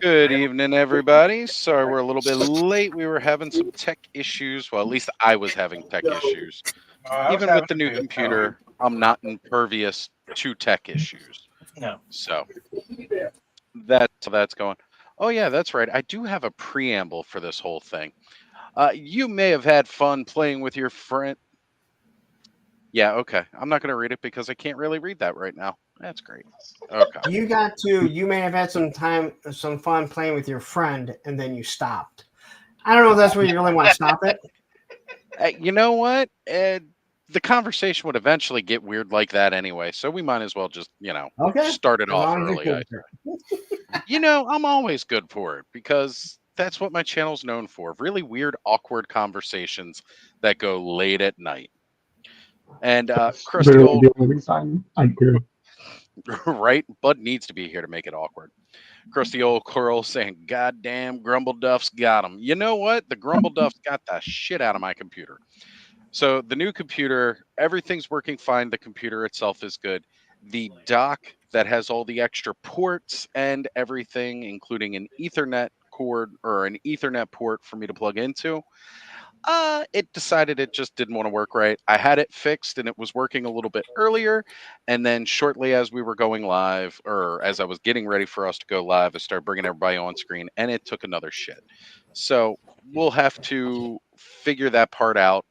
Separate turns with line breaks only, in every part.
Good evening, everybody. Sorry we're a little bit late. We were having some tech issues. Well, at least I was having tech issues.
I was
Even with
having
the new
to do.
computer, I'm not impervious to tech issues.
No.
So that's going. Oh yeah, that's right. I do have a preamble for this whole thing. You may have had fun playing with your friend. Yeah, okay. I'm not going to read it because I can't really read that right now. That's great. Okay.
You may have had some fun playing with your friend, and then you stopped. I don't know if that's where you really want to stop it.
You know what? The conversation would eventually get weird like that anyway, so we might as well just,
Okay.
start it
As
off
long as you're
early.
cool with it.
I'm always good for it because that's what my channel's known for. Really weird, awkward conversations that go late at night. And crusty
Literally
old,
the only reason I do.
right? Bud needs to be here to make it awkward. Crusty old Coral saying, "Goddamn, Grumble Duff's got him." You know what? The Grumble Duff's got the shit out of my computer. So the new computer, everything's working fine. The computer itself is good. The dock that has all the extra ports and everything, including an Ethernet cord or an Ethernet port for me to plug into, it decided it just didn't want to work right. I had it fixed and it was working a little bit earlier. And then shortly as we were going live, or as I was getting ready for us to go live, I started bringing everybody on screen and it took another shit. So we'll have to figure that part out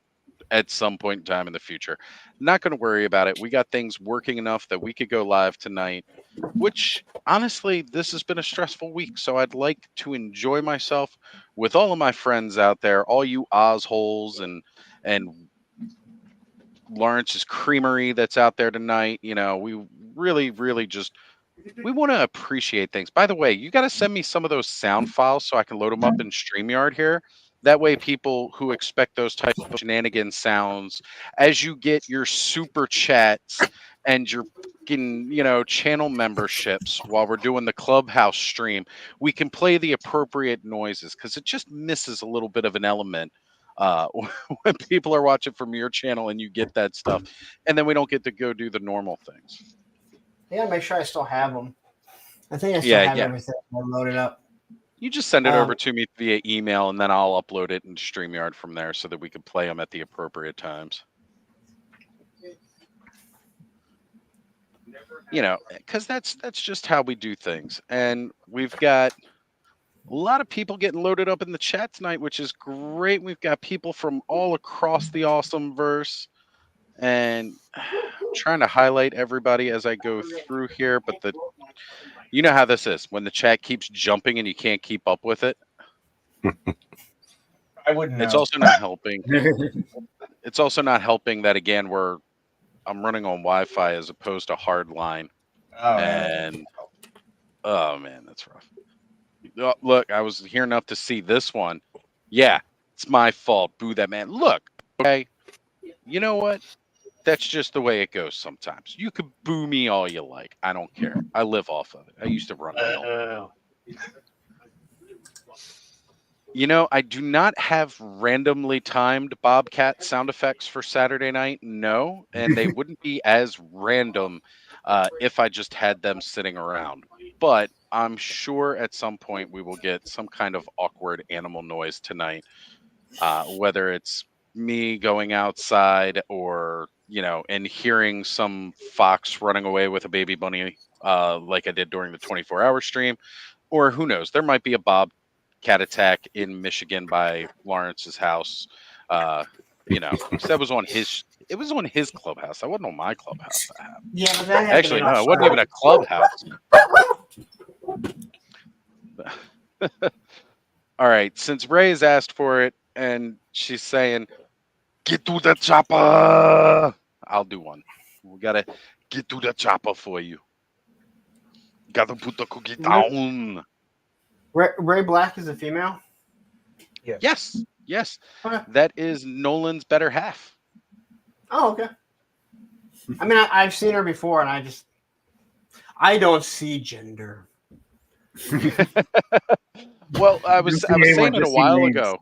at some point in time in the future. Not going to worry about it. We got things working enough that we could go live tonight, which honestly, this has been a stressful week. So I'd like to enjoy myself with all of my friends out there, all you Ozholes and Lawrence's Creamery that's out there tonight. We really, really just we want to appreciate things. By the way, you got to send me some of those sound files so I can load them up in StreamYard here. That way, people who expect those type of shenanigan sounds, as you get your super chats and your fucking, channel memberships while we're doing the Clubhouse stream, we can play the appropriate noises because it just misses a little bit of an element when people are watching from your channel and you get that stuff, and then we don't get to go do the normal things.
Yeah, make sure I still have them. I think I still
Yeah,
have
yeah.
everything loaded up.
You just send it over to me via email, and then I'll upload it into StreamYard from there so that we can play them at the appropriate times. Because that's just how we do things. And we've got a lot of people getting loaded up in the chat tonight, which is great. We've got people from all across the awesome verse. And I'm trying to highlight everybody as I go through here, but you know how this is when the chat keeps jumping and you can't keep up with it.
I wouldn't know.
It's also not helping. It's also not helping that again I'm running on Wi-Fi as opposed to hard line. And oh man, that's rough. Look, I was here enough to see this one. Yeah, it's my fault. Boo that man. Look, okay. You know what? That's just the way it goes sometimes. You could boo me all you like. I don't care. I live off of it. I used to run my own. I do not have randomly timed Bobcat sound effects for Saturday night. No, and they wouldn't be as random if I just had them sitting around. But I'm sure at some point we will get some kind of awkward animal noise tonight, whether it's me going outside or, and hearing some fox running away with a baby bunny like I did during the 24-hour stream, or who knows, there might be a bobcat attack in Michigan by Lawrence's house. So that was on his clubhouse. That wasn't on my clubhouse.
Yeah, but that
Actually, no, it wasn't even a clubhouse. All right, since Ray has asked for it and she's saying, "Get to the chopper," I'll do one. We gotta get to the chopper for you. Gotta put the cookie down.
Ray Black is a female?
Yes.
Okay.
That is Nolan's better half.
Oh, okay. I mean, I've seen her before, and I don't see gender.
Well, I was saying it a while ago.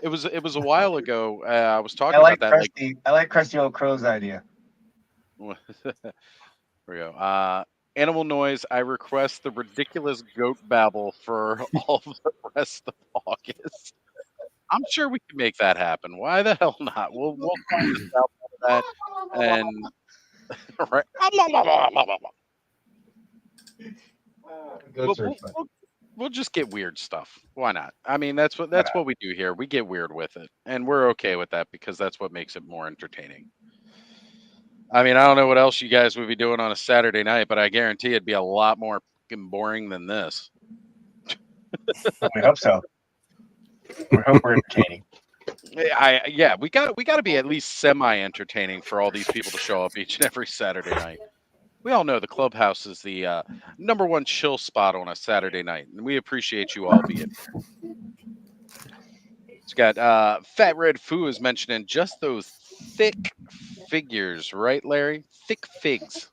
It was a while ago. I was talking about that.
I like Crusty Old Crow's idea.
There we go. Animal noise. I request the ridiculous goat babble for all the rest of August. I'm sure we can make that happen. Why the hell not? We'll find a sound for that, and right. We'll,
Goats are
we'll,
fun.
we'll, we'll just get weird stuff. Why not? I mean, that's what we do here. We get weird with it, and we're okay with that because that's what makes it more entertaining. I mean, I don't know what else you guys would be doing on a Saturday night, but I guarantee it'd be a lot more fucking boring than this.
We hope so. We hope we're entertaining.
Yeah, we got to be at least semi entertaining for all these people to show up each and every Saturday night. We all know the clubhouse is the number one chill spot on a Saturday night, and we appreciate you all being. It's got Fat Red Foo is mentioning just those thick figures, right, Larry? Thick figs.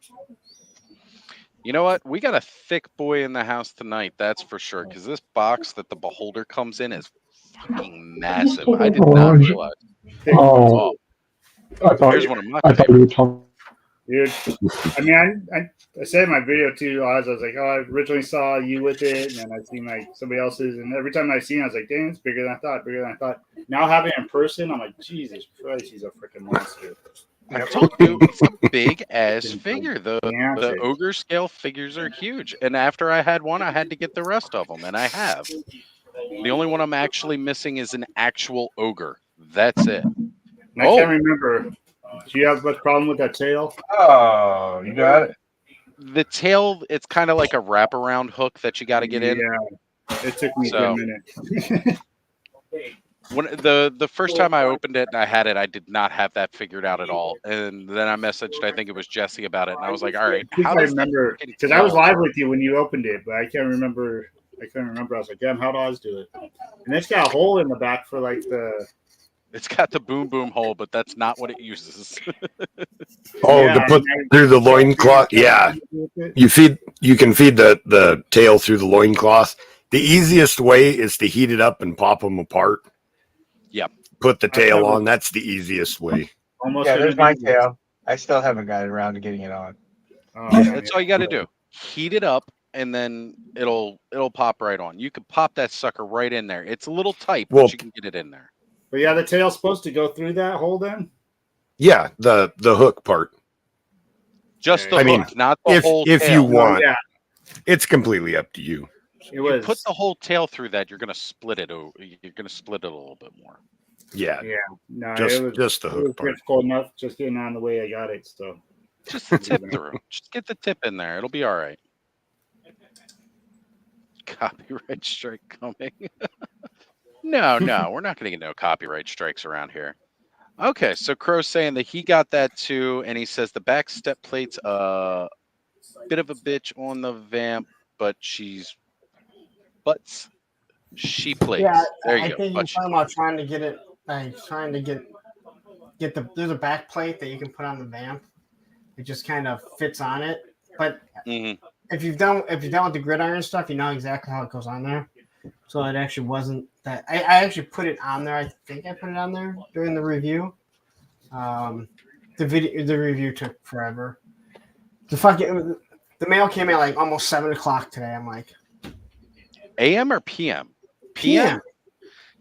You know what? We got a thick boy in the house tonight, that's for sure. Because this box that the beholder comes in is fucking massive. I did not realize.
Oh,
Oh,
I thought
here's one of my
I thought you
favorites.
were talking.
Dude, I mean, I said in my video too, Oz, I was like, oh, I originally saw you with it, and then I seen like somebody else's, and every time I seen it, I was like, dang, it's bigger than I thought, bigger than I thought. Now having it in person, I'm like, Jesus Christ, he's a freaking monster.
I told you it's a big ass figure. The
Massive.
ogre scale figures are huge. And after I had one, I had to get the rest of them, and I have. The only one I'm actually missing is an actual ogre. That's it.
And I can't remember. Do you have much problem with that tail?
Oh, you got it.
The tail, it's kind of like a wraparound hook that you got to get in.
Yeah, it took me
So-
a minute.
When the first time I opened it and I had it, I did not have that figured out at all. And then I messaged, I think it was Jesse about it, and I was like, "All right,
I think
how
I
does that
remember
fucking
because I was
tail-"
live with you when you opened it, but I can't remember. I was like, damn, how'd Oz do it? And it's got a hole in the back for like the.
It's got the boom boom hole, but that's not what it uses.
Oh,
Yeah,
to put through the loincloth. Yeah. You can feed the tail through the loincloth. The easiest way is to heat it up and pop them apart.
Yep.
Put the tail on. That's the easiest way.
Almost.
Yeah, there's my tail. I still haven't got around to getting it on.
Oh,
That's all you got to do. Heat it up, and then it'll pop right on. You can pop that sucker right in there. It's a little tight, but
Well-
you can get it in there.
But yeah, the tail's supposed to go through that hole then?
Yeah, the hook part.
Just the
I mean,
hook, not the whole
if
tail.
you want,
yeah.
it's completely up to you.
It
You
was.
put the whole tail through that, you're gonna split it. You're gonna split it a little bit more.
Yeah,
Yeah. No,
just
it was
just the
it was
hook part.
difficult enough just getting on the way I got it. So
Just the tip through. Just get the tip in there. It'll be all right. Copyright strike coming. No, we're not going to get no copyright strikes around here. Okay, so Crow's saying that he got that too, and he says the back step plate's a bit of a bitch on the vamp, but she plays.
Yeah,
There you
I
go.
think
But
you're talking about trying to get it, like trying to get the. There's a back plate that you can put on the vamp. It just kind of fits on it. But
Mhm.
if you've done with the gridiron stuff, you know exactly how it goes on there. So it actually wasn't that. I actually put it on there. I think I put it on there during the review. The review took forever. The mail came at like almost 7 o'clock today. I'm like,
AM or PM?
PM.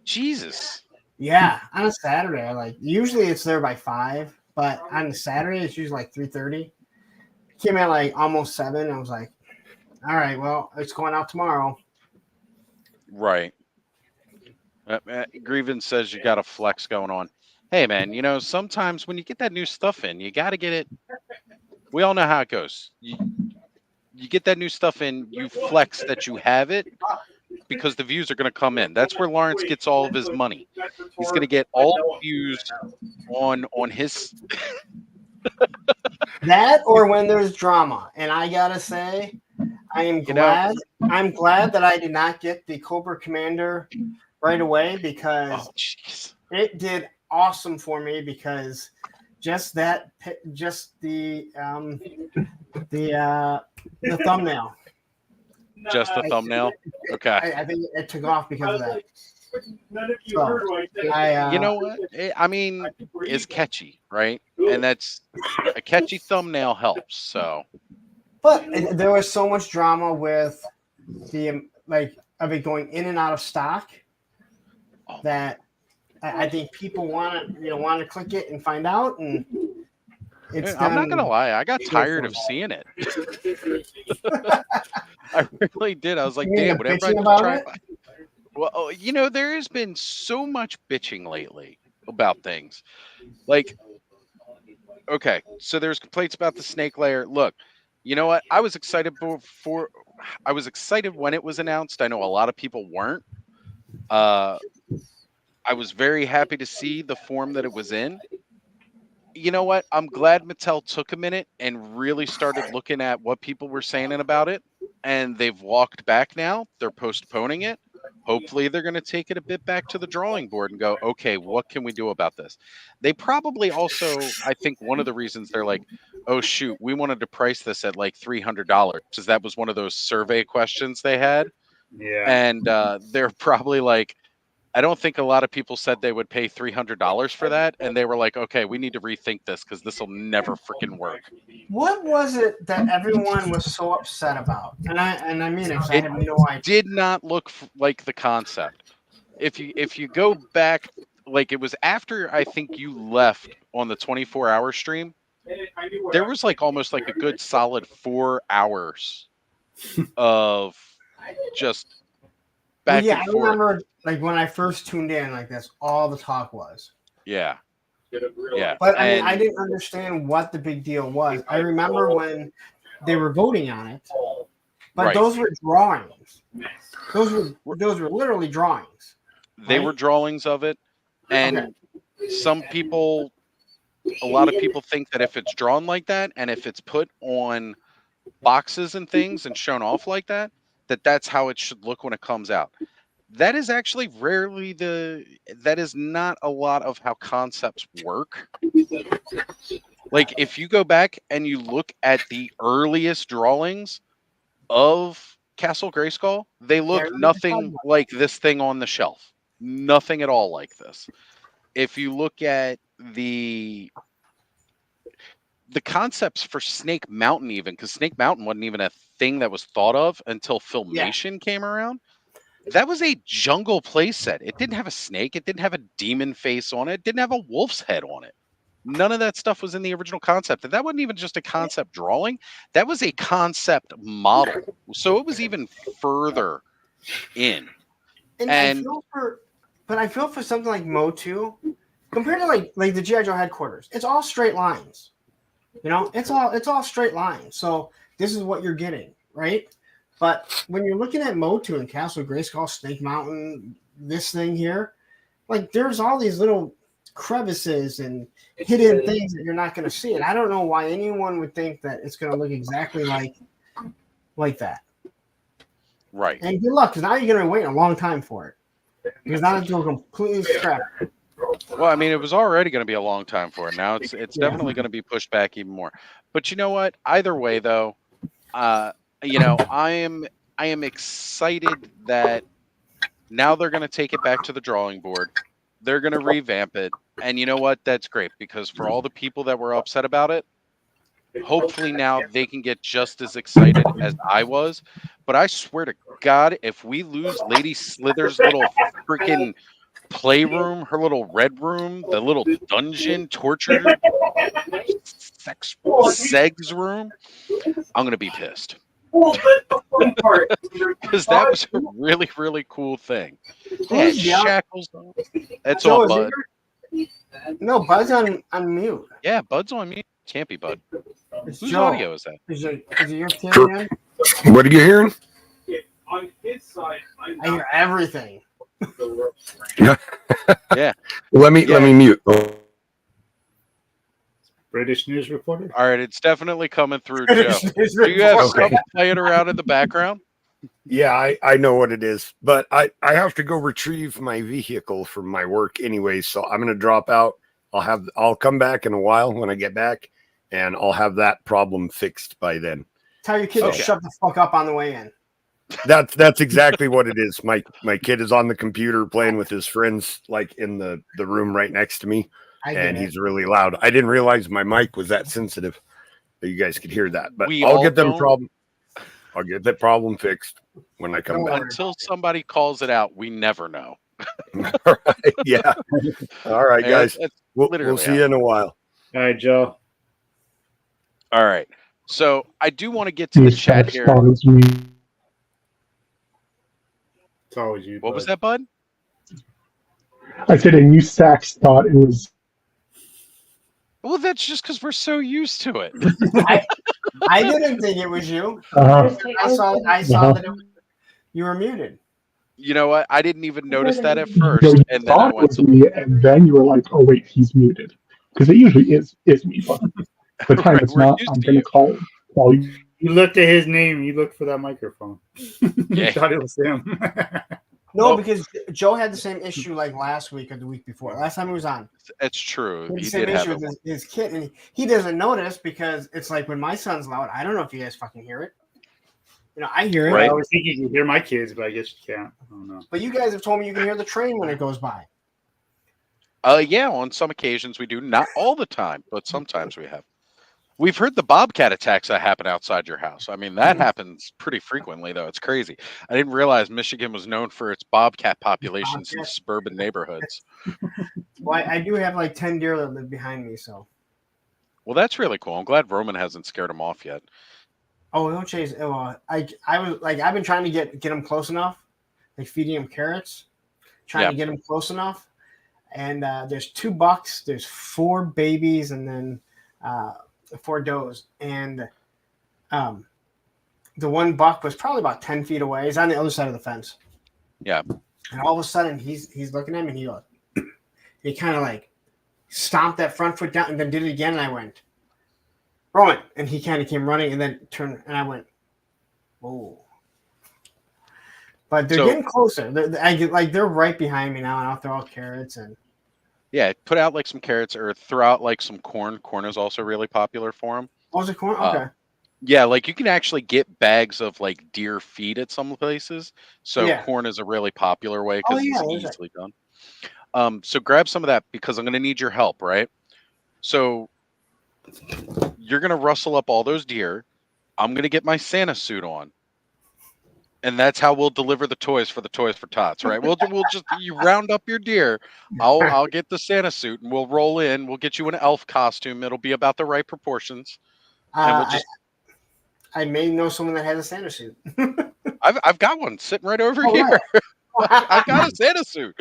Jesus.
Yeah, on a Saturday. Like usually it's there by 5, but on a Saturday it's usually like 3:30. Came at like almost 7. I was like, all right, well, it's going out tomorrow.
Right. Grievance says you got a flex going on. Hey, man, sometimes when you get that new stuff in, you got to get it. We all know how it goes. You get that new stuff in, you flex that you have it because the views are going to come in. That's where Lawrence gets all of his money. He's going to get all the views on his.
That or when there's drama. And I got to say, I'm glad that I did not get the Cobra Commander right away because it did awesome for me because just the thumbnail.
Just the thumbnail? Okay.
I think it took off because of that.
You know what? I mean, it's catchy, right? And that's a catchy thumbnail helps. So
But there was so much drama with the of it going in and out of stock that I think people want to click it and find out, and
I'm not gonna lie, I got tired of seeing it. I really did. I was like, damn, would everybody just try? Well, there has been so much bitching lately about things. Like, okay, so there's complaints about the snake layer. Look, you know what? I was excited I was excited when it was announced. I know a lot of people weren't. I was very happy to see the form that it was in. You know what? I'm glad Mattel took a minute and really started looking at what people were saying about it. And they've walked back now. They're postponing it. Hopefully, they're going to take it a bit back to the drawing board and go, okay, what can we do about this? They probably also, I think one of the reasons they're like, oh, shoot, we wanted to price this at like $300 because that was one of those survey questions they had.
Yeah.
And they're probably like, I don't think a lot of people said they would pay $300 for that. And they were like, okay, we need to rethink this because this will never freaking work.
What was it that everyone was so upset about? And I mean it, I have no idea.
Did not look like the concept. If you go back, like it was after I think you left on the 24-hour stream, there was like almost like a good solid 4 hours of just back and forth.
I remember like when I first tuned in, like that's all the talk was.
Yeah. Yeah.
But I mean, I didn't understand what the big deal was. I remember when they were voting on it, but those were drawings. Those were literally drawings.
They were drawings of it. And some people, a lot of people think that if it's drawn like that and if it's put on boxes and things and shown off like that, that's how it should look when it comes out. That is actually that is not a lot of how concepts work. Like if you go back and you look at the earliest drawings of Castle Grayskull, they look nothing like this thing on the shelf. Nothing at all like this. If you look at the concepts for Snake Mountain, even because Snake Mountain wasn't even a thing that was thought of until Filmation came around. That was a jungle playset. It didn't have a snake. It didn't have a demon face on it. It didn't have a wolf's head on it. None of that stuff was in the original concept. And that wasn't even just a concept drawing. That was a concept model. So it was even further in.
And I feel for something like Motu, compared to like the G.I. Joe headquarters, it's all straight lines. It's all straight lines. So this is what you're getting, right? But when you're looking at Motu and Castle Grayskull, Snake Mountain, this thing here, like there's all these little crevices and hidden things that you're not going to see. And I don't know why anyone would think that it's going to look exactly like that.
Right.
And good luck, because now you're going to wait a long time for it. Because now it's going to completely scrap.
Well, I mean, it was already going to be a long time for it. Now it's definitely going to be pushed back even more. But you know what? Either way, though, I am excited that now they're going to take it back to the drawing board. They're going to revamp it. And you know what? That's great, because for all the people that were upset about it, hopefully now they can get just as excited as I was. But I swear to God, if we lose Lady Slither's little freaking playroom, her little red room, the little dungeon torture sex room, I'm going to be pissed. Because that was a really, really cool thing. They had shackles on. That's all Bud.
No, Bud's on mute.
Yeah, Bud's on mute. Can't be Bud.
It's
Whose
Joe.
audio is that?
Is it your kid, man?
What are you hearing?
On his side,
I hear everything.
Yeah.
Yeah.
Let me mute.
British news reporter.
All right, it's definitely coming through, Joe. Do you have stuff playing around in the background?
Yeah, I know what it is, but I have to go retrieve my vehicle from my work anyway, so I'm going to drop out. I'll come back in a while when I get back, and I'll have that problem fixed by then.
Tell your kid to shut the fuck up on the way in.
That's exactly what it is. My kid is on the computer playing with his friends, like in the room right next to me, and he's really loud. I didn't realize my mic was that sensitive. so you guys could hear that. But
We
I'll
all
get them
don't.
problem. I'll get that problem fixed when I come
Don't
back.
worry.
Until somebody calls it out, we never know.
All right, yeah. All right,
And
guys.
that's
We'll
literally
see you in a while.
All right, Joe.
All right. So I do want to get to the
These
chat
facts
here.
thought is me.
It's always you.
What was
bud.
that, bud?
I said, and you Sax thought it was.
Well, that's just because we're so used to it.
I didn't think it was you.
Uh,
I saw that you were muted.
You know what? I didn't even notice that at
so
first,
you
and then I
thought it
went
was
to
me, and then you were like, "Oh wait, he's muted," because it usually is me. But the time
Right,
it's
we're
not,
used
I'm
to
gonna
you.
call you.
You looked at his name. You looked for that microphone.
Yeah.
You thought it was him.
No,
Well-
because Joe had the same issue like last week or the week before. Last time he was on,
It's true.
he had the
He
same
did have
issue
it.
with his kid, and he doesn't notice because it's like when my son's loud. I don't know if you guys fucking hear it. You know, I hear it,
Right.
I was thinking you could hear my kids, but I guess you can't. I don't know.
but you guys have told me you can hear the train when it goes by.
Yeah, on some occasions we do. Not all the time, but sometimes we have. We've heard the bobcat attacks that happen outside your house. I mean, that happens pretty frequently, though. It's crazy. I didn't realize Michigan was known for its bobcat populations in
Bobcats.
suburban neighborhoods.
Well, I do have like 10 deer that live behind me, so.
Well, that's really cool. I'm glad Roman hasn't scared them off yet.
Oh, don't chase. I was like, I've been trying to get him close enough, like feeding him carrots, trying to get him close enough. And there's 2 bucks, there's 4 babies, and then 4 does. And the one buck was probably about 10 feet away. He's on the other side of the fence.
Yeah.
And all of a sudden, he's looking at me, and he goes, he kind of like stomped that front foot down, and then did it again. And I went, Rowan, and he kind of came running, and then turned, and I went, whoa. But they're getting closer. They're right behind me now, and I'll throw out carrots and.
Yeah, put out like some carrots or throw out like some corn. Corn is also really popular for them.
Oh, is it corn? Okay.
Yeah, like you can actually get bags of like deer feed at some places. So
Yeah.
corn is a really popular way because
yeah,
it's easily done. So grab some of that because I'm going to need your help, right? So you're going to rustle up all those deer. I'm going to get my Santa suit on. And that's how we'll deliver the toys for Tots, right? We'll just you round up your deer. I'll get the Santa suit and we'll roll in. We'll get you an elf costume. It'll be about the right proportions. And we'll just
I may know someone that has a Santa suit.
I've got one sitting right over here.
Right.
I've got a Santa suit.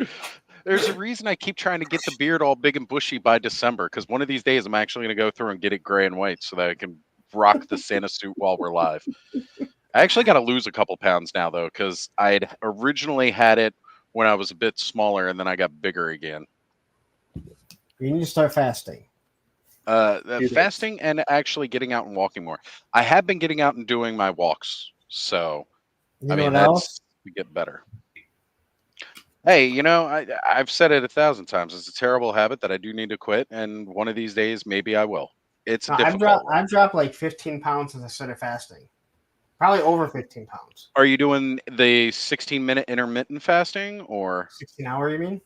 There's a reason I keep trying to get the beard all big and bushy by December because one of these days I'm actually going to go through and get it gray and white so that I can rock the Santa suit while we're live. I actually got to lose a couple pounds now, though, because I'd originally had it when I was a bit smaller and then I got bigger again.
You need to start fasting.
Fasting and actually getting out and walking more. I have been getting out and doing my walks. So,
You know what else?
We get better. Hey, I've said it 1,000 times. It's a terrible habit that I do need to quit. And one of these days, maybe I will. It's difficult.
I've dropped like 15 pounds since I started fasting. Probably over 15 pounds.
Are you doing the 16-minute intermittent fasting or
16-hour, you mean?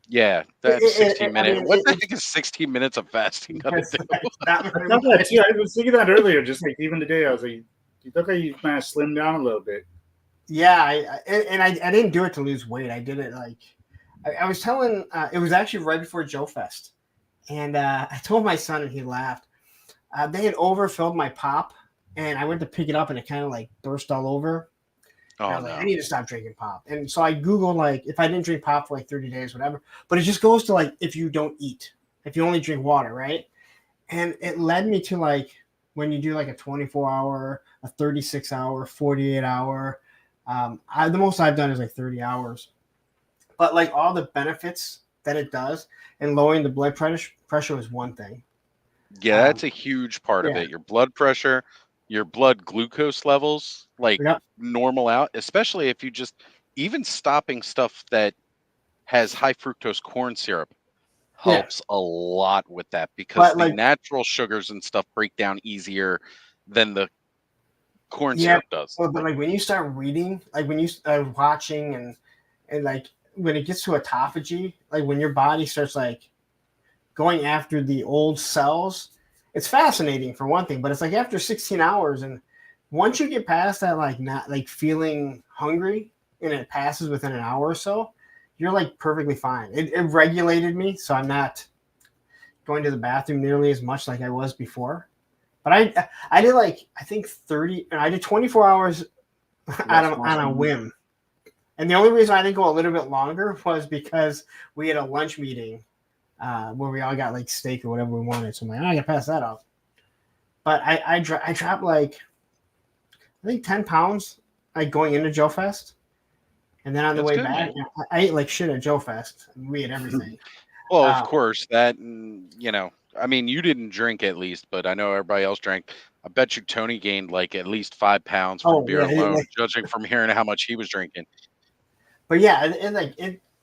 Yeah, that's 16 minutes.
I mean,
What the heck is 16 minutes of fasting gonna do?
I thought that too. I was thinking that earlier. Just like even today, I was like, "You look like you kind of slimmed down a little bit."
Yeah, I didn't do it to lose weight. I did it like I was telling. It was actually right before Joe Fest, and I told my son, and he laughed. They had overfilled my pop, and I went to pick it up, and it kind of like burst all over.
Oh,
I was
no.
like, I need to stop drinking pop. And so I Googled, like, if I didn't drink pop for like 30 days, whatever. But it just goes to like if you don't eat, if you only drink water, right? And it led me to like when you do like a 24-hour, a 36-hour, 48-hour. The most I've done is like 30 hours. But like all the benefits that it does and lowering the blood pressure is one thing.
Yeah, that's a huge part of it. Your blood pressure, your blood glucose levels, like normal out, especially if you just even stopping stuff that has high fructose corn syrup helps a lot with that because the natural sugars and stuff break down easier than the corn syrup does.
But like when you start reading, like when you start watching and like when it gets to autophagy, like when your body starts like going after the old cells it's fascinating for one thing, but it's like after 16 hours, and once you get past that, like not like feeling hungry, and it passes within an hour or so, you're like perfectly fine. It regulated me, so I'm not going to the bathroom nearly as much like I was before. But I did like I think 30, and I did 24 hours on a whim. And the only reason I didn't go a little bit longer was because we had a lunch meeting where we all got like steak or whatever we wanted. So I'm like, I gotta pass that off. But I dropped like I think 10 pounds like going into Joe Fest. And then on the
That's
way
good,
back,
man.
I ate like shit at Joe Fest. We ate everything.
Well, of
Uh,
course, that, I mean, you didn't drink at least, but I know everybody else drank. I bet you Tony gained like at least 5 pounds from
oh
beer
yeah,
alone,
like,
judging from hearing how much he was drinking.
but yeah, and like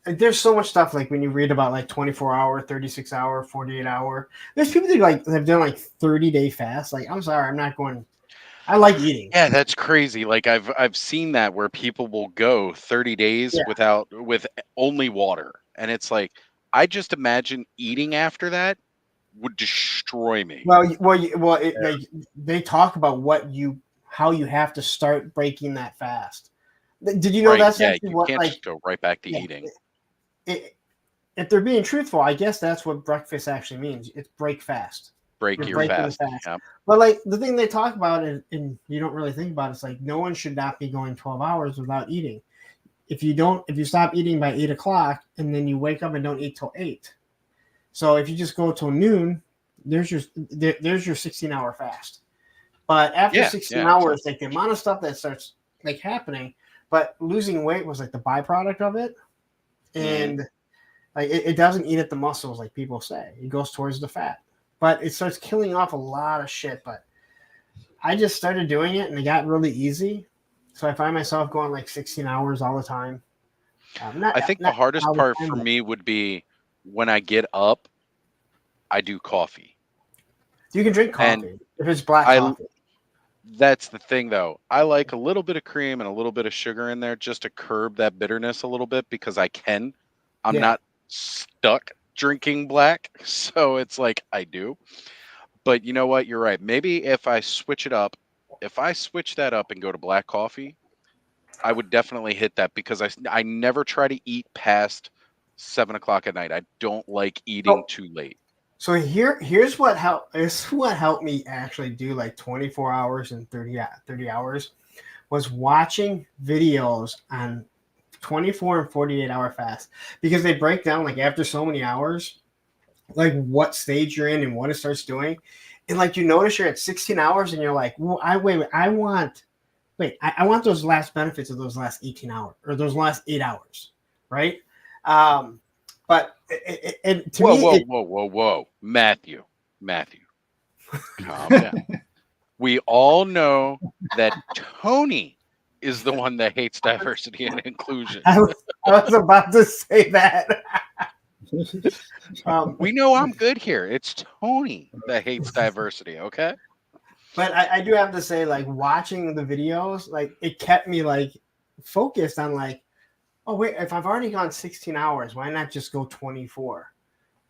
there's so much stuff like when you read about like 24-hour, 36-hour, 48-hour. There's people that like have done like 30-day fast. Like I'm sorry, I'm not going. I like eating.
Yeah, that's crazy. Like I've seen that where people will go 30 days
Yeah.
with only water. And it's like I just imagine eating after that would destroy me.
Like they talk about how you have to start breaking that fast. Did you know
Right.
that's
Yeah,
actually
you
what
can't
like
just go right back to
yeah,
eating.
it, if they're being truthful, I guess that's what breakfast actually means. It's break fast.
Break
You're
your
breaking the
fast.
fast.
Yep.
But like the thing they talk about, and you don't really think about, it's like no one should not be going 12 hours without eating. If you stop eating by 8 o'clock and then you wake up and don't eat till 8. So if you just go till noon, there's your 16-hour fast. But after
Yeah,
16
yeah,
hours,
exactly.
like the amount of stuff that starts like happening, but losing weight was like the byproduct of it.
Mhm.
And like it doesn't eat at the muscles like people say. It goes towards the fat. But it starts killing off a lot of shit. But I just started doing it and it got really easy. So I find myself going like 16 hours all the time. Not
I think the
not
hardest
all the
part
time,
for
but
me would be when I get up, I do coffee.
you can drink
And
coffee if it's black
I
coffee.
that's the thing though. I like a little bit of cream and a little bit of sugar in there just to curb that bitterness a little bit because I can. I'm
Yeah.
not stuck drinking black, so it's like I do. But you know what? You're right. Maybe if I switch it up, if I switch that up and go to black coffee, I would definitely hit that because I never try to eat past 7 o'clock at night. I don't like eating
So
too late.
so here's what helped me actually do like 24 hours and 30 hours was watching videos on 24 and 48-hour fast because they break down like after so many hours like what stage you're in and what it starts doing. And like you notice you're at 16 hours and you're like, well, I want those last benefits of those last 18 hours or those last 8 hours, right? Um, but and to
Whoa,
me,
whoa, whoa, whoa, whoa. Matthew, calm down. We all know that Tony is the one that hates diversity and inclusion.
I was about to say that.
We know I'm good here. It's Tony that hates diversity, okay?
But I do have to say, like watching the videos, like it kept me like focused on like, oh wait, if I've already gone 16 hours, why not just go 24?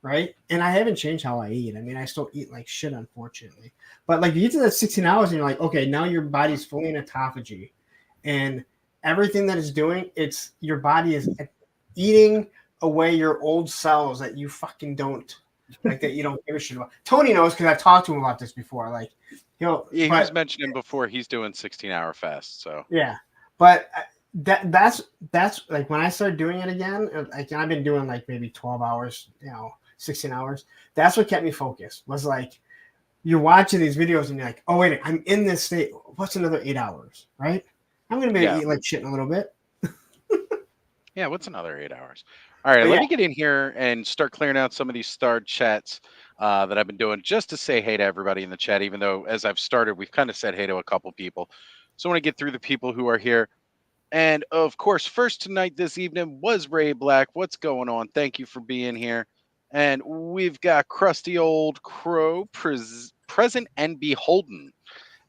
Right? And I haven't changed how I eat. I mean, I still eat like shit, unfortunately. But like you get to that 16 hours and you're like, okay, now your body's fully in autophagy. And everything that it's doing, it's your body is eating away your old cells that you fucking don't like that you don't give a shit about. Tony knows because I've talked to him about this before. Like
He was
but
mentioning before he's doing 16-hour fast, so
yeah, but that's like when I started doing it again. Like I've been doing like maybe 12 hours, 16 hours. That's what kept me focused. Was like you're watching these videos and you're like, oh wait, I'm in this state. What's another 8 hours, right? I'm gonna be able to
yeah.
eat like shit in a little bit.
Yeah, what's another 8 hours? All right,
But
let
yeah,
me get in here and start clearing out some of these starred chats that I've been doing just to say hey to everybody in the chat, even though as I've started, we've kind of said hey to a couple people. So I want to get through the people who are here. And of course, first tonight this evening was Ray Black. What's going on? Thank you for being here. And we've got Crusty Old Crow present and beholden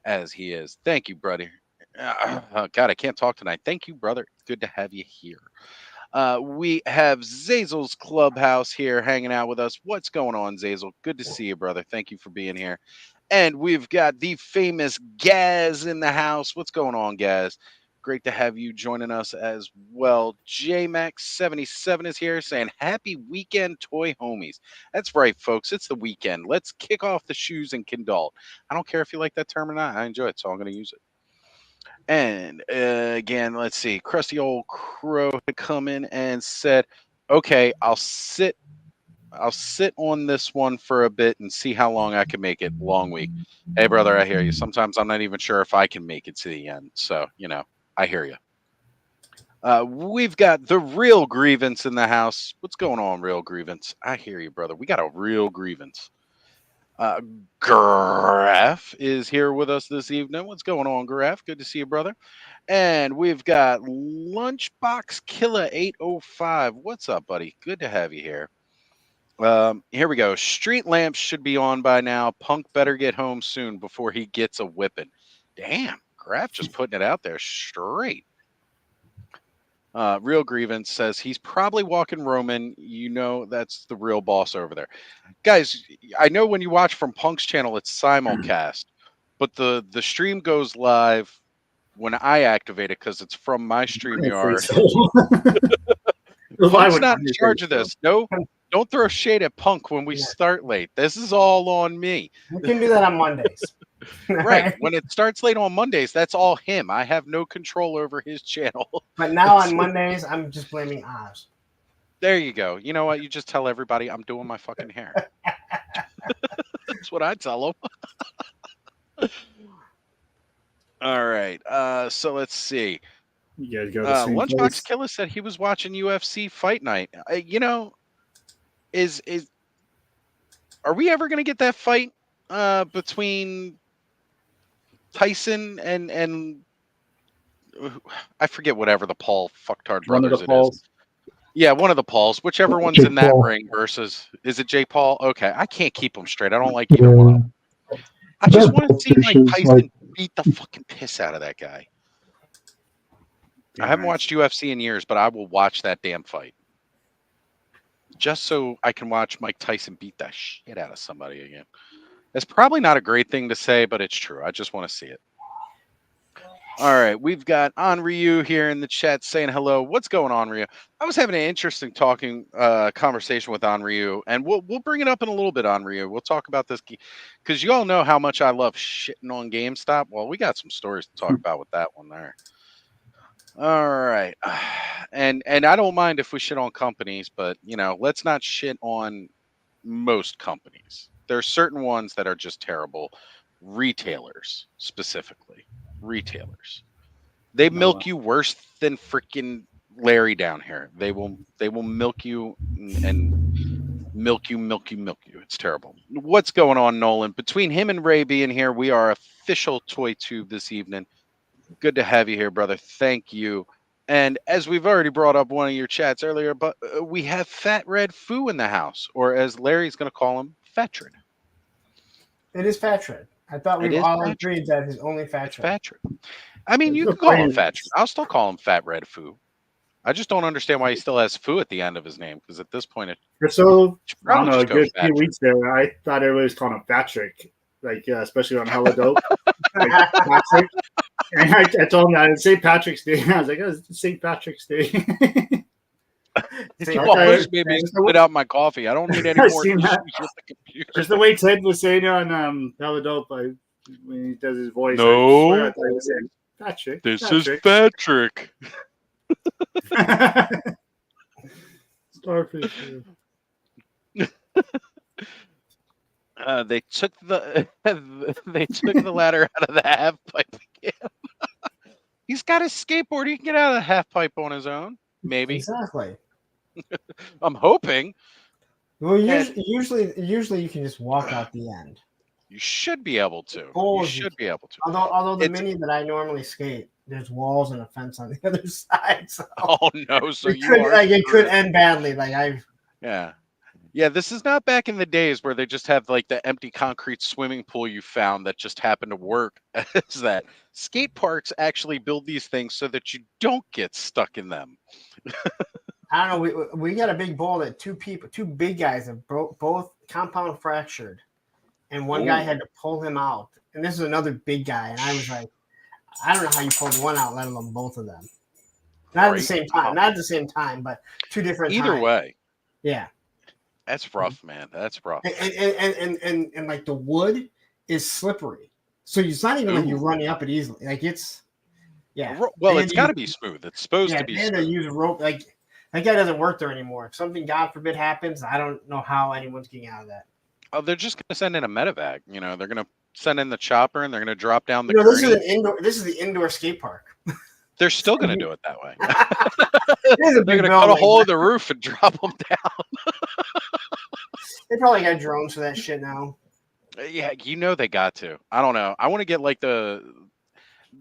as he is. Thank you, brother. God, I can't talk tonight. Thank you, brother. It's good to have you here. We have Zazel's Clubhouse here hanging out with us. What's going on, Zazel? Good to see you, brother. Thank you for being here. And we've got the famous Gaz in the house. What's going on, Gaz? Great to have you joining us as well. JMax77 is here saying, Happy weekend, toy homies. That's right, folks. It's the weekend. Let's kick off the shoes and kindle. I don't care if you like that term or not. I enjoy it, so I'm going to use it. And again, let's see. Crusty old crow had come in and said, "Okay, I'll sit on this one for a bit and see how long I can make it. Long week." Hey, brother, I hear you. Sometimes I'm not even sure if I can make it to the end. So, I hear you. We've got the real grievance in the house. What's going on, real grievance? I hear you, brother. We got a real grievance. Graf is here with us this evening. What's going on, Graf? Good to see you, brother. And we've got Lunchbox Killer 805. What's up, buddy? Good to have you here. Here we go. Street lamps should be on by now. Punk better get home soon before he gets a whipping. Damn, Graf just putting it out there straight. Real Grievance says he's probably walking Roman. That's the real boss over there. Guys, I know when you watch from Punk's channel, it's simulcast, but the stream goes live when I activate it because it's from my StreamYard. Punk's not in charge of this. No, don't throw shade at Punk when we start late. This is all on me.
We can do that on Mondays.
Right. When it starts late on Mondays, that's all him. I have no control over his channel.
But now on Mondays, I'm just blaming Oz.
There you go. You know what? You just tell everybody I'm doing my fucking hair. That's what I tell them. All right. So let's see.
You guys go to the same
Lunchbox
place?
Killer said he was watching UFC Fight Night. Are we ever gonna get that fight between Tyson and I forget whatever the Paul fucktard
One of
brothers
the
it
Pauls.
is. Yeah, one of the Pauls, whichever one's
Jake
in that
Paul.
ring versus is it Jake Paul? Okay, I can't keep them straight. I don't like either one of them. I just
That
want to see Mike
issues,
Tyson
like-
beat the fucking piss out of that guy. I haven't watched UFC in years, but I will watch that damn fight. Just so I can watch Mike Tyson beat that shit out of somebody again. It's probably not a great thing to say, but it's true. I just want to see it. All right, we've got Onryu here in the chat saying hello. What's going on, Ryu? I was having an interesting conversation with Onryu, and we'll bring it up in a little bit, Onryu. We'll talk about this because you all know how much I love shitting on GameStop. Well, we got some stories to talk about with that one there. All right, and I don't mind if we shit on companies, but let's not shit on most companies. There are certain ones that are just terrible. Retailers, specifically. Retailers. They milk you worse than freaking Larry down here. They will milk you and milk you. It's terrible. What's going on, Nolan? Between him and Ray being here, we are official Toy Tube this evening. Good to have you here, brother. Thank you. And as we've already brought up one of your chats earlier, but we have Fat Red Foo in the house, or as Larry's going to call him, Fatred.
It is Fatred. I thought we've all agreed that it's only Fatred.
Fatred. I mean, you can call him Fatred. I'll still call him Fat Red Foo. I just don't understand why he still has Foo at the end of his name, because at this point,
For so, I don't know, a
just go
good few
Fatred.
weeks there, I thought everybody was calling him Patrick, especially on Hella Dope. Patrick. And I told him that it's St. Patrick's Day. I was like, oh, it's St. Patrick's Day.
You almost made me spit out my coffee. I don't need any
I
more
seen
issues
that.
with the computer.
Just the way Ted was saying it on Hella Dope, when he does his voice.
No.
I swear I thought he was saying, Patrick.
This is Patrick.
Starfish.
They took the ladder out of the half pipe again. He's got his skateboard. He can get out of the half pipe on his own. Maybe.
Exactly.
I'm hoping.
Well, usually you can just walk out the end.
You should be able to.
Oh,
you should be able to.
Although the mini that I normally skate, there's walls and a fence on the other side. So
oh no! So
it could end badly.
Yeah, this is not back in the days where they just have like the empty concrete swimming pool you found that just happened to work. Is that skate parks actually build these things so that you don't get stuck in them?
I don't know. We got a big bull that two big guys have both compound fractured, and one guy had to pull him out. And this is another big guy, and I was like, I don't know how you pulled one out, let alone both of them. Not at the same time. Not at the same time, but two different
Either
times.
way.
Yeah.
That's rough, man. That's rough.
And like the wood is slippery. So it's not even like you're running up it easily. Like it's
Well, it's got to be smooth. It's supposed to be
smooth.
smooth.
To use a rope. Like that guy doesn't work there anymore. If something, God forbid, happens, I don't know how anyone's getting out of that.
Oh, they're just going to send in a medevac. You know, they're going to send in the chopper and they're going to drop down the
This
gurney.
is the indoor skate park.
They're still going to do it that way.
They're
going to cut a hole in the roof and drop them down.
They probably got drones for that shit now.
Yeah, you know they got to. I don't know. I want to get like you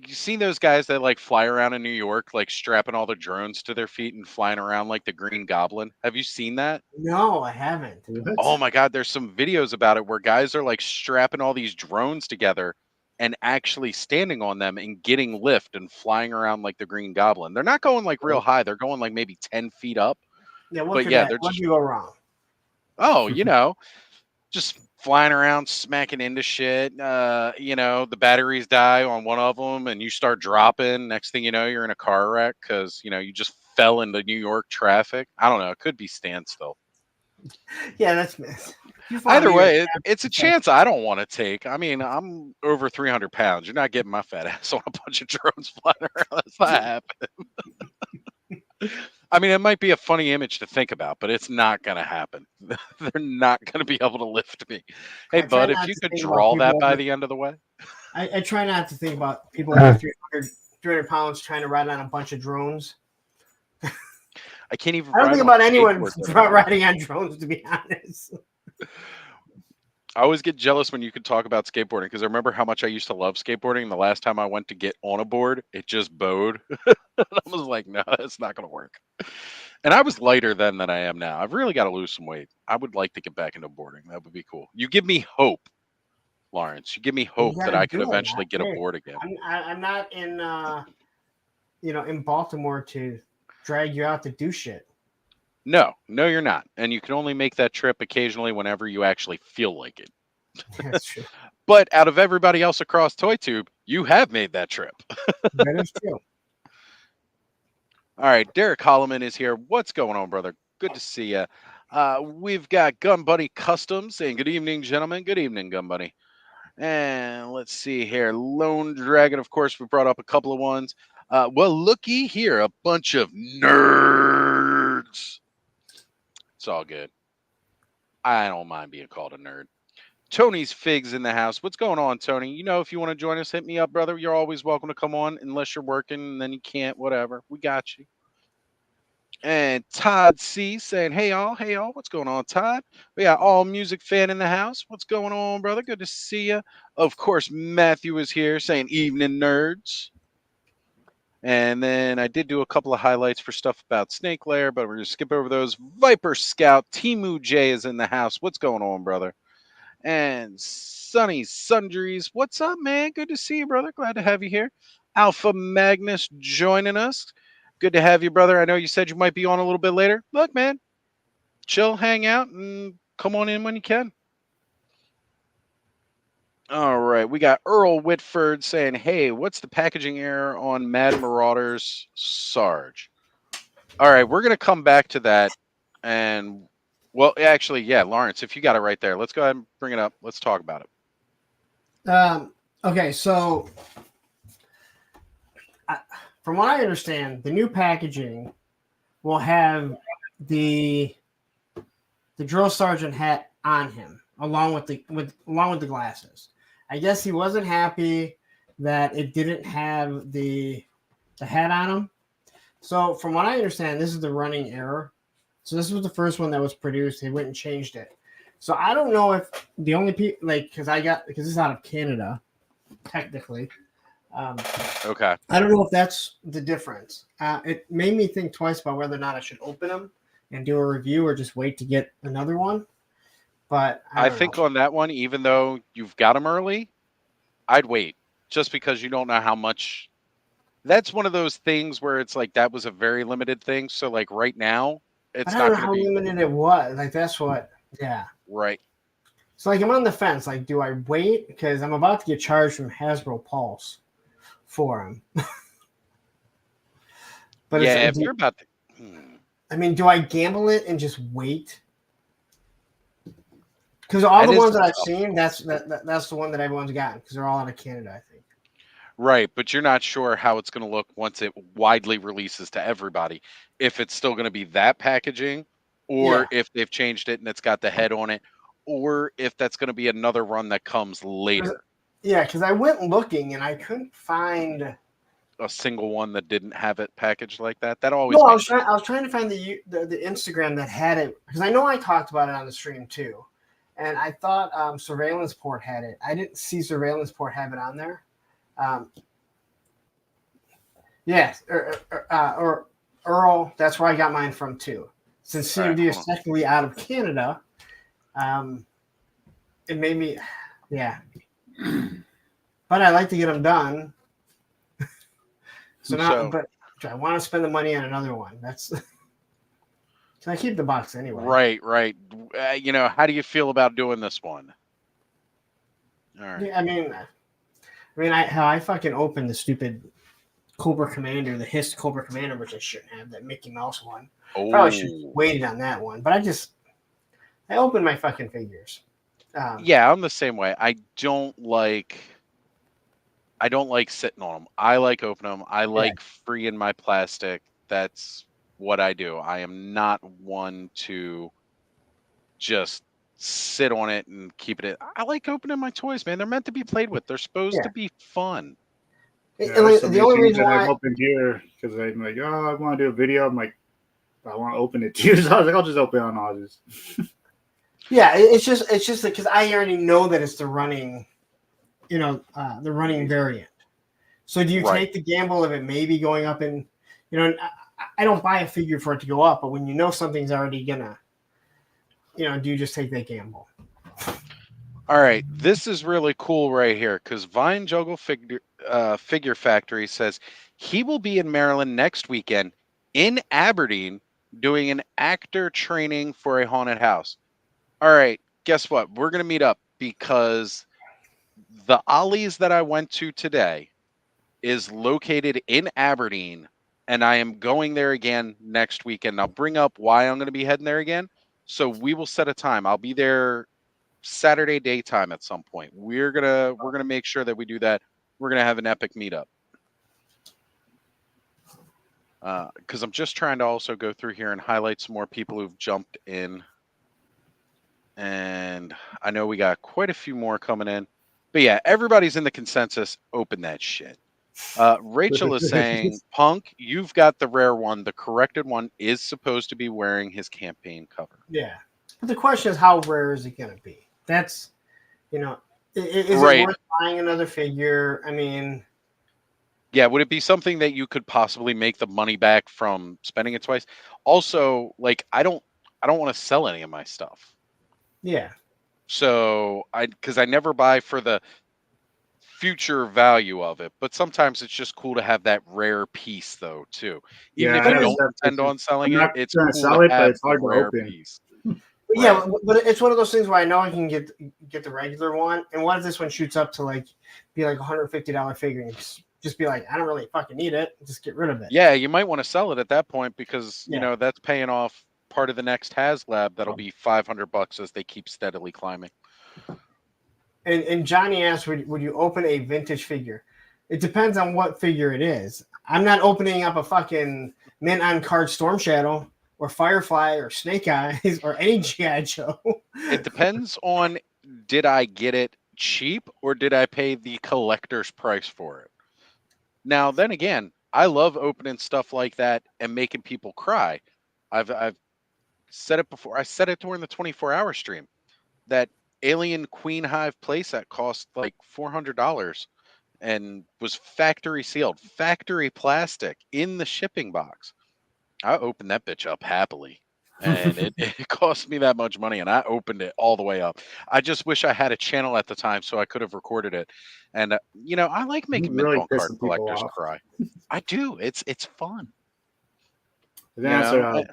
seen those guys that like fly around in New York, like strapping all the drones to their feet and flying around like the Green Goblin? Have you seen that?
No, I haven't.
Oh my God, there's some videos about it where guys are like strapping all these drones together and actually standing on them and getting lift and flying around like the Green Goblin. They're not going like real high. They're going like maybe 10 feet up.
Yeah,
what could
go wrong?
Oh, just flying around, smacking into shit. The batteries die on one of them and you start dropping. Next thing you know, you're in a car wreck because, you just fell into New York traffic. I don't know. It could be standstill.
Yeah, that's
either way. It's a chance I don't want to take. I mean, I'm over 300 pounds. You're not getting my fat ass on a bunch of drones flying around. That's not happening. I mean, it might be a funny image to think about, but it's not going to happen. They're not going to be able to lift me. Hey, bud, if you could draw that by the end of the way.
I try not to think about people over 300 pounds trying to ride on a bunch of drones.
I can't even.
I don't think about anyone riding on drones, to be honest.
I always get jealous when you could talk about skateboarding because I remember how much I used to love skateboarding. The last time I went to get on a board, it just bowed. I was like, no, that's not going to work. And I was lighter then than I am now. I've really got to lose some weight. I would like to get back into boarding. That would be cool. You give me hope, Lawrence. You give me hope that I could eventually get a board again.
I'm not in, in Baltimore to drag you out to do shit.
No, you're not. And you can only make that trip occasionally whenever you actually feel like it.
That's true.
But out of everybody else across ToyTube, you have made that trip.
That is true.
All right, Derek Holloman is here. What's going on, brother? Good to see you. We've got Gun Buddy Customs saying, good evening, gentlemen. Good evening, Gun Buddy. And let's see here. Lone Dragon, of course, we brought up a couple of ones. Well, looky here, a bunch of nerds. It's all good. I don't mind being called a nerd. Tony's Figs in the house. What's going on, Tony? If you want to join us, hit me up, brother. You're always welcome to come on, unless you're working, and then you can't, whatever. We got you. And Todd C saying, hey, y'all. What's going on, Todd? We got All Music Fan in the house. What's going on, brother? Good to see you. Of course, Matthew is here saying, evening, nerds. And then I did do a couple of highlights for stuff about Snake Lair, but we're going to skip over those. Viper Scout, Timu J is in the house. What's going on, brother? And Sunny Sundries, what's up, man? Good to see you, brother. Glad to have you here. Alpha Magnus joining us. Good to have you, brother. I know you said you might be on a little bit later. Look, man, chill, hang out, and come on in when you can. All right, we got Earl Whitford saying, hey, what's the packaging error on Mad Marauders Sarge? All right, we're going to come back to that. And, well, actually, yeah, Lawrence, if you got it right there, let's go ahead and bring it up. Let's talk about
it. Okay, so from what I understand, the new packaging will have the drill sergeant hat on him, along with the glasses. I guess he wasn't happy that it didn't have the hat on him. So from what I understand, this is the running error. So this was the first one that was produced. They went and changed it. So I don't know if the only people because this is out of Canada, technically.
Okay.
I don't know if that's the difference. It made me think twice about whether or not I should open them and do a review or just wait to get another one. But I think
on that one, even though you've got them early, I'd wait just because you don't know how much that's one of those things where it's like that was a very limited thing. So like right now,
But
it's
I don't
not
know
going to
how
be
limited it was. Like that's what. Yeah.
right.
So like I'm on the fence. Like, do I wait because I'm about to get charged from Hasbro Pulse for them? But
Yeah, if
it's.
you're about to,
I mean, do I gamble it and just wait? Because all
that
the
is
ones
a
that I've
tough
seen,
call.
that's the one that everyone's gotten because they're all out of Canada, I think.
Right, but you're not sure how it's going to look once it widely releases to everybody. If it's still going to be that packaging, or
Yeah,
if they've changed it and it's got the head on it, or if that's going to be another run that comes
'Cause-
later.
yeah. Because I went looking and I couldn't find.
A single one that didn't have it packaged like that. That always
No, I was
makes
trying.
sense.
I was trying to find the Instagram that had it because I know I talked about it on the stream too, and I thought Surveillance Port had it. I didn't see Surveillance Port have it on there. Um, yes, or Earl. That's where I got mine from too. Since
All right,
CMD
hold
is
on.
technically out of Canada, um, it made me, yeah. But I like to get them done. So now,
So,
but I want to spend the money on another one. That's so I keep the box anyway.
right, right. How do you feel about doing this one? All right.
Yeah, how I fucking opened the stupid Cobra Commander, the Hist Cobra Commander, which I shouldn't have, that Mickey Mouse one. Probably should have
Oh,
waited on that one, but I opened my fucking figures.
yeah, I'm the same way. I don't like sitting on them. I like opening them. I
Yeah.
like freeing my plastic. That's what I do. I am not one to just sit on it and keep it. I like opening my toys, man. They're meant to be played with. They're supposed
Yeah.
to be fun.
Yeah,
And
there's
like,
so
the
many
only
things
reason
that I've
why,
opened here because I'm like, oh, I want to do a video. I'm like, I want to open it too. So I was like, I'll just open it on August.
yeah, it's just because I already know that it's the running, the running variant. So do you
Right.
take the gamble of it maybe going up in, I don't buy a figure for it to go up, but when you know something's already gonna, do you just take that gamble?
All right, this is really cool right here because Vine Juggle Figure Factory says he will be in Maryland next weekend in Aberdeen doing an actor training for a haunted house. All right, guess what? We're gonna meet up because the Ollie's that I went to today is located in Aberdeen, and I am going there again next weekend. I'll bring up why I'm going to be heading there again. So we will set a time. I'll be there Saturday daytime at some point. We're gonna make sure that we do that. We're gonna have an epic meetup. Because I'm just trying to also go through here and highlight some more people who've jumped in. And I know we got quite a few more coming in. But yeah, everybody's in the consensus. Open that shit. Rachel is saying, Punk, you've got the rare one. The corrected one is supposed to be wearing his campaign cover.
Yeah, but the question is, how rare is it going to be? That's, is
Right.
it worth buying another figure? I mean,
Yeah, would it be something that you could possibly make the money back from spending it twice? Also, like I don't want to sell any of my stuff.
yeah,
So because I never buy for the future value of it, but sometimes it's just cool to have that rare piece though too. Even
Yeah,
if
I
you
have
don't
stuff.
intend on selling
I'm
it,
not
it's
trying to
cool
sell
to
it, but
have
it's
the
hard to
rare
open.
piece.
but yeah,
Right.
but it's one of those things where I know I can get the regular one, and what if this one shoots up to be like $150 figure, and you just be like, I don't really fucking need it, just get rid of it.
Yeah, you might want to sell it at that point because
Yeah.
that's paying off part of the next HasLab that'll be $500 as they keep steadily climbing.
And Johnny asked, would you open a vintage figure? It depends on what figure it is. I'm not opening up a fucking mint on card Storm Shadow or Firefly or Snake Eyes or any GI Joe.
It depends on, did I get it cheap or did I pay the collector's price for it? Now, then again, I love opening stuff like that and making people cry. I've said it before. I said it during the 24-hour stream. That Alien Queen Hive playset cost like $400 and was factory sealed, factory plastic in the shipping box. I opened that bitch up happily. and it cost me that much money, and I opened it all the way up. I just wish I had a channel at the time so I could have recorded it. And I like
You
making mint
really
on card
pissing people
collectors
off.
cry. I do. It's fun.
The
You
answer,
know,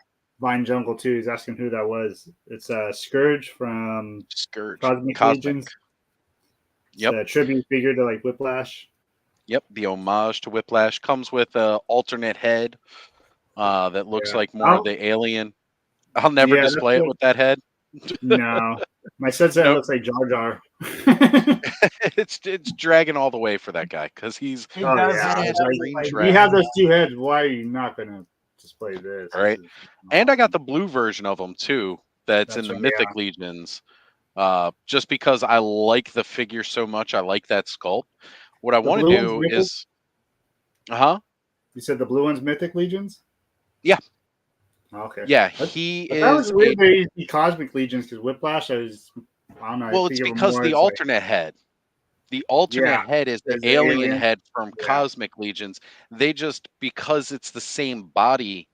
Vine Jungle 2 is asking who that was. It's Scourge from
Scourge,
Cosmic
Cosmic.
Legions. It's
Yep.
a tribute figure to like Whiplash.
Yep, the homage to Whiplash comes with a alternate head that looks
Yeah.
like more of the alien. I'll never
Yeah, that's
display it
what,
with that head.
no. My son said it
Nope.
looks like Jar Jar.
it's dragging all the way for that guy because he's
He
Oh
does
yeah,
have
badass
that,
green
like,
you have
dragon.
those two heads. Why are you not gonna display this?
All right.
This is
And I got
awesome.
the blue version of them too. That's in
That's
the
right.
Mythic
Yeah.
Legions. Just because I like the figure so much, I like that sculpt. What I
The
want to
blue one's
do
Mythic.
is, huh?
You said the blue one's Mythic Legions.
Yeah.
Okay.
Yeah,
That's,
he
I thought it was
is
weird they used the Cosmic Legions because Whiplash. I don't know. I
well,
think
it's
of it
because
more
the
as like
alternate head. The alternate
yeah,
head is the
as the
alien
alien.
head from
Yeah.
Cosmic Legions. They just because it's the same body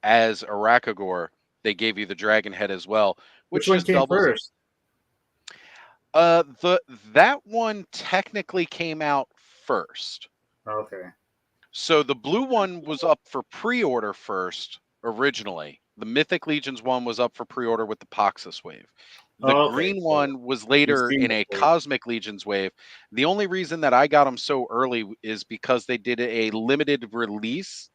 as Arakagor, they gave you the dragon head as well,
Which
which
one
just
came
doubles.
first?
That one technically came out first.
Okay.
So the blue one was up for pre-order first originally. The Mythic Legions one was up for pre-order with the Poxus wave. The
Oh, okay.
green
So
one was
you've
later
seen
in
the
a
wave.
Cosmic Legions wave. The only reason that I got them so early is because they did a limited release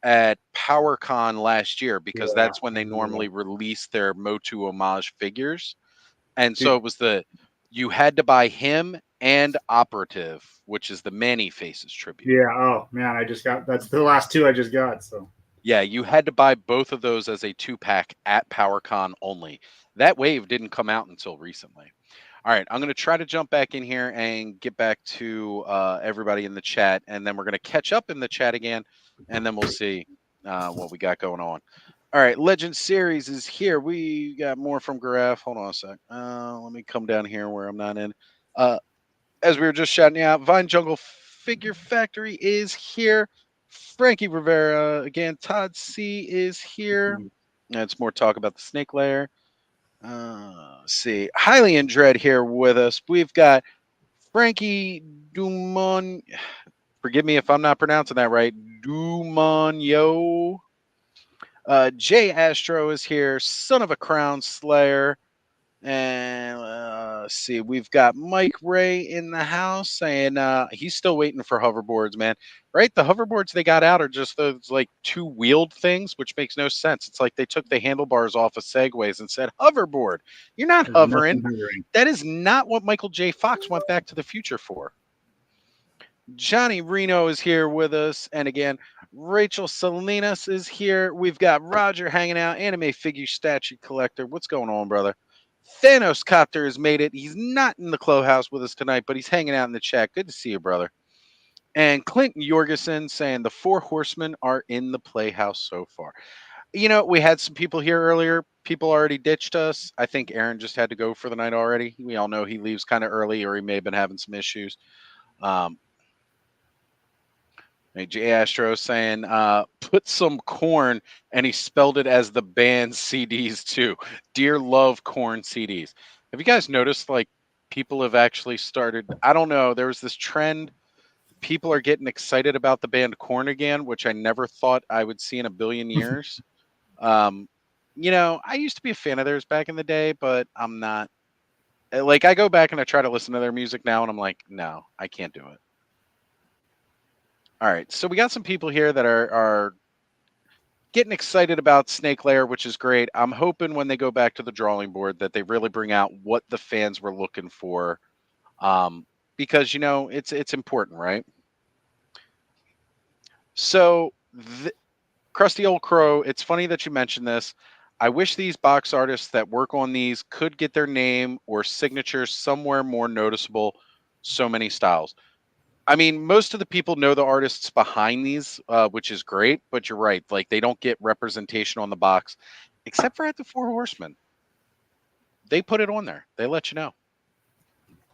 at PowerCon last year because
Yeah,
that's when
I
they
remember
normally
that.
release their Motu homage figures. And
Dude,
so it was you had to buy him and Operative, which is the Manny Faces tribute.
yeah. Oh man, I just got that's the last two I just got. So
Yeah, you had to buy both of those as a 2-pack at PowerCon only. That wave didn't come out until recently. All right, I'm going to try to jump back in here and get back to everybody in the chat, and then we're going to catch up in the chat again, and then we'll see what we got going on. All right, Legend Series is here. We got more from Garaf. Hold on a sec. Let me come down here where I'm not in. As we were just shouting out, Vine Jungle Figure Factory is here. Frankie Rivera again. Todd C is here. It's more talk about the snake layer. Let's see. Highly in Dread here with us. We've got Frankie Dumon. Forgive me if I'm not pronouncing that right. Dumonyo. Jay Astro is here. Son of a Crown Slayer. And let's see, we've got Mike Ray in the house saying he's still waiting for hoverboards, man. Right? The hoverboards they got out are just those like two wheeled things, which makes no sense. It's like they took the handlebars off of Segways and said, hoverboard. You're not
there's
hovering.
nothing hovering.
That is not what Michael J. Fox went back to the future for. Johnny Reno is here with us. And again, Rachel Salinas is here. We've got Roger hanging out, anime figure statue collector. What's going on, brother? Thanos Copter has made it. He's not in the clubhouse with us tonight, but he's hanging out in the chat. Good to see you, brother. And Clinton Jorgensen saying the 4 horsemen are in the playhouse so far. You know, we had some people here earlier. People already ditched us. I think Aaron just had to go for the night already. We all know he leaves kind of early, or he may have been having some issues. J Astro saying, put some corn, and he spelled it as the band CDs too. Dear Love Corn CDs. Have you guys noticed like people have actually started? I don't know. There was this trend. People are getting excited about the band Corn again, which I never thought I would see in a billion years. I used to be a fan of theirs back in the day, but I'm not. Like, I go back and I try to listen to their music now, and I'm like, no, I can't do it. All right, so we got some people here that are getting excited about Snake Layer, which is great. I'm hoping when they go back to the drawing board that they really bring out what the fans were looking for, because it's important, right? So, Krusty Old Crow, it's funny that you mentioned this. I wish these box artists that work on these could get their name or signature somewhere more noticeable. So many styles. I mean, most of the people know the artists behind these, which is great, but you're right. Like, they don't get representation on the box, except for at the 4 Horsemen. They put it on there. They let you know.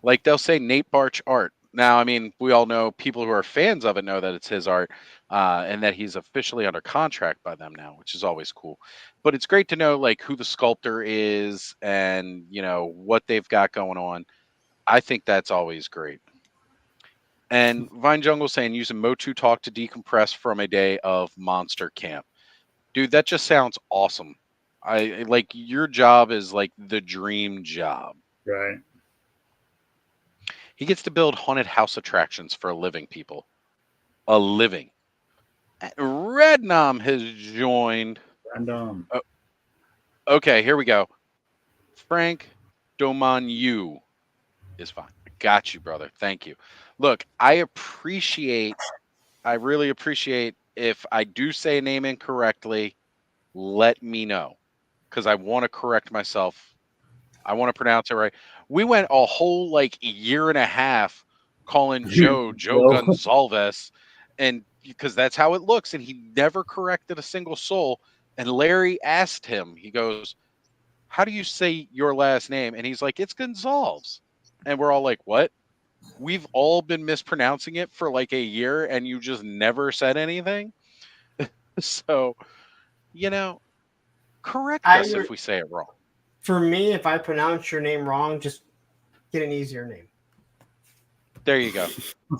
Like, they'll say Nate Barch art. Now, I mean, we all know people who are fans of it know that it's his art. and that he's officially under contract by them now, which is always cool. But it's great to know like who the sculptor is and what they've got going on. I think that's always great. And Vine Jungle saying using Motu Talk to decompress from a day of Monster Camp. Dude, that just sounds awesome. I like your job is like the dream job.
Right.
He gets to build haunted house attractions for a living, people. A living. Rednom has joined.
Random.
Okay, here we go. Frank Domanu is fine. Got you, brother. Thank you. Look, I really appreciate if I do say a name incorrectly, let me know. Because I want to correct myself. I want to pronounce it right. We went a whole like year and a half calling Joe Gonzalez, and because that's how it looks, and he never corrected a single soul. And Larry asked him, he goes, "How do you say your last name?" And he's like, "It's Gonzalez." And we're all like, "What?" We've all been mispronouncing it for like a year, and you just never said anything. So, correct us if we say it wrong.
For me, if I pronounce your name wrong, just get an easier name.
There you go.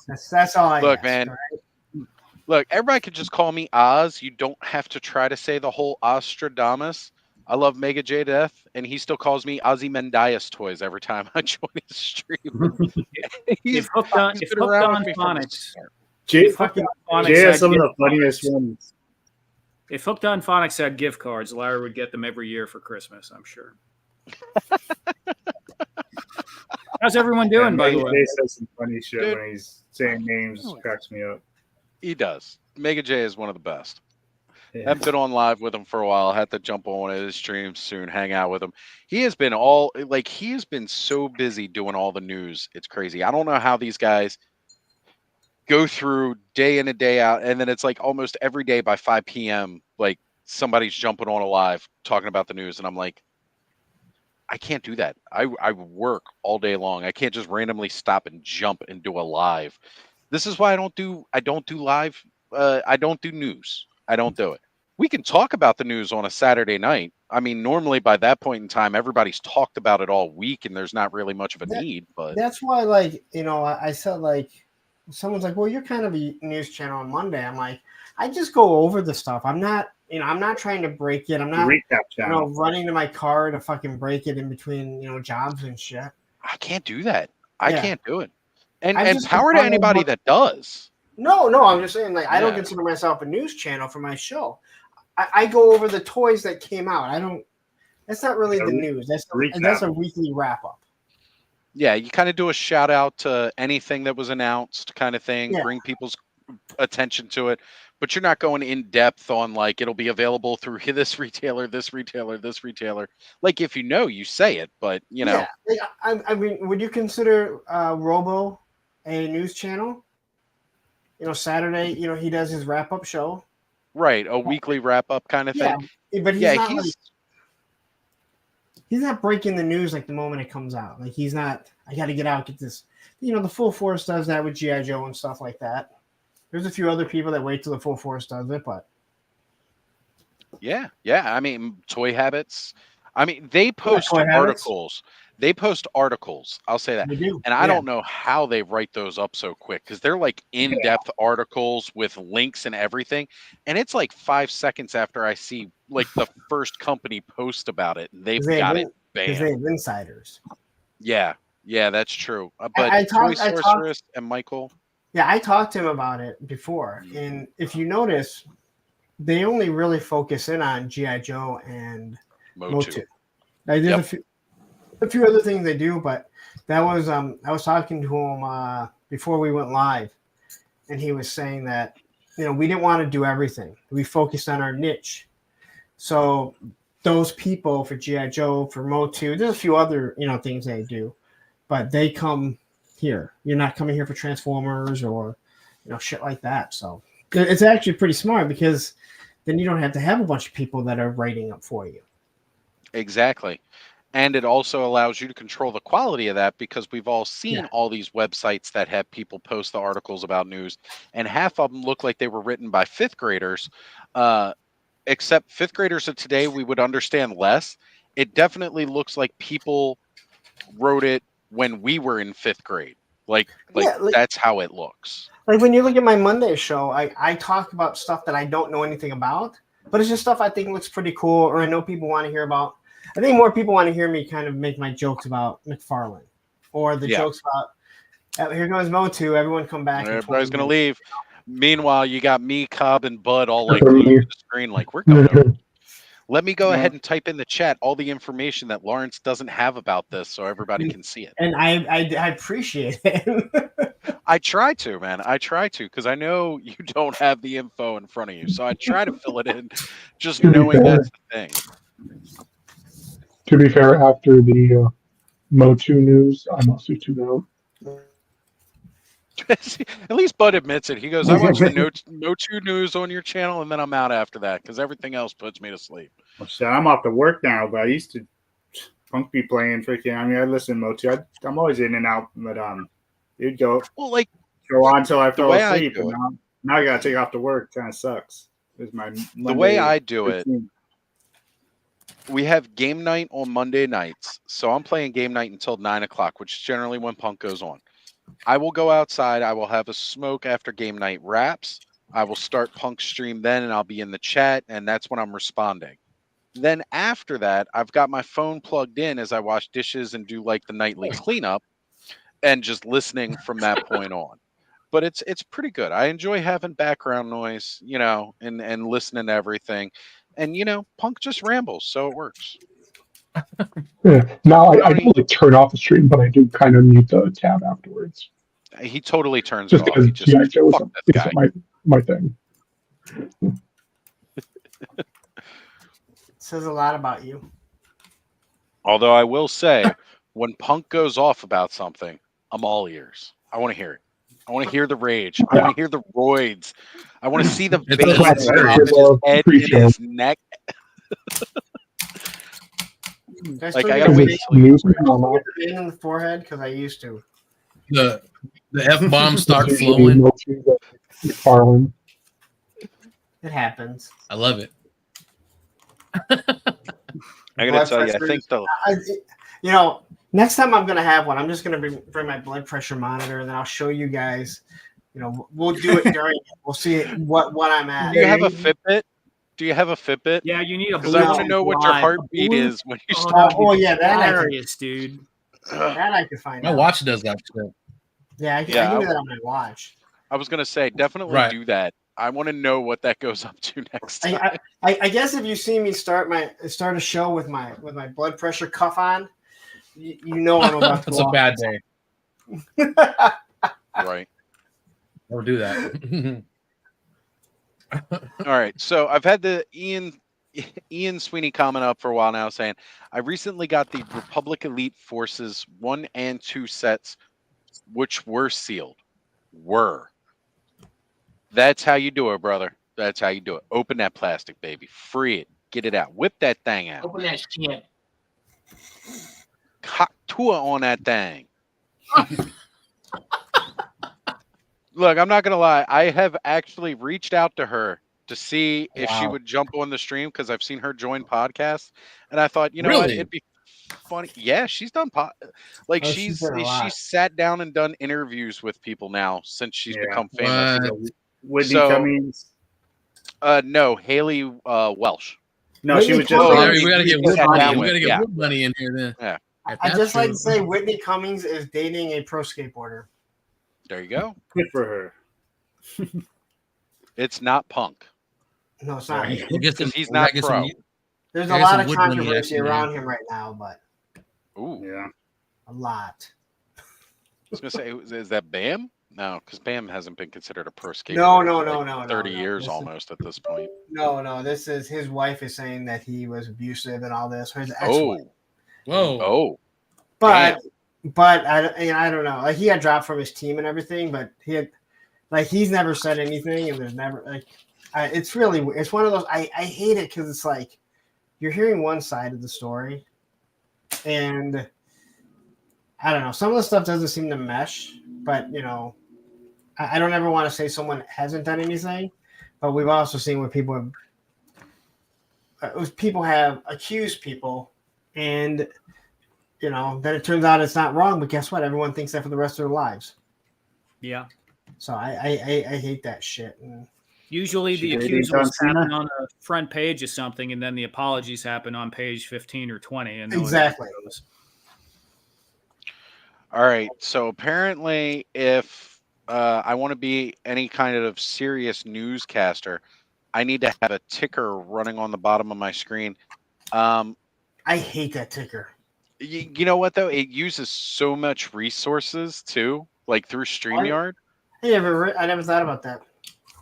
That's all I
look,
ask,
man.
Right?
Look, everybody could just call me Oz. You don't have to try to say the whole Ostradamus. I love Mega J Death, and he still calls me Ozymandias Toys every time I join his stream.
He's hooked on phonics.
Jay has some of the funniest ones.
If Hooked on Phonics had gift cards, Larry would get them every year for Christmas, I'm sure. How's everyone doing, by the way?
Jay says some funny shit when he's saying names. Cracks me up.
He does. Mega J is one of the best.
Yeah.
Haven't been on live with him for a while. I had to jump on one of his streams soon, hang out with him. He has been so busy doing all the news. It's crazy. I don't know how these guys go through day in and day out, and then it's like almost every day by 5 p.m. like somebody's jumping on a live talking about the news, and I'm like, I can't do that. I work all day long. I can't just randomly stop and jump and do a live. This is why I don't do live. I don't do news. I don't do it. We can talk about the news on a Saturday night. I mean, normally by that point in time, everybody's talked about it all week, and there's not really much of a need. But
that's why, like, I said, like, someone's like, "Well, you're kind of a news channel on Monday." I'm like, I just go over the stuff. I'm not trying to break it. I'm not, running to my car to fucking break it in between, jobs and shit.
I can't do that. I can't do it. And power to anybody that does.
No, I'm just saying, like, I don't consider myself a news channel for my show. I go over the toys that came out. That's not really the news. That's a weekly wrap up.
Yeah, you kind of do a shout out to anything that was announced, kind of thing, bring people's attention to it, but you're not going in depth on like it'll be available through this retailer, this retailer, this retailer. Like if you say it, but
Yeah, I mean, would you consider Robo a news channel? Saturday, he does his wrap up show.
Right, a weekly wrap up kind of thing.
But he's not breaking the news like the moment it comes out. Like he's not. I got to get out, get this. The Full Force does that with G.I. Joe and stuff like that. There's a few other people that wait till the Full Force does it, but
yeah. I mean, Toy Habits. I mean, they post articles. They post articles. I'll say that.
They do.
And I don't know how they write those up so quick because they're like in-depth articles with links and everything. And it's like 5 seconds after I see like the first company post about it. And they've got it banned.
Because they have insiders.
Yeah, that's true. But Toy Sorceress and Michael.
Yeah, I talked to him about it before. And if you notice, they only really focus in on G.I. Joe and Motu. Like, there's a few other things they do, but that was I was talking to him before we went live, and he was saying that we didn't want to do everything. We focused on our niche. So those people for G.I. Joe, for Motu, there's a few other things they do, but they come here. You're not coming here for Transformers or shit like that. So it's actually pretty smart because then you don't have to have a bunch of people that are writing up for you.
Exactly. And it also allows you to control the quality of that because we've all seen all these websites that have people post the articles about news, and half of them look like they were written by fifth graders. Except fifth graders of today, we would understand less. It definitely looks like people wrote it when we were in fifth grade. Like that's how it looks.
Like when you look at my Monday show, I talk about stuff that I don't know anything about, but it's just stuff I think looks pretty cool, or I know people want to hear about. I think more people want to hear me kind of make my jokes about McFarlane, or the jokes about here goes Motu. Everyone come back.
Everybody's gonna leave. Meanwhile, you got me, Cobb, and Bud all like glued to the screen, like we're going over. Let me go ahead and type in the chat all the information that Lawrence doesn't have about this, so everybody can see it.
And I appreciate it.
I try to, man. I try to, because I know you don't have the info in front of you, so I try to fill it in, just knowing that's the thing.
To be fair, after the Motu news, I'm also tuned out.
At least Bud admits it. He goes, I watch the no 2 news on your channel, and then I'm out after that because everything else puts me to sleep.
Well, shit, I'm off to work now, but I used to Punk be playing freaking. I mean, I listen to Motu. I'm always in and out, but it'd go on until I fell asleep. And now I gotta take off to work. Kind of sucks. It's my Monday,
the way I do it. We have game night on Monday nights, so I'm playing game night until 9 o'clock, which is generally when Punk goes on. I will go outside. I will have a smoke after game night wraps. I will start Punk's stream then, and I'll be in the chat, and that's when I'm responding. Then after that, I've got my phone plugged in as I wash dishes and do like the nightly cleanup, and just listening from that point on. But it's pretty good. I enjoy having background noise, and listening to everything. And Punk just rambles, so it works.
Yeah. Now I don't like turn off the stream, but I do kind of mute the tab afterwards.
He totally turns
just
it off. He just
fuck my thing.
Says a lot about you.
Although I will say, when Punk goes off about something, I'm all ears. I want to hear it. I want to hear the rage. I want to hear the roids. I want to see the veins on his head in his neck.
Like I gotta wait till you in the forehead because I used to.
The F-bomb start flowing.
It happens.
I love it.
I gotta tell you, I think
next time I'm gonna have one, I'm just gonna bring my blood pressure monitor, and then I'll show you guys. We'll do it during. We'll see what I'm at.
Do you have a Fitbit? Do you have a Fitbit?
Yeah, you need a.
Because I want to know what your heartbeat is when you start.
Oh yeah, that
hilarious, dude.
That I can find.
My watch does that shit.
Yeah, I can do that on my watch.
I was gonna say definitely do that. I want to know what that goes up to next time.
I guess if you see me start a show with my blood pressure cuff on, you know I'm about to.
It's a bad day.
Right.
Or do that.
All right. So I've had the Ian Sweeney comment up for a while now saying, I recently got the Republic Elite Forces 1 and 2 sets, which were sealed. That's how you do it, brother. That's how you do it. Open that plastic, baby. Free it. Get it out. Whip that thing out.
Open that shit.
Cock tour on that thing. Look, I'm not going to lie. I have actually reached out to her to see if she would jump on the stream because I've seen her join podcasts. And I thought, you know what? It'd be funny. Yeah, she's done she's sat down and done interviews with people now since she's become famous.
Whitney Cummings?
No, Haley Welsh.
No, Whitney, she was just.
We got to get Wood Money. We got to get Wood Money in here then.
Yeah.
I just like to say Whitney Cummings is dating a pro skateboarder.
There you go.
Good for her.
It's not Punk.
No, it's not.
Because he's not pro.
There's a lot of controversy around him right now, but.
Ooh.
Yeah.
A lot.
I was going to say, is that Bam? No, because Bam hasn't been considered a pro skater.
No.
30 years almost at this point.
No. This is his wife is saying that he was abusive and all this. His ex-wife.
Whoa.
Oh.
But I don't know. Like he got dropped from his team and everything, but he's never said anything, and there's never it's one of those. I hate it because it's like you're hearing one side of the story, And I don't know. Some of the stuff doesn't seem to mesh, but I don't ever want to say someone hasn't done anything, but we've also seen where people have accused people, and then it turns out it's not wrong. But guess what? Everyone thinks that for the rest of their lives.
Yeah.
So I hate that shit. And
usually the accusals happen on the front page of something, and then the apologies happen on page 15 or 20. And
exactly.
All right. So apparently, if I want to be any kind of serious newscaster, I need to have a ticker running on the bottom of my screen.
I hate that ticker.
You know what, though? It uses so much resources, too, like through StreamYard.
I never thought about that.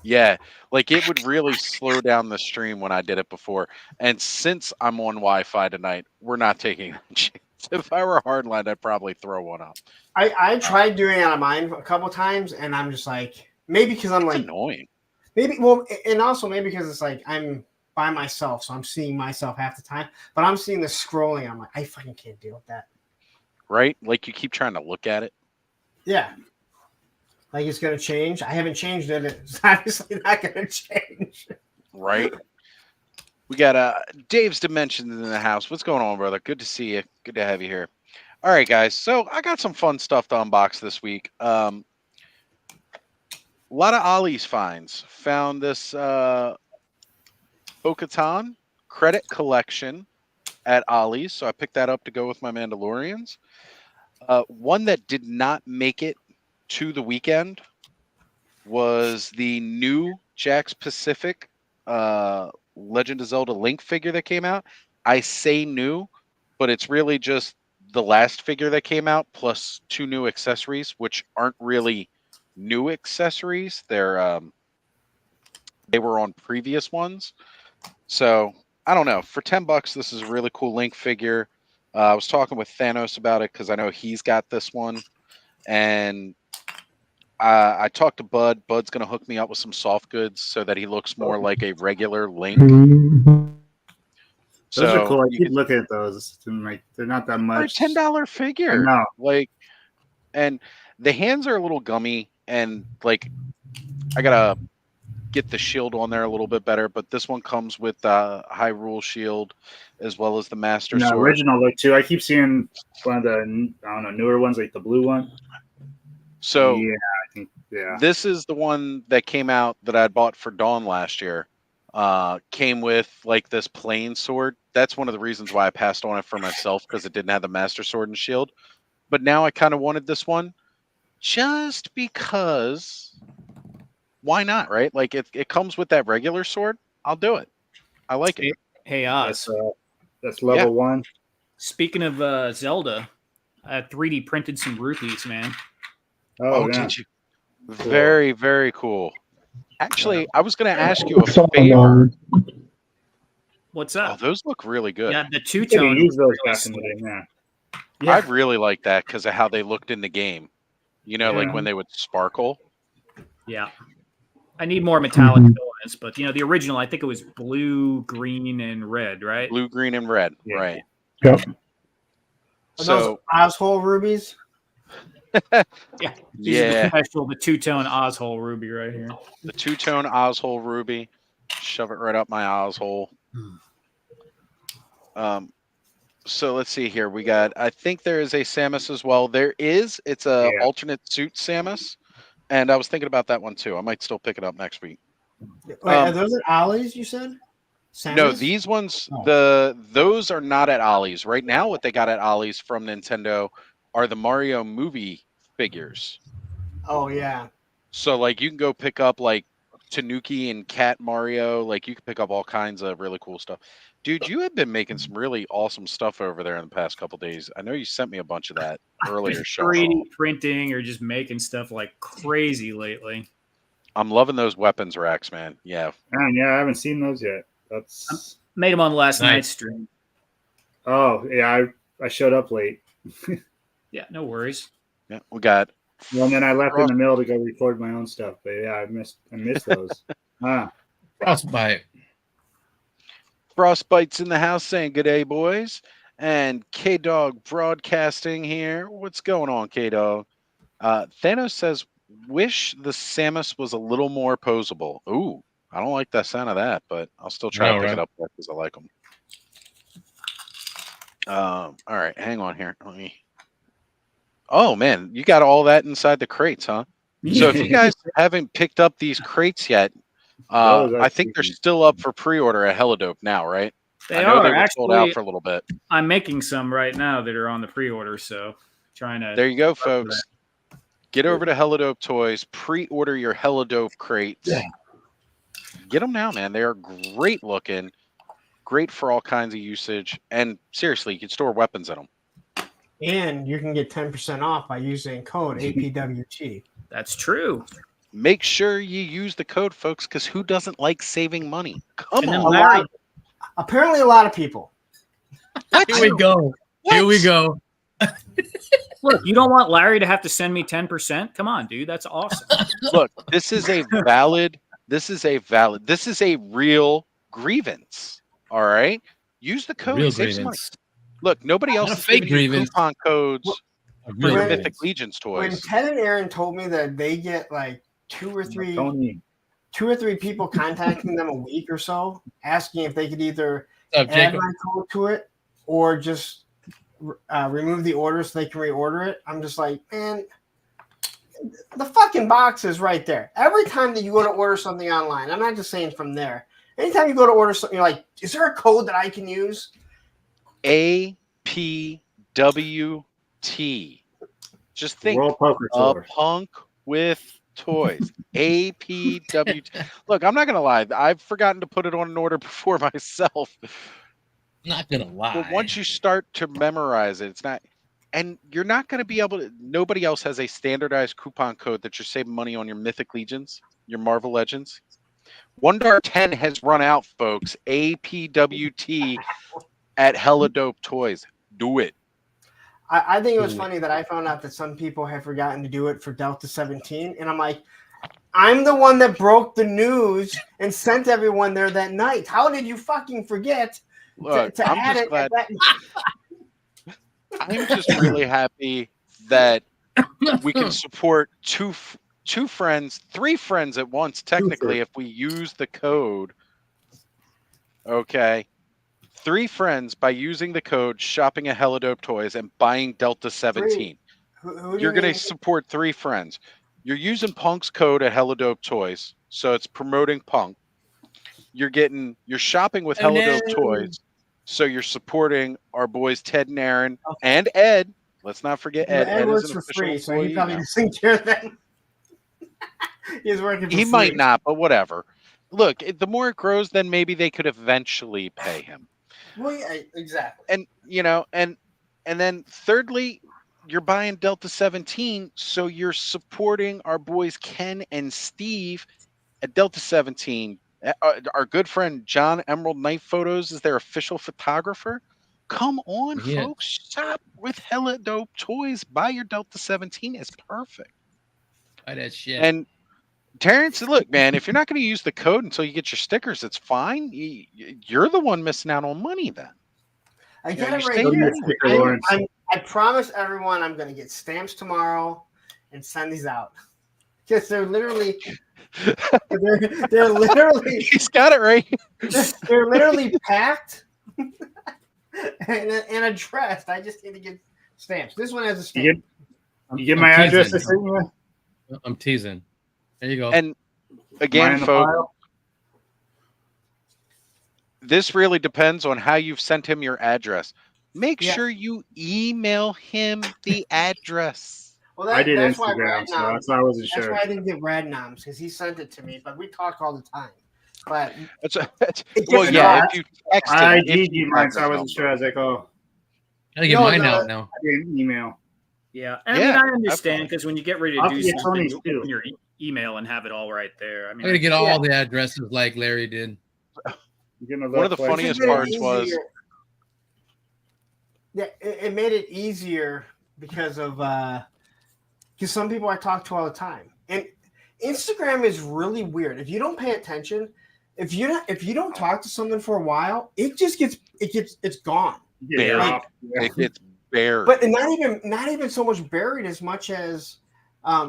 Yeah, like it would really slow down the stream when I did it before. And since I'm on Wi-Fi tonight, we're not taking a chance. If I were hardline, I'd probably throw one up.
I tried doing it on mine a couple times, and I'm just like, maybe because I'm like
annoying.
Maybe and also maybe because it's like I'm by myself, so I'm seeing myself half the time. But I'm seeing the scrolling. I'm like, I fucking can't deal with that.
Right? Like you keep trying to look at it.
Yeah. Like it's gonna change. I haven't changed it. It's obviously not gonna change.
Right. We got Dave's Dimensions in the house. What's going on, brother? Good to see you. Good to have you here. All right, guys. So I got some fun stuff to unbox this week. A lot of Ollie's finds. Found this Bo-Katan credit collection at Ollie's. So I picked that up to go with my Mandalorians. One that did not make it to the weekend was the new Jax Pacific Legend of Zelda Link figure that came out. I say new, but it's really just the last figure that came out plus 2 new accessories, which aren't really new accessories. They were on previous ones. So I don't know. For $10, this is a really cool Link figure. I was talking with Thanos about it because I know he's got this one, and I talked to Bud. Bud's going to hook me up with some soft goods so that he looks more like a regular Link.
Those are cool. I keep looking at those. Like, they're not that much.
For a $10 figure.
No.
And the hands are a little gummy, and like I gotta get the shield on there a little bit better. But this one comes with Hyrule shield as well as the Master Sword.
Original look too. I keep seeing one of the newer ones, like the blue one.
So
yeah, I think
this is the one that came out that I bought for Dawn last year. Came with like this plain sword. That's one of the reasons why I passed on it for myself, because it didn't have the Master Sword and shield. But now I kind of wanted this one just because why not, right? Like it comes with that regular sword. I'll do it. I like it.
Hey, Oz.
That's level 1.
Speaking of Zelda, I 3D printed some rupees, man.
Oh, did you? Very, very cool. Actually, I was going to ask you a favor.
What's up?
Oh, those look really good.
Yeah, the two-tone.
Use those back in the day,
I really like that because of how they looked in the game. You know, like when they would sparkle.
Yeah. I need more metallic elements, but the original, I think it was blue, green, and red, right?
Blue, green, and red, right?
Yep.
Are those Ozhole rubies?
Yeah. The two-tone Ozhole ruby right here.
The two-tone Ozhole ruby. Shove it right up my Ozhole. So let's see here. We got, I think there is a Samus as well. It's a alternate suit Samus. And I was thinking about that one too. I might still pick it up next week.
Wait, are those at Ollie's, you said? Samus?
No, these ones, those are not at Ollie's. Right now, what they got at Ollie's from Nintendo are the Mario movie figures.
Oh, yeah.
So, like, you can go pick up, like, Tanuki and Cat Mario. Like, you can pick up all kinds of really cool stuff. Dude, you have been making some really awesome stuff over there in the past couple days. I know you sent me a bunch of that earlier.
3D printing or just making stuff like crazy lately.
I'm loving those weapons racks, man. Yeah.
Man, I haven't seen those yet. That's
made them on last night's stream.
Oh, yeah, I showed up late.
Yeah, no worries.
Yeah, we got.
Well, and then I left in the middle to go record my own stuff. But yeah, I missed those.
Frostbite.
Frostbite's in the house saying good day, boys. And K Dog Broadcasting here. What's going on, K Dog? Thanos says, "Wish the Samus was a little more posable." Ooh, I don't like the sound of that, but I'll still try to pick it up because I like them. All right, hang on here. Let me. Oh man, you got all that inside the crates, huh? So if you guys haven't picked up these crates yet, I think they're still up for pre-order at Helidope now, right?
They
I know
are
they were
actually
sold out for a little bit.
I'm making some right now that are on the pre-order, so trying to.
There you go, folks. Get over to Helidope Toys, pre-order your Helidope crates. Yeah. Get them now, man. They are great looking, great for all kinds of usage, and seriously, you can store weapons in them.
And you can get 10% off by using code APWT.
That's true.
Make sure you use the code, folks, because who doesn't like saving money? Come on.
Larry, apparently a lot of people.
Here we go. What? Here we go.
Look, you don't want Larry to have to send me 10%? Come on, dude. That's awesome.
Look, this is a real grievance. All right? Use the code.
Real
save some money.
grievance.
Look, nobody else is giving you coupon codes for your Mythic Legions toys.
When Ted and Aaron told me that they get like two or three people contacting them a week or so, asking if they could either add my code to it or just remove the order so they can reorder it, I'm just like, man, the fucking box is right there. Every time that you go to order something online, I'm not just saying from there. Anytime you go to order something, you're like, is there a code that I can use?
APWT. Just think a punk with toys. APWT. Look, I'm not going to lie. I've forgotten to put it on an order before myself.
Not going to lie.
But once you start to memorize it, it's not. And you're not going to be able to. Nobody else has a standardized coupon code that you're saving money on your Mythic Legions, your Marvel Legends. Wondar 10 has run out, folks. APWT at Helidope Toys. Do it.
I think it was funny that I found out that some people have forgotten to do it for Delta 17. And I'm like, I'm the one that broke the news and sent everyone there that night. How did you fucking forget to add it?
I'm just really happy that we can support three friends at once, technically, if we use the code. Okay. 3 friends by using the code shopping at Helidope Toys and buying Delta 17. You're going to support 3 friends. You're using Punk's code at Helidope Toys, so it's promoting Punk. You're shopping with Helidope Toys, so you're supporting our boys Ted and Aaron and Ed. Let's not forget Ed.
Ed works for free, so he probably doesn't care then. He's working for free.
He might not, but whatever. Look, the more it grows, then maybe they could eventually pay him.
Well, yeah, exactly.
And and then thirdly, you're buying Delta 17, so you're supporting our boys Ken and Steve at Delta 17. Our good friend John Emerald Night Photos is their official photographer. Come on, folks, shop with Helidope Toys. Buy your Delta 17. It's perfect.
Buy that shit.
And Terrence, look, man, if you're not going to use the code until you get your stickers, it's fine. You're the one missing out on money then.
I get it right here. I promise everyone I'm going to get stamps tomorrow and send these out. Because they're literally... they're literally...
He's got it right.
They're literally packed and addressed. I just need to get stamps. This one has a stamp.
You get my address?
I'm teasing. There you go.
And again, folks, this really depends on how you've sent him your address. Make sure you email him the address.
Well, I did Instagram, so that's why I wasn't sure.
That's why I didn't get Rad Noms, because he sent it to me, but we talk all the time. But
if you text him,
I did mine, so I wasn't sure. I was like, oh.
I get mine out now.
I didn't email.
Yeah, I mean, I understand, because when you get ready to do something, you open your email and have it all right there. I mean,
I'm gonna get all the addresses like Larry did.
One of the funniest parts was,
it made it easier because some people I talk to all the time, and Instagram is really weird. If you don't pay attention, if you don't talk to someone for a while, it's gone.
buried. It gets buried.
But not even so much buried as much as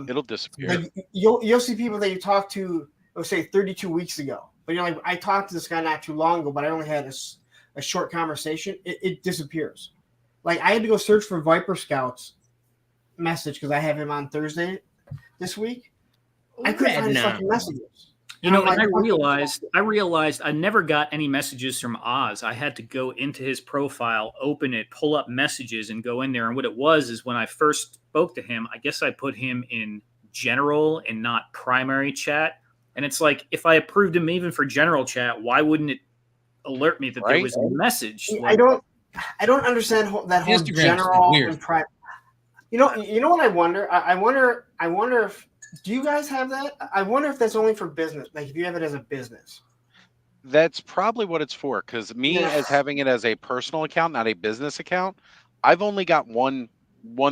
it'll disappear.
like you'll see people that you talked to, let's say 32 weeks ago, but you're like, I talked to this guy not too long ago, but I only had a short conversation. It disappears. Like I had to go search for Viper Scout's message because I have him on Thursday this week. I couldn't find his fucking messages.
You know, and I realized I never got any messages from Oz. I had to go into his profile, open it, pull up messages, and go in there. And what it was is when I first spoke to him, I guess I put him in general and not primary chat. And it's like, if I approved him even for general chat, why wouldn't it alert me that there was a message?
I don't understand that whole
Instagram's
general
weird.
and private. You know what I wonder? I wonder if. Do you guys have that? I wonder if that's only for business. Like if you have it as a business.
That's probably what it's for. Because as having it as a personal account, not a business account, I've only got one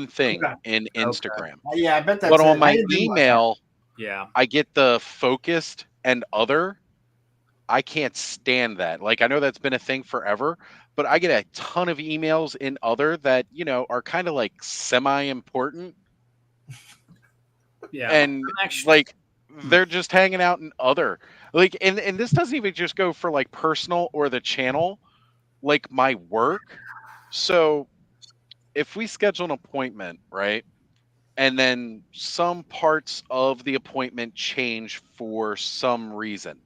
thing in Instagram.
Yeah, I bet that's.
But on my email,
yeah,
I get the focused and other. I can't stand that. Like I know that's been a thing forever, but I get a ton of emails in other that are kind of like semi-important.
Yeah,
and like they're just hanging out in other like and this doesn't even just go for like personal or the channel, like my work. So if we schedule an appointment, right, and then some parts of the appointment change for some reason,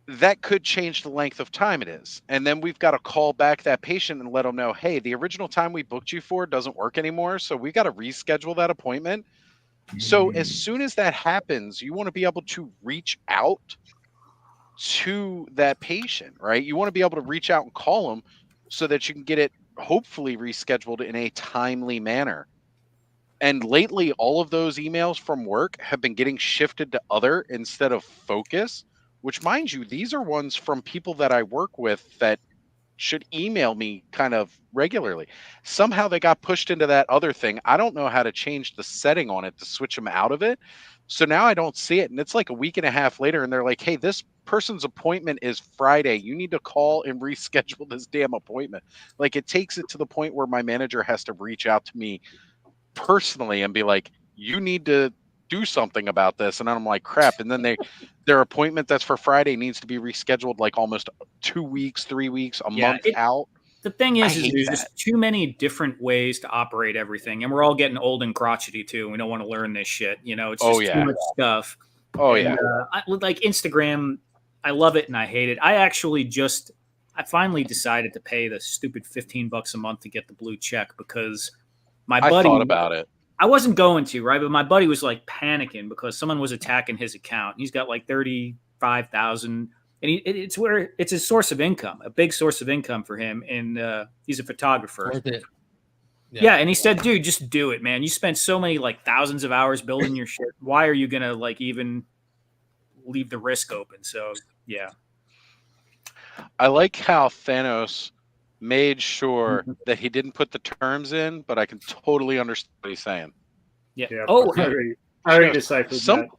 that could change the length of time it is. And then we've got to call back that patient and let them know, hey, the original time we booked you for doesn't work anymore. So we got to reschedule that appointment. So as soon as that happens, you want to be able to reach out to that patient, right? You want to be able to reach out and call them so that you can get it hopefully rescheduled in a timely manner. And lately, all of those emails from work have been getting shifted to other instead of focus. Which, mind you, these are ones from people that I work with that should email me kind of regularly. Somehow they got pushed into that other thing. I don't know how to change the setting on it to switch them out of it. So now I don't see it. And it's like a week and a half later, and they're like, hey, this person's appointment is Friday. You need to call and reschedule this damn appointment. Like it takes it to the point where my manager has to reach out to me personally and be like, you need to do something about this. And I'm like, crap. And then their appointment that's for Friday needs to be rescheduled like almost 2 weeks, 3 weeks, a month out.
The thing is there's just too many different ways to operate everything. And we're all getting old and crotchety too. We don't want to learn this shit. It's just too much stuff. Like Instagram, I love it and I hate it. I finally decided to pay the stupid $15 a month to get the blue check because my buddy,
I thought about it.
I wasn't going to, right? But my buddy was like panicking because someone was attacking his account. He's got like 35,000, and it's a source of income, a big source of income for him. And he's a photographer.
Worth it.
Yeah, and he said, dude, just do it, man. You spent so many like thousands of hours building your shit. Why are you gonna like even leave the risk open? So yeah.
I like how Thanos made sure that he didn't put the terms in, but I can totally understand what he's saying.
Yeah.
I already deciphered that.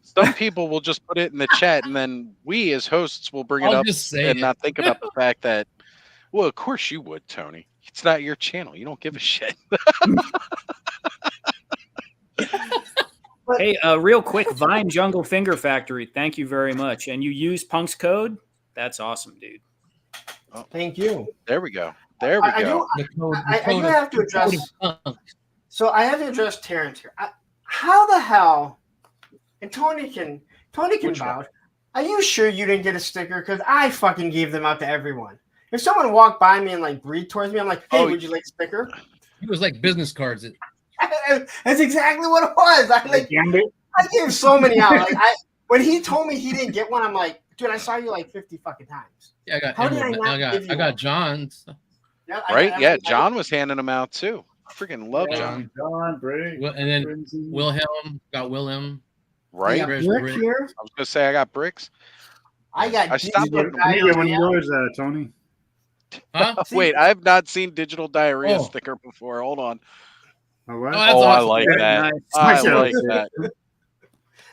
Some people will just put it in the chat, and then we as hosts will bring it up and not think about the fact that, well, of course you would, Tony. It's not your channel. You don't give a shit.
Hey, real quick, Vine Jungle Finger Factory. Thank you very much. And you use Punk's code? That's awesome, dude.
Oh,
thank you.
There we go. There we go.
I do have to address. So I have to address Terrence here. How the hell? And Tony can vouch. Are you sure you didn't get a sticker? Because I fucking gave them out to everyone. If someone walked by me and like breathed towards me, I'm like, hey, would you like a sticker?
It was like business cards.
That's exactly what it was. I gave so many out. Like when he told me he didn't get one, I'm like, dude, I saw you like 50 fucking times.
Yeah, I got.
How did I not give you
I got
one?
John's.
Yeah,
right? John was handing them out too. I freaking love John.
John, Bray,
and then Frenzy. Wilhelm got Wilhelm.
Right?
Brick here.
I was gonna say I got bricks.
I
stopped
one of yours, Tony.
Huh?
Wait, I've not seen digital diarrhea sticker before. Hold on.
Oh, what?
that's
I
awesome.
like that.
Nice.
I like that.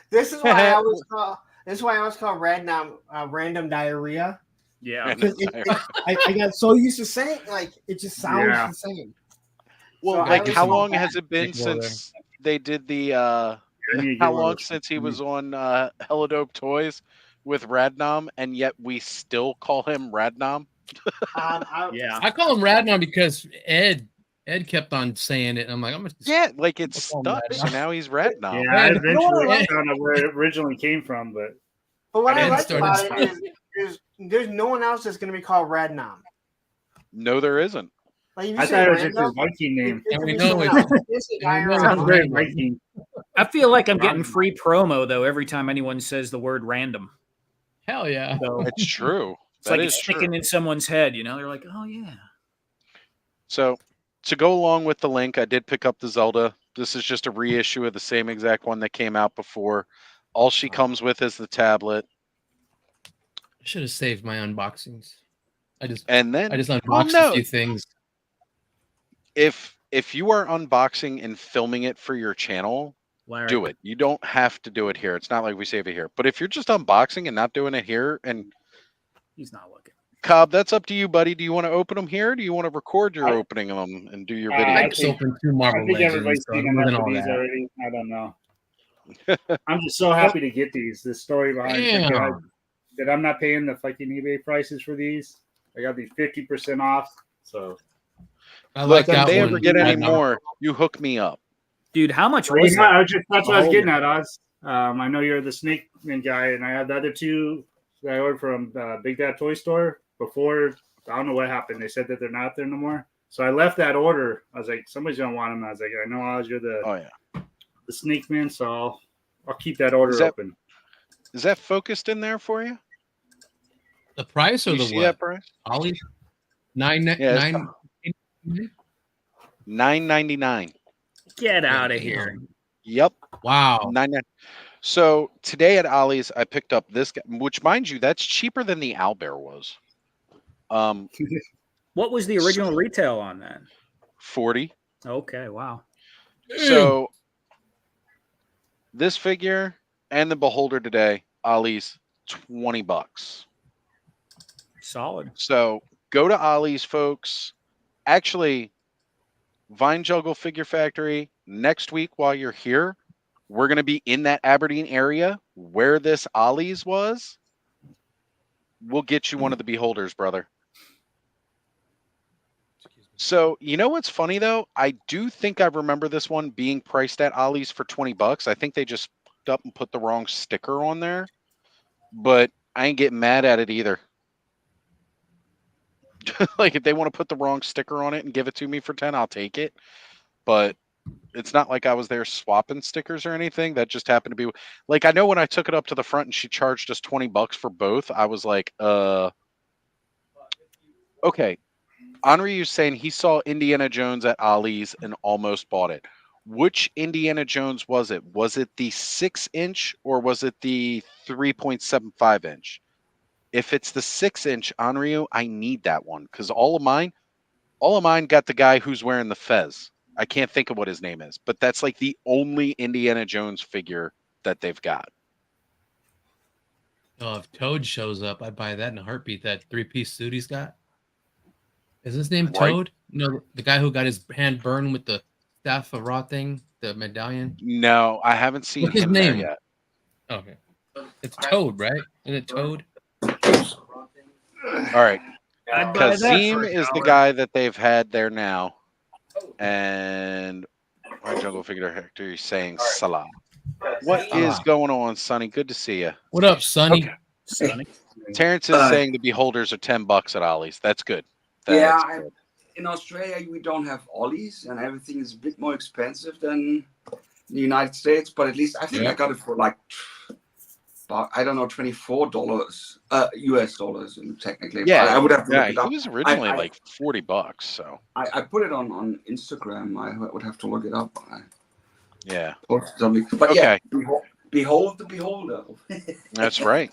This is why I always call random diarrhea,
Yeah.
Because I got so used to saying like it just sounds
Yeah.
the same.
Well,
So I
like
always
how
felt
long
bad.
has it been
Go there.
since they did the
I need to get
how
one of
long
those
since he
for
was on Helidope Toys with Radnom, and yet we still call him Radnom?
Yeah.
I call him Radnon because Ed kept on saying it. And I'm like, I'm gonna
Yeah, like it's
I'll call him
stuck, so
Radnom.
now he's Radnom.
Yeah, I
And-
eventually
what I like-
found out where it originally came from, but
But what I
Ed
like
started
about
saying-
it is there's no one else that's going to be called Radnom.
No, there isn't.
Like if you
I
say
thought it was just
random,
his Viking name.
it
And
could
we
be
know
someone
it's-
else. It's a
and we
guy
know
around
it's
Sounds very
Random.
Viking.
I feel like I'm getting
Random.
free promo though every time anyone says the word random.
Hell yeah.
So
It's true.
it's
That
like
is
it's sticking
true.
in someone's head, you know? They're like, oh yeah.
So to go along with the link, I did pick up the Zelda. This is just a reissue of the same exact one that came out before. All she comes with is the tablet.
I should have saved my unboxings. I just
And then
unboxed
no.
a few things.
if you are unboxing and filming it for your channel,
Larry.
do it. You don't have to do it here. It's not like we save it here. But if you're just unboxing and not doing it here, and
He's not looking.
Cobb, that's up to you, buddy. Do you want to open them here? Or do you want to record your
I-
opening them and do your
I
video?
I just opened two Marvel
I think everybody's
Legends, so
seen
it wasn't
enough of
all
these
that.
already. I don't know. I'm just so happy to get these. The story behind it,
Damn.
that I'm not paying the fucking eBay prices for these. I got these 50% off. So
I
Look,
like
if
that
they
one.
ever get any
Radnom.
more, you hook me up.
Dude, how much
well,
was that?
that's what I was getting at, Oz. I know you're the Snake Man guy, and I have the other two that I ordered from Big Dad Toy Store before. I don't know what happened. They said that they're not there no more. So I left that order. I was like, somebody's gonna want them. I was like, I know, Oz, you're
Oh yeah.
the Snake Man, so I'll keep that order open.
Is that focused in there for you?
The price or
You
the
see
what?
that price?
Ollie? Nine.
$9.99.
Get out of here.
Yep.
Wow.
$9.99. So today at Ollie's, I picked up this guy, which, mind you, that's cheaper than the owlbear was.
What was the original retail on that?
40.
Okay, wow.
So this figure and the beholder today, Ollie's, $20.
Solid.
So go to Ollie's, folks. Actually, Vine Juggle Figure Factory, next week while you're here, we're going to be in that Aberdeen area where this Ollie's was. We'll get you one of the beholders, brother. So, you know what's funny though? I do think I remember this one being priced at Ollie's for $20. I think they just fucked up and put the wrong sticker on there. But I ain't getting mad at it either. Like if they want to put the wrong sticker on it and give it to me for 10, I'll take it. But it's not like I was there swapping stickers or anything. That just happened to be like, I know when I took it up to the front and she charged us $20 for both, I was like, okay. Henri is saying he saw Indiana Jones at Ollie's and almost bought it. Which Indiana Jones was it? Was it the 6-inch or was it the 3.75 inch? If it's the 6-inch, Henri, I need that one because all of mine got the guy who's wearing the fez. I can't think of what his name is, but that's like the only Indiana Jones figure that they've got.
Oh, if Toad shows up, I'd buy that in a heartbeat. That 3-piece suit he's got. Is his name
Right.
Toad? No, the guy who got his hand burned with the staff of raw thing, the medallion.
No, I haven't seen
What's his
him there
name?
yet.
Okay, it's Toad, right? Isn't it Toad?
All right.
I'd buy that
Kazim
for
is the guy that they've had there now. And my Jungle Figure Factory is saying Salah. What is going on, Sonny? Good to see you.
What up, Sonny?
Okay.
Sonny.
Terrence is saying the beholders are $10 at Ollie's. That's good.
Yeah,
That's good.
in Australia we don't have Ollies, and everything is a bit more expensive than the United States. But at least I think I got it for like about, I don't know, $24 US dollars technically.
Yeah,
I would have to look it
he
up.
was originally like $40. So
I put it on Instagram. I would have to look it up.
yeah.
But yeah, behold the beholder.
That's right.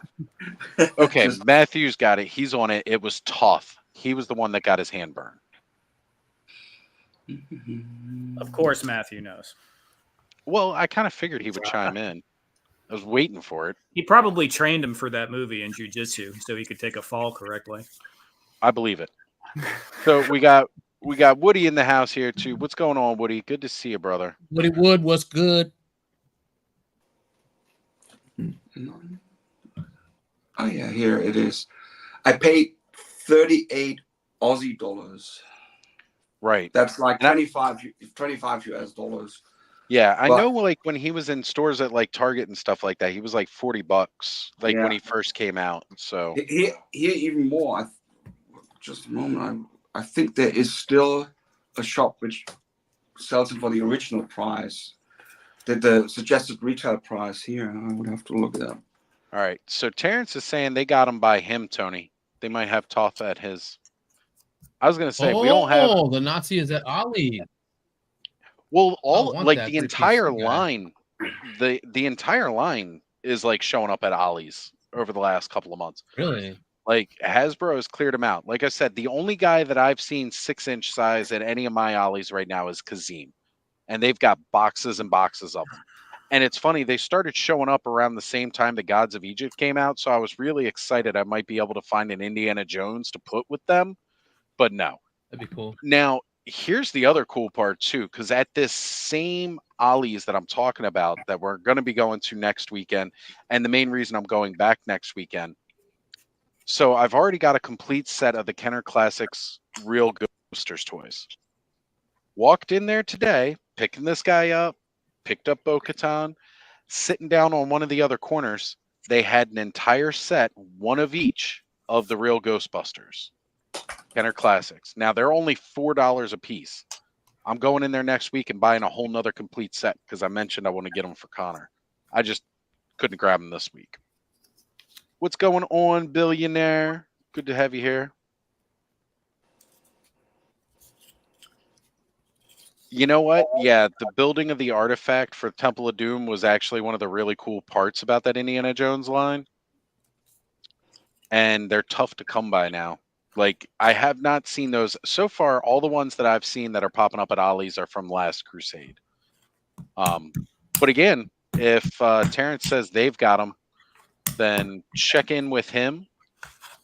Okay, Matthew's got it. He's on it. It was Toth. He was the one that got his hand burned.
Of course, Matthew knows.
Well, I kind of figured he would chime in. I was waiting for it.
He probably trained him for that movie in jiu-jitsu so he could take a fall correctly.
I believe it. So we got Woody in the house here too. What's going on, Woody? Good to see you, brother.
Woody Wood, what's good?
Oh yeah, here it is. I paid 38 Aussie dollars.
Right.
That's like
And
25 US dollars.
Yeah, I
But-
know. Like when he was in stores at like Target and stuff like that, he was like $40. Like when
Yeah.
he first came out. So
Here even more. Just a moment. I think there is still a shop which sells it for the original price. The suggested retail price here. I would have to look it up.
all right. So Terrence is saying they got him by him, Tony. They might have Toth at his. I was gonna say we don't have.
Oh, the Nazi is at Ali.
Well, all
want
like
that
the
3-piece
entire
guy.
line, the entire line is like showing up at Ollie's over the last couple of months.
Really?
Like Hasbro has cleared them out. Like I said, the only guy that I've seen 6-inch size at any of my Ollies right now is Kazim, and they've got boxes and boxes of them. And it's funny, they started showing up around the same time the Gods of Egypt came out, so I was really excited I might be able to find an Indiana Jones to put with them, but no.
That'd be cool.
Now, here's the other cool part too, because at this same Ollie's that I'm talking about that we're going to be going to next weekend, and the main reason I'm going back next weekend, so I've already got a complete set of the Kenner Classics Real Ghosters toys. Walked in there today, picking this guy up, picked up Bo-Katan, sitting down on one of the other corners. They had an entire set, one of each, of the Real Ghostbusters. Kenner Classics. Now, they're only $4 a piece. I'm going in there next week and buying a whole nother complete set because I mentioned I want to get them for Connor. I just couldn't grab them this week. What's going on, billionaire? Good to have you here. You know what? Yeah, the building of the artifact for Temple of Doom was actually one of the really cool parts about that Indiana Jones line. And they're tough to come by now. Like, I have not seen those. So far, all the ones that I've seen that are popping up at Ollie's are from Last Crusade. But again, if Terrence says they've got them, then check in with him.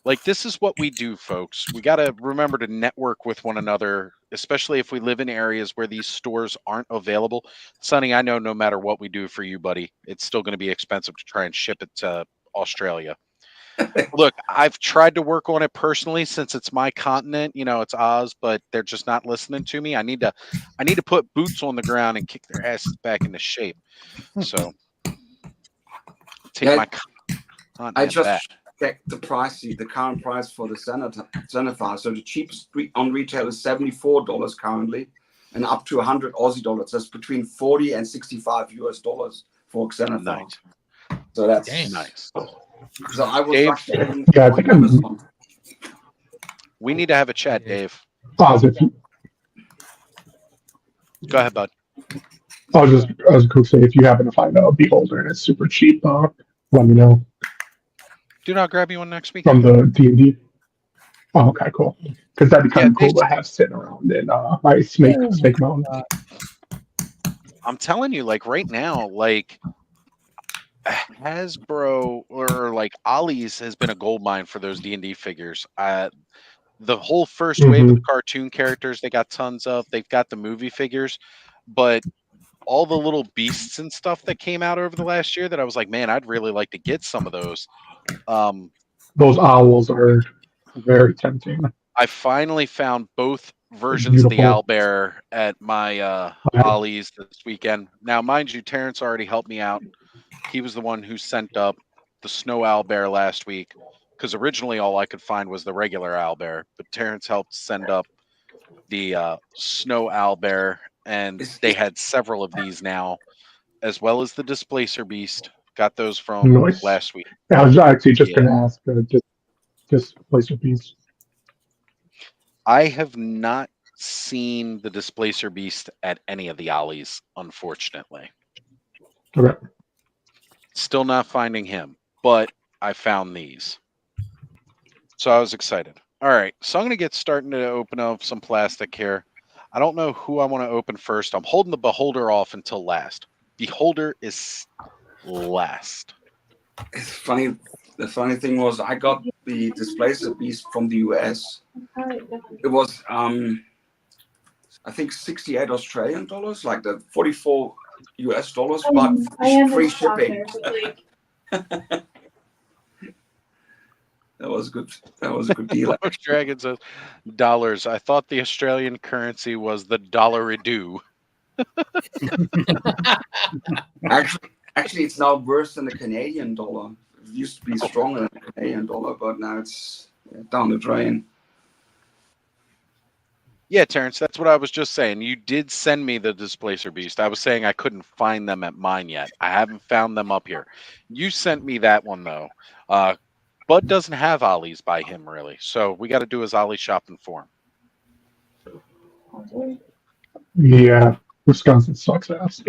Like, this is what we do, folks. We got to remember to network with one another, especially if we live in areas where these stores aren't available. Sonny, I know no matter what we do for you, buddy, it's still going to be expensive to try and ship it to Australia. Look, I've tried to work on it personally since it's my continent. You know, it's Oz, but they're just not listening to me. I need to put boots on the ground and kick their asses back into shape. So take my continent
I just
back.
checked the price, the current price for the Zenithar. So the cheapest on retail is $74 currently, and up to 100 Aussie dollars. That's between 40 and 65 US dollars for Zenithar.
Nice.
So that's
nice.
So I was
Dave,
lucky
Yeah, I think I'm.
we need to have a chat, Dave.
Pause if you,
Go ahead, bud.
I was going to say, if you happen to find a Beholder and it's super cheap, let me know
Do not grab you one next week.
from the D&D. Oh, okay, cool. Because that'd be kind of cool to have sitting around in my Snake Mountain.
I'm telling you, like right now, like Hasbro or like Ollie's has been a gold mine for those D&D figures. The whole first wave of the cartoon characters, they got tons of. They've got the movie figures, but all the little beasts and stuff that came out over the last year that I was like, man, I'd really like to get some of those.
Those owls are very tempting.
I finally found both versions of the
Beautiful.
owlbear at my Ollie's this weekend. Now, mind you, Terrence already helped me out. He was the one who sent up the snow owlbear last week because originally all I could find was the regular owlbear, but Terrence helped send up the snow owlbear, and they had several of these now, as well as the displacer beast. Got those from
Nice.
last week.
I was actually just going to ask, just place your piece.
I have not seen the displacer beast at any of the Ollies, unfortunately.
Okay.
Still not finding him, but I found these. So I was excited. All right, so I'm going to get starting to open up some plastic here. I don't know who I want to open first. I'm holding the Beholder off until last. Beholder is last.
It's funny. The funny thing was, I got the Displacer Beast from the US. It was, I think, 68 Australian dollars, like the 44 US dollars, but free shipping. That was good. That was a good deal.
Dragon says, dollars. I thought the Australian currency was the dollar-a-do.
Actually, it's now worse than the Canadian dollar. It used to be stronger than the Canadian dollar, but now it's down the drain.
Yeah, Terrence, that's what I was just saying. You did send me the Displacer Beast. I was saying I couldn't find them at mine yet. I haven't found them up here. You sent me that one, though. Bud doesn't have Ollie's by him, really. So we got to do his Ollie shopping for him.
Yeah, Wisconsin sucks ass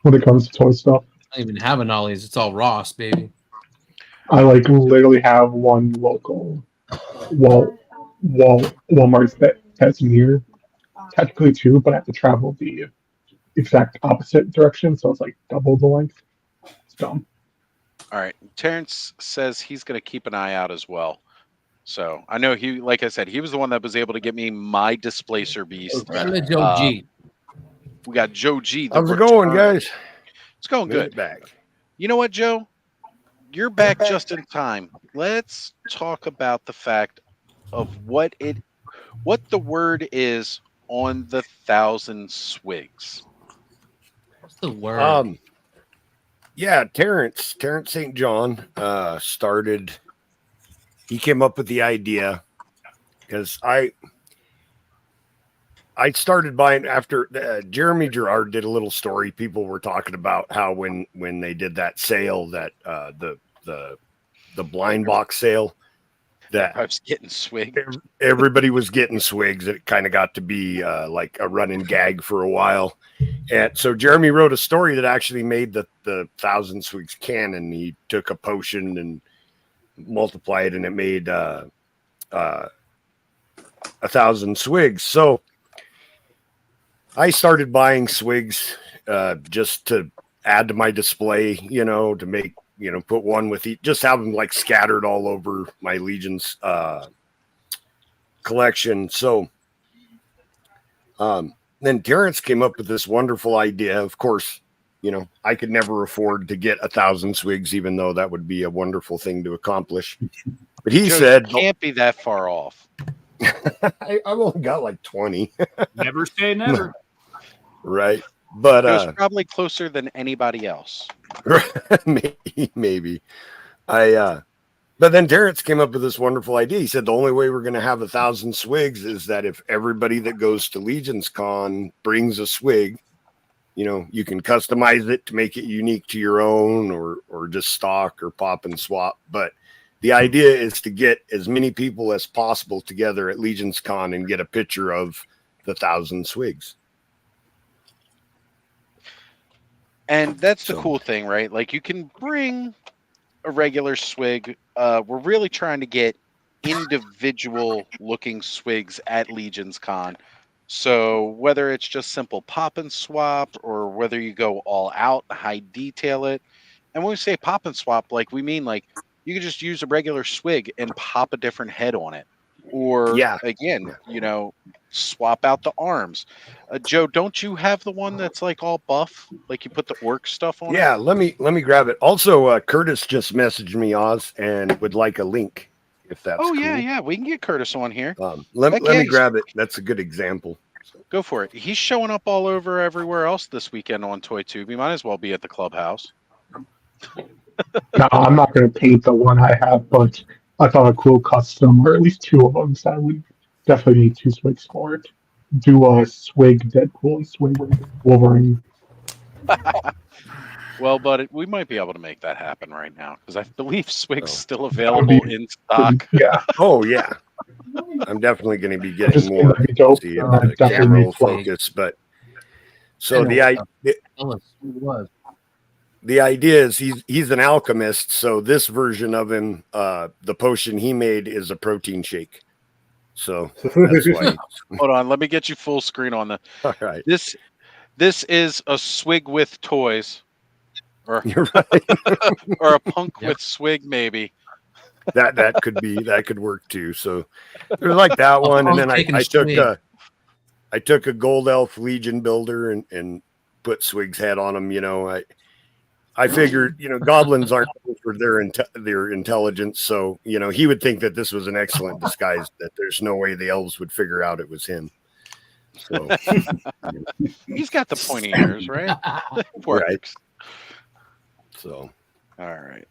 when it comes to toy stuff.
I don't even have an Ollie's. It's all Ross, baby.
I like literally have one local Walmart that's near. Technically two, but I have to travel the exact opposite direction, so it's like double the length. It's dumb.
All right. Terrence says he's going to keep an eye out as well. So I know he, like I said, he was the one that was able to get me my Displacer Beast.
Joe G.
We got Joe G.
How's it going, guys?
It's going good.
Back.
You know what, Joe? You're back just in time. Let's talk about the fact of what the word is on the 1,000 swigs.
What's the word?
Yeah, Terrence St. John started. He came up with the idea because I started buying after Jeremy Gerard did a little story. People were talking about how when they did that sale, that the blind box sale, that
I was getting swig.
Everybody was getting swigs. It kind of got to be like a running gag for a while. And so Jeremy wrote a story that actually made the 1,000 swigs canon. He took a potion and multiplied, and it made 1,000 swigs. So I started buying swigs just to add to my display, to make, put one with each, just have them like scattered all over my Legion's collection. So then Terrence came up with this wonderful idea. Of course, I could never afford to get 1,000 swigs, even though that would be a wonderful thing to accomplish. But he said,
can't be that far off.
I've only got like 20.
Never say never.
Right. But
it was probably closer than anybody else.
maybe. But then Terrence came up with this wonderful idea. He said the only way we're going to have 1,000 swigs is that if everybody that goes to Legion's Con brings a swig, you can customize it to make it unique to your own, or just stock or pop and swap. But the idea is to get as many people as possible together at Legion's Con and get a picture of the 1,000 swigs.
And that's the cool thing, right? Like, you can bring a regular swig. We're really trying to get individual looking swigs at Legion's Con. So whether it's just simple pop and swap, or whether you go all out, high detail it. And when we say pop and swap, like, we mean like you can just use a regular swig and pop a different head on it. Or again, swap out the arms. Joe, don't you have the one that's like all buff? Like you put the orc stuff on it?
Yeah, let me grab it. Also, Curtis just messaged me, Oz, and would like a link if that's cool.
Yeah. We can get Curtis on here.
Let me grab it. That's a good example.
Go for it. He's showing up all over everywhere else this weekend on ToyTube. He might as well be at the clubhouse.
No, I'm not going to paint the one I have, but I thought a cool custom, or at least two of them, so I would definitely need 2 swigs for it. Do a swig Deadpool and swig Wolverine.
Well, but we might be able to make that happen right now, because I believe swig's still available in stock.
Yeah.
Oh, yeah. I'm definitely going to be getting more. Camera focus, but so the idea is he's an alchemist. So this version of him, the potion he made is a protein shake. So that's why.
Hold on, let me get you full screen on the.
All right.
This is a swig with toys. or
You're right.
or a punk
Yep.
with swig, maybe.
that could work too. So there's like that one, and then
taking a
I took
swig.
I took a Gold Elf Legion builder and put Swig's head on him. I figured, goblins aren't known for their intelligence, so he would think that this was an excellent disguise. That there's no way the elves would figure out it was him. So
He's got the pointy ears, right? Works.
So
All right.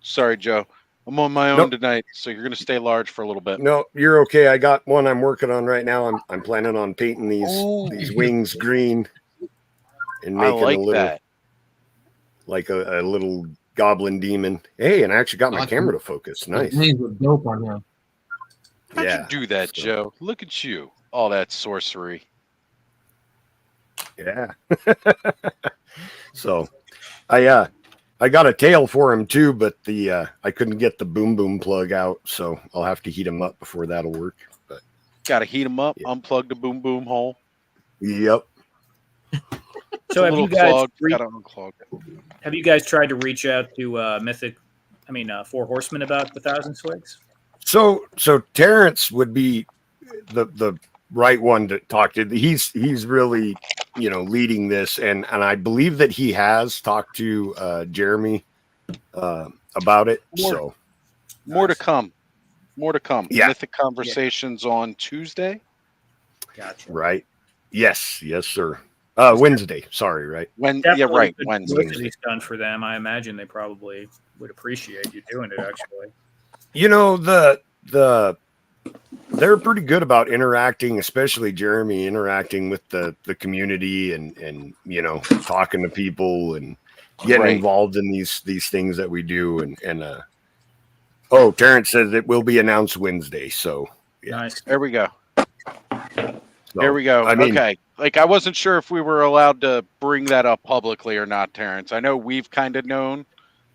Sorry, Joe. I'm on my own
Nope.
tonight, so you're going to stay large for a little bit.
no, you're okay. I got one I'm working on right now. I'm planning on painting
Oh,
these wings green and
I
making
like
a little
that.
like a little goblin demon. Hey, and I actually got my
Awesome.
camera to focus. Nice.
These were dope on him.
How'd
Yeah.
you do that,
So-
Joe? Look at you. All that sorcery.
Yeah. So I got a tail for him too, but I couldn't get the boom boom plug out, so I'll have to heat him up before that'll work. But
Got to heat them up,
Yeah.
unplug the boom boom hole.
yep.
It's
So
a
have you
little
guys
clogged. Gotta unclog it.
tried to reach out to Four Horsemen about the 1,000 Swigs?
So Terrence would be the right one to talk to. He's really leading this, and I believe that he has talked to Jeremy about it. So
More to come. More to come.
Yeah.
Mythic Conversations on Tuesday.
Gotcha.
right, yes, sir. Wednesday. Sorry, right.
Definitely
Right.
good
Wednesday.
publicity's done for them. I imagine they probably would appreciate you doing it. Actually,
They're pretty good about interacting, especially Jeremy interacting with the community and talking to people and getting
Right.
involved in these things that we do and Terrence says it will be announced Wednesday, so yeah.
nice.
There we go.
So,
There we go.
I mean,
Okay. Like, I wasn't sure if we were allowed to bring that up publicly or not, Terrence. I know we've kind of known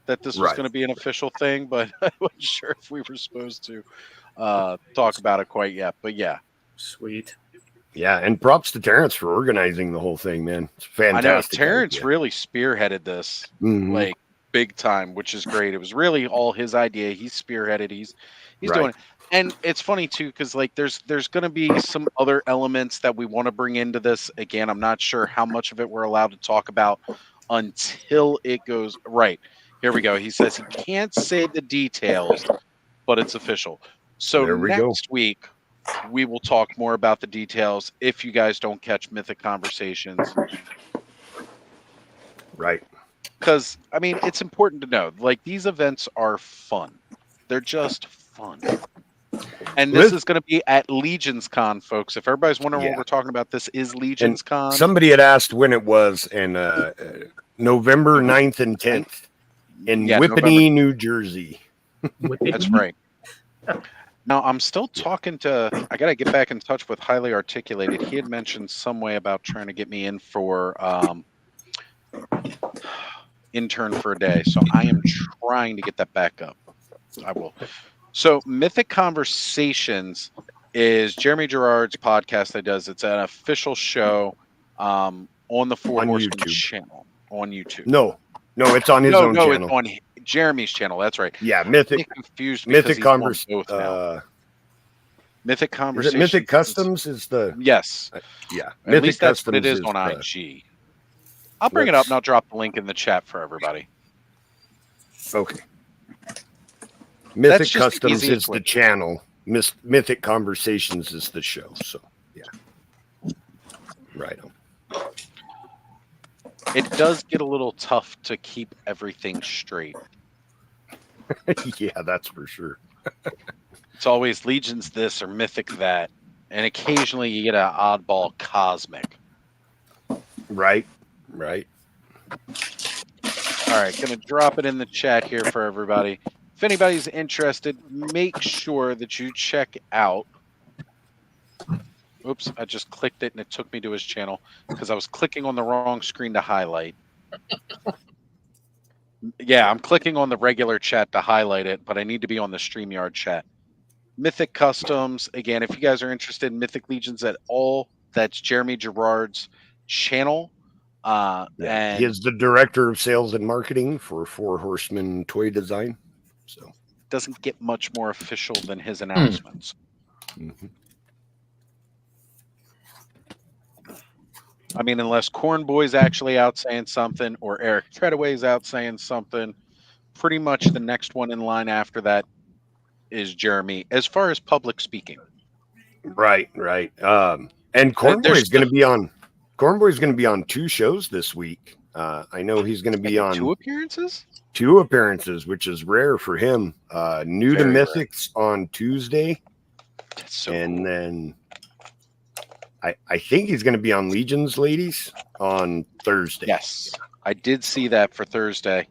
that this was
Right.
going to be an official thing, but I wasn't sure if we were supposed to talk about it quite yet. But yeah,
Sweet.
yeah, and props to Terrence for organizing the whole thing, man. It's
I know
fantastic.
Terrence
idea.
really spearheaded this,
Mhm.
like, big time, which is great. It was really all his idea. He's spearheaded. He's
Right.
doing it. And it's funny too, because like there's going to be some other elements that we want to bring into this. Again, I'm not sure how much of it we're allowed to talk about until it goes right. Here we go. He says he can't say the details, but it's official. So
There we go.
next week we will talk more about the details if you guys don't catch Mythic Conversations.
Right.
Because I mean, it's important to know, like, these events are fun. They're just fun. And this is going to be at Legions Con, folks. If everybody's wondering
Yeah.
what we're talking about, this is Legions Con.
Somebody had asked when it was, and November 9th and 10th in
Yeah,
Whippany, New Jersey.
That's right. Now, I'm still talking to, I got to get back in touch with Highly Articulated. He had mentioned some way about trying to get me in for intern for a day. So I am trying to get that back up. I will. So Mythic Conversations is Jeremy Gerard's podcast that does. It's an official show on the Four
On
Horsemen
YouTube.
channel on YouTube.
No, it's on his own
no,
channel.
it's on Jeremy's channel. That's right.
Yeah,
I'm
Mythic
confused because
Mythic
he's on
Convers.
both now. Mythic
Is
Conversations.
it Mythic Customs? Is the
Yes.
yeah?
At
Mythic
least that's what it
Customs
is on
the-
IG. I'll bring it up and I'll drop the link in the chat for everybody.
Okay. Mythic
just the
Customs
easiest
is
way.
the channel. Mythic Conversations is the show. So yeah, right on.
It does get a little tough to keep everything straight.
Yeah, that's for sure.
It's always Legions this or Mythic that, and occasionally you get an oddball Cosmic.
Right.
All right, gonna drop it in the chat here for everybody. If anybody's interested, make sure that you check out. Oops, I just clicked it and it took me to his channel because I was clicking on the wrong screen to highlight. Yeah, I'm clicking on the regular chat to highlight it, but I need to be on the StreamYard chat. Mythic Customs, again, if you guys are interested in Mythic Legions at all, that's Jeremy Gerard's channel. And
he is the director of sales and marketing for Four Horsemen Toy Design. So
doesn't get much more official than his announcements.
mhm.
I mean, unless Corn Boy's actually out saying something or Eric Treadaway's out saying something, pretty much the next one in line after that is Jeremy, as far as public speaking.
Right. And Cornboy's going to be on. Cornboy's going to be on 2 shows this week. I know he's going to be on
2 appearances.
2 appearances, which is rare for him. New
Very
to
rare.
Mythics on Tuesday,
That's so
and
cool.
then I think he's going to be on Legions Ladies on Thursday.
Yes, I did see that for Thursday.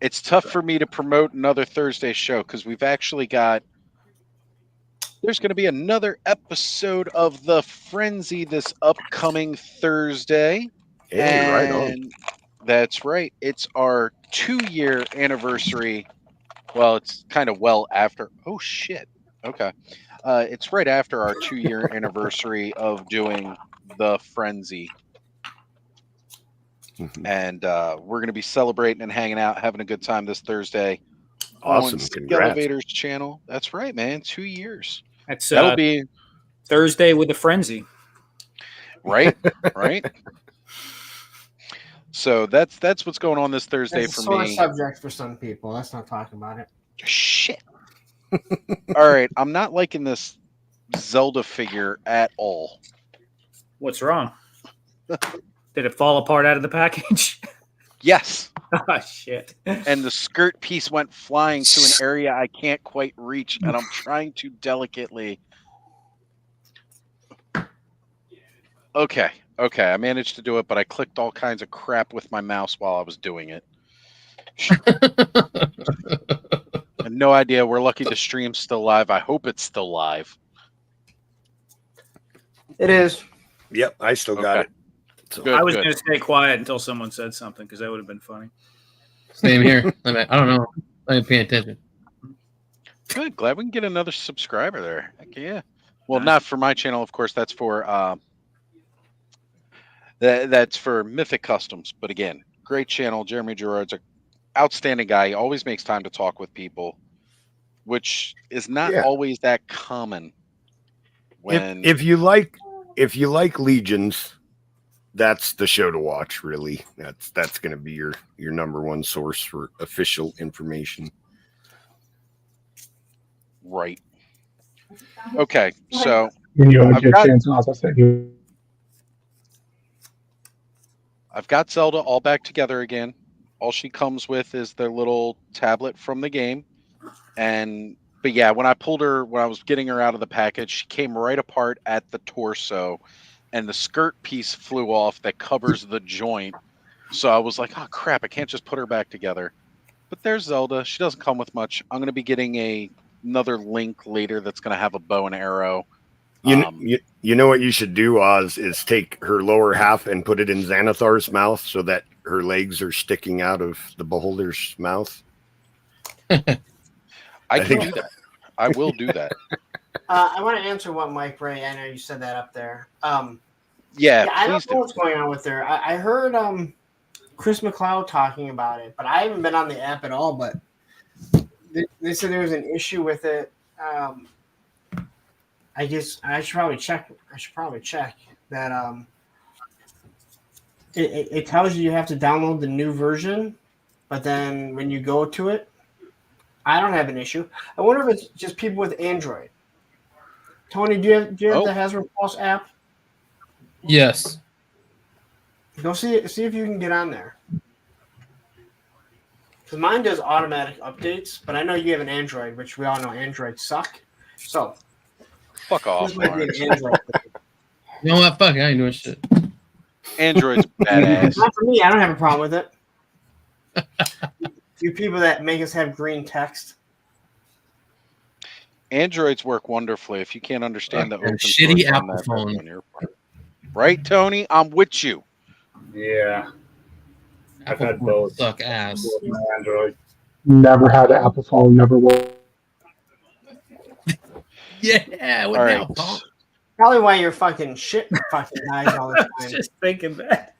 It's tough for me to promote another Thursday show because we've actually got. There's going to be another episode of The Frenzy this upcoming Thursday.
Hey, right on.
And that's right. It's our 2-year anniversary. Well, it's kind of well after. Oh, shit. Okay. It's right after our 2-year anniversary of doing The Frenzy.
Mhm.
And we're going to be celebrating and hanging out, having a good time this Thursday.
Awesome.
On
Congrats.
Elevator's channel. That's right, man. 2 years.
That's
That'll be
Thursday with a frenzy.
right. So that's what's going on this Thursday
It's a
for
sore
me.
subject for some people. Let's not talk about it.
Shit. All right, I'm not liking this Zelda figure at all.
What's wrong? Did it fall apart out of the package?
Yes.
Oh, shit.
And the skirt piece went flying to an area I can't quite reach, and I'm trying to delicately. Okay, I managed to do it, but I clicked all kinds of crap with my mouse while I was doing it. I have no idea. We're lucky the stream's still live. I hope it's still live.
It is.
Yep, I still got
Okay.
it. So,
Good,
I was
good.
going to stay quiet until someone said something because that would have been funny.
Same here. I don't know. I ain't paying attention.
Good. Glad we can get another subscriber there. Heck yeah. Well, not for my channel, of course. That's for that's for Mythic Customs. But again, great channel. Jeremy Gerard's an outstanding guy. He always makes time to talk with people, which is not always that common. When
if you like Legions, that's the show to watch. Really, that's going to be your number one source for official information.
Right. Okay, so
When you get a chance, I'll send you.
I've got Zelda all back together again. All she comes with is their little tablet from the game. But yeah, when I was getting her out of the package, she came right apart at the torso, and the skirt piece flew off that covers the joint. So I was like, oh crap, I can't just put her back together. But there's Zelda. She doesn't come with much. I'm going to be getting another Link later that's going to have a bow and arrow.
You know what you should do, Oz, is take her lower half and put it in Xanathar's mouth so that her legs are sticking out of the beholder's mouth.
I can do that. I will do that.
I want to answer what Mike Ray. I know you said that up there.
Yeah,
I don't
please
know
do.
what's going on with her. I heard Chris McLeod talking about it, but I haven't been on the app at all. But they said there was an issue with it. I guess I should probably check. That. It tells you have to download the new version, but then when you go to it, I don't have an issue. I wonder if it's just people with Android. Tony, do you have the Hasbro Pulse app?
Yes.
Go see if you can get on there. Because mine does automatic updates, but I know you have an Android, which we all know Androids suck. So,
fuck off.
This might be an Android.
You know what? Fuck, I ain't doing shit.
Android's badass.
Not for me. I don't have a problem with it. You people that make us have green text.
Androids work wonderfully if you can't understand the open
shitty
source on
Apple
that
phone.
on your part. Right, Tony? I'm with you.
Yeah. I've
Apple
had
phones
both.
suck ass.
Android.
Never had an Apple phone. Never will.
Yeah. What
All
now,
right.
Paul?
Probably why you're fucking shit fucking guys all the
I was
time.
just thinking that.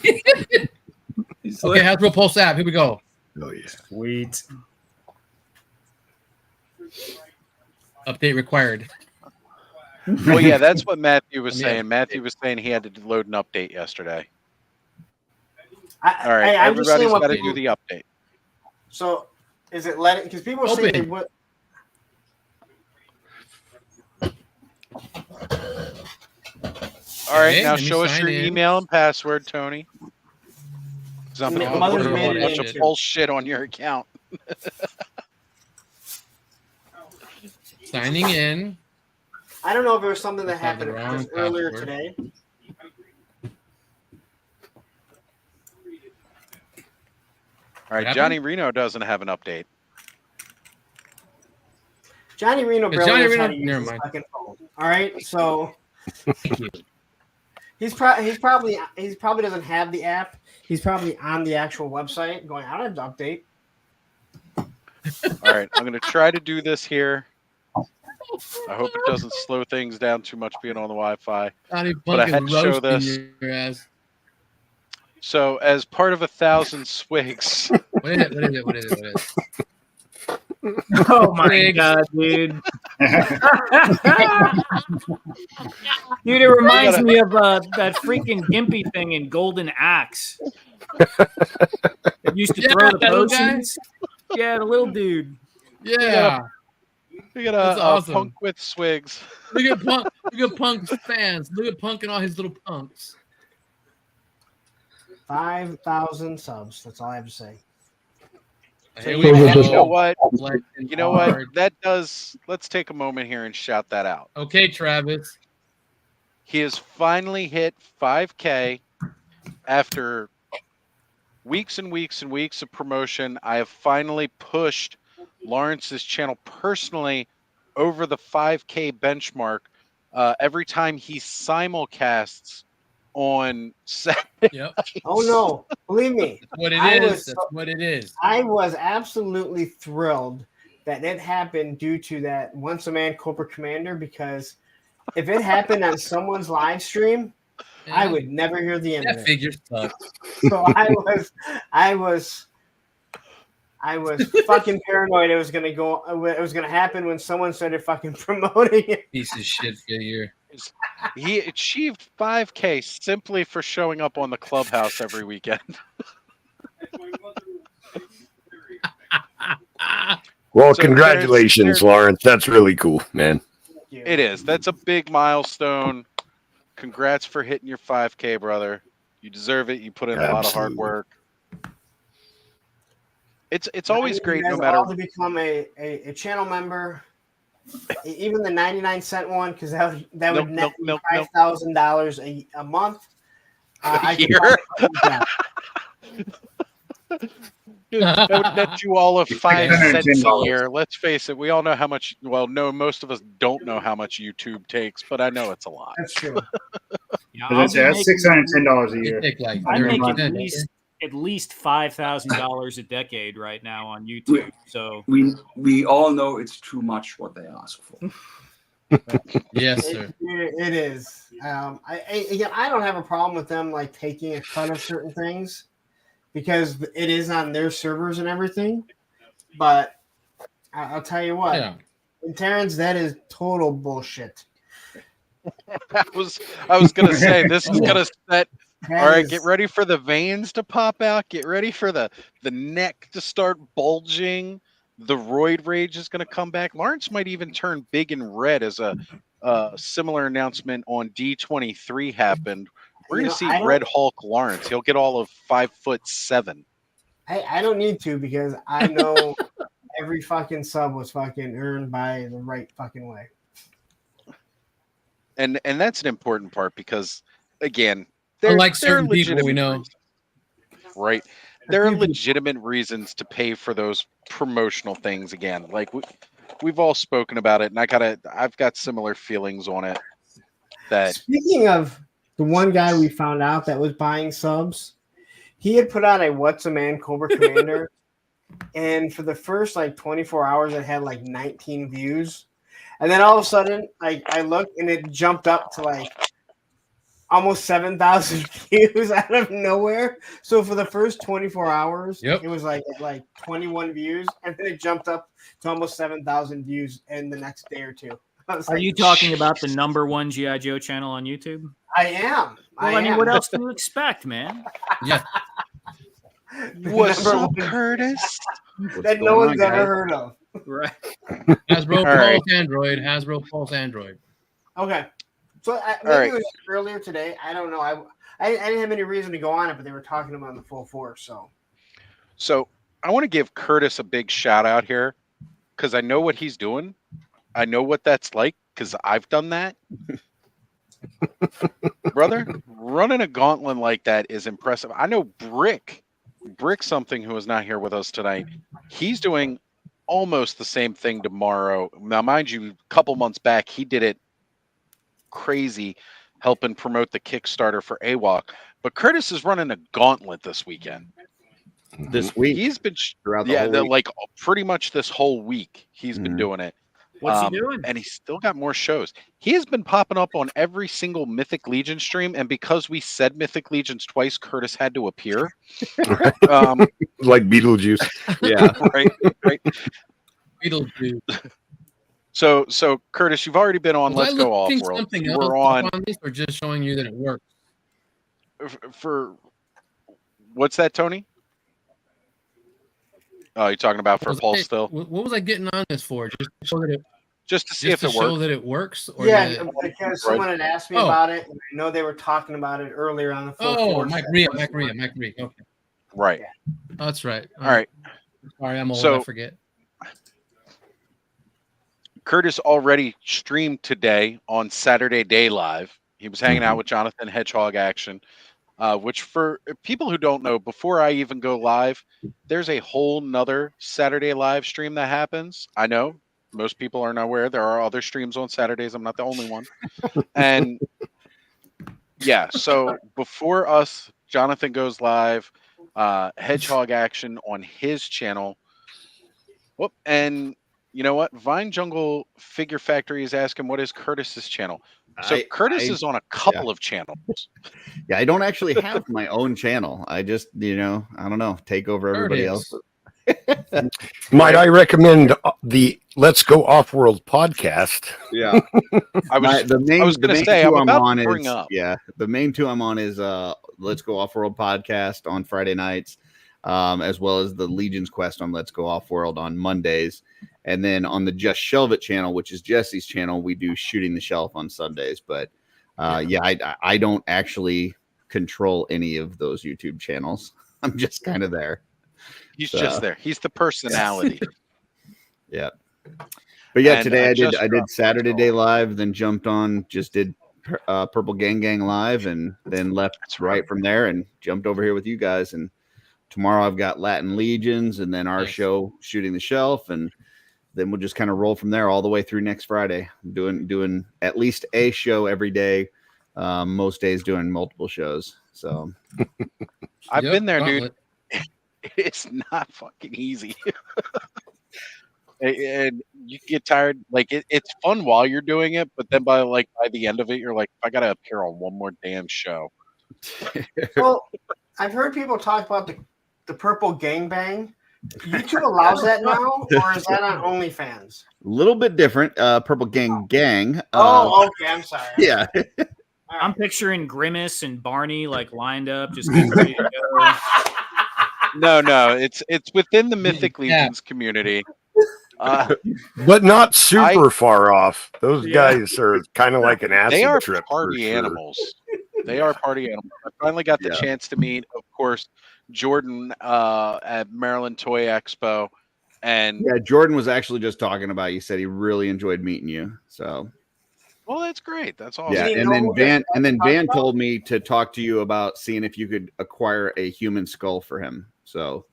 Okay, Hasbro Pulse app. Here we go.
Oh yeah.
Sweet.
Update required.
Well, yeah, that's what Matthew was
Yeah.
saying. Matthew was saying he had to load an update yesterday.
I,
All right,
I'm just saying
everybody's
what
got to
people-
do the update.
So, is it letting? Because people are saying they
Open.
would.
All right,
Okay,
now
let me
show us
sign
your
in.
email and password, Tony. 'Cause I'm
Ma-
gonna
Mother's
put a
maiden
bunch
name
of
too.
bullshit on your account.
Signing in.
I don't know if it was something that
Must have the
happened
wrong
just earlier
password.
today.
All right,
What
Johnny Reno doesn't have an update.
Johnny Reno
Yeah,
barely
Johnny
knows how
Reno-
to use
never
his
mind.
fucking phone. All right, so
Thank you.
he probably doesn't have the app. He's probably on the actual website going, I don't have to update.
All right, I'm going to try to do this here. I hope it doesn't slow things down too much being on the Wi-Fi.
Johnny
But I
Punk
had
is
to show
roasting
this.
your ass.
So, as part of 1,000 swigs,
What is it? What is it? What is it? What is it?
Oh my
Big.
god, dude! Dude, it reminds me of that freaking Gimpy thing in Golden Axe. It used to
Yeah,
throw the
that little guy?
potions. Yeah, the little dude.
Yeah.
we got
That's
a
awesome.
punk with swigs.
Look at Punk. Look at Punk's fans. Look at Punk and all his little punks.
5,000 subs. That's all I have to say.
Here
we
And
go.
you know what?
Legend
You know what?
card.
That does. Let's take a moment here and shout that out.
Okay, Travis.
He has finally hit 5K after weeks and weeks and weeks of promotion. I have finally pushed Lawrence's channel personally over the 5K benchmark every time he simulcasts on Saturday.
Yep.
Oh no, believe me,
That's what it
I
is.
was
That's
so-
what it is.
I was absolutely thrilled that it happened due to that Once a Man Cobra Commander, because if it happened on someone's live stream, I would never hear the end of
That
it.
figure sucks.
So I was fucking paranoid it was gonna happen when someone started fucking promoting it.
Piece of shit figure.
He achieved 5K simply for showing up on the clubhouse every weekend.
Well,
So
congratulations,
there's-
Lawrence. That's really cool, man.
It is. That's a big milestone. Congrats for hitting your 5K, brother. You deserve it. You put in a lot of hard
Absolutely.
work. It's always
I need
great
you
no
guys
matter.
all to become a channel member, even the 99-cent one, because that would
Nope,
net
nope,
me
nope.
$5,000 a month. I could
year?
buy a job.
That would net you all of 5 cents a
$610.
year. Let's face it. We all know how much. Well, no, most of us don't know how much YouTube takes, but I know it's a lot.
That's true.
Yeah,
As I say, that's $610 a
You
year.
take like
I
Every
make
month.
at least $5,000 a decade right now on YouTube. So
We all know it's too much what they ask for.
Yes, sir.
It is. I don't have a problem with them like taking a cut of certain things because it is on their servers and everything. But I'll tell you what,
Yeah.
in Terrence, that is total bullshit.
I was gonna say this is gonna set.
That
All right,
is-
get ready for the veins to pop out. Get ready for the neck to start bulging. The roid rage is going to come back. Lawrence might even turn big and red as a similar announcement on D23 happened. We're
You
going
know,
to see
I don't-
Red Hulk Lawrence. He'll get all of 5'7".
I don't need to because I know every fucking sub was fucking earned by the right fucking way.
And that's an important part because, again, there
Unlike
are
certain people we
legitimate
know.
reasons. Right. There are legitimate reasons to pay for those promotional things again. Like we've all spoken about it, and I've got similar feelings on it. That
Speaking of the one guy we found out that was buying subs, he had put out a What's a Man Cobra Commander, and for the first like 24 hours, it had like 19 views, and then all of a sudden, like I looked and it jumped up to like almost 7,000 views out of nowhere. So for the first 24 hours,
Yep.
it was like 21 views, and then it jumped up to almost 7,000 views in the next day or two.
Are you talking about the #1 G.I. Joe channel on YouTube?
I am.
Well, I mean, what else do you expect, man?
Yeah.
What's
Number
up,
one
Curtis?
that no one's ever heard of.
Right.
Hasbro
All
Pulse
right.
Android. Hasbro Pulse Android.
Okay. So maybe
right.
it was earlier today. I don't know. I didn't have any reason to go on it, but they were talking about it in full force.
So I want to give Curtis a big shout out here because I know what he's doing. I know what that's like because I've done that. Brother, running a gauntlet like that is impressive. I know Brick something who is not here with us tonight. He's doing almost the same thing tomorrow. Now, mind you, a couple months back, he did it crazy, helping promote the Kickstarter for AWOC. But Curtis is running a gauntlet this weekend.
This week.
He's been
throughout the whole week.
like pretty much this whole week he's been doing it.
What's he doing?
And he's still got more shows. He has been popping up on every single Mythic Legion stream, and because we said Mythic Legions twice, Curtis had to appear.
Like Beetlejuice.
Yeah.
right.
Beetlejuice.
So Curtis, you've already been on
Was
Let's
I
Go Off
looking
World.
something
You
else
were
up
on
this, or just showing you that it works?
for what's that, Tony? Oh, you're talking about for
Was
Pulse
I-
still?
What was I getting on this for? Just to show that it,
Just to see
just
if
to
it
show
works.
that it works? Or
Yeah,
that-
because someone had asked me
Oh.
about it. And I know they were talking about it earlier on the full
Oh,
force.
Mike Rhea. Okay.
Right.
Oh, that's right.
All right.
Sorry, I'm old.
So-
I forget.
Curtis already streamed today on Saturday Day Live. He was hanging out with Jonathan Hedgehog Action, which for people who don't know, before I even go live, there's a whole nother Saturday live stream that happens. I know most people are not aware. There are other streams on Saturdays. I'm not the only one. And yeah, so before us, Jonathan goes live, Hedgehog Action on his channel. Whoop, and you know what? Vine Jungle Figure Factory is asking, what is Curtis's channel? So Curtis is on a couple of channels.
Yeah, I don't actually have my own channel. I just, I don't know, take over everybody else.
Might I recommend the Let's Go Off-World podcast?
Yeah.
I was
the main
gonna
two
say, I'm
I'm
about
on
to bring
is
up.
the main two I'm on is Let's Go Off-World podcast on Friday nights, as well as the Legion's Quest on Let's Go Off-World on Mondays. And then on the Just Shelve It channel, which is Jesse's channel, we do Shooting the Shelf on Sundays. But I don't actually control any of those YouTube channels. I'm just kind of there.
He's just there. He's the personality.
Yeah. But yeah,
And
today I did
dropped
Saturday Day Live, then jumped on, just did Purple Gang Live, and then left right from there and jumped over here with you guys. And tomorrow I've got Latin Legions, and then our show Shooting the Shelf, and then we'll just kind of roll from there all the way through next Friday. Doing at least a show every day. Most days doing multiple shows. So
I've been there,
Gauntlet.
dude. It's not fucking easy. And you get tired. Like it's fun while you're doing it, but then by the end of it, you're like, I gotta appear on one more damn show.
Well, I've heard people talk about the purple gangbang. YouTube allows that now, or is that on OnlyFans?
a little bit different. Purple Gang.
Oh, okay. I'm sorry.
Yeah.
I'm picturing Grimace and Barney like lined up, just getting ready to go.
No, it's within the Mythic Legions community.
But not super far off. Those
Yeah.
guys are kind of like an acid
They are
trip. for
party
sure.
animals. They are party animals. I finally got the chance to meet, of course, Jordan at Maryland Toy Expo, and
Yeah, Jordan was actually just talking about you. Said he really enjoyed meeting you. So
well, that's great. That's awesome.
yeah, and then Van told me to talk to you about seeing if you could acquire a human skull for him. So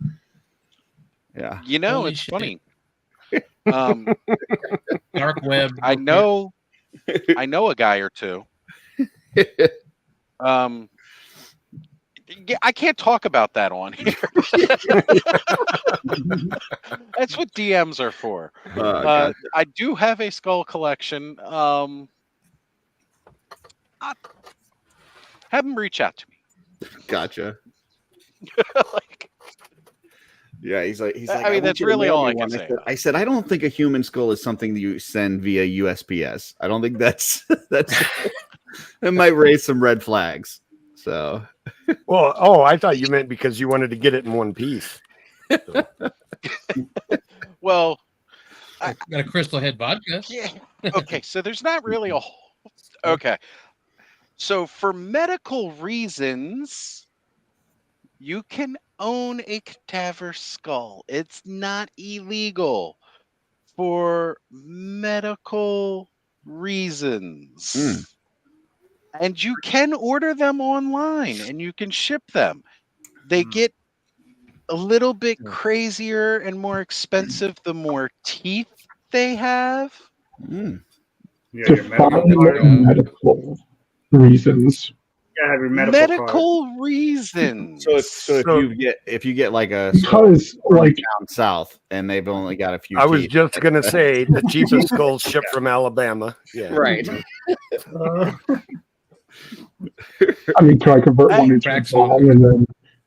yeah,
You know,
Holy
it's
shit.
funny.
Dark web.
I know a guy or two. Yeah, I can't talk about that on here. That's what DMs are for.
okay.
I do have a skull collection. Have them reach out to me.
Gotcha.
Like,
Yeah, he's like,
I
"I
mean,
want
that's
you to
really
mail
all
me
I can
one."
say.
I said, I don't think a human skull is something that you send via USPS. I don't think that's it might raise some red flags. So,
Well, I thought you meant because you wanted to get it in one piece.
Well,
Got a Crystal Head vodka.
yeah. Okay, so there's not really a whole. Okay, so for medical reasons, you can own a cadaver skull. It's not illegal for medical reasons. And you can order them online and you can ship them. They get a little bit crazier and more expensive the more teeth they have.
Yeah,
Define medical reasons.
gotta have your medical
Medical reasons.
So if you get like a
Because like
down south and they've only got a few.
I was
teeth,
just gonna say the cheapest skulls shipped from Alabama. Yeah,
right.
I mean, can I convert one into a bong and then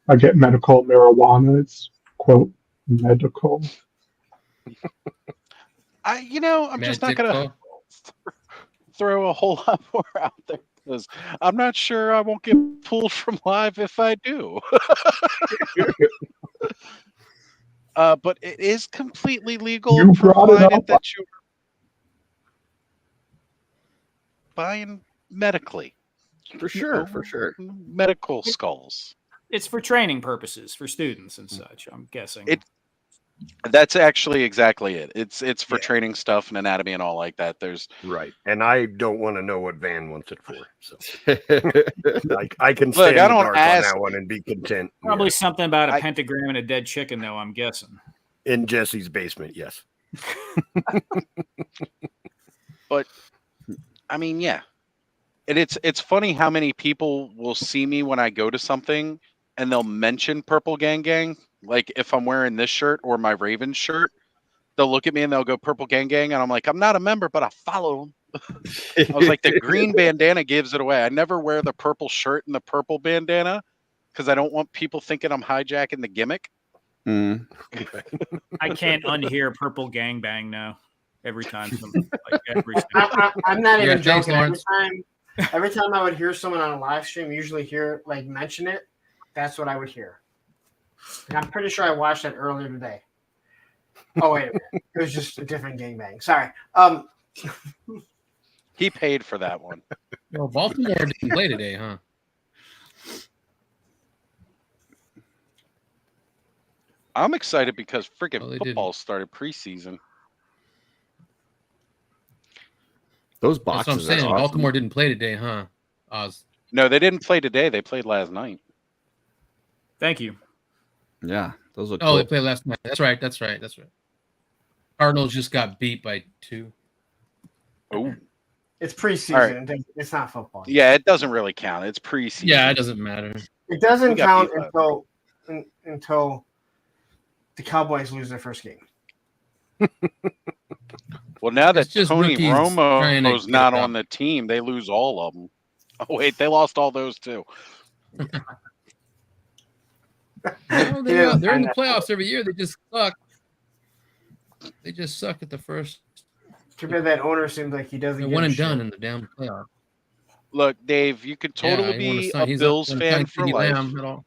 I get medical marijuana? It's quote medical.
I'm just not gonna throw a whole lot more out there because I'm not sure I won't get pulled from live if I do. But it is completely legal
You brought it
provided
up.
that you're buying medically.
For sure, for sure.
Medical skulls.
It's for training purposes for students and such, I'm guessing.
That's actually exactly it. It's for training stuff and anatomy and all like that. There's
right. And I don't want to know what Van wants it for. So I can
Look,
stand
I
the
don't
dark
ask-
on that one and be content.
Probably something about a pentagram and a dead chicken, though, I'm guessing.
In Jesse's basement, yes.
But I mean, yeah. And it's funny how many people will see me when I go to something and they'll mention Purple Gang Gang. Like if I'm wearing this shirt or my Ravens shirt, they'll look at me and they'll go Purple Gang Gang. And I'm like, I'm not a member, but I follow them. I was like, the green bandana gives it away. I never wear the purple shirt and the purple bandana because I don't want people thinking I'm hijacking the gimmick.
I can't unhear Purple Gangbang now. Every time.
I'm not
Yeah,
even
thanks,
joking.
Lawrence.
Every time I would hear someone on a live stream, usually hear mention it, that's what I would hear. And I'm pretty sure I watched that earlier today. Oh wait a minute, it was just a different gangbang. Sorry.
He paid for that one.
Well, Baltimore didn't play today, huh?
I'm excited because freaking
they
football started preseason.
Those
That's what I'm
boxes.
saying.
Are awesome.
Baltimore didn't play today, huh? Oz.
No, they didn't play today. They played last night.
Thank you.
Yeah, those look.
Oh,
cool.
they played last night. That's right. Cardinals just got beat by 2.
Oh,
It's preseason.
All right.
It's not football.
Yeah, it doesn't really count. It's preseason.
Yeah, it doesn't matter.
It doesn't
We got
count
beat
until the Cowboys lose their first game.
Well, now that
It's just
Tony
rookies trying to
Romo's
get
not
it
on the team, they lose all of them. Oh, wait, they lost all those too.
No, they're in the playoffs every year. They just suck. They just suck at the first.
Too bad that owner seems like he doesn't.
They're
give
one
a
and
shit.
done in the damn playoff.
Look, Dave, you could totally be a Bills fan for life.
At all.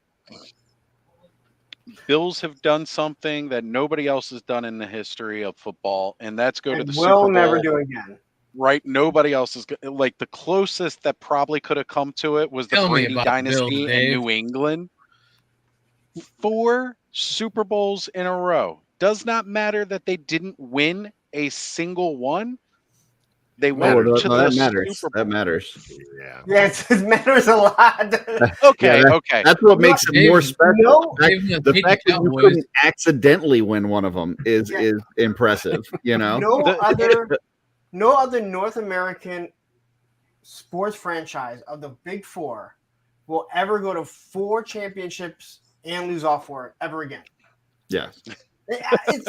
Bills have done something that nobody else has done in the history of football, and that's go to
And
the Super
will
Bowl.
never do again.
Right? Nobody else is like the closest that probably could have come to it was the
Tell me
Brady
about the Bills,
dynasty in
Dave.
New England. 4 Super Bowls in a row. Does not matter that they didn't win a single one. They went to the
that matters.
Super Bowl.
That matters.
Yeah, it matters a lot.
Okay,
Yeah,
okay.
That's what makes it more special.
No.
The fact that you couldn't accidentally win one of them is impressive. You know,
No other North American sports franchise of the Big Four will ever go to 4 championships and lose all 4 ever again.
Yeah.
It's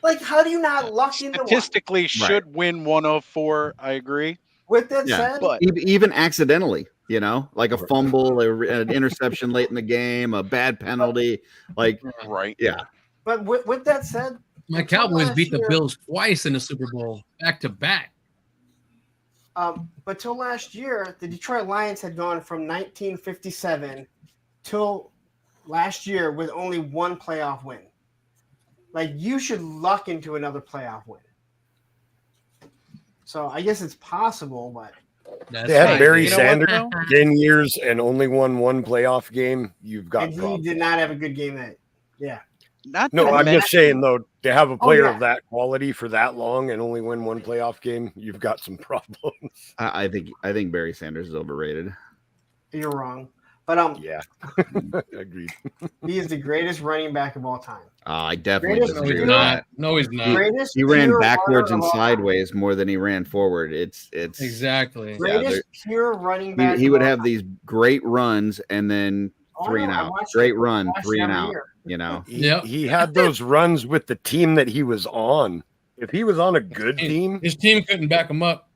like, how do you not luck into one?
Statistically should win 1 of 4. I agree.
With that
Yeah.
said,
But
Even accidentally. You know, like a fumble, an interception late in the game, a bad penalty. Like,
right.
Yeah.
But with that said,
My Cowboys beat the Bills twice in the Super Bowl, back to back.
But till last year, the Detroit Lions had gone from 1957 till last year with only one playoff win. Like, you should luck into another playoff win. So I guess it's possible, but
they had Barry Sanders 10 years and only won one playoff game. You've got
and he
problems.
did not have a good game that. Yeah.
No, I'm just saying though, to have a player of that quality for that long and only win one playoff game, you've got some problems.
I think Barry Sanders is overrated.
You're wrong. But
yeah. Agreed.
He is the greatest running back of all time.
I definitely
Greatest
disagree with
pure-
that.
No, he's not.
Greatest
He ran
pure
backwards
runner
and
of all time.
sideways more than he ran forward. It's
Exactly.
Greatest pure running back.
he
of
would
all
have
time.
these great runs and then three and
I
out.
watched
Great
it.
run,
Watched
3 and
every
out.
year.
You know.
He had those runs with the team that he was on. If he was on a good team,
his team couldn't back him up.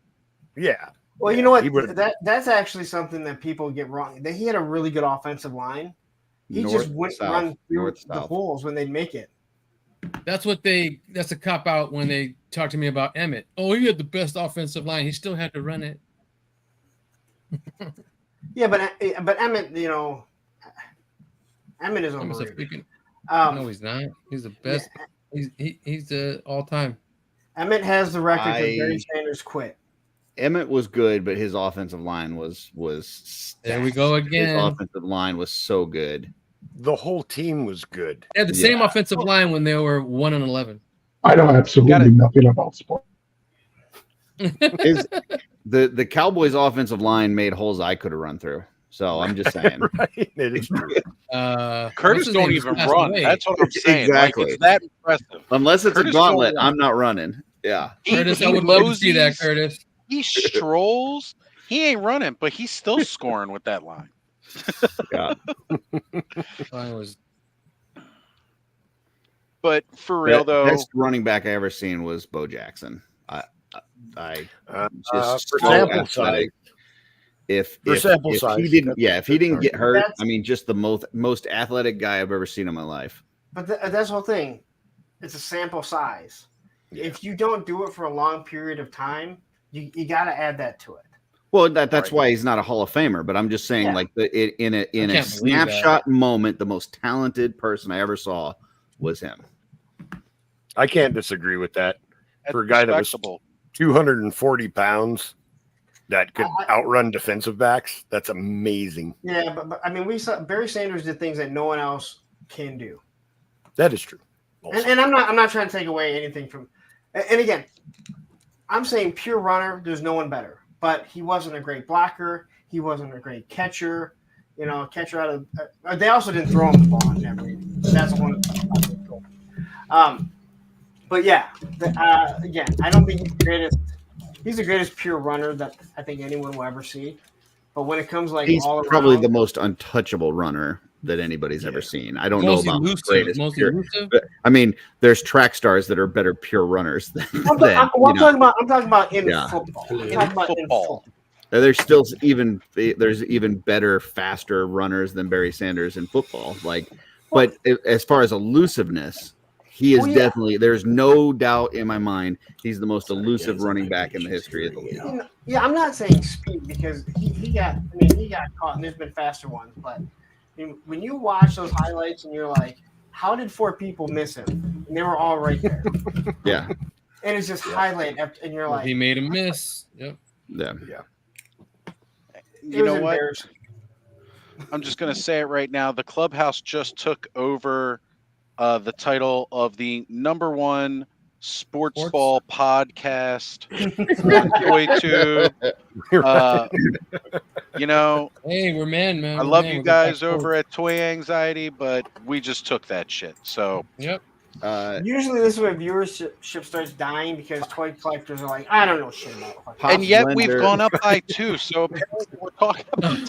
Yeah.
Well, you know what?
He would-
That's actually something that people get wrong. That he had a really good offensive line. He
North,
just wouldn't
south,
run through
north,
the
south.
holes when they'd make it.
That's a cop out when they talk to me about Emmett. Oh, he had the best offensive line. He still had to run it.
Yeah, but Emmett, Emmett is
Emmett's a
overrated.
freaking, no, he's not. He's the best. He's the all time.
Emmett has the record that Barry Sanders quit.
Emmett was good, but his offensive line was
There we go again.
His offensive line was so good.
The whole team was good.
They had the same offensive line when they were 1-11.
I know absolutely nothing about sports.
The Cowboys' offensive line made holes I could have run through. So I'm just saying.
Right. It is true.
Curtis don't even run. That's what I'm saying.
Exactly.
Like, it's that impressive.
Unless it's
Curtis
a gauntlet,
don't run.
I'm not running. Yeah.
Curtis, I would love to see that, Curtis.
He strolls. He ain't running, but he's still scoring with that line.
Yeah.
But for real though,
best running back I ever seen was Bo Jackson. I just
for
so
sample
athletic.
size.
If
sample
he
size,
didn't, if he didn't get hurt,
That's-
I mean, just the most athletic guy I've ever seen in my life.
But that's the whole thing. It's a sample size. If you don't do it for a long period of time, you got to add that to it.
Well, that's why he's not a Hall of Famer. But I'm just saying, like in a
can't believe
snapshot moment, the most talented person I ever saw was him.
I can't disagree with that.
That's
For a guy that was
respectable.
240 pounds that could outrun defensive backs, that's amazing.
Yeah, but I mean, we saw Barry Sanders did things that no one else can do.
That is true.
And I'm not trying to take away anything from. And again, I'm saying pure runner. There's no one better. But he wasn't a great blocker. He wasn't a great catcher. Catcher out of. They also didn't throw him the ball in every. That's one. But yeah, again, I don't think he's the greatest. He's the greatest pure runner that I think anyone will ever see. But when it comes like
He's
all
probably
around,
the most untouchable runner that anybody's ever seen. I don't
Most
know about the
elusive,
greatest
most
pure,
elusive.
but I mean, there's track stars that are better pure runners than.
I'm talking about in
Yeah.
football. I'm talking about in football.
There's even better, faster runners than Barry Sanders in football. But as far as elusiveness, he is definitely. There's no doubt in my mind he's the most elusive running back in the history of the league.
Yeah, I'm not saying speed because he got caught and there's been faster ones, but when you watch those highlights and you're like, how did 4 people miss him? And they were all right there.
Yeah.
And it's just highlight and you're like,
He made a miss. Yep.
Yeah.
You know what? I'm just going to say it right now. The Clubhouse just took over the title of the #1 sports ball podcast on ToyTube.
Hey, we're man.
I love you guys over at Toy Anxiety, but we just took that shit. So
yep.
Usually this is when viewership starts dying because toy collectors are like, I don't know shit about it.
And yet we've gone up by 2, so apparently we're talking about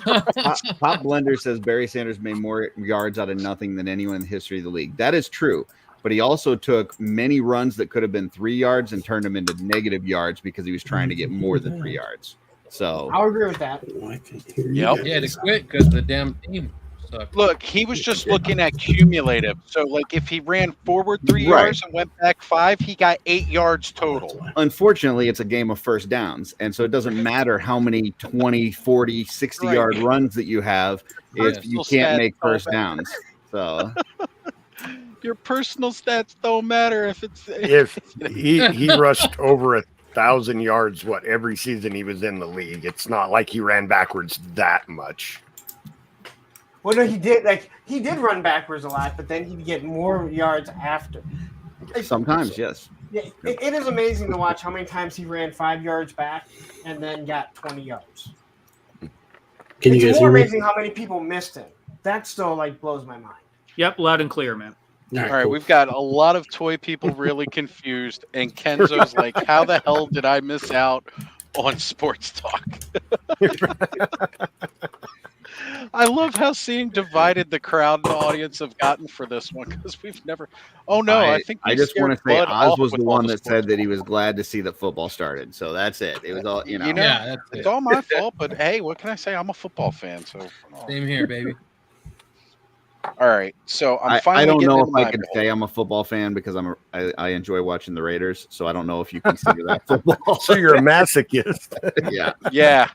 Pop Blender says Barry Sanders made more yards out of nothing than anyone in the history of the league. That is true, but he also took many runs that could have been 3 yards and turned them into negative yards because he was trying to get more than 3 yards. So
I'll agree with that.
I can hear
Yep.
you.
Yeah, to quit because the damn team sucked.
Look, he was just looking at cumulative. So, like, if he ran forward 3
Right.
yards and went back 5, he got 8 yards total.
unfortunately, it's a game of first downs. And so it doesn't matter how many 20, 40, 60
Right.
yard runs that you have if you
Personal
can't
stats
make
don't
first
matter.
downs. So
Your personal stats don't matter if it's
If he rushed over 1,000 yards, every season he was in the league. It's not like he ran backwards that much.
Well, no, he did. Like he did run backwards a lot, but then he'd get more yards after.
sometimes, yes.
Yeah, it is amazing to watch how many times he ran 5 yards back and then got 20 yards.
Can you
It's
guys
more
hear me?
amazing how many people missed him. That still like blows my mind.
Yep, loud and clear, man.
All
All right,
cool.
we've got a lot of toy people really confused, and Kenzo's like, "How the hell did I miss out on sports talk?" I love how seeing divided the crowd and the audience have gotten for this one because we've never. Oh no, I think
I
we
just want to
scared
say
Bud
Oz
off
was
with
the
all
one
the
that
sports
said that he
talk.
was glad to see that football started. So that's it. It was all
You know,
Yeah, that's
it's
it.
all my fault. But hey, what can I say? I'm a football fan, so.
Same here, baby.
All right, so I'm
I
finally
don't
getting
know
into
if I
my
can
bill.
say I'm a football fan because I enjoy watching the Raiders. So I don't know if you consider that football.
So you're a masochist.
Yeah.
Yeah,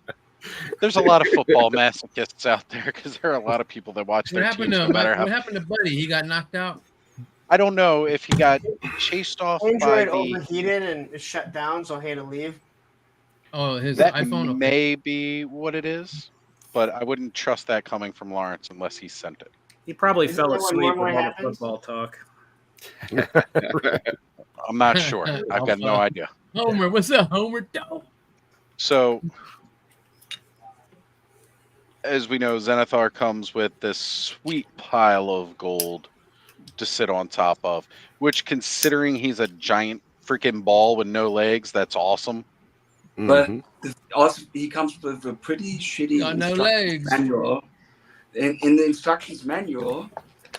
there's a lot of football masochists out there because there are a lot of people that watch
What
their
happened
teams
to
no matter
what
how.
happened to Buddy? He got knocked out.
I don't know if he got chased off by
Android
the.
overheated and it shut down, so he had to leave.
Oh, his
That
iPhone. Okay.
may be what it is, but I wouldn't trust that coming from Lawrence unless he sent it.
He probably
Isn't
fell
that what
asleep with
normally
all
happens?
the football talk.
I'm not sure. I've got no idea.
Homer, what's up, Homer? Dog.
So, as we know, Zenithar comes with this sweet pile of gold to sit on top of, which, considering he's a giant freaking ball with no legs, that's awesome.
But also, he comes with a pretty shitty
Got no
instructions
legs.
manual. In the instructions manual,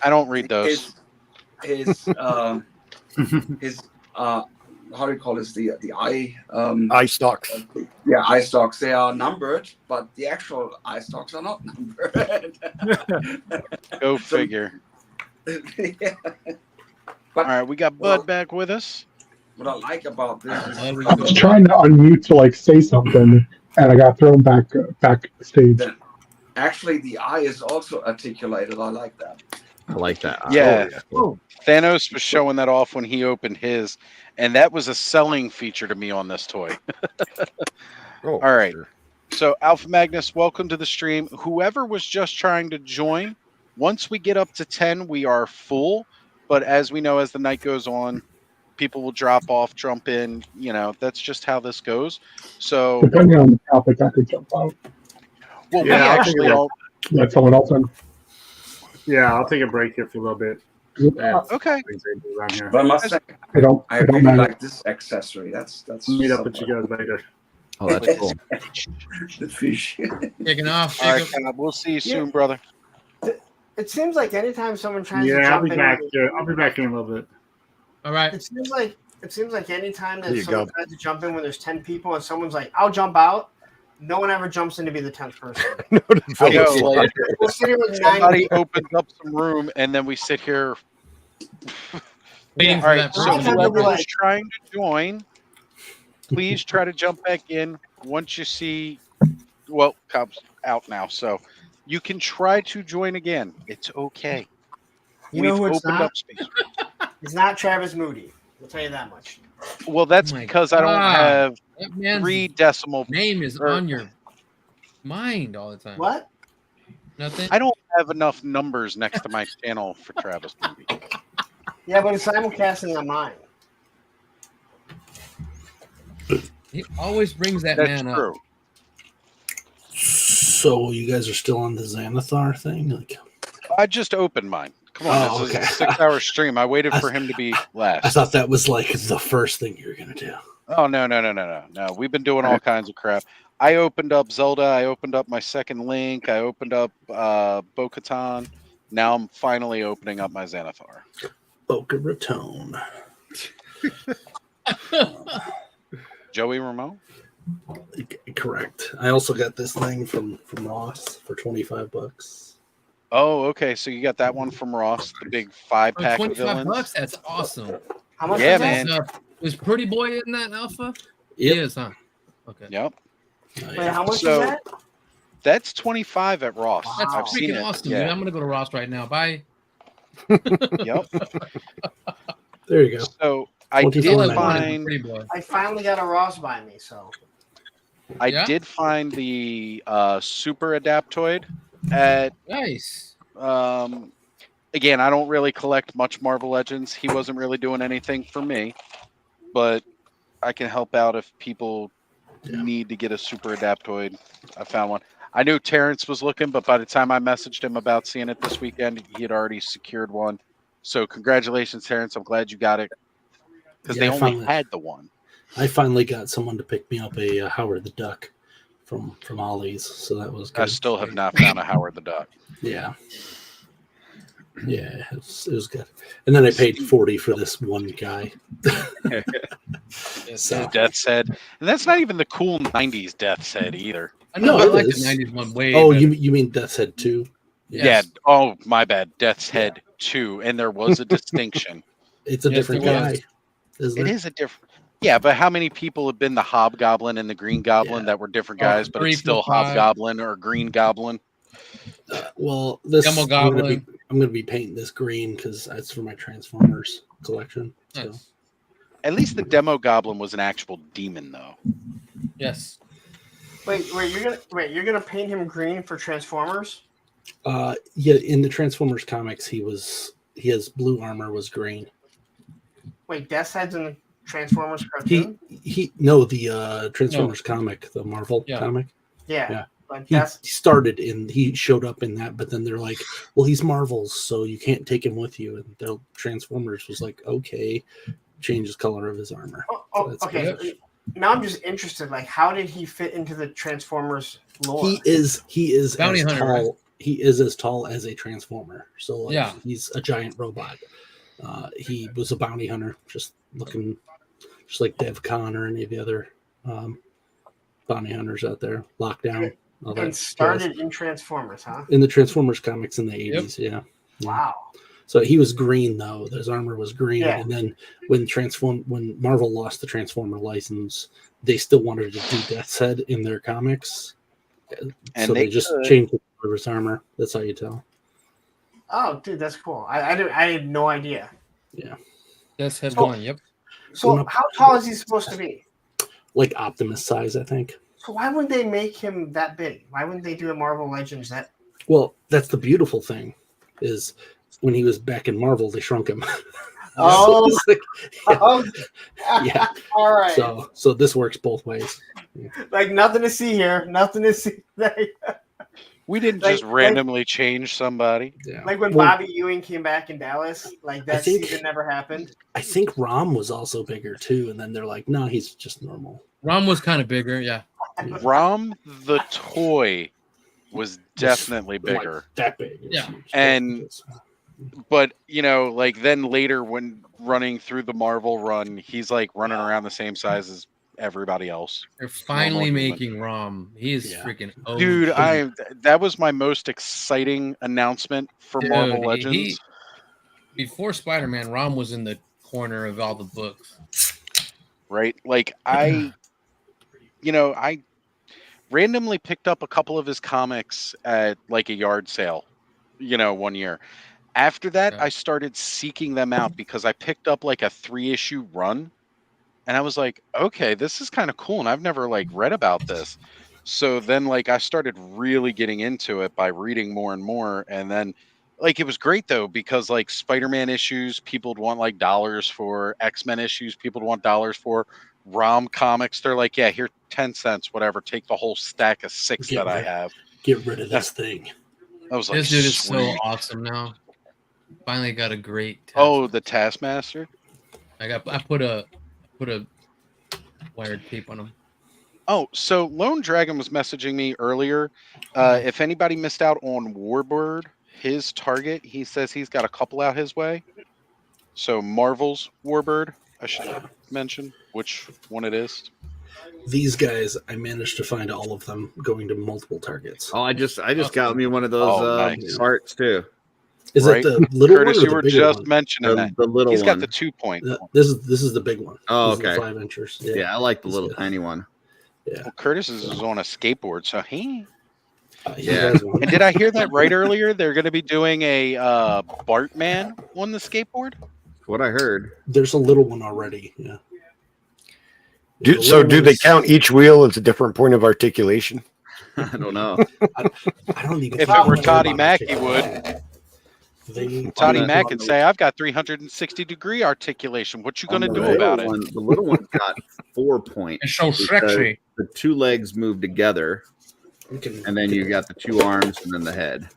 I don't read those.
his how do you call this, the eye
eye stalks.
Yeah, eye stalks, they are numbered, but the actual eye stalks are not numbered.
Go figure.
Yeah.
All right, we got Bud back with us.
What I like about this is
I was trying to unmute to say something, and I got thrown backstage.
actually the eye is also articulated. I like that.
I like that.
Yeah.
Cool.
Thanos was showing that off when he opened his, and that was a selling feature to me on this toy. All right. Sure. So, Alpha Magnus, welcome to the stream. Whoever was just trying to join, once we get up to 10, we are full. But as we know, as the night goes on, people will drop off, jump in. You know, that's just how this goes. So,
depending on the topic, I could jump out.
Well,
yeah,
we actually all
let someone else in.
Yeah, I'll take a break here for a little bit.
Okay.
But I must say, I really like this accessory. That's
meet up with you guys later.
Oh, that's cool.
The fish.
Taking off.
All right, Caleb, we'll see you soon, brother.
It seems like anytime someone tries to
Yeah, I'll
jump
be
in,
back. I'll be back in a little bit.
All right.
It seems like anytime
There
that
you
someone
go.
tries to jump in when there's 10 people and someone's like, "I'll jump out," no one ever jumps in to be the 10th person.
I know, like,
We're sitting with 9
somebody
people.
opens up some room, and then we sit here.
Waiting
All
for
right,
that
so
person.
whoever is trying to join, please try to jump back in once you see. Well, Cub's out now, so you can try to join again. It's okay.
You know
We've
who it's
opened
not?
up space.
It's not Travis Moody. I'll tell you that much.
Well, that's
Oh my
because I don't
God.
have
That man's
3 decimal.
name is
or-
on your mind all the time.
What?
Nothing.
I don't have enough numbers next to my channel for Travis Moody.
Yeah, but it's simulcasting on mine.
He always brings that
That's
man
true.
up.
So you guys are still on the Xanathar thing? Like,
I just opened mine. Come on,
Oh,
this is
okay.
a 6-hour stream. I waited for him to be last.
I thought that was like the first thing you were gonna do.
Oh no! We've been doing all kinds of crap. I opened up Zelda. I opened up my second Link. I opened up Bo-Katan. Now I'm finally opening up my Xanathar.
Boca Raton.
Joey Ramone.
Correct. I also got this thing from Ross for $25.
Oh, okay. So you got that one from Ross, the big 5-pack of
25
villains.
bucks. That's awesome.
How much?
Yeah,
is that?
man.
Is Pretty Boy in that alpha?
Yep.
He is, huh? Okay.
Yep.
Wait, how much
So-
is that?
That's 25 at Ross.
That's
I've seen
freaking
it.
awesome,
Yeah.
dude. I'm gonna go to Ross right now. Bye.
Yep.
There you go.
So I
24.
did
All I wanted was
find
Pretty Boy.
I finally got a Ross by me, so
I
Yeah?
did find the Super Adaptoid at
Nice.
again, I don't really collect much Marvel Legends. He wasn't really doing anything for me, but I can help out if people need to get a Super Adaptoid. I found one. I knew Terrence was looking, but by the time I messaged him about seeing it this weekend, he had already secured one. So congratulations, Terrence. I'm glad you got it because they
I
only
finally-
had the one.
I finally got someone to pick me up a Howard the Duck from Ollie's, so that was good.
I still have not found a Howard the Duck.
Yeah. Yeah, it was good. And then I paid 40 for this one guy. So
Death's Head, and that's not even the cool '90s Death's Head either.
I know.
No,
I
it
like
is.
the '90s one way.
oh,
better.
you mean Death's Head 2?
Yes.
Yeah. Oh, my bad. Death's Head 2, and there was a distinction.
It's a
Yes,
different
there
guy.
was.
Isn't
It
it?
is a different. Yeah, but how many people have been the Hobgoblin and the Green Goblin that were different guys, but
3,
it's still
4, 5.
Hobgoblin or Green Goblin?
Well, this
Demo
I'm gonna,
Goblin.
be, I'm gonna be painting this green because that's for my Transformers collection. So
Nice.
At least the Demo Goblin was an actual demon, though.
Yes.
wait, you're gonna paint him green for Transformers?
yeah, in the Transformers comics, his blue armor was green.
Wait, Death's Head's in the Transformers cartoon?
The Transformers comic, the Marvel
Yeah.
comic.
Yeah, but
He
that's
he showed up in that, but then they're like, well, he's Marvel's, so you can't take him with you. And the Transformers was like, okay, change his color of his armor. So that's
okay.
good.
So now I'm just interested. Like, how did he fit into the Transformers lore?
He is
Bounty
as
hunter,
tall.
right?
He is as tall as a Transformer. So like,
Yeah.
he's a giant robot. He was a bounty hunter, just looking just like Dev Con or any of the other bounty hunters out there. Lockdown. All that
and
jazz.
started in Transformers, huh?
In the Transformers comics in the 80s, yeah.
Wow.
So he was green though. His armor was green,
Yeah.
and then when Marvel lost the Transformer license, they still wanted to do Death's Head in their comics,
And
so
they
they just
could.
changed the color of his armor. That's how you tell.
Oh, dude, that's cool. I had no idea.
Yeah,
That's Head
So-
1. Yep.
So how tall is he supposed to be?
like Optimus size, I think.
So why wouldn't they make him that big? Why wouldn't they do a Marvel Legends that?
Well, that's the beautiful thing, is when he was back in Marvel, they shrunk him.
Oh,
So it's like,
oh,
yeah.
all right.
So this works both ways.
Like nothing to see here. Nothing to see.
We didn't
Like-
just randomly change somebody.
Yeah.
Like when
Well,
Bobby Ewing came back in Dallas, like that
think-
season never happened.
I think Rom was also bigger too, and then they're like, no, he's just normal.
Rom was kind of bigger. Yeah.
Rom the toy was definitely
Like,
bigger.
that big. It was
Yeah.
huge.
And- But like then later when running through the Marvel run, he's like running around the same size as everybody else.
They're finally
Normal human.
making Rom. He is
Yeah.
freaking
Dude,
OG.
that was my most exciting announcement for
Dude,
Marvel
he-
Legends.
Before Spider-Man, Rom was in the corner of all the books.
Right? Like I randomly picked up a couple of his comics at like a yard sale, one year. After that,
Yeah.
I started seeking them out because I picked up like a 3-issue run and I was like, okay, this is kind of cool. And I've never like read about this. So then like I started really getting into it by reading more and more. And then like it was great though, because like Spider-Man issues, people would want like dollars for. X-Men issues, people would want dollars for. Rom comics, they're like, yeah, here 10 cents, whatever. Take the whole stack of 6
Get
that I
rid-
have.
Get rid of this thing.
I was like,
This dude is so
sweet.
awesome now. Finally got a great.
Oh, the Taskmaster.
I put a wired tape on him.
Oh, so Lone Dragon was messaging me earlier. If anybody missed out on Warbird, his target, he says he's got a couple out his way. So Marvel's Warbird, I should mention which one it is.
These guys, I managed to find all of them going to multiple targets.
Oh, I just got me one of those
nice.
hearts too.
Is
Right?
it the little
Curtis,
one or
you
the
were
bigger
just
one?
mentioning that.
The little
He's got
one.
the 2-point.
This is the big one.
Oh,
This is
okay.
the 5 inchers.
Yeah, I like the
This
little
is-
tiny one.
Yeah.
Well, Curtis is on a skateboard, so he
Yeah.
has one.
And did I hear that right earlier? They're going to be doing a Bartman on the skateboard.
What I heard.
There's a little one already. Yeah.
Do they count each wheel as a different point of articulation?
I don't know.
I don't even.
If it were Toddy Mack, he would. Toddy Mack can say, "I've got 360-degree articulation. What you going to do about it?"
The little one's got 4 points.
It's so sexy.
The 2 legs move together, and then you got the 2 arms and then the head.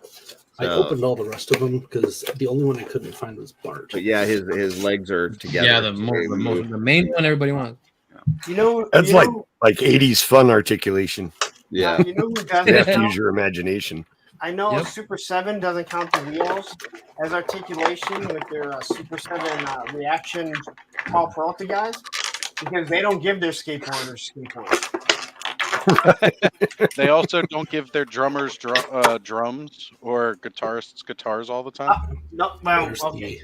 I opened all the rest of them because the only one I couldn't find was Bart.
But yeah, his legs are together.
Yeah, the main one everybody wants.
You know,
That's like 80s fun articulation.
Yeah.
You know who doesn't
You have to
count?
use your imagination.
I know Super 7 doesn't count the wheels as articulation with their Super 7 reaction Paul Peralta guys because they don't give their skateboarders skateboards.
They also don't give their drummers drums or guitarists guitars all the time.
No, well, okay.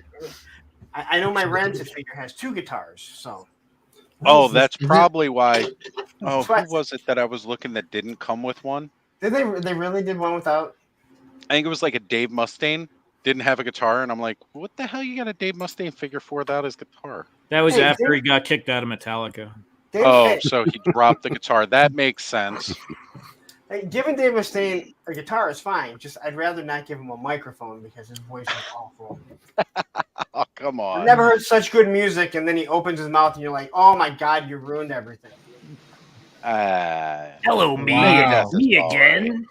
I know my Rented figure has 2 guitars, so.
Oh, that's probably why. Oh, who was it that I was looking that didn't come with one?
Did they really did one without?
I think it was like a Dave Mustaine. Didn't have a guitar, and I'm like, what the hell you got a Dave Mustaine figure for without his guitar?
That was after he got kicked out of Metallica.
So he dropped the guitar. That makes sense.
Hey, giving Dave Mustaine a guitar is fine. Just I'd rather not give him a microphone because his voice is awful.
Oh, come on.
I've never heard such good music, and then he opens his mouth, and you're like, "Oh my God, you ruined everything."
Hello, me.
Wow.
Me again.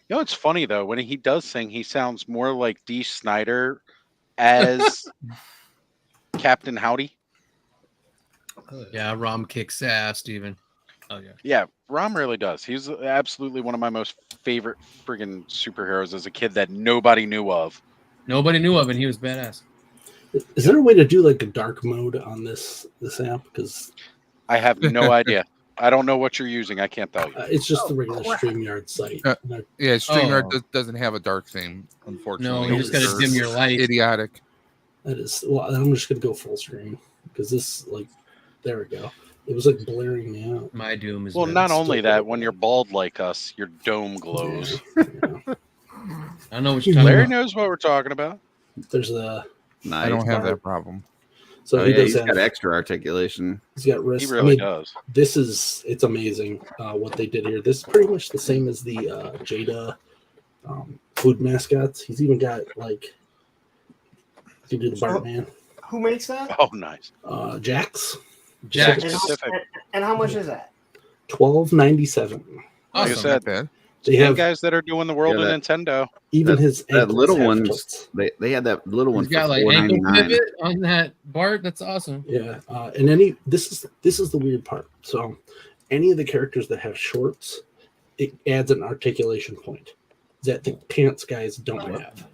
You know, it's funny though. When he does sing, he sounds more like Dee Snider as Captain Howdy.
Yeah, Rom kicks ass, Steven. Oh yeah.
Yeah, Rom really does. He's absolutely one of my most favorite friggin' superheroes as a kid that nobody knew of.
Nobody knew of, and he was badass.
Is there a way to do like a dark mode on this app? Because
I have no idea. I don't know what you're using. I can't tell you.
It's just the regular StreamYard site.
Yeah, StreamYard doesn't have a dark theme, unfortunately.
No, you just got to dim your light.
Idiotic.
That is. Well, I'm just gonna go full screen because this, like, there we go. It was like blaring me out.
My doom is.
Well, not only that, when you're bald like us, your dome glows.
I know what you're talking
Larry
about.
knows what we're talking about.
There's a.
I don't have that problem.
So he does
he's
have
got extra articulation.
He's got wrist.
He really does.
It's amazing what they did here. This is pretty much the same as the Jada food mascots. He's even got like you do the Bartman.
Who makes that?
Oh, nice.
Jax.
And how much is that?
$12.97.
Like I said,
they have
guys that are doing the world of Nintendo.
Even
that,
his
that little
have
one.
tilts.
They had that little one
He's
for
got like ankle
$4.99.
pivot on that Bart. That's awesome.
Yeah, and this is the weird part. So, any of the characters that have shorts, it adds an articulation point that the pants guys don't have.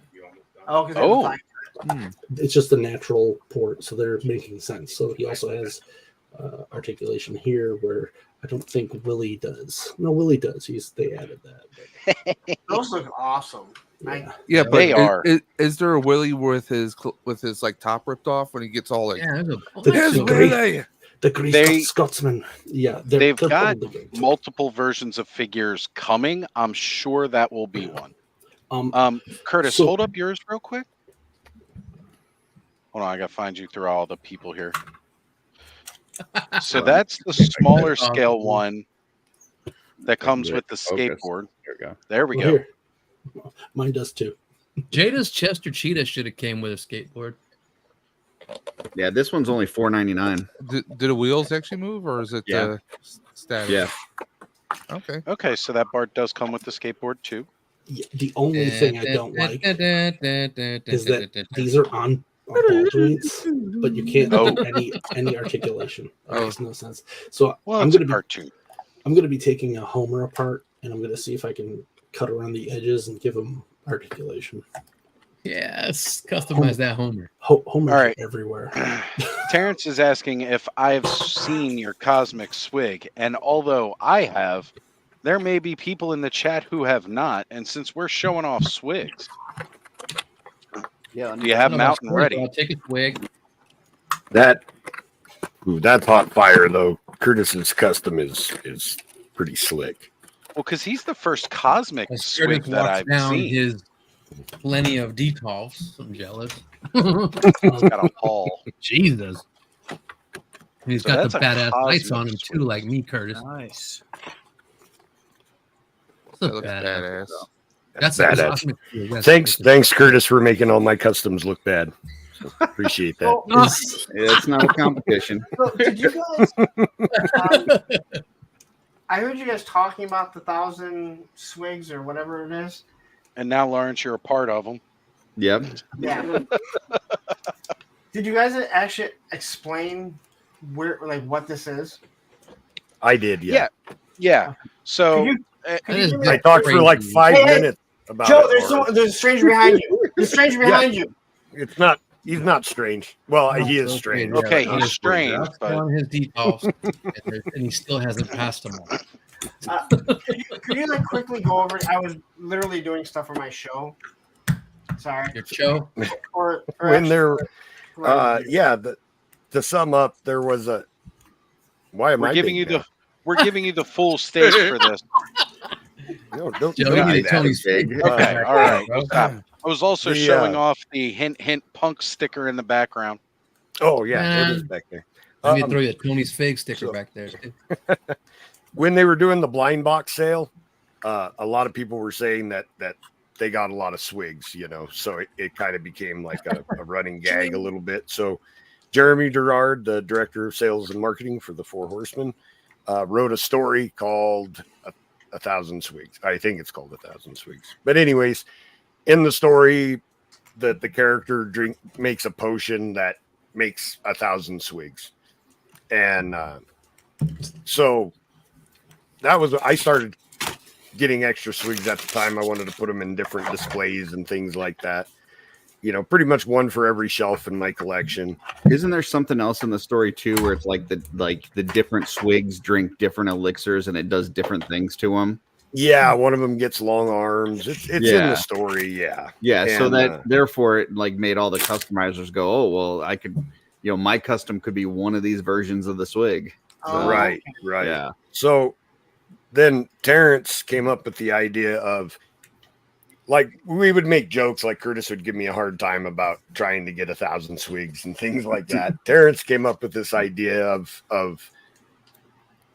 Oh,
It's just a natural port, so they're making sense. So he also has articulation here where I don't think Willie does. No, Willie does. They added that.
those look awesome.
Yeah, but
They are.
Is there a Willie with his like top ripped off when he gets all like?
Yeah,
The greased Scotsman. Yeah,
They've
they're
got
probably good.
multiple versions of figures coming. I'm sure that will be one. Curtis, hold up yours real quick. Hold on, I gotta find you through all the people here. So that's the smaller scale one that comes with the skateboard.
There we go.
There we
Well,
go.
here. Mine does too.
Jada's Chester Cheetah should have came with a skateboard.
Yeah, this one's only $4.99.
Do the wheels actually move, or is it static?
Yeah.
Okay.
Okay, so that Bart does come with the skateboard too.
Yeah, the only thing I don't like is that these are on ball joints, but you can't do any articulation. That makes no sense. So I'm
it's a
gonna
cartoon.
I'm gonna be taking a Homer apart, and I'm gonna see if I can cut around the edges and give them articulation.
Yes, customize that Homer.
Homer's
All right.
everywhere.
Terrence is asking if I've seen your cosmic swig, and although I have, there may be people in the chat who have not. And since we're showing off swigs,
Yeah,
do you have them out and ready?
I'll take a swig.
That's hot fire though. Curtis's custom is pretty slick.
Well, because he's the first cosmic
As
swig
Curtis
that
walks
I've
down
seen.
his plenty of detolfs. I'm jealous.
He's got a haul.
Jesus. He's
So
got
that's
the
a
badass lights
cosmic
on him too, like me, Curtis.
Nice.
That's a
That looks badass.
That's a
Badass.
cosmic swig.
Thanks, Curtis, for making all my customs look bad. So, appreciate that.
It's not a competition.
So, did you guys? I heard you guys talking about the 1,000 swigs or whatever it is.
And now, Lawrence, you're a part of them.
Yep.
Yeah. Did you guys actually explain what this is?
I did, yeah.
Yeah. So
I talked for like 5 minutes about
Joe,
it.
there's a stranger behind you. There's a stranger behind you.
It's not. He's not strange. Well, he is strange.
Okay, he's strange, but
on his detolfs, and he still hasn't passed them all.
Could you like quickly go over it? I was literally doing stuff for my show. Sorry.
Your show?
Or
When
actually
there,
for-
to sum up, there was a. Why am
we're
I
giving
being
you the full stage for this.
No, don't
Joe,
do
you need
that.
Tony's big.
Okay, all right.
Bro.
Stop. I was also
The,
showing off the hint punk sticker in the background.
Oh yeah,
Man.
it is back there.
Let me throw you a Tony's fig sticker back there.
When they were doing the blind box sale, a lot of people were saying that they got a lot of swigs, so it kind of became like a running gag a little bit. So Jeremy Gerard, the director of sales and marketing for the Four Horsemen, wrote a story called 1,000 Swigs. I think it's called 1,000 Swigs. But anyways, in the story, the character makes a potion that makes 1,000 swigs. And so that was, I started getting extra swigs at the time. I wanted to put them in different displays and things like that. Pretty much one for every shelf in my collection.
Isn't there something else in the story too, where it's like the different swigs drink different elixirs and it does different things to them?
Yeah, one of them gets long arms. It's in the story, yeah.
Yeah, so
And,
that therefore it like made all the customizers go, oh well, I could, my custom could be one of these versions of the swig. So,
right.
Yeah.
So then Terrence came up with the idea of, like, we would make jokes, like Curtis would give me a hard time about trying to get 1,000 swigs and things like that. Terrence came up with this idea of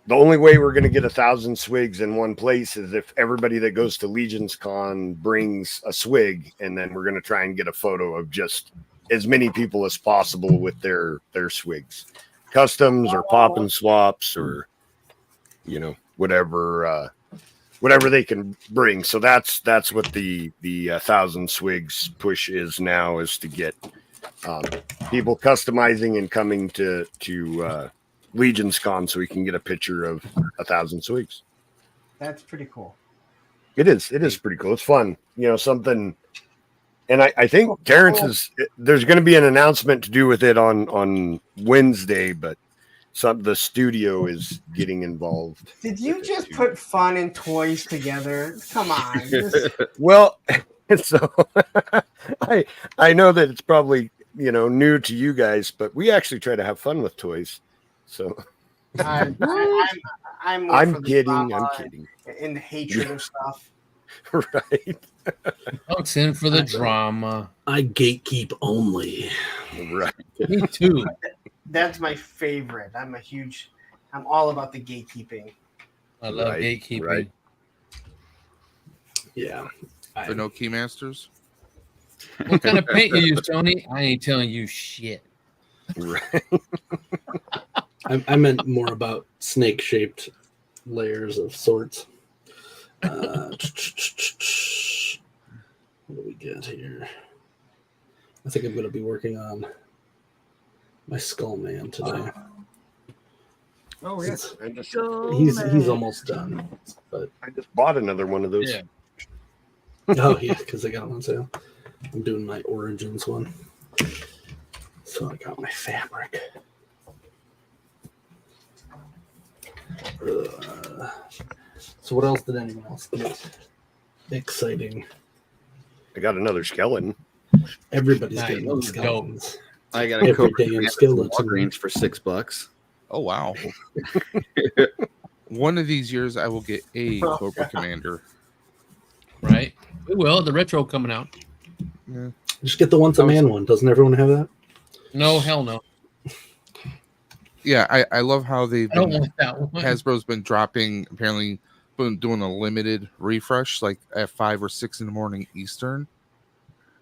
the only way we're going to get 1,000 swigs in one place is if everybody that goes to Legion's Con brings a swig, and then we're going to try and get a photo of just as many people as possible with their swigs, customs or pop and swaps or whatever they can bring. So that's what the 1,000 swigs push is now, is to get people customizing and coming to Legion's Con so we can get a picture of 1,000 swigs.
That's pretty cool.
It is pretty cool. It's fun, something. And I think Terrence there's going to be an announcement to do with it on Wednesday, but the studio is getting involved.
Did you just put fun and toys together? Come on.
Well, so I know that it's probably new to you guys, but we actually try to have fun with toys. So
I'm
kidding.
drama
I'm kidding.
And the hatred of stuff.
Right.
Folks in for the drama.
I gatekeep only.
Right.
Me too.
That's my favorite. I'm all about the gatekeeping.
I love gatekeeping.
Right.
Yeah.
So no keymasters?
What kind of paint you use, Tony? I ain't telling you shit.
Right.
I meant more about snake-shaped layers of sorts. What do we get here? I think I'm going to be working on my Skull Man today.
Oh yes,
he's almost done. But
I just bought another one of those.
Yeah.
Oh yeah, because they got them on sale. I'm doing my Origins one. So I got my fabric. So what else did anyone else get? Exciting.
I got another skeleton.
Everybody's
Nice.
getting
Those
those
are dope.
skeletons.
I got a
Every
Cobra
damn
Commander
skeleton.
Walgreens for $6.
Oh wow! One of these years, I will get a
Oh,
Cobra
God.
Commander.
Right? We will. The retro coming out.
Yeah.
Just get the once a man one. Doesn't everyone have that?
No, hell no.
Yeah, I love how they've
I don't
been.
want that one.
Hasbro's been dropping. Apparently, been doing a limited refresh, like at 5 or 6 in the morning Eastern.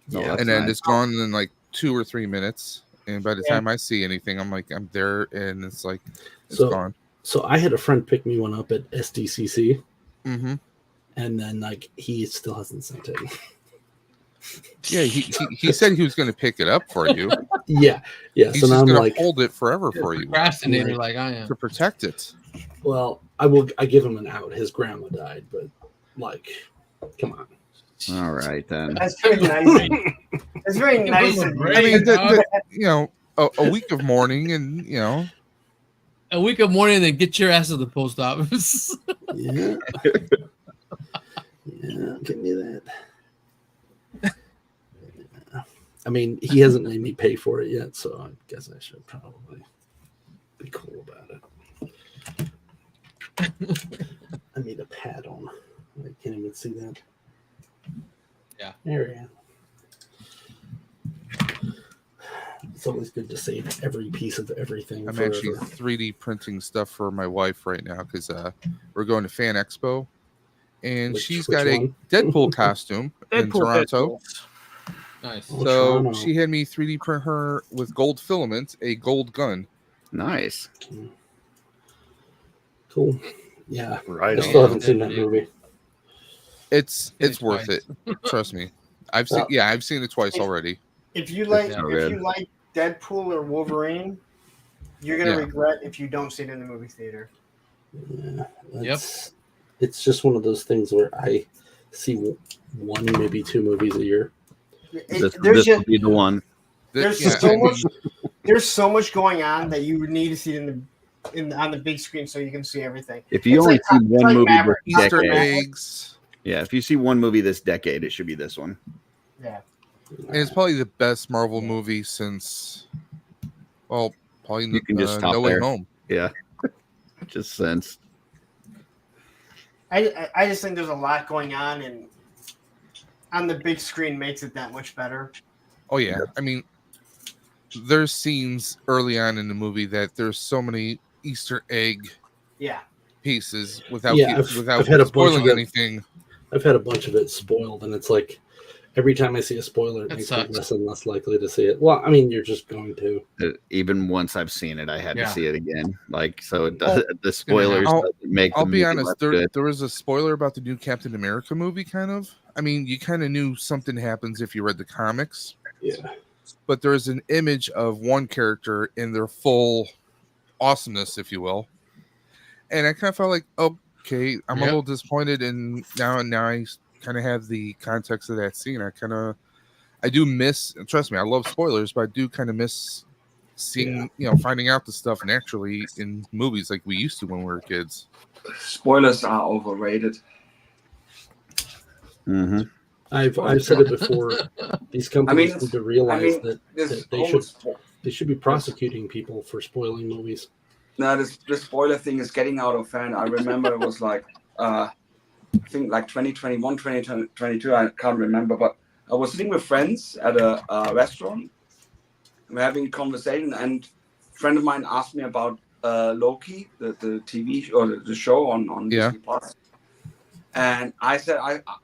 Yeah,
and then it's gone in like 2 or 3 minutes. And by the
Yeah.
time I see anything, I'm like, I'm there, and it's like, it's gone.
So I had a friend pick me one up at SDCC,
Mm-hmm.
and then like he still hasn't sent it.
Yeah, he said he was going to pick it up for you.
Yeah.
He's
So now
just
I'm
going to
like,
hold it forever for you
Procrastinator like I am.
to protect it.
well, I give him an out. His grandma died, but like, come on.
All right then.
That's very nice. That's very nice of
Great.
I
you.
mean, you know, a week of mourning, and you know,
A week of mourning, then get your ass to the post office.
Yeah. Yeah, give me that. I mean, he hasn't made me pay for it yet, so I guess I should probably be cool about it. I need a pad on. I can't even see that.
Yeah.
There we go. It's always good to save every piece of everything.
I'm
forever.
actually 3D printing stuff for my wife right now because we're going to Fan Expo, and she's got a
one?
Deadpool costume in Toronto.
Nice.
Oh,
So
Toronto.
she had me 3D print her with gold filaments, a gold gun.
Nice.
Cool. Yeah.
Right
I
on.
still haven't seen that movie.
It's
it
worth it. Trust me. I've seen it twice already.
If you like,
so
if
good.
you like Deadpool or Wolverine, you're gonna
Yeah.
regret if you don't see it in the movie theater.
Yeah, it's just one of those things where I see one, maybe two movies a year.
This
There's
will
just
be the one.
there's
Yeah,
so
I
much
mean,
there's so much going on that you would need to see it on the big screen so you can see everything.
If you
It's
only
like-
see
it's
one
like
movie
Maverick.
this
Easter
decade,
eggs.
yeah, if you see one movie this decade, it should be this one.
Yeah.
And it's probably the best Marvel movie since, well, probably
You can just stop
No Way
there.
Home.
Yeah, just sense.
I just think there's a lot going on, and on the big screen makes it that much better.
Oh yeah, I mean, there's scenes early on in the movie that there's so many Easter egg
Yeah.
pieces without
Yeah,
without
I've had a bunch
spoiling
of it.
anything.
I've had a bunch of it spoiled, and it's like every time I see a spoiler, it
That
makes me
sucks.
less and less likely to see it. Well, I mean, you're just going to.
Even once I've seen it, I had
Yeah.
to see it again. Like, so it does. The spoilers
I'll-
doesn't make.
I'll
the
be
movie
honest,
less
there
good.
was a spoiler about the new Captain America movie, kind of. I mean, you kind of knew something happens if you read the comics,
Yeah.
but there's an image of one character in their full awesomeness, if you will. And I kind of felt like, okay, I'm a
Yep.
little disappointed, and now I kind of have the context of that scene. I do miss. Trust me, I love spoilers, but I do kind of miss seeing, finding out the stuff naturally in movies like we used to when we were kids.
Spoilers are overrated.
Mm-hmm.
I've said it before. These companies need to realize that
this
they
whole
should be prosecuting people for spoiling movies.
No, this spoiler thing is getting out of hand. I remember it was like, I think like 2021, 2022, I can't remember, but I was sitting with friends at a restaurant. We're having a conversation, and a friend of mine asked me about Loki, the TV or the show on Disney Plus. And I said,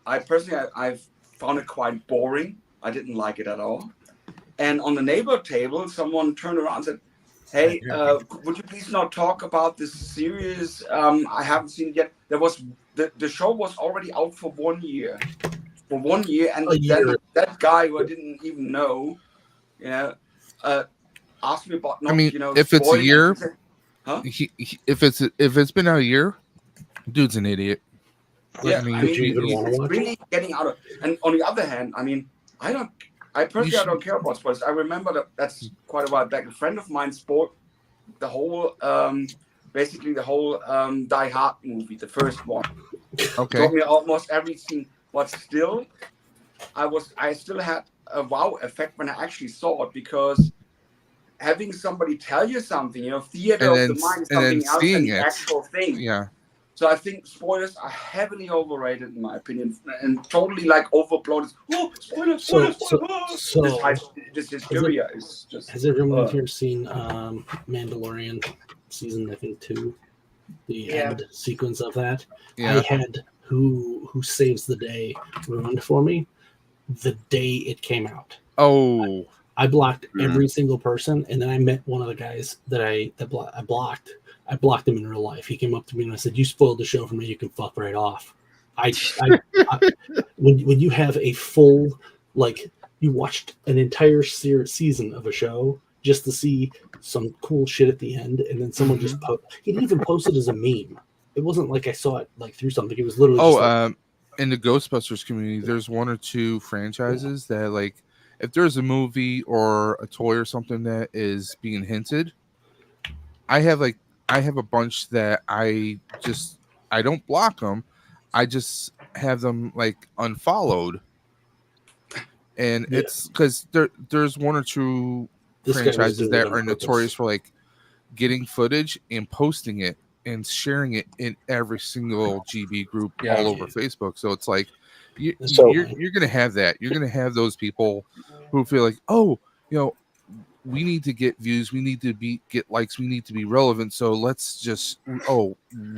I personally, I've found it quite boring. I didn't like it at all. And on the neighbor table, someone turned around and said, hey, would you please not talk about this series? I haven't seen it yet. There was the show was already out for 1 year. For 1 year, and then that guy who I didn't even know, asked me about.
If it's a year,
huh?
If it's been out a year, dude's an idiot.
Yeah,
I mean,
he's really getting out of. And on the other hand, I mean, I personally don't care about spoilers. I remember that's quite a while back. A friend of mine spoiled the whole, basically the whole Die Hard movie, the first one.
Okay.
Told me almost everything, but still, I still had a wow effect when I actually saw it, because having somebody tell you something, theater of the mind is something else than the actual thing.
Yeah.
So I think spoilers are heavily overrated in my opinion, and totally overblown. Oh, spoilers! This hysteria is just.
Has everyone here seen Mandalorian season, I think 2, the end sequence of that?
Yeah.
I had Who Saves the Day ruined for me the day it came out.
Oh.
I blocked every single person, and then I met one of the guys that I blocked. I blocked him in real life. He came up to me and I said, "You spoiled the show for me. You can fuck right off." When you have a full, you watched an entire season of a show just to see some cool shit at the end, and then someone just he didn't even post it as a meme. It wasn't like I saw it through something. It was literally
in the Ghostbusters community, there's 1 or 2 franchises that if there's a movie or a toy or something that is being hinted, I have a bunch that I don't block them. I just have them unfollowed. And it's because there's 1 or 2 franchises that are notorious for getting footage and posting it and sharing it in every single GB group all over Facebook. So it's you're gonna have that. You're gonna have those people who feel we need to get views, we need to get likes, we need to be relevant. So let's just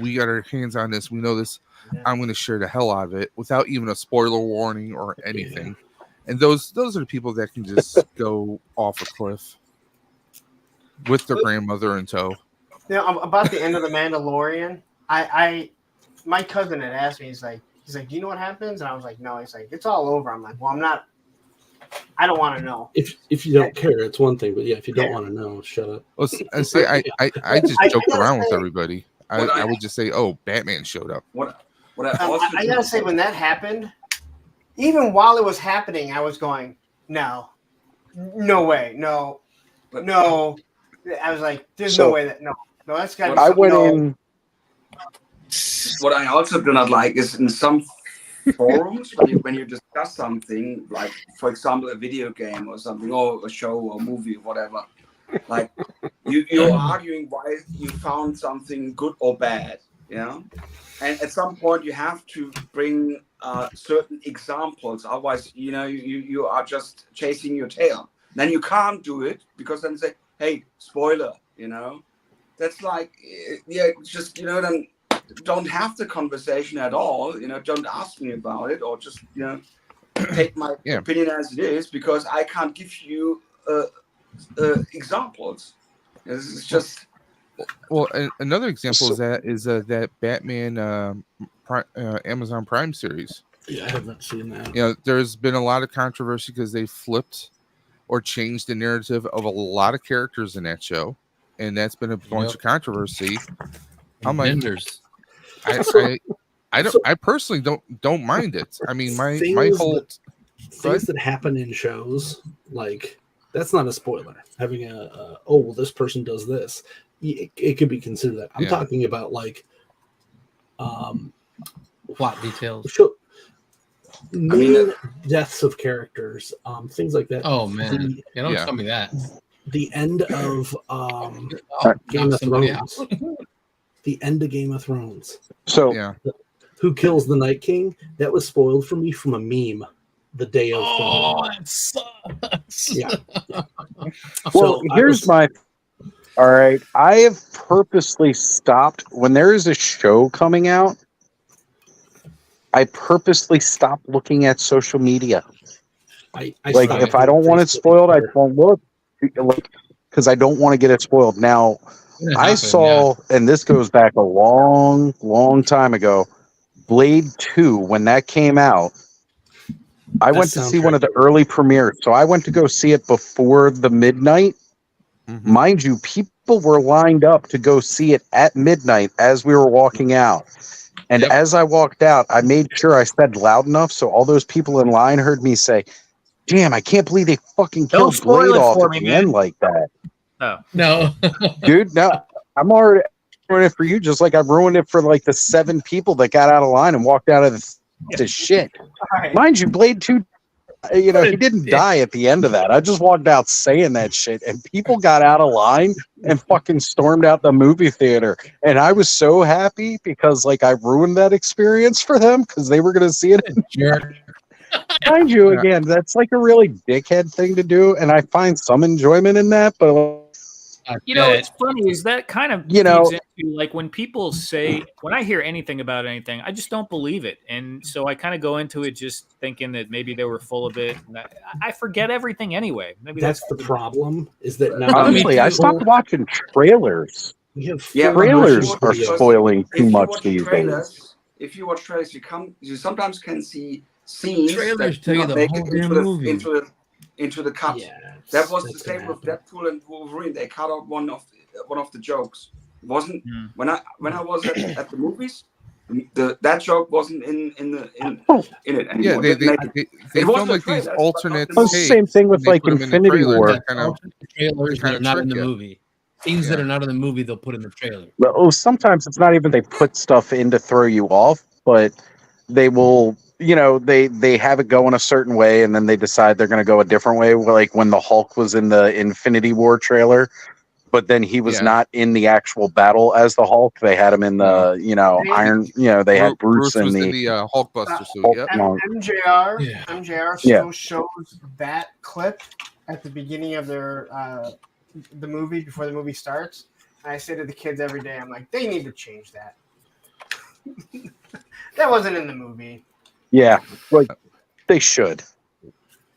we got our hands on this. We know this. I'm going to share the hell out of it without even a spoiler warning or anything. And those are the people that can just go off a cliff with their grandmother in tow.
About the end of the Mandalorian, my cousin had asked me. He's like, "Do you know what happens?" And I was like, "No." He's like, "It's all over." I'm like, "Well, I'm not. I don't want to know."
If you don't care, it's one thing, but if you don't want to know, shut up.
Well, I just joked around with everybody. I would just say, "Oh, Batman showed up."
I gotta say, when that happened, even while it was happening, I was going, "No way, no." I was like, "There's no way that no, that's got."
I went in.
What I also do not like is in some forums when you discuss something, for example a video game or something, or a show or movie or whatever, you're arguing why you found something good or bad, and at some point you have to bring certain examples, otherwise you are just chasing your tail. Then you can't do it, because then say, "Hey, spoiler," that's just then don't have the conversation at all. Don't ask me about it, or just take my opinion as it is, because I can't give you examples. It's just.
Well, another example is that Batman Amazon Prime series.
Yeah, I haven't seen that.
There's been a lot of controversy because they flipped or changed the narrative of a lot of characters in that show, and that's been a bunch of controversy. I'm like, I personally don't mind it. I mean, my whole
things that happen in shows, that's not a spoiler. Having this person does this, it could be considered that. I'm talking about
plot details.
Deaths of characters, things like that.
Oh man, don't tell me that.
The end of Game of Thrones. The end of Game of Thrones.
So,
who kills the Night King? That was spoiled for me from a meme the day of.
That sucks.
Yeah.
Well, here's my. All right, I have purposely stopped when there is a show coming out. I purposely stop looking at social media. If I don't want it spoiled, I won't look, because I don't want to get it spoiled. Now, I saw, and this goes back a long, long time ago, Blade 2, when that came out, I went to see one of the early premieres. So I went to go see it before the midnight. Mm-hmm. Mind you, people were lined up to go see it at midnight as we were walking out. And as I walked out, I made sure I said loud enough so all those people in line heard me say, damn, I can't believe they fucking
Don't
killed
spoil
Blade
it
off
for
at
me,
the
man.
end like that.
Oh.
No.
Dude, no, I'm already ruining it for you, just like I ruined it for like the 7 people that got out of line and walked out of the shit. Mind you, Blade 2, you know, he didn't die at the end of that. I just walked out saying that shit, and people got out of line and fucking stormed out the movie theater. And I was so happy because, like, I ruined that experience for them because they were going to see it. Mind you, again, that's like a really dickhead thing to do, and I find some enjoyment in that, but
You know, it's funny is that kind of
You know-
feeds into like when people say, when I hear anything about anything, I just don't believe it. And so I kind of go into it just thinking that maybe they were full of it. And I forget everything anyway. Maybe
That's the problem. Is that now?
honestly, I stopped watching trailers.
We have
Yeah, but
trailers
if
are
you watch-
spoiling too
if you
much
watch
these days.
trailers, if you watch trailers, you sometimes can see scenes
Trailers
that
tell
do
you
not
the
make
whole
it
damn movie.
into the cut. That was the same with Deadpool and Wolverine. They cut out one of the jokes. It wasn't when I was at the movies. That joke wasn't in it anymore.
Yeah, they
it was
film
the
like these
trailers, but
alternate
not the
It's the
movie.
same thing with
and they
like
put 'em in the
Infinity
trailer
War.
to kind of
Trailers that are not in the
trick ya.
movie. Scenes that are not in the movie, they'll put in the trailer.
Oh, sometimes it's not even they put stuff in to throw you off, but they will, you know, they have it going a certain way, and then they decide they're going to go a different way. Like when the Hulk was in the Infinity War trailer, but then he was not in the actual battle as the Hulk. They had him in the, you know, Iron. You know, they had Bruce in
was
the.
in the Hulkbuster suit.
Hulk
Yep.
monk.
MJR still shows that clip at the beginning of their the movie before the movie starts. And I say to the kids every day, I'm like, they need to change that. That wasn't in the movie.
Yeah, like they should.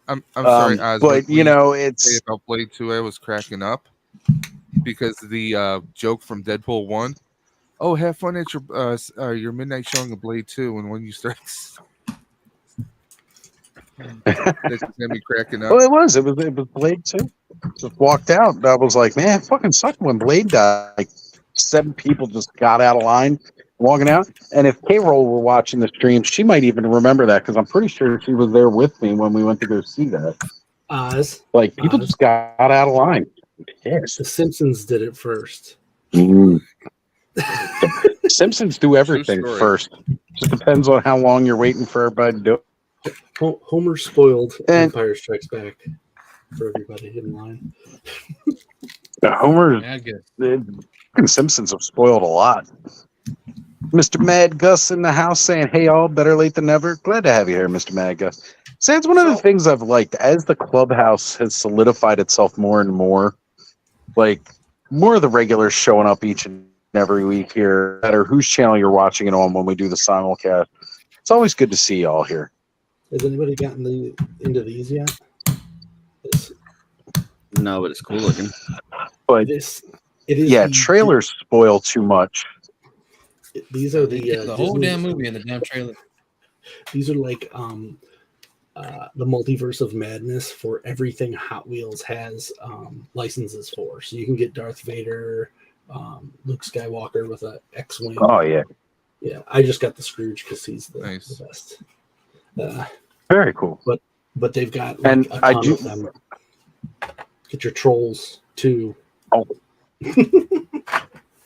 I'm sorry, Oz,
but
when
you know,
say
it's
about Blade 2. I was cracking up because the joke from Deadpool 1. Oh, have fun at your midnight showing of Blade 2, and when you start, that just had me cracking up.
well, it was Blade 2. Just walked out. And I was like, man, it fucking sucked when Blade died. Like 7 people just got out of line walking out. And if K-Roll were watching the stream, she might even remember that because I'm pretty sure she was there with me when we went to go see that.
Oz.
Like people just got out of line. Yes.
The Simpsons did it first.
Simpsons do everything
story.
first. Just depends on how long you're waiting for everybody to do it.
Homer spoiled Empire Strikes Back for everybody in line.
Homer,
I guess.
the Simpsons have spoiled a lot. Mr. Mad Gus in the house saying, hey, all, better late than never. Glad to have you here, Mr. Mad Gus. So that's one of the things I've liked as the clubhouse has solidified itself more and more. Like, more of the regulars showing up each and every week here, no matter whose channel you're watching it on when we do the simulcast. It's always good to see y'all here.
Has anybody gotten into these yet?
No, but it's cool looking.
But
it is
yeah, trailers spoil too much.
These are the
whole
Disney-
damn movie in the damn trailer.
These are like the multiverse of madness for everything Hot Wheels has licenses for. So you can get Darth Vader, Luke Skywalker with a X-wing.
Oh yeah,
yeah. I just got the Scrooge because he's the best.
Very cool.
But they've got
And
a
I
ton
do-
of them. Get your Trolls too.
Oh.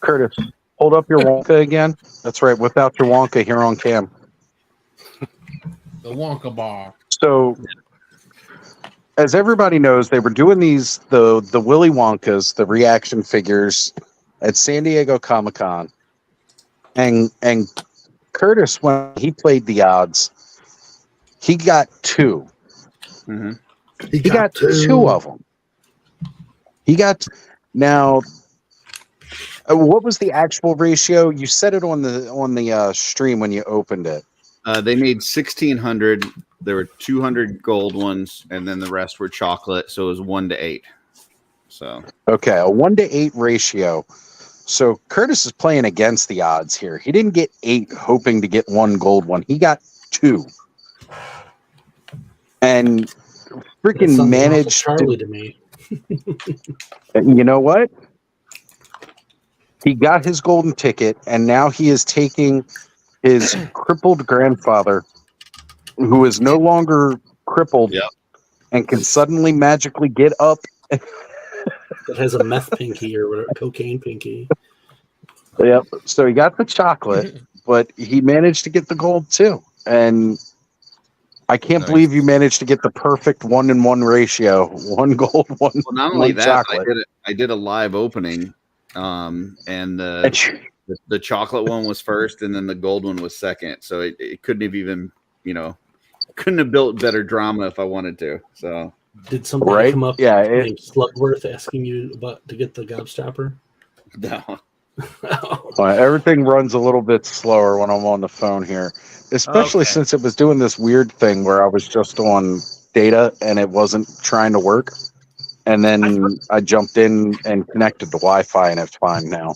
Curtis, hold up your Wonka again. That's right. Whip out your Wonka here on cam.
The Wonka bar.
So, as everybody knows, they were doing the Willy Wonkas, the reaction figures, at San Diego Comic-Con, and Curtis, when he played the odds, he got 2.
Mm-hmm.
He got 2 of them. He got now. What was the actual ratio? You said it on the stream when you opened it.
They made 1,600. There were 200 gold ones, and then the rest were chocolate. So it was 1-8. So
Okay, a 1-8 ratio. So Curtis is playing against the odds here. He didn't get 8 hoping to get 1 gold one. He got 2. And freaking managed
Charlie to me.
You know what? He got his golden ticket, and now he is taking his crippled grandfather, who is no longer crippled,
and can suddenly magically get up.
That has a meth pinky or whatever, cocaine pinky.
Yep. So he got the chocolate, but he managed to get the gold too. And I can't believe you managed to get the perfect 1-in-1 ratio. 1 gold, 1
Well, not only
one
that,
chocolate.
I did a live opening, and the chocolate one was first, and then the gold one was second. So it couldn't have even, couldn't have built better drama if I wanted to. So
did somebody
right?
come up
Yeah,
named Slugworth asking you about to get the gobstopper?
No.
Everything runs a little bit slower when I'm on the phone here, especially since it was doing this weird thing where I was just on data and it wasn't trying to work. And then I jumped in and connected to Wi-Fi and it's fine now.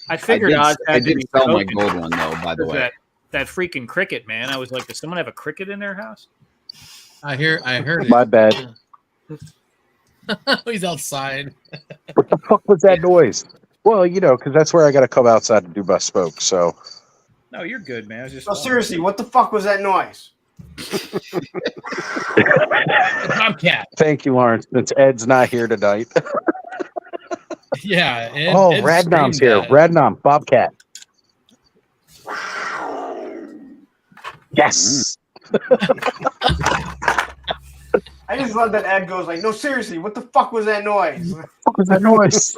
I figured Oz had to be
sell my
broken.
gold one though, by the way.
That freaking cricket, man. I was like, does someone have a cricket in their house?
I heard it.
My bad.
He's outside.
What the fuck was that noise? Well, because that's where I got to come outside to do my smoke. So.
No, you're good, man. I was just.
No, seriously, what the fuck was that noise?
Bobcat.
Thank you, Lawrence. Since Ed's not here tonight.
Yeah.
Ed Radnom's here. Radnom, Bobcat. Yes.
I just love that Ed goes like, no, seriously, what the fuck was that noise?
What the fuck was that noise?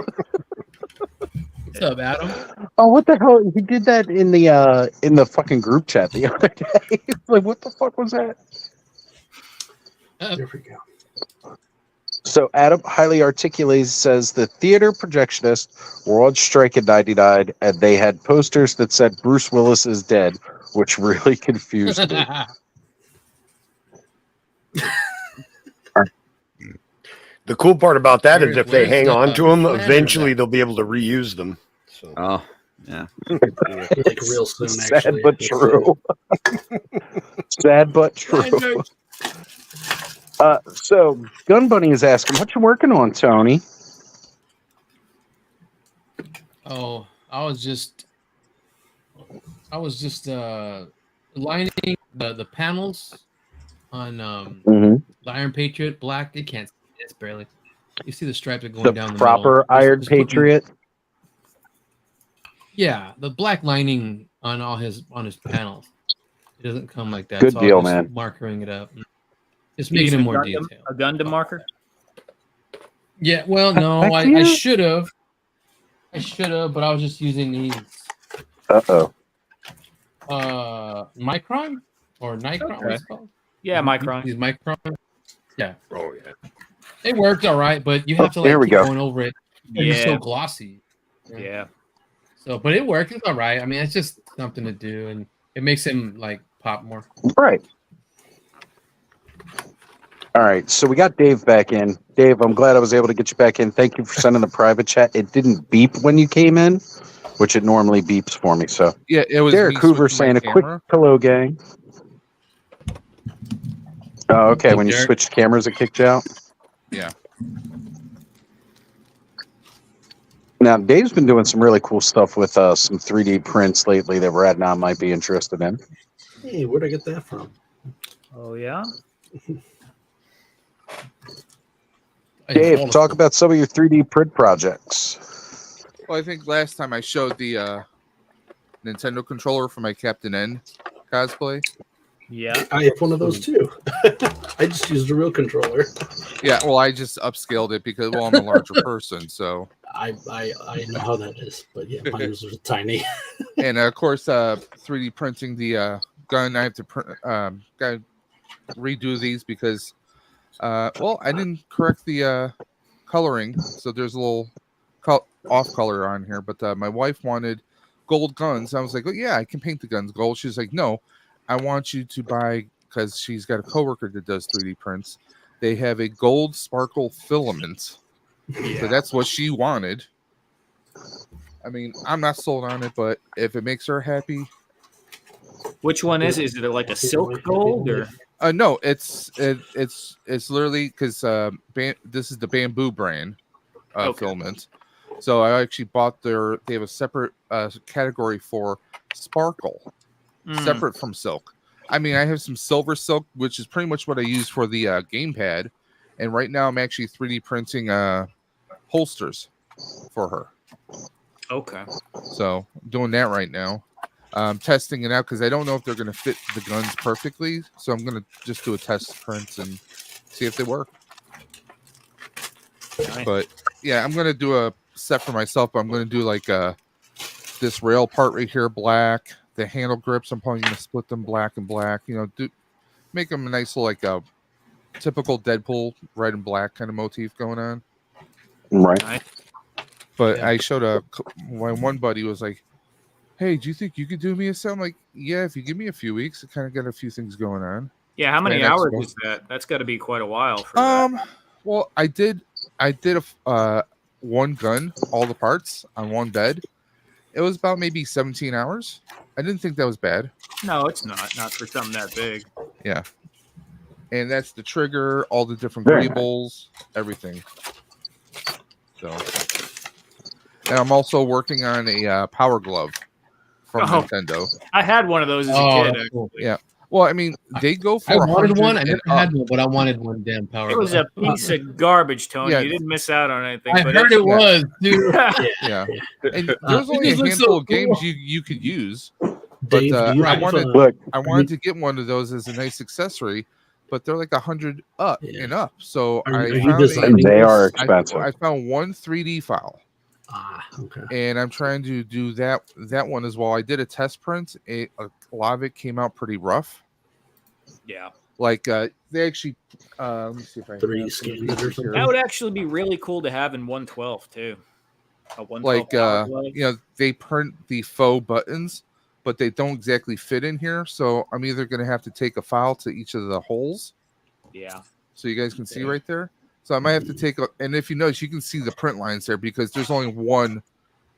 What's up, Adam?
Oh, what the hell? He did that in the fucking group chat the other day. Like, what the fuck was that?
There we go.
So Adam highly articulates says the theater projectionists were on strike in '99, and they had posters that said Bruce Willis is dead, which really confused me.
The cool part about that is if they
Where's
hang
the
on to them,
planner
eventually they'll be able to reuse them. So.
Oh, yeah.
Like real soon,
Sad
actually.
but true. Sad but true. So Gun Bunny is asking, what you working on, Tony?
Oh, I was just lining the panels on the Iron Patriot black. You can't see it, it's barely. You see the stripes are going
The
down the
proper
middle.
Iron
Just putting-
Patriot.
Yeah, the black lining on his panels. It doesn't come like that.
Good
so
deal,
I'm just
man.
Markering it up. Just making it more detailed.
A Gundam marker?
Yeah, well, no,
Heck
I
yeah.
should have. But I was just using these
Uh-oh.
Micron or Nikron.
Okay.
What's it called?
Yeah, Micron.
These Micron. Yeah.
Oh yeah.
It worked all right, but you have to
There we
keep
go.
going over it. It's so glossy.
Yeah.
So, but it worked. It's all right. I mean, it's just something to do, and it makes him like pop more.
Right. All right, so we got Dave back in. Dave, I'm glad I was able to get you back in. Thank you for sending the private chat. It didn't beep when you came in, which it normally beeps for me. So
Yeah, it was
Derek
me
Hoover
switching my
saying a quick
camera.
hello, gang. Oh, okay.
Hey,
When you
Derek.
switched cameras, it kicked you out.
Yeah.
Now, Dave's been doing some really cool stuff with some 3D prints lately that Radnon might be interested in.
Hey, where'd I get that from?
Oh, yeah?
Dave, talk about some of your 3D print projects.
Well, I think last time I showed the Nintendo controller for my Captain N cosplay.
Yeah.
I have one of those too. I just used a real controller.
Yeah, well, I just upscaled it because, well, I'm a larger person, so.
I know how that is, but yeah, mine was tiny.
And of course, 3D printing the gun. I have to gotta redo these because, well, I didn't correct the coloring, so there's a little off color on here. But my wife wanted gold guns. I was like, oh yeah, I can paint the guns gold. She's like, no, I want you to buy, because she's got a coworker that does 3D prints. They have a gold sparkle filament.
Yeah.
So that's what she wanted. I mean, I'm not sold on it, but if it makes her happy.
Which one is it? Is it like a silk gold or?
No, it's literally because this is the Bamboo brand filament. So I actually bought they have a separate category for sparkle, separate from silk. I mean, I have some silver silk, which is pretty much what I use for the gamepad, And right now, I'm actually 3D printing holsters for her.
Okay.
So I'm doing that right now. Testing it out because I don't know if they're going to fit the guns perfectly. So I'm going to just do a test print and see if they work.
Nice.
But yeah, I'm going to do a set for myself. But I'm going to do like this rail part right here, black. The handle grips, I'm probably going to split them black and black. Make them a nice little like a typical Deadpool red and black kind of motif going on.
Right.
Nice.
But I showed my one buddy was like, "Hey, do you think you could do me a set?" I'm like, "Yeah, if you give me a few weeks, I kind of got a few things going on."
Yeah, how many
Right next
hours
to-
is that? That's got to be quite a while for that.
Well, I did a one gun, all the parts on one bed. It was about maybe 17 hours. I didn't think that was bad.
No, it's not for something that big.
Yeah. And that's the trigger, all the different
Very
greebles, everything. So, and I'm also working on a Power Glove from
Oh.
Nintendo.
I had one of those as a
Oh,
kid.
that's cool.
Actually.
Yeah. Well, I mean, they go for
I wanted
100
one. I
and
never
up.
had one, but I wanted one. Damn Power.
It was a
Glove.
piece of garbage, Tony.
Yeah.
You didn't miss out on anything.
I
but
heard it was, dude.
Yeah. And there's
It
only a
just looks
handful
so
of games
cool.
you could use. But
Dave, do you
I
have,
wanted
Look,
I wanted to get one of those as a nice accessory, but they're like 100 up
Yeah.
and up. So
Are you
I found
designing
they are
this?
expensive.
I found one 3D file,
Okay.
and I'm trying to do that one as well. I did a test print. A lot of it came out pretty rough.
Yeah.
Like they actually, let me see if I
3D
have some of
scanned it or
these
something?
here.
That would actually be really cool to have in 112 too. A 112
Like
Power Glove.
they print the faux buttons, but they don't exactly fit in here. So I'm either going to have to take a file to each of the holes,
Yeah.
so you guys can see right there. So I might have to take and if you notice, you can see the print lines there because there's only one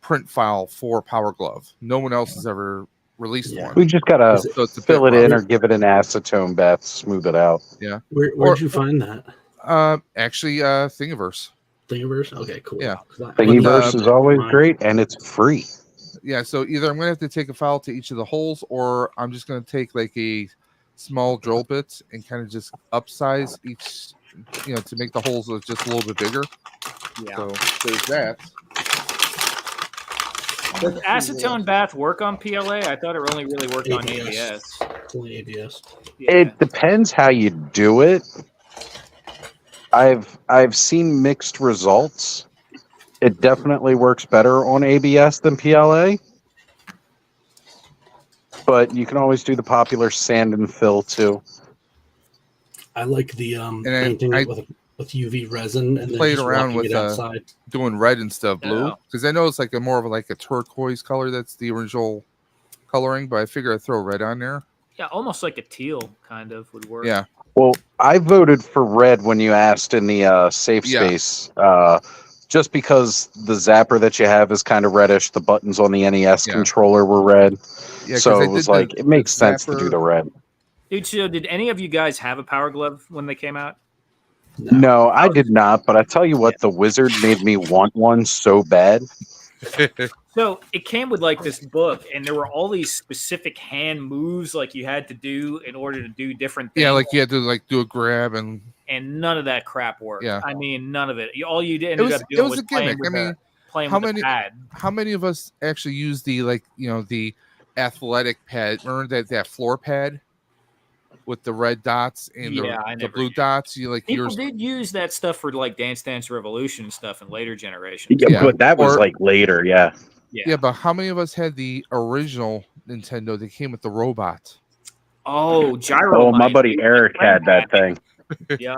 print file for Power Glove. No one else has ever released one.
we just gotta
So it's a
fill
bit
it in
rough.
or give it an acetone bath, smooth it out.
Yeah.
Where'd you find that?
Actually, Thingiverse.
Thingiverse? Okay, cool.
Yeah.
'Cause I-
Thingiverse is always
mine.
great, and it's free.
Yeah, so either I'm gonna have to take a file to each of the holes, or I'm just gonna take like a small drill bit and kind of just upsize each, to make the holes just a little bit bigger.
Yeah.
So there's that.
Does acetone bath work on PLA? I thought it only really worked on ABS.
Only ABS.
It depends how you do it. I've seen mixed results. It definitely works better on ABS than PLA. But you can always do the popular sand and fill too.
I like the
And
painting
I
it with UV resin and then
played
just
around
rocking
with
it outside.
doing red instead of blue
Yeah.
because I know it's like a more of like a turquoise color. That's the original coloring, but I figure I'd throw red on there.
Yeah, almost like a teal kind of would work.
Yeah.
Well, I voted for red when you asked in the safe
Yeah.
space, just because the zapper that you have is kind of reddish. The buttons on the NES
Yeah.
controller were red,
Yeah, 'cause
so
I
it was
did
like it makes sense to
zapper-
do the red.
Dude, so did any of you guys have a Power Glove when they came out?
No, I did not. But I tell you what, the wizard made me want one so bad.
So it came with like this book, and there were all these specific hand moves like you had to do in order to do different things.
Yeah, like you had to like do a grab and
and none of that crap worked.
Yeah.
I mean, none of it. All you did ended up
it
doing
was a
playing
gimmick.
with
I mean,
playing
how
with
many
the pad.
how many of us actually use the the athletic pad? Remember that floor pad with the red dots and
Yeah, I
the
never
blue
used
dots? You like
People
yours?
did use that stuff for like Dance Dance Revolution and stuff in later generations.
Yeah, but that was
Or-
like later. Yeah.
Yeah, but how many of us had the original Nintendo that came with the robot?
Oh, Gyro.
Oh, my buddy Eric had that thing.
Yeah.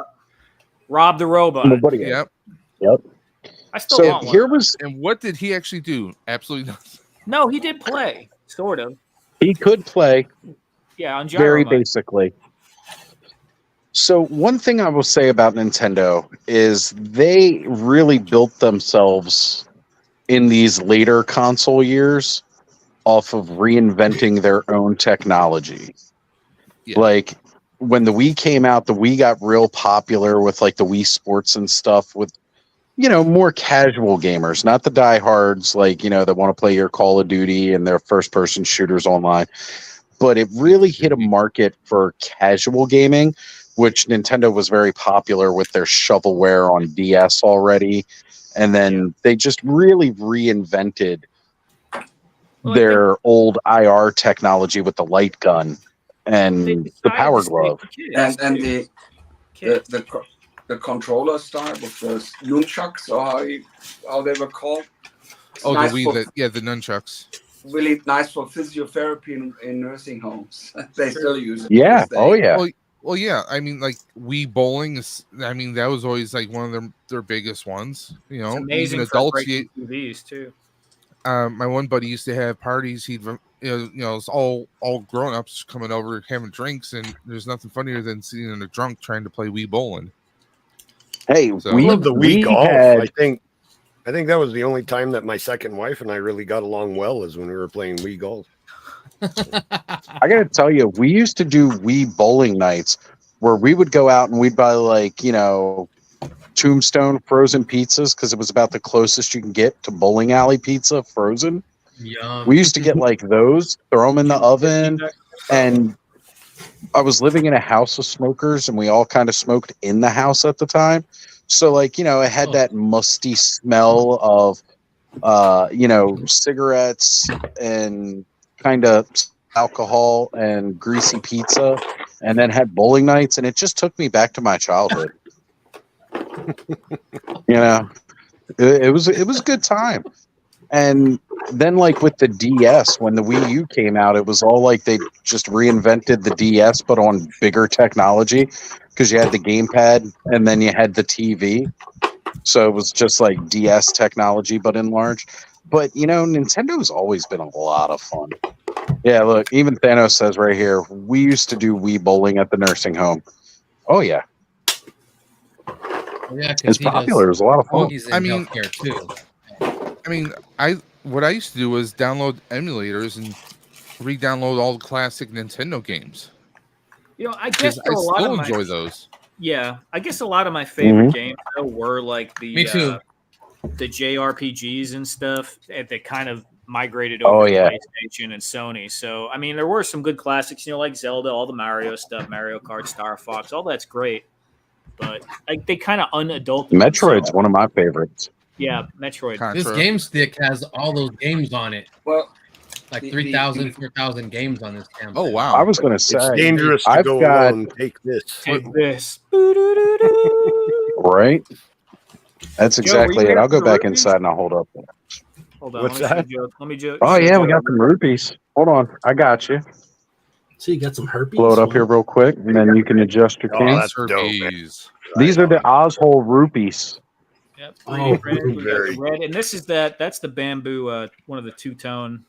Rob the robot.
My buddy.
Yep.
Yep.
I still
So
want one.
here was
And what did he actually do? Absolutely nothing.
No, he did play, sort of.
he could play.
Yeah, on Gyro.
Very
Mode.
basically. So one thing I will say about Nintendo is they really built themselves in these later console years off of reinventing their own technology.
Yeah.
Like when the Wii came out, the Wii got real popular with like the Wii Sports and stuff with more casual gamers, not the diehards like, that want to play your Call of Duty and their first person shooters online. But it really hit a market for casual gaming which Nintendo was very popular with their shovelware on DS already. And then they just really reinvented their old IR technology with the light gun and the Power Glove.
And the controller style with the nunchucks, or how they were called. It's
Oh,
nice
the
for-
Wii, the nunchucks.
Really nice for physiotherapy in nursing homes. They still use it.
Yeah.
to this day.
Oh, yeah.
Well, yeah. I mean, like Wii bowling is. I mean, that was always like one of their biggest ones. You know,
It's amazing
even
for
adults.
breaking TVs too.
My one buddy used to have parties. He'd it's all grown ups coming over having drinks, and there's nothing funnier than seeing a drunk trying to play Wii bowling.
Hey,
So-
I love the Wii golf.
had-
I think that was the only time that my second wife and I really got along well, is when we were playing Wii golf.
I got to tell you, we used to do Wii bowling nights where we would go out and we'd buy Tombstone frozen pizzas because it was about the closest you can get to bowling alley pizza frozen.
Yum.
We used to get like those, throw them in the oven, and I was living in a house of smokers, and we all kind of smoked in the house at the time. So it had that musty smell of, cigarettes and kind of alcohol and greasy pizza, and then had bowling nights, and it just took me back to my childhood. It was a good time. And then with the DS, when the Wii U came out, it was all like they just reinvented the DS but on bigger technology, because you had the gamepad and then you had the TV. So it was just like DS technology but enlarged. But Nintendo's always been a lot of fun. Yeah, look, even Thanos says right here, we used to do Wii bowling at the nursing home. Oh yeah.
Yeah,
It's popular. It was a lot of fun.
He's in
I mean-
healthcare too.
I mean, what I used to do was download emulators and re-download all the classic Nintendo games.
I guess
I
a lot
still
of my,
enjoy those.
Yeah, I guess a lot of my favorite
Mhm.
games though were like
Me too.
the JRPGs and stuff that kind of migrated
Oh,
over to
yeah.
PlayStation and Sony. So I mean, there were some good classics, like Zelda, all the Mario stuff, Mario Kart, Star Fox, all that's great. But they kind of unadulterated.
Metroid's one of my favorites.
Yeah, Metroid.
This game stick has all those games on it.
Well,
Like
the-
3,000, 4,000 games on this camera.
Oh wow!
I was going to say,
It's dangerous to
I've
go
got-
alone. Take this.
Take this.
Right? That's exactly
you
it. I'll
have
go
some
back
rupees?
inside and I'll hold up.
Hold on.
What's
let me
that?
show- Let me joke.
Oh, yeah, we got some rupees. Hold on. I got you.
So you got some herpes.
Blow it up here real quick, and then you can adjust your
Oh,
cam.
that's dope, man.
Herpes.
These are the Ozhole rupees.
Yep.
Oh,
3D printed. We got
very
the red, and this is that's the bamboo. One of the two-tone.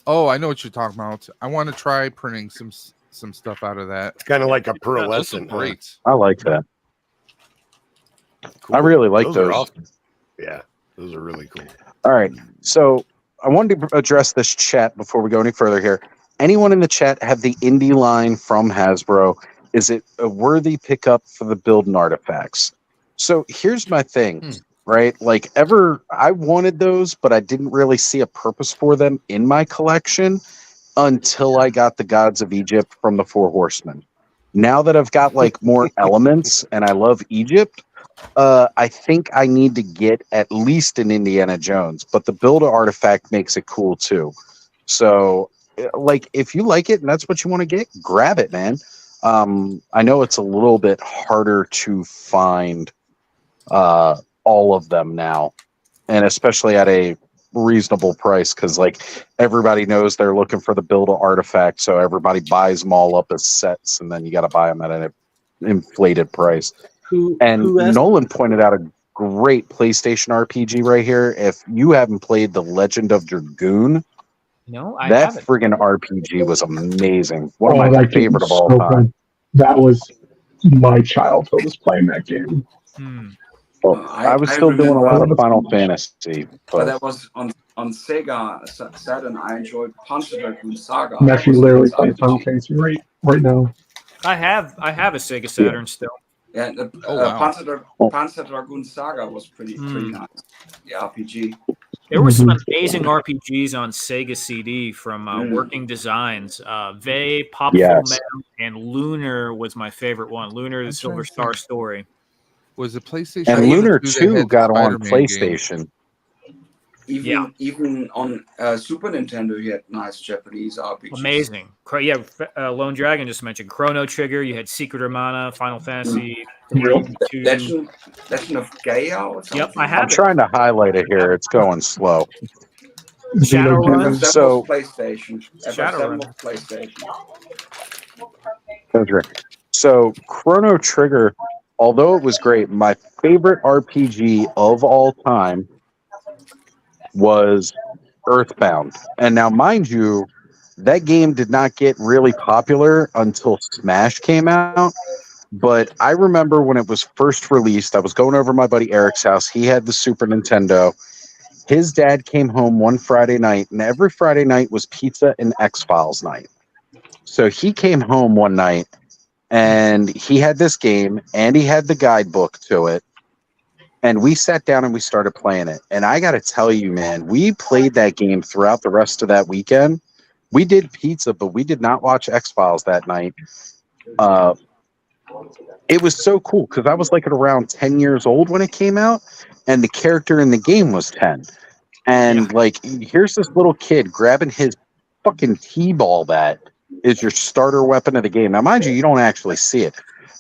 Oh, I know what you're talking about. I want to try printing some stuff out of that.
It's kind of like a
Those are
pearlescent. huh?
great.
I like that.
Cool.
I really like those.
Are awesome. Yeah, those are really cool.
All right. So I wanted to address this chat before we go any further here. Anyone in the chat have the indie line from Hasbro? Is it a worthy pickup for the build and artifacts? So here's my thing, right? I wanted those, but I didn't really see a purpose for them in my collection until I got the Gods of Egypt from the Four Horsemen. Now that I've got more elements and I love Egypt, I think I need to get at least an Indiana Jones, but the Builder artifact makes it cool too. So, if you like it and that's what you want to get, grab it, man. I know it's a little bit harder to find all of them now, and especially at a reasonable price, because everybody knows they're looking for the Builder artifact, so everybody buys them all up as sets, and then you got to buy them at an inflated price.
Who asked-
Nolan pointed out a great PlayStation RPG right here. If you haven't played The Legend of Dragoon,
No, I
that
haven't.
friggin' RPG was amazing. One
Oh,
of my
that game
favorite
was
of all
so
time.
good. That was my childhood was playing that game.
Well, I was still doing a lot of Final Fantasy,
But
but
that was on Sega Saturn. I enjoyed Panzer Dragoon Saga.
I'm actually
That was
literally
a
playing Final Fantasy right now.
I have a Sega Saturn still.
Yeah,
Oh, wow.
Panzer Dragoon Saga was pretty nice. The RPG.
There were some amazing RPGs on Sega CD from Working Designs. Vey, Popful
Yes.
Man, and Lunar was my favorite one. Lunar, the Silver Star Story.
Was it PlayStation?
And Lunar 2
2
got on PlayStation.
Even on Super Nintendo, you had nice Japanese RPGs.
Amazing. Lone Dragon just mentioned Chrono Trigger. You had Secret of Mana, Final Fantasy 2.
Legend of Gaia or something?
Yep, I have
I'm trying to highlight it here. It's going slow.
Shadowrun.
So,
PlayStation.
Shadowrun.
Was PlayStation.
that's right. So Chrono Trigger, although it was great, my favorite RPG of all time was Earthbound. And now, mind you, that game did not get really popular until Smash came out. But I remember when it was first released, I was going over to my buddy Eric's house. He had the Super Nintendo. His dad came home one Friday night, and every Friday night was pizza and X-Files night. So he came home one night, and he had this game, and he had the guidebook to it. And we sat down and we started playing it. And I got to tell you, man, we played that game throughout the rest of that weekend. We did pizza, but we did not watch X-Files that night. It was so cool because I was like at around 10 years old when it came out, and the character in the game was 10. And like, here's this little kid grabbing his fucking T-ball bat is your starter weapon of the game. Now, mind you, you don't actually see it.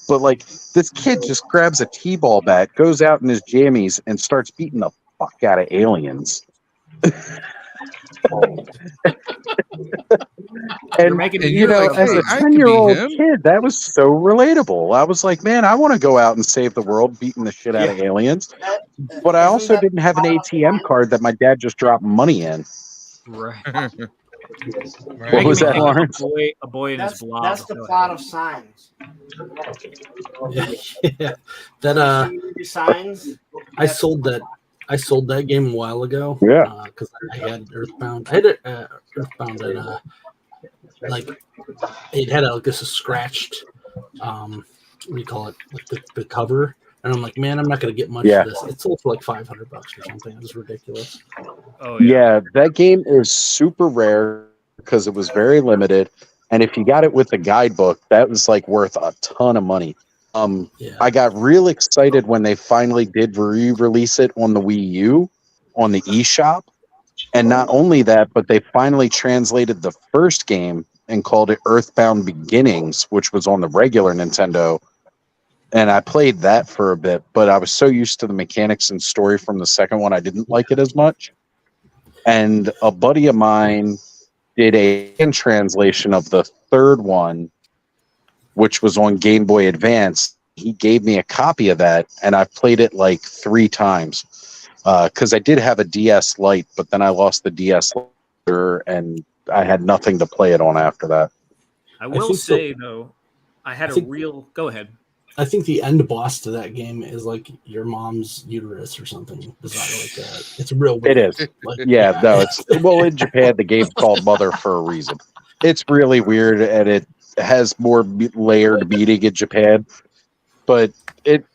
But like, this kid just grabs a T-ball bat, goes out in his jammies, and starts beating the fuck out of aliens. And you know, as a 10-year-old kid, that was so relatable. I was like, man, I want to go out and save the world, beating the shit out of aliens. But I also didn't have an ATM card that my dad just dropped money in.
Right.
What was that, Lawrence?
A boy in his blob.
That's the plot of Signs.
Yeah. That
Signs.
I sold that game a while ago.
Yeah.
Because I had Earthbound. I had Earthbound and like it had a scratched what do you call it? Like the cover. And I'm like, man, I'm not gonna get much of this. It sold for like $500 or something. It was ridiculous.
Oh
yeah, that game is super rare because it was very limited. And if you got it with the guidebook, that was like worth a ton of money. I got real excited when they finally did re-release it on the Wii U, on the eShop. And not only that, but they finally translated the first game and called it Earthbound Beginnings, which was on the regular Nintendo. And I played that for a bit, but I was so used to the mechanics and story from the second one, I didn't like it as much. And a buddy of mine did a translation of the third one, which was on Game Boy Advance. He gave me a copy of that, and I've played it like 3 times. Because I did have a DS Lite, but then I lost the DS Lite, and I had nothing to play it on after that.
I will say, though, I had a real... Go ahead.
I think the end boss to that game is like your mom's uterus or something bizarre like that. It's real weird.
It is.
Like,
Yeah, no, it's... Well, in Japan, the game's called Mother for a reason. It's really weird, and it has more layered meaning in Japan. But it...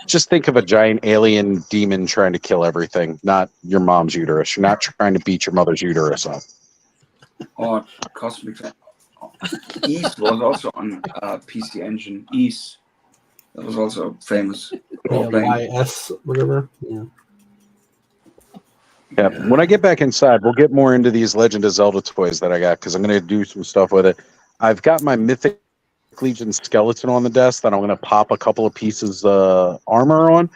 Just think of a giant alien demon trying to kill everything, not your mom's uterus. You're not trying to beat your mother's uterus up.
Or Cosmic. East was also on PC Engine. East. That was also famous.
YS, whatever. Yeah.
Yeah. When I get back inside, we'll get more into these Legend of Zelda toys that I got because I'm going to do some stuff with it. I've got my Mythic Legion skeleton on the desk that I'm going to pop a couple of pieces armor on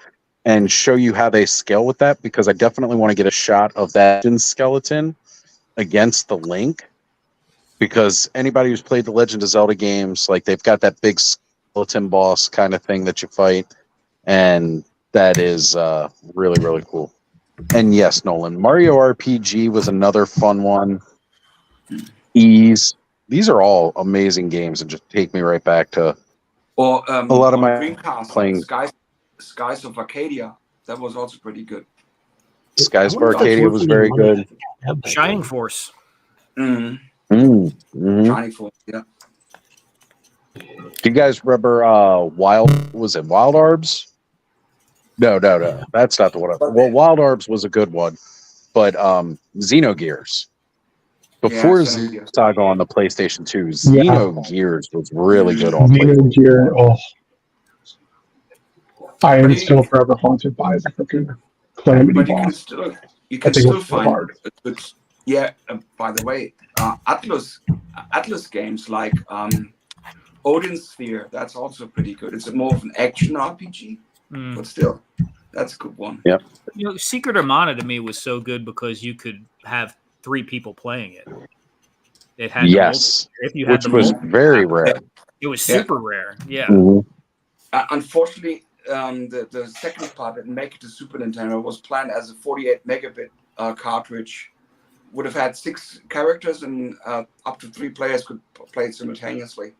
and show you how they scale with that because I definitely want to get a shot of that skeleton against the Link because anybody who's played the Legend of Zelda games, like they've got that big skeleton boss kind of thing that you fight, and that is really, really cool. And yes, Nolan, Mario RPG was another fun one. Ease. These are all amazing games and just take me right back to
or
a lot of my
Dreamcast,
playing.
Skies of Arcadia. That was also pretty good.
Skies of Arcadia was very good.
Shining Force.
Mm.
Shining
Force, yeah.
Do you guys remember Wild Arbs? No. That's not the one. Well, Wild Arbs was a good one. but Xenogears. Before
Xenogears.
Saga on the PlayStation 2,
Yeah.
Xenogears was really good on PlayStation.
Xenogear, oh. I am still forever haunted by the freaking Calamity
But you can
boss.
still
That thing was so
find
hard.
a good. Yeah. By the way, Atlas games like Odin Sphere, that's also pretty good. It's more of an action RPG, but still, that's a good one.
Yeah.
You know, Secret Armada to me was so good because you could have 3 people playing it. It had the
Yes,
if you had
which
the
was very rare.
it was super rare. Yeah.
Mhm.
Unfortunately, the second part that make it to Super Nintendo was planned as a 48 megabit cartridge. Would have had 6 characters and up to 3 players could play it simultaneously.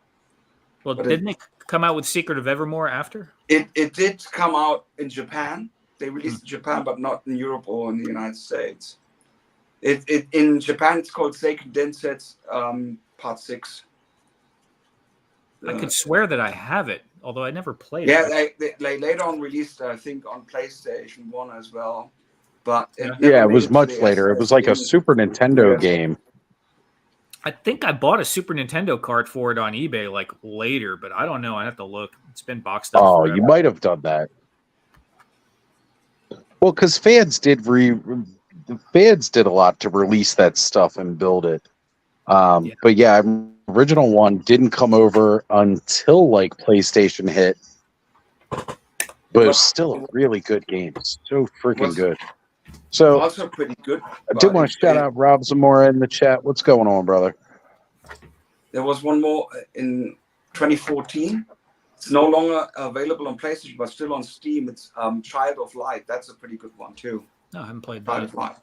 Well,
But
didn't it come out with Secret of Evermore after?
It did come out in Japan. They released it in Japan, but not in Europe or in the United States. It in Japan it's called Seiken Densetsu Part 6.
I could swear that I have it, although I never played
Yeah,
it.
they later on released, I think, on PlayStation 1 as well. But
Yeah, it was much later. It was like a Super Nintendo game.
I think I bought a Super Nintendo cart for it on eBay like later, but I don't know. I have to look. It's been boxed up.
Oh,
forever.
you might have done that. Well, because fans did a lot to release that stuff and build it. But yeah, original one didn't come over until like PlayStation hit. But it was still a really good game. So freaking good. So
also pretty good.
I did want to shout out Rob Zamora in the chat. What's going on, brother?
There was one more in 2014. It's no longer available on PlayStation, but still on Steam. It's Child of Light. That's a pretty good one too.
No, I haven't played
Child
that.
of Light.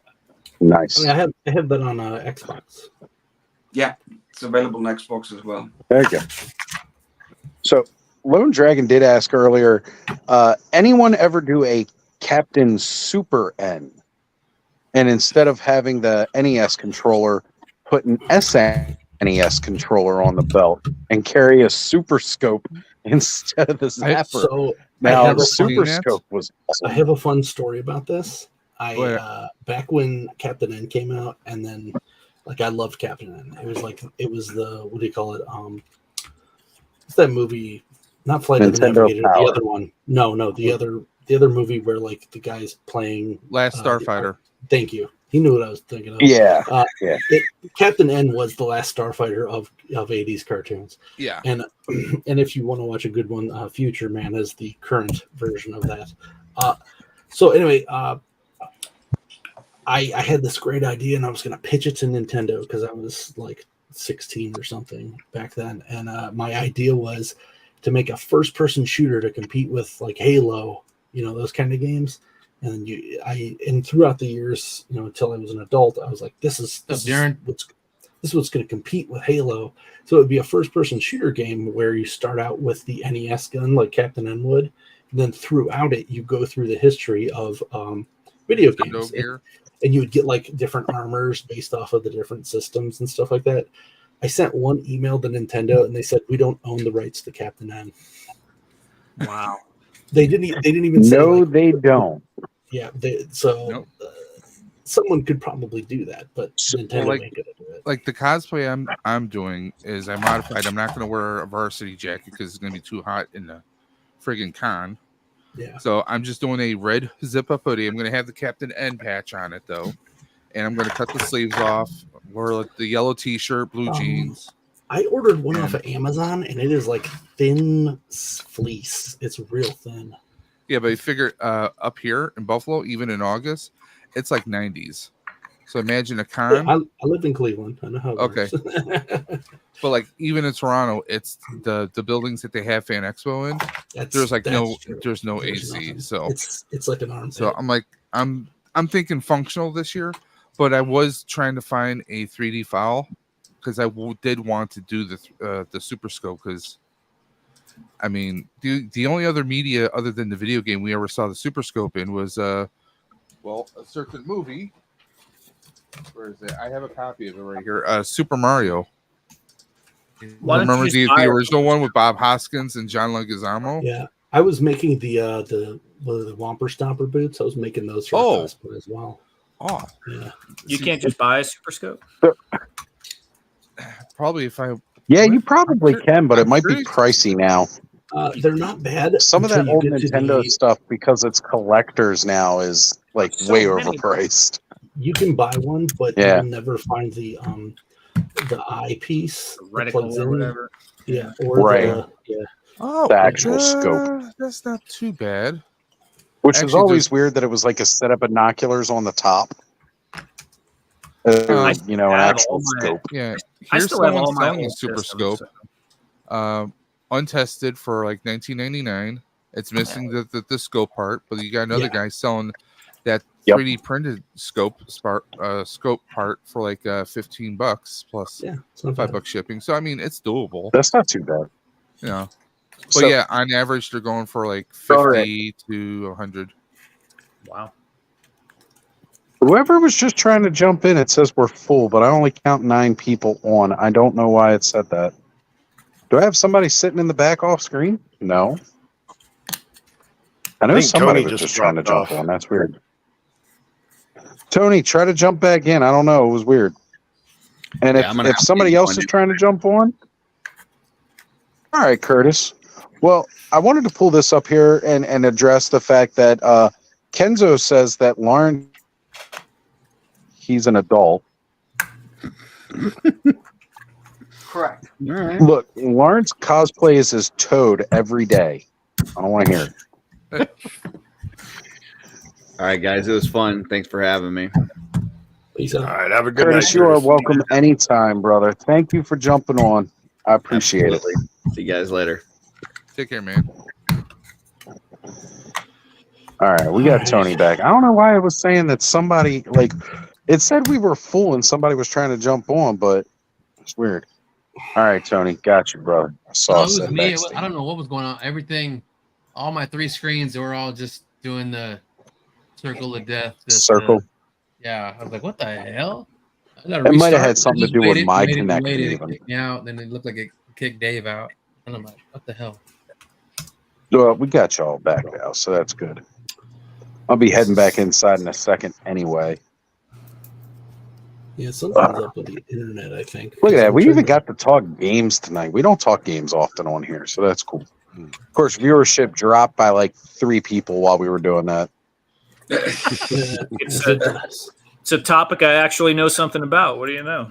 Nice.
I have that on Xbox.
Yeah, it's available on Xbox as well.
There you go. So Lone Dragon did ask earlier, anyone ever do a Captain Super N? And instead of having the NES controller, put an SNES controller on the belt and carry a Super Scope instead of the Zapper.
So
now, the Super Scope was awesome.
I have a fun story about this. Back when Captain N came out, and then like I loved Captain N. It was the, what do you call it? What's that movie? Not Flight of the
Nintendo
Navigator.
Power.
The other one. No, the other movie where like the guy's playing
Last Starfighter.
Thank you. He knew what I was thinking of.
Yeah.
Captain N was the last Starfighter of 80s cartoons.
Yeah.
And if you want to watch a good one, Future Man is the current version of that. So anyway, I had this great idea, and I was going to pitch it to Nintendo because I was like 16 or something back then. And my idea was to make a first-person shooter to compete with like Halo, those kind of games. And and throughout the years, until I was an adult, I was like, this is what's going to compete with Halo. So it would be a first-person shooter game where you start out with the NES gun, like Captain N would, and then throughout it, you go through the history of video games, and you would get like different armors based off of the different systems and stuff like that. I sent one email to Nintendo, and they said we don't own the rights to Captain N.
Wow.
They didn't even say.
No, they don't.
Yeah, someone could probably do that, but Nintendo ain't gonna do it.
Like the cosplay I'm doing is I modified. I'm not going to wear a varsity jacket because it's going to be too hot in the friggin' con.
Yeah.
So I'm just doing a red zip-up hoodie. I'm going to have the Captain N patch on it though, and I'm going to cut the sleeves off. Wear the yellow T-shirt, blue jeans.
I ordered one off of Amazon, and it is like thin fleece. It's real thin.
Yeah, but you figure up here in Buffalo, even in August, it's like 90s. So imagine a con.
I live in Cleveland. I know how it works.
But like even in Toronto, it's the buildings that they have Fan Expo in. There's no AC.
Nothing.
So
it's like an armpit.
So I'm like I'm thinking functional this year, but I was trying to find a 3D file because I did want to do the Super Scope because. I mean, the only other media other than the video game we ever saw the Super Scope in was, a certain movie. Where is it? I have a copy of it right here. Super Mario. Remember the original one with Bob Hoskins and John Leguizamo?
Yeah, I was making the Whomper Stomper boots. I was making those for cosplay as well.
Oh,
Yeah.
You can't just buy a super scope.
Probably if I.
Yeah, you probably can, but it
I'm
might be
curious.
pricey now.
They're not bad.
Some of
until
that
you
old
get to
Nintendo
the-
stuff, because it's collectors now, is like way overpriced.
You can buy one, but
Yeah.
you'll never find the eyepiece that
Reticle
plugs
or
in.
whatever.
Yeah, or
Right.
Oh,
The actual scope.
That's not too bad.
Which is
Actually,
always weird that it was like a set of binoculars on the top. You know, an actual scope.
Yeah,
I
here's
still have
someone
all my
selling a
old
super
systems,
scope, untested for like $19.99. It's missing the scope part, but you got another guy selling that 3D printed scope part for like $15 plus $5 shipping. So I mean, it's doable.
That's not too bad.
Yeah, but
So-
yeah, on average they're going for like 50
Alright.
to 100.
Wow.
Whoever was just trying to jump in, it says we're full, but I only count 9 people on. I don't know why it said that. Do I have somebody sitting in the back off screen? No. I know
think
somebody
Tony
was
just
just trying to
dropped
jump
off.
on. That's weird. Tony, try to jump back in. I don't know. It was weird. And
Yeah, I'm gonna
if
have to
somebody
get
else
one
is
in.
trying to jump on, all right, Curtis. Well, I wanted to pull this up here and address the fact that Kenzo says that Lauren, he's an adult.
Correct.
Look, Lawrence cosplays as Toad every day. I don't want to hear it.
All right, guys, it was fun. Thanks for having me.
Peace
All right, have a good
Curtis,
night.
you are
Curtis.
welcome anytime, brother. Thank you for jumping on. I appreciate it.
See you guys later.
Take care, man.
All right, we got Tony back. I don't know why it was saying that somebody, like, it said we were full and somebody was trying to jump on, but it's weird. All right, Tony, got you, brother. I
No,
saw
it was
it
me.
next
I don't know what was going on. Everything, all my 3 screens, they were all just doing the circle of death.
Circle.
Yeah, I was like, what the hell? I
It
gotta
might have
restart.
had something to
I
do with
waited,
my
waited,
connection
waited,
even.
It kicked me out. Then it looked like it kicked Dave out, and I'm like, what the hell?
Well, we got y'all back now, so that's good. I'll be heading back inside in a second anyway.
Yeah, something's up with the internet, I think.
Look at that.
I'm
We
trying
even
to-
got to talk games tonight. We don't talk games often on here, so that's cool. Of course, viewership dropped by like 3 people while we were doing that.
It's a topic I actually know something about. What do you know?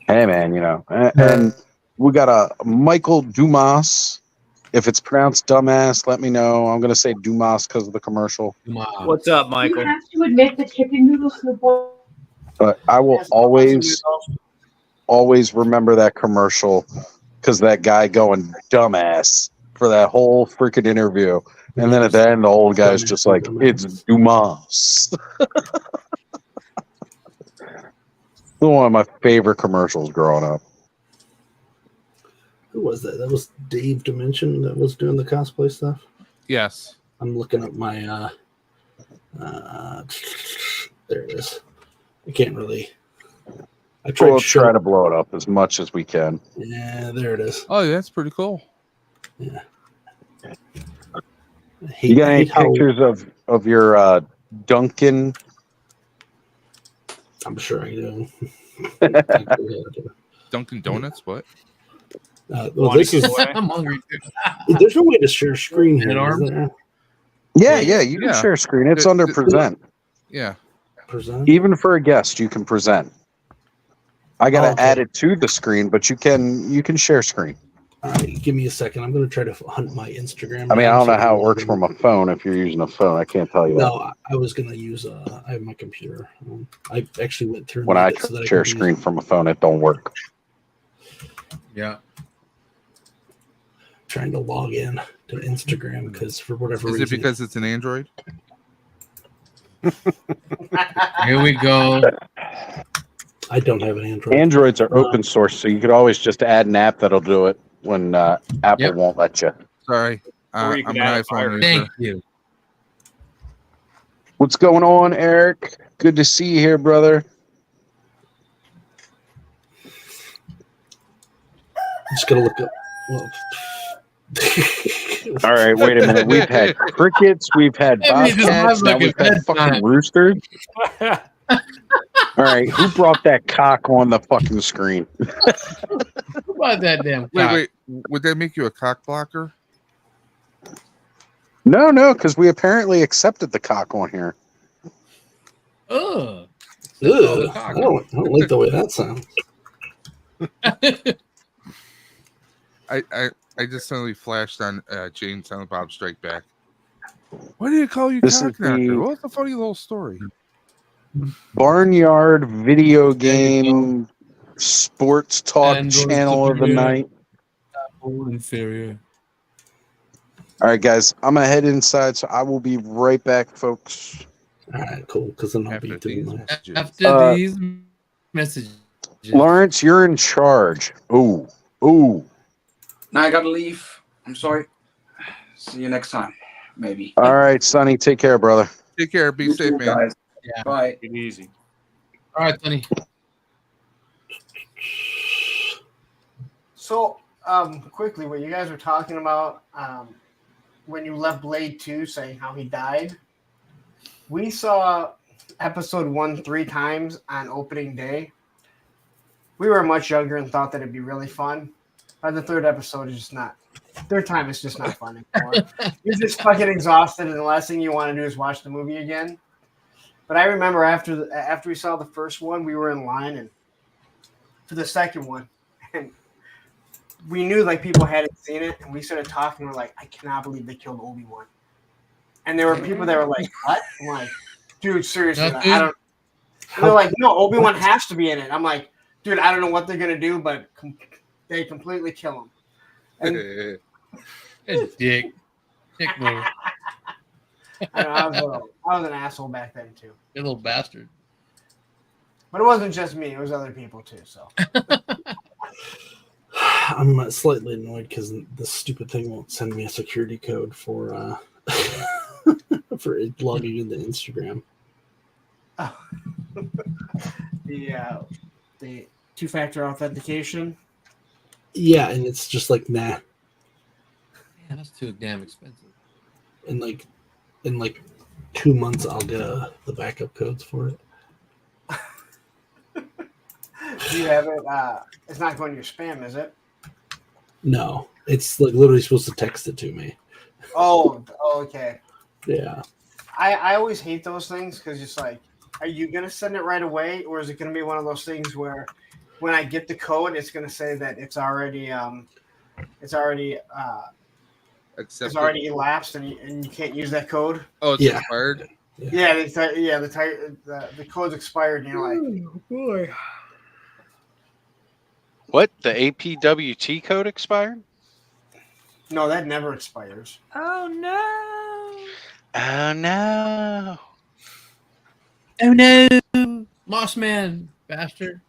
Hey, man, you know. And we got a Michael Dumas. If it's pronounced dumbass, let me know. I'm going to say Dumas because of the commercial.
What's up, Michael?
You have to admit the chicken noodles in the bowl.
But I will always remember that commercial because that guy going dumbass for that whole freaking interview. And then at the end, the old guy's just like, it's Dumas. One of my favorite commercials growing up.
Who was that? That was Dave Dimension that was doing the cosplay stuff?
Yes.
I'm looking up my there it is. I can't really
We'll try to blow it up as much as we can.
Yeah, there it is.
Oh, yeah, that's pretty cool.
Yeah.
You got any pictures of your Dunkin'?
I'm sure I do.
Dunkin' Donuts? What?
Well, this is.
I'm hungry.
There's no way to share screen here. Is there?
Yeah, you can share screen. It's under present.
Yeah.
Present.
Even for a guest, you can present. I gotta add it to the screen, but you can share screen.
All right, give me a second. I'm going to try to hunt my Instagram.
I mean, I
down
don't know
so
how
I
it works
can-
from a phone. If you're using a phone, I can't tell you that.
No, I was going to use. I have my computer. I actually went through. and
When
made
I
it so that
share
could use-
screen from a phone, it don't work.
Yeah.
Trying to log in to Instagram because for whatever
Is
reason.
it because it's an Android?
Here we go.
I don't have an Android.
Androids are open source, so you could always just add an app that'll do it when Apple won't let you.
Sorry.
Or you
I'm
can
an
add a
iPhone
virus.
user.
Thank you.
What's going on, Eric? Good to see you here, brother.
I'm just going to look up. Well,
All right, wait a minute. We've had crickets, we've had
I mean, this
bobcats,
is
now
like
we've
a
had
bedtime.
fucking roosters. All right, who brought that cock on the fucking screen?
Who bought that damn cock?
Wait. Would that make you a cock blocker?
No, because we apparently accepted the cock on here.
Ugh.
Ugh, I don't like the way that sounds.
I just suddenly flashed on Jane and Silent Bob Strike Back. Why do you call you
This
cock
is
knocker?
the-
What's a funny little story?
Barnyard video game sports talk
Android
channel of the
superior.
night.
Apple inferior.
All right, guys, I'm gonna head inside, so I will be right back, folks.
All right, cool. Because then I'll be doing my.
After these messages.
Lawrence, you're in charge. Ooh.
Now I gotta leave. I'm sorry. See you next time, maybe.
All right, Sonny, take care, brother.
Take care. Be
You
safe,
too,
man.
guys.
Yeah.
Bye.
Get easy.
All right, Sonny.
So, quickly, what you guys were talking about when you left Blade 2 saying how he died, we saw episode 1 3 times on opening day. We were much younger and thought that it'd be really fun. By the third episode, is just not. Third time is just not fun anymore. You're just fucking exhausted, and the last thing you want to do is watch the movie again. But I remember after we saw the first one, we were in line and for the second one, and we knew like people hadn't seen it, and we started talking. We're like, I cannot believe they killed Obi-Wan. And there were people that were like, "What?" I'm like, "Dude, seriously, I don't." And they're like, "No, Obi-Wan has to be in it." I'm like, "Dude, I don't know what they're gonna do, but they completely kill him." And
Dick move.
I was an asshole back then too.
You little bastard.
But it wasn't just me; it was other people too. So
I'm slightly annoyed because this stupid thing won't send me a security code for for logging into Instagram.
The two-factor authentication.
Yeah, and it's just like nah.
Man, that's too damn expensive.
In 2 months, I'll get the backup codes for it.
Do you have it? It's not going to your spam, is it?
No, it's like literally supposed to text it to me.
Oh, okay.
Yeah.
I always hate those things because it's like, are you going to send it right away, or is it going to be one of those things where when I get the code, it's going to say that it's already elapsed and you can't use that code?
Oh, it's expired?
Yeah, the code's expired, and you're like, oh boy.
What? The APWT code expired?
No, that never expires.
Oh no!
Oh no!
Oh no! Mossman, bastard.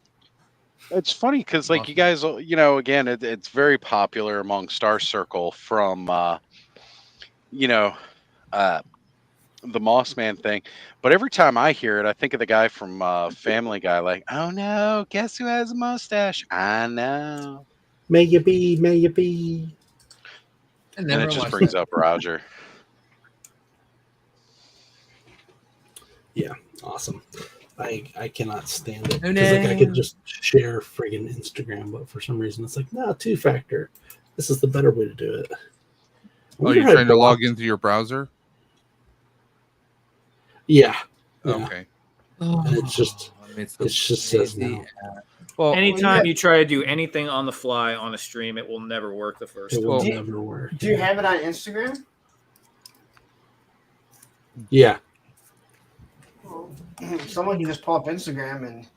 It's funny because, like, you guys, again, it's very popular among Star Circle from, the Mossman thing. But every time I hear it, I think of the guy from Family Guy, like, oh no, guess who has a mustache? I know.
May you be.
And it just brings up Roger.
Yeah, awesome. I cannot stand it because I could just share friggin' Instagram, but for some reason it's like, no, two-factor. This is the better way to do it.
Oh, you're trying to log into your browser?
Yeah.
Okay.
And it's just says no.
Well, anytime you try to do anything on the fly on a stream, it will never work the first time.
It will never work.
Do you have it on Instagram?
Yeah.
Someone can just pull up Instagram and.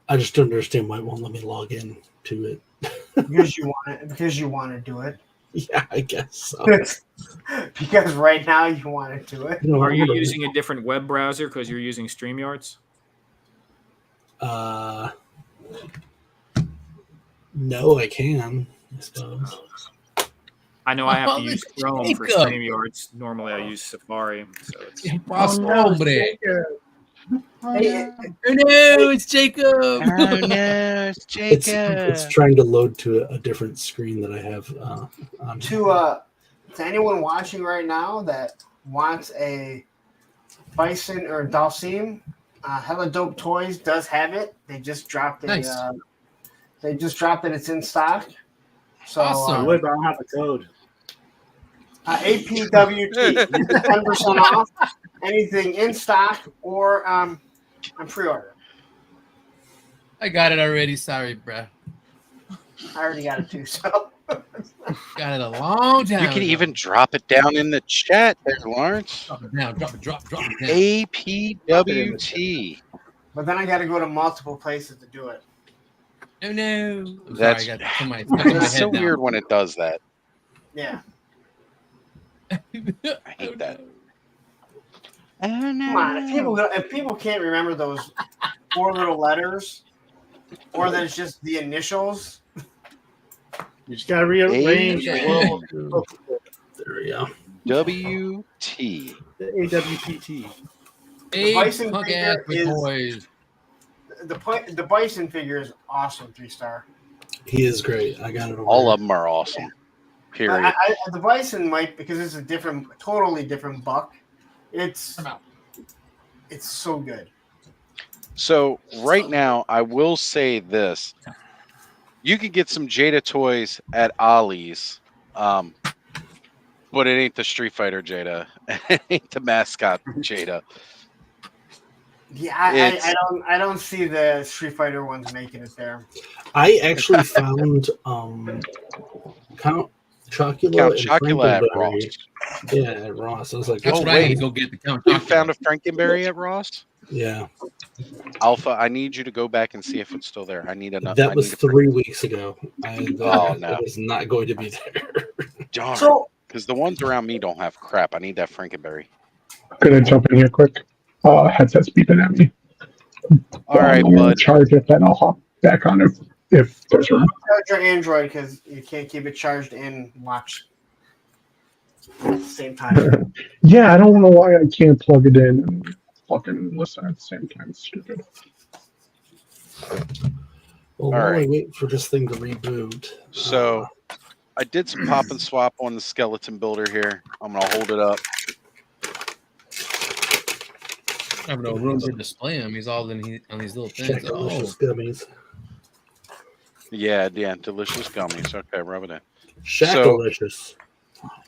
I just don't understand why it won't let me log in to it.
Because you want it. Because you want to do it.
Yeah, I guess so.
Because right now you want to do it.
Are you using a different web browser because you're using StreamYards?
No, I can, I suppose.
I know I have to use Chrome for StreamYards. Normally I use Safari. So it's
impossible.
Oh
Hey,
no!
Oh no, it's Jacob.
Oh no, it's
It's
Jacob.
trying to load to a different screen that I have on.
to anyone watching right now that wants a bison or Dalsim, Hella Dope Toys does have it. They just dropped
Nice.
They just dropped it. It's in stock. So
Awesome.
I don't have the code.
APWT, 10% off anything in stock or on pre-order.
I got it already. Sorry, bruh.
I already got it too. So
Got it a long time.
You can
ago.
even drop it down in the chat there, Lawrence.
Drop it down. Drop it down.
APWT.
but then I got to go to multiple places to do it.
Oh no. I'm
That's
sorry, I got somebody stuck in my
it's so
head now.
weird when it does that.
Yeah.
I hate that. Oh
Come on, if people can't remember those 4 little letters, or that it's just the initials.
You just gotta rearrange the world.
There we go.
WT.
The AWPT.
The bison
punk
figure
ass with
is
boys.
the bison figure is awesome. 3-star.
He is great. I got it over
All
here.
of them are awesome. Period.
The bison might, because it's a totally different buck. It's so good.
So right now, I will say this: you could get some Jada toys at Ollie's, but it ain't the Street Fighter Jada. It ain't the mascot Jada.
Yeah, I don't see the Street Fighter ones making it there.
I actually found Count Chocula and
Chocula at Ross.
Frankenberry. Yeah, at Ross. I was like,
That's
oh
what I
wait,
need to go get the Count
you
Chocula.
found a Frankenberry at Ross?
Yeah.
Alpha, I need you to go back and see if it's still there. I need a.
That was 3 weeks ago.
Oh no,
it is not going to be there.
darn.
So
Because the ones around me don't have crap. I need that Frankenberry.
Gonna jump in here quick. Headset's beeping at me.
All right,
I'm gonna
bud.
charge it, then I'll hop back on if there's room.
charge your Android because you can't keep it charged and watch at the same time.
Yeah, I don't know why I can't plug it in and fucking listen at the same time. It's stupid.
Well, while I wait for this thing to reboot.
So I did some pop and swap on the skeleton builder here. I'm gonna hold it up.
I have no room to display him. He's all on these little things.
Delicious gummies.
Yeah, delicious gummies. Okay, rub it in.
Shack-alicious.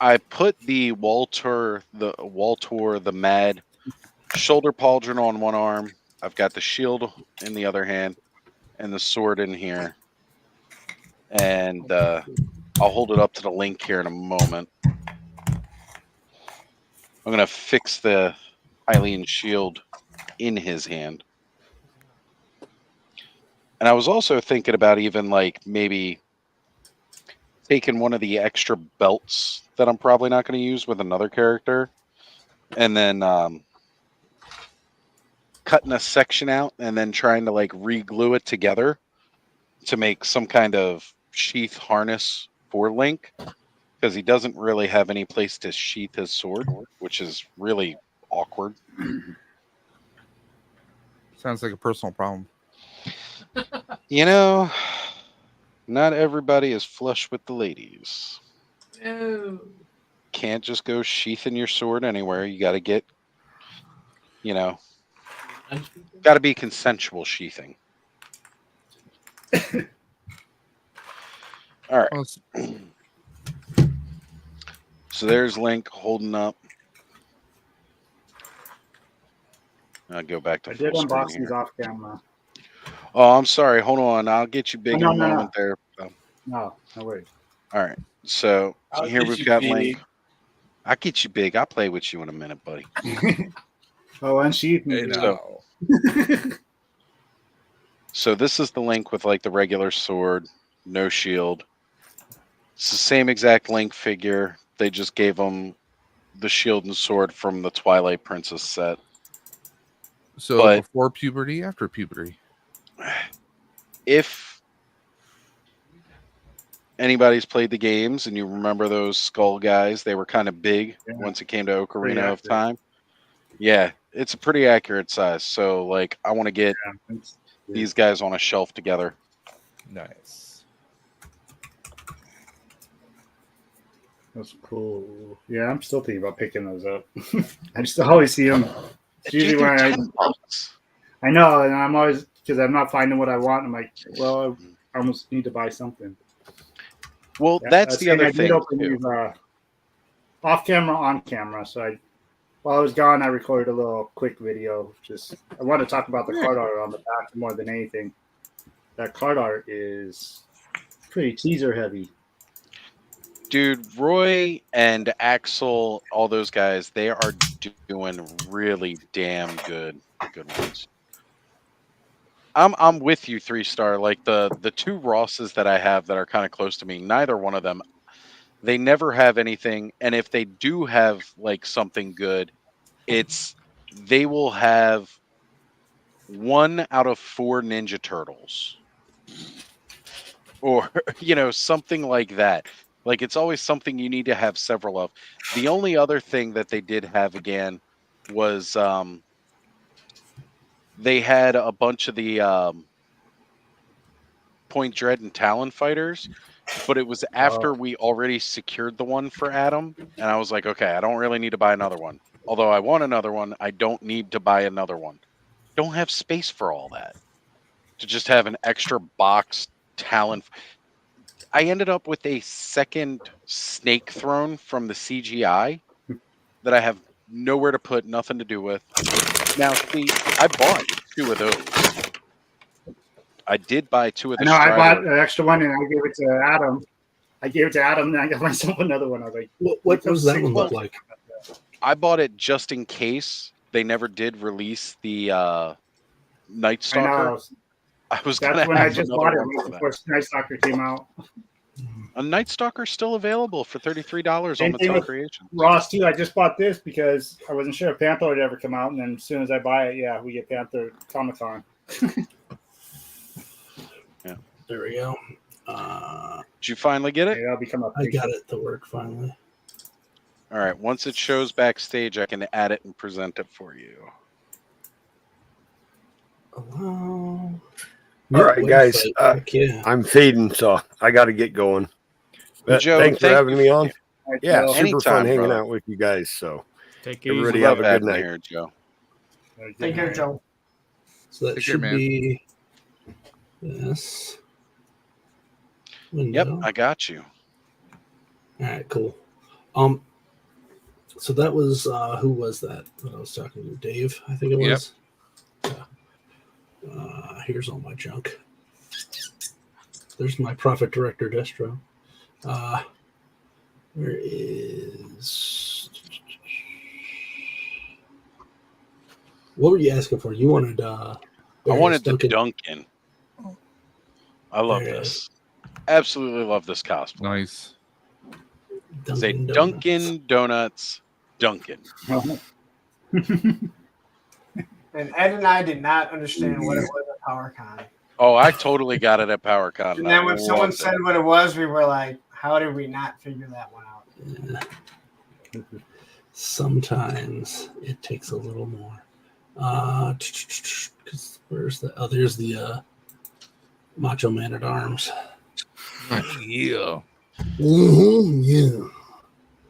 I put the Walter the Mad shoulder pauldron on one arm. I've got the shield in the other hand and the sword in here. And I'll hold it up to the link here in a moment. I'm going to fix the Hylian shield in his hand. And I was also thinking about even like maybe taking one of the extra belts that I'm probably not going to use with another character and then cutting a section out and then trying to like re-glue it together to make some kind of sheath harness for Link, because he doesn't really have any place to sheath his sword, which is really awkward.
Sounds like a personal problem.
You know, not everybody is flush with the ladies.
No.
Can't just go sheathing your sword anywhere. You got to get, got to be consensual sheathing. All right. So there's Link holding up. I'll go back to
I did
full screen
unbox these
here.
off camera.
Oh, I'm sorry. Hold on. I'll get you big in a moment there.
No worries.
All right. So
I'll
here
get
we've
you
got
big.
Link. I'll get you big. I'll play with you in a minute, buddy.
Oh, unsheath me.
So this is the Link with like the regular sword, no shield. It's the same exact Link figure. They just gave him the shield and sword from the Twilight Princess set.
So before puberty, after puberty.
If anybody's played the games and you remember those skull guys, they were kind of big once it came to Ocarina of Time. Yeah, it's a pretty accurate size. So like I want to get these guys on a shelf together.
Nice.
That's cool. Yeah, I'm still thinking about picking those up. I just always see them. It's usually when I know, and I'm always, because I'm not finding what I want. I'm like, well, I almost need to buy something.
Well, that's the other thing too.
Off camera, on camera. So while I was gone, I recorded a little quick video. Just I want to talk about the card art on the back more than anything. That card art is pretty teaser heavy.
Dude, Roy and Axel, all those guys, they are doing really damn good ones. I'm with you, 3-star. Like the two Rosses that I have that are kind of close to me, neither one of them, they never have anything. And if they do have like something good, they will have 1 out of 4 Ninja Turtles. Or, something like that. Like it's always something you need to have several of. The only other thing that they did have again was they had a bunch of the Point Dread and Talon fighters, but it was after we already secured the one for Adam, and I was like, okay, I don't really need to buy another one. Although I want another one, I don't need to buy another one. Don't have space for all that. To just have an extra box Talon. I ended up with a second snake throne from the CGI that I have nowhere to put, nothing to do with. Now, see, I bought 2 of those. I did buy 2 of the
I bought an extra one and I gave it to Adam. And I got myself another one. I was like,
what does that one look like?
I bought it just in case they never did release the Night Stalker.
That's when I just bought it before Night Stalker came out.
A Night Stalker still available for $33 on Mattel Creations.
Ross too. I just bought this because I wasn't sure if Panther would ever come out, and then as soon as I buy it, we get Panther Comic-Con.
Yeah,
there we go.
Did you finally get it?
Yeah, that'll become
I got it to work finally.
All right. Once it shows backstage, I can add it and present it for you.
Hello.
All right, guys. I'm fading, so I got to get going.
Joe,
thanks for having me on. Yeah, super
anytime,
fun hanging
brother.
out with you guys. So
take
everybody have a good night.
Here, Joe.
Take care, Joe.
So that should be this.
Yep, I got you.
All right, cool. So that was who was that I was talking to? Dave, I think it was. Yep. Yeah. Here's all my junk. There's my Prophet Director Destro. Where is? What were you asking for? You wanted?
I wanted the Duncan. I love this. Absolutely love this cosplay.
Nice.
Say Dunkin' Donuts Duncan.
And Ed and I did not understand what it was at PowerCon.
Oh, I totally got it at PowerCon.
And then when someone said what it was, we were like, how did we not figure that one out?
Yeah. Sometimes it takes a little more. Where's the? Oh, there's the Macho Man at Arms.
Yeah.
Yeah.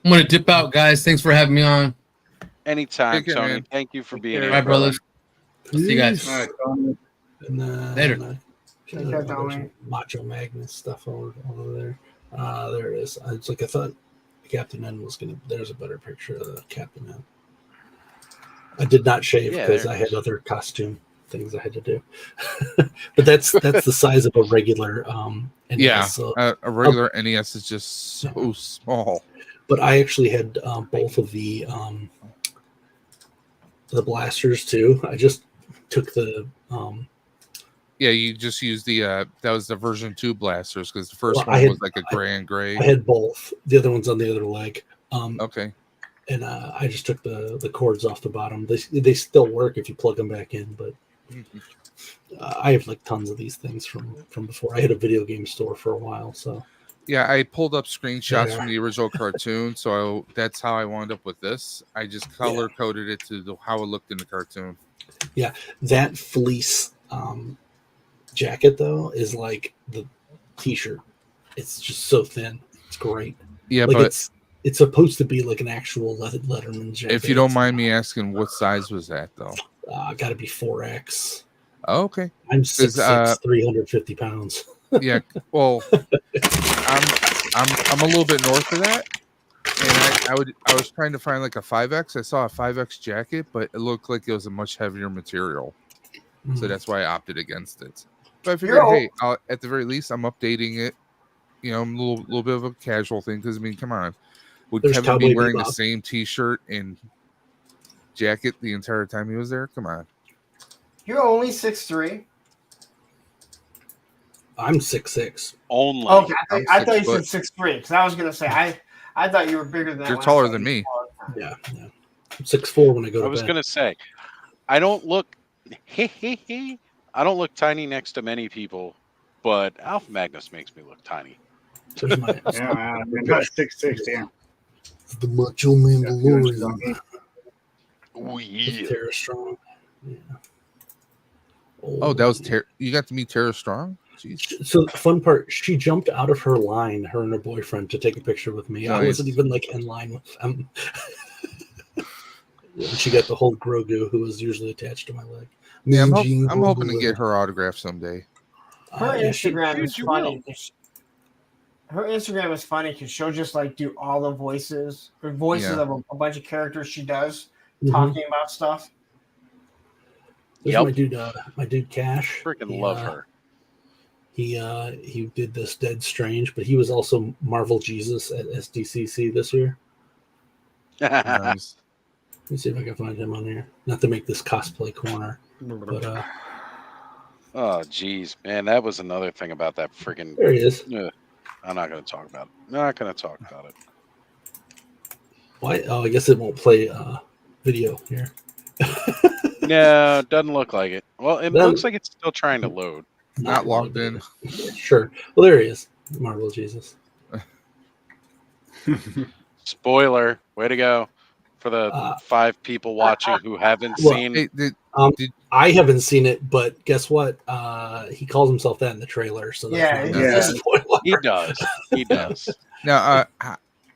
I'm gonna dip out, guys. Thanks for having me on.
Anytime, Tony. Thank you for being here.
Bye, brothers. I'll see you guys.
All right, Tony.
And
later.
Macho Magnus stuff over there. There it is. It's like I thought Captain N was gonna. There's a better picture of Captain N. I did not shave because I had other costume things I had to do. But that's the size of a regular NES.
Yeah,
So,
a regular NES is just so small.
But I actually had both of the blasters too. I just took the
yeah, you just used the that was the version 2 blasters because the first one was like a gray and gray.
I had both. The other one's on the other leg.
Okay.
And I just took the cords off the bottom. They still work if you plug them back in, but I have like tons of these things from before. I had a video game store for a while, so
Yeah, I pulled up screenshots
Yeah.
from the original cartoon, so that's how I wound up with this. I just color coded it to how it looked in the cartoon.
Yeah, that fleece jacket though is like the t-shirt. It's just so thin. It's great.
Yeah,
like
but
it's supposed to be like an actual Letterman jacket.
if you don't mind me asking, what size was that though?
Got to be 4X.
Oh, okay.
I'm 6'6", 350 pounds.
Yeah, well, I'm a little bit north of that, and I was trying to find like a 5X. I saw a 5X jacket, but it looked like it was a much heavier material, so that's why I opted against it. But I figured, hey, at the very least, I'm updating it. You know, I'm a little bit of a casual thing because I mean, come on, would
There's
Kevin be
Cowboy
wearing the
Bebop.
same T-shirt and jacket the entire time he was there? Come on.
You're only 6'3".
I'm 6'6".
Only.
Okay,
I'm
I thought
6
you
foot.
said 6'3", because I was gonna say I thought you were bigger than that.
You're
when I
taller
saw
than
you
me.
all the time.
Yeah. I'm 6'4" when I go to
I was
bed.
gonna say, I don't look, I don't look tiny next to many people, but Alpha Magnus makes me look tiny.
There's my
Yeah, I'm about 6'6". Damn.
the Macho Mandalorian.
Oh yeah.
Tara Strong. Yeah.
Oh, that was you got to meet Tara Strong. Jeez.
So the fun part, she jumped out of her line, her and her boyfriend, to take a picture with me. I
Nice.
wasn't even like in line with them. And she got to hold Grogu, who was usually attached to my leg.
Yeah,
Mean
I'm
Gene
hoping to
Grogu.
get her autograph someday.
Her
Yeah,
Instagram is
you
funny. Her Instagram is funny because she'll just like do all the voices, or voices
Yeah.
of a bunch of characters she does,
Mhm.
talking about stuff.
There's
Yep.
my dude Cash.
Freaking love her.
He did this Dead Strange, but he was also Marvel Jesus at SDCC this year.
Nice.
Let me see if I can find him on here. Not to make this cosplay corner, but
Oh, geez, man, that was another thing about that freaking.
there he is.
I'm not going to talk about it. Not going to talk about it.
Why? Oh, I guess it won't play video here.
No, doesn't look like it. Well, it
Then-
looks like it's still trying to load.
Not logged in.
Sure. Well, there he is. Marvel Jesus.
Spoiler. Way to go for the 5 people watching who haven't
Well,
seen.
Hey,
I haven't seen it, but guess what? He calls himself that in the trailer. So that's
Yeah,
not
yeah.
a spoiler.
He does. He does.
now,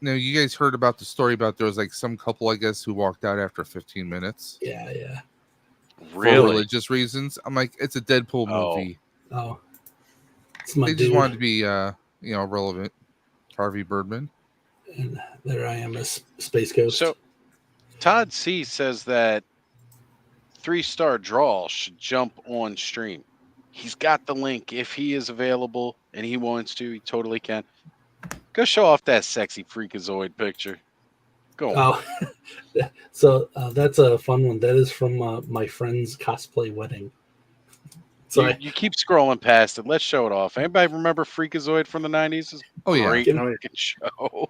you guys heard about the story about there was like some couple, I guess, who walked out after 15 minutes
Yeah.
for
Really?
religious reasons. I'm like, it's a Deadpool
Oh.
movie.
Oh, it's my
They
dude.
just wanted to be, relevant. Harvey Birdman.
And there I am as Space Ghost.
So, Todd C says that 3-star draw should jump on stream. He's got the link if he is available and he wants to. He totally can. Go show off that sexy freakazoid picture. Go on.
Oh, so that's a fun one. That is from my friend's cosplay wedding. So
You keep scrolling past it. Let's show it off. Anybody remember Freakazoid from the 90s? It's
Oh, yeah.
great fucking show.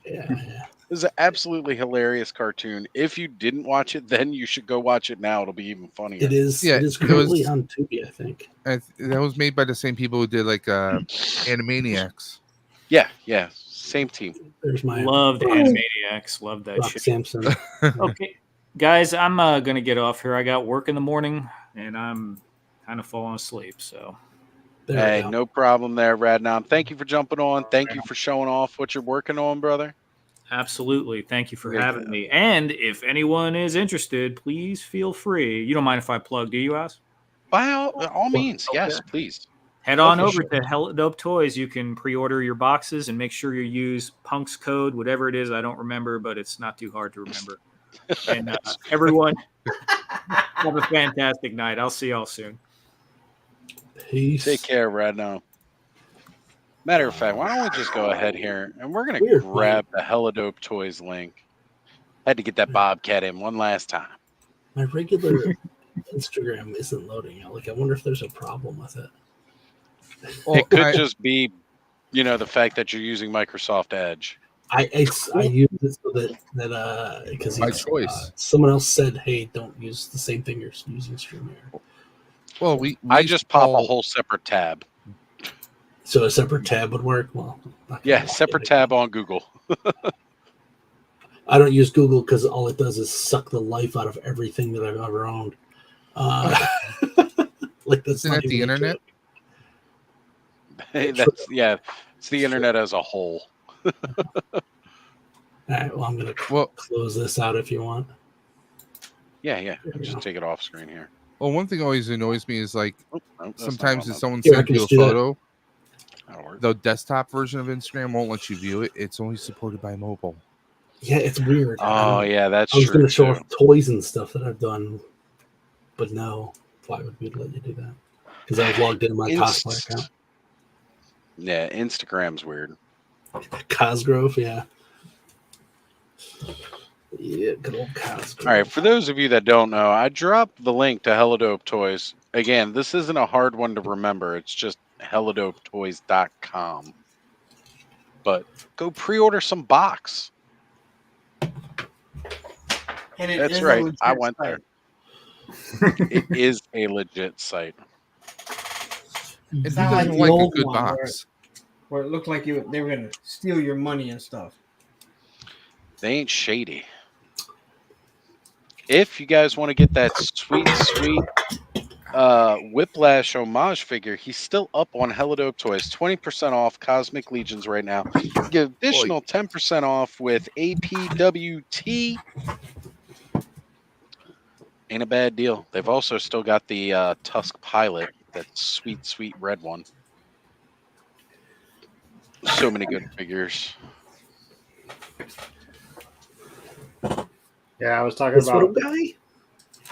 yeah.
It was an absolutely hilarious cartoon. If you didn't watch it then, you should go watch it now. It'll be even funnier.
It is.
Yeah,
it is
it
currently
was-
on Tubi, I think.
That was made by the same people who did like Animaniacs.
Yeah. Same team.
There's my
Loved Animaniacs. Loved that
Rock
shit.
Samson.
Okay, guys, I'm gonna get off here. I got work in the morning, and I'm kind of falling asleep. So,
There
Hey,
we go.
no problem there, Radnow. Thank you for jumping on. Thank you for showing off what you're working on, brother.
absolutely, thank you for
Yeah.
having me. And if anyone is interested, please feel free. You don't mind if I plug, do you, Oz?
By all means, yes, please.
Head on over to Hella Dope Toys. You can pre-order your boxes and make sure you use Punk's code, whatever it is. I don't remember, but it's not too hard to remember. And everyone, have a fantastic night. I'll see y'all soon.
Peace.
Take care, Radnow. Matter of fact, why don't we just go ahead here and we're gonna
Weird,
grab the Hella Dope Toys link. Had to get that Bobcat in one last time.
My regular Instagram isn't loading out. Like, I wonder if there's a problem with it.
Well,
It could
I-
just be, the fact that you're using Microsoft Edge.
I use it so that because
By choice.
someone else said, "Hey, don't use the same thing you're using StreamYard."
Well, we
I just pop a
all-
whole separate tab.
So a separate tab would work. Well,
Yeah, separate tab on Google.
I don't use Google because all it does is suck the life out of everything that I've ever owned. Like that's
Isn't
not
that the
even a
internet?
joke.
It's the internet as a whole.
All right, well, I'm gonna close this out if you want.
Yeah. Just take it off screen here.
Well, one thing always annoys me is like
that's
sometimes
not
if someone
Here, I
sends
can
you a
just do that.
photo,
That'll work.
the desktop version of Instagram won't let you view it. It's only supported by mobile.
Yeah, it's weird.
Oh, yeah, that's
I was
true,
gonna show
too.
off toys and stuff that I've done, but no. Why would we let you do that? Because I was logged into my cosplay account.
Yeah, Instagram's weird.
Cosgrove, yeah. Yeah, good old Cosgrove.
All right, for those of you that don't know, I dropped the link to Helidope Toys. Again, this isn't a hard one to remember. It's just helidopetoys.com. But go pre-order some box.
And it
That's
is a
right.
legit
I went
site.
there. It is a legit site.
And
It's
who
not like
doesn't
the
like a
old
good
one
box?
where it looked like they were gonna steal your money and stuff.
They ain't shady. If you guys want to get that sweet Whiplash homage figure, he's still up on Helidope Toys. 20% off Cosmic Legions right now. Get additional 10% off with APWT. Ain't a bad deal. They've also still got the Tusk Pilot, that sweet red one. So many good figures.
Yeah, I was talking
This
about
little guy?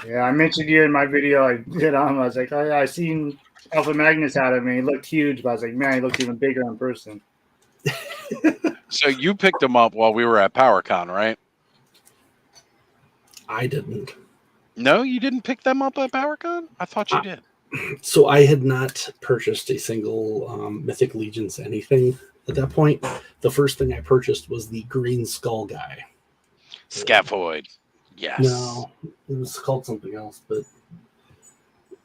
Yeah, I mentioned you in my video. I did on. I was like, oh yeah, I seen Alpha Magnus out of me. He looked huge, but I was like, man, he looked even bigger in person.
So you picked him up while we were at PowerCon, right?
I didn't.
No, you didn't pick them up at PowerCon? I thought you did.
So I had not purchased a single Mythic Legions anything at that point. The first thing I purchased was the Green Skull guy.
Scaphoid. Yes.
No, it was called something else, but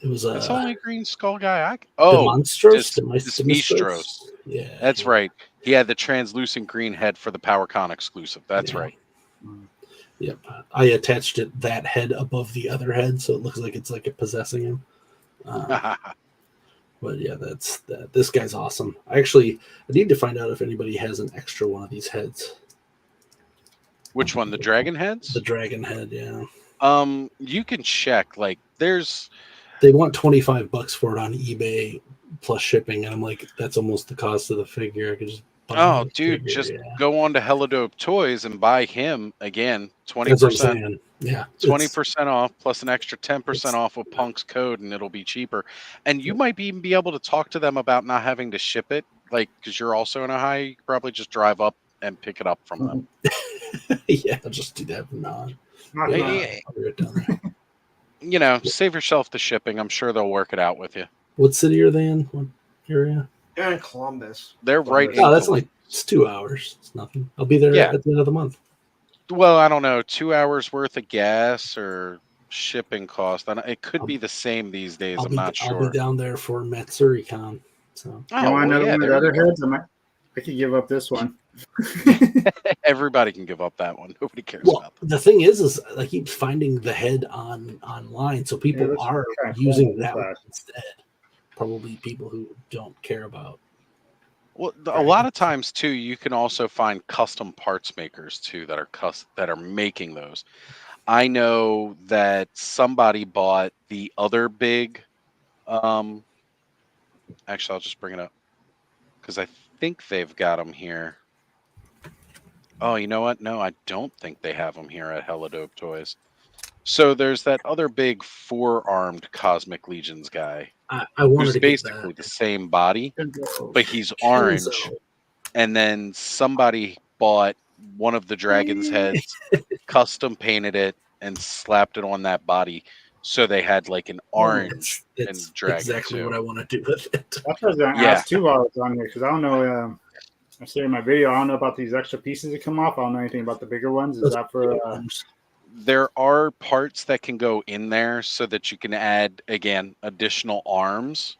it was
It's only Green Skull guy.
Monstros?
Demistros.
Yeah.
That's right. He had the translucent green head for the PowerCon exclusive. That's right.
Yep. I attached that head above the other head, so it looks like it's like it possessing him. But yeah, that's that. This guy's awesome. I need to find out if anybody has an extra one of these heads.
Which one? The dragon heads?
The dragon head, yeah.
You can check. Like, there's.
They want $25 for it on eBay plus shipping, and I'm like, that's almost the cost of the figure. I could just.
Oh, dude, just go on to Helidope Toys and buy him again. 20%.
Yeah,
20% off plus an extra 10% off with Punk's code, and it'll be cheaper. And you might even be able to talk to them about not having to ship it, like because you're also in Ohio. You could probably just drive up and pick it up from them.
Yeah, I'll just do that from now on.
You know, save yourself the shipping. I'm sure they'll work it out with you.
What city are they in? What area?
They're in Columbus.
They're right in
Oh, that's
Columbus.
like it's 2 hours. It's nothing. I'll be there at the end of the month.
Well, I don't know, 2 hours worth of gas or shipping cost. It could be the same these days. I'm not sure.
I'll be down there for MatsuriCon. So.
You want another one of the
there
other
you go.
heads? I could give up this one.
Everybody can give up that one. Nobody cares
Well,
about that.
the thing is I keep finding the head online, so people are using that one instead. Probably people who don't care about.
Well, a lot of times too, you can also find custom parts makers too that are making those. I know that somebody bought the other big. Actually, I'll just bring it up because I think they've got them here. Oh, you know what? No, I don't think they have them here at Helidope Toys. So there's that other big 4-armed Cosmic Legions guy.
I wanted
who's
to get
basically the same body, but he's orange. And then somebody bought one of the dragon's heads, custom painted it, and slapped it on that body. So they had like an orange and dragon.
Exactly
too.
what I want to do with it.
I was going to ask too while I was on here because I don't know. I said in my video, I don't know about these extra pieces that come off. I don't know anything about the bigger ones. Is that for?
There are parts that can go in there so that you can add again additional arms.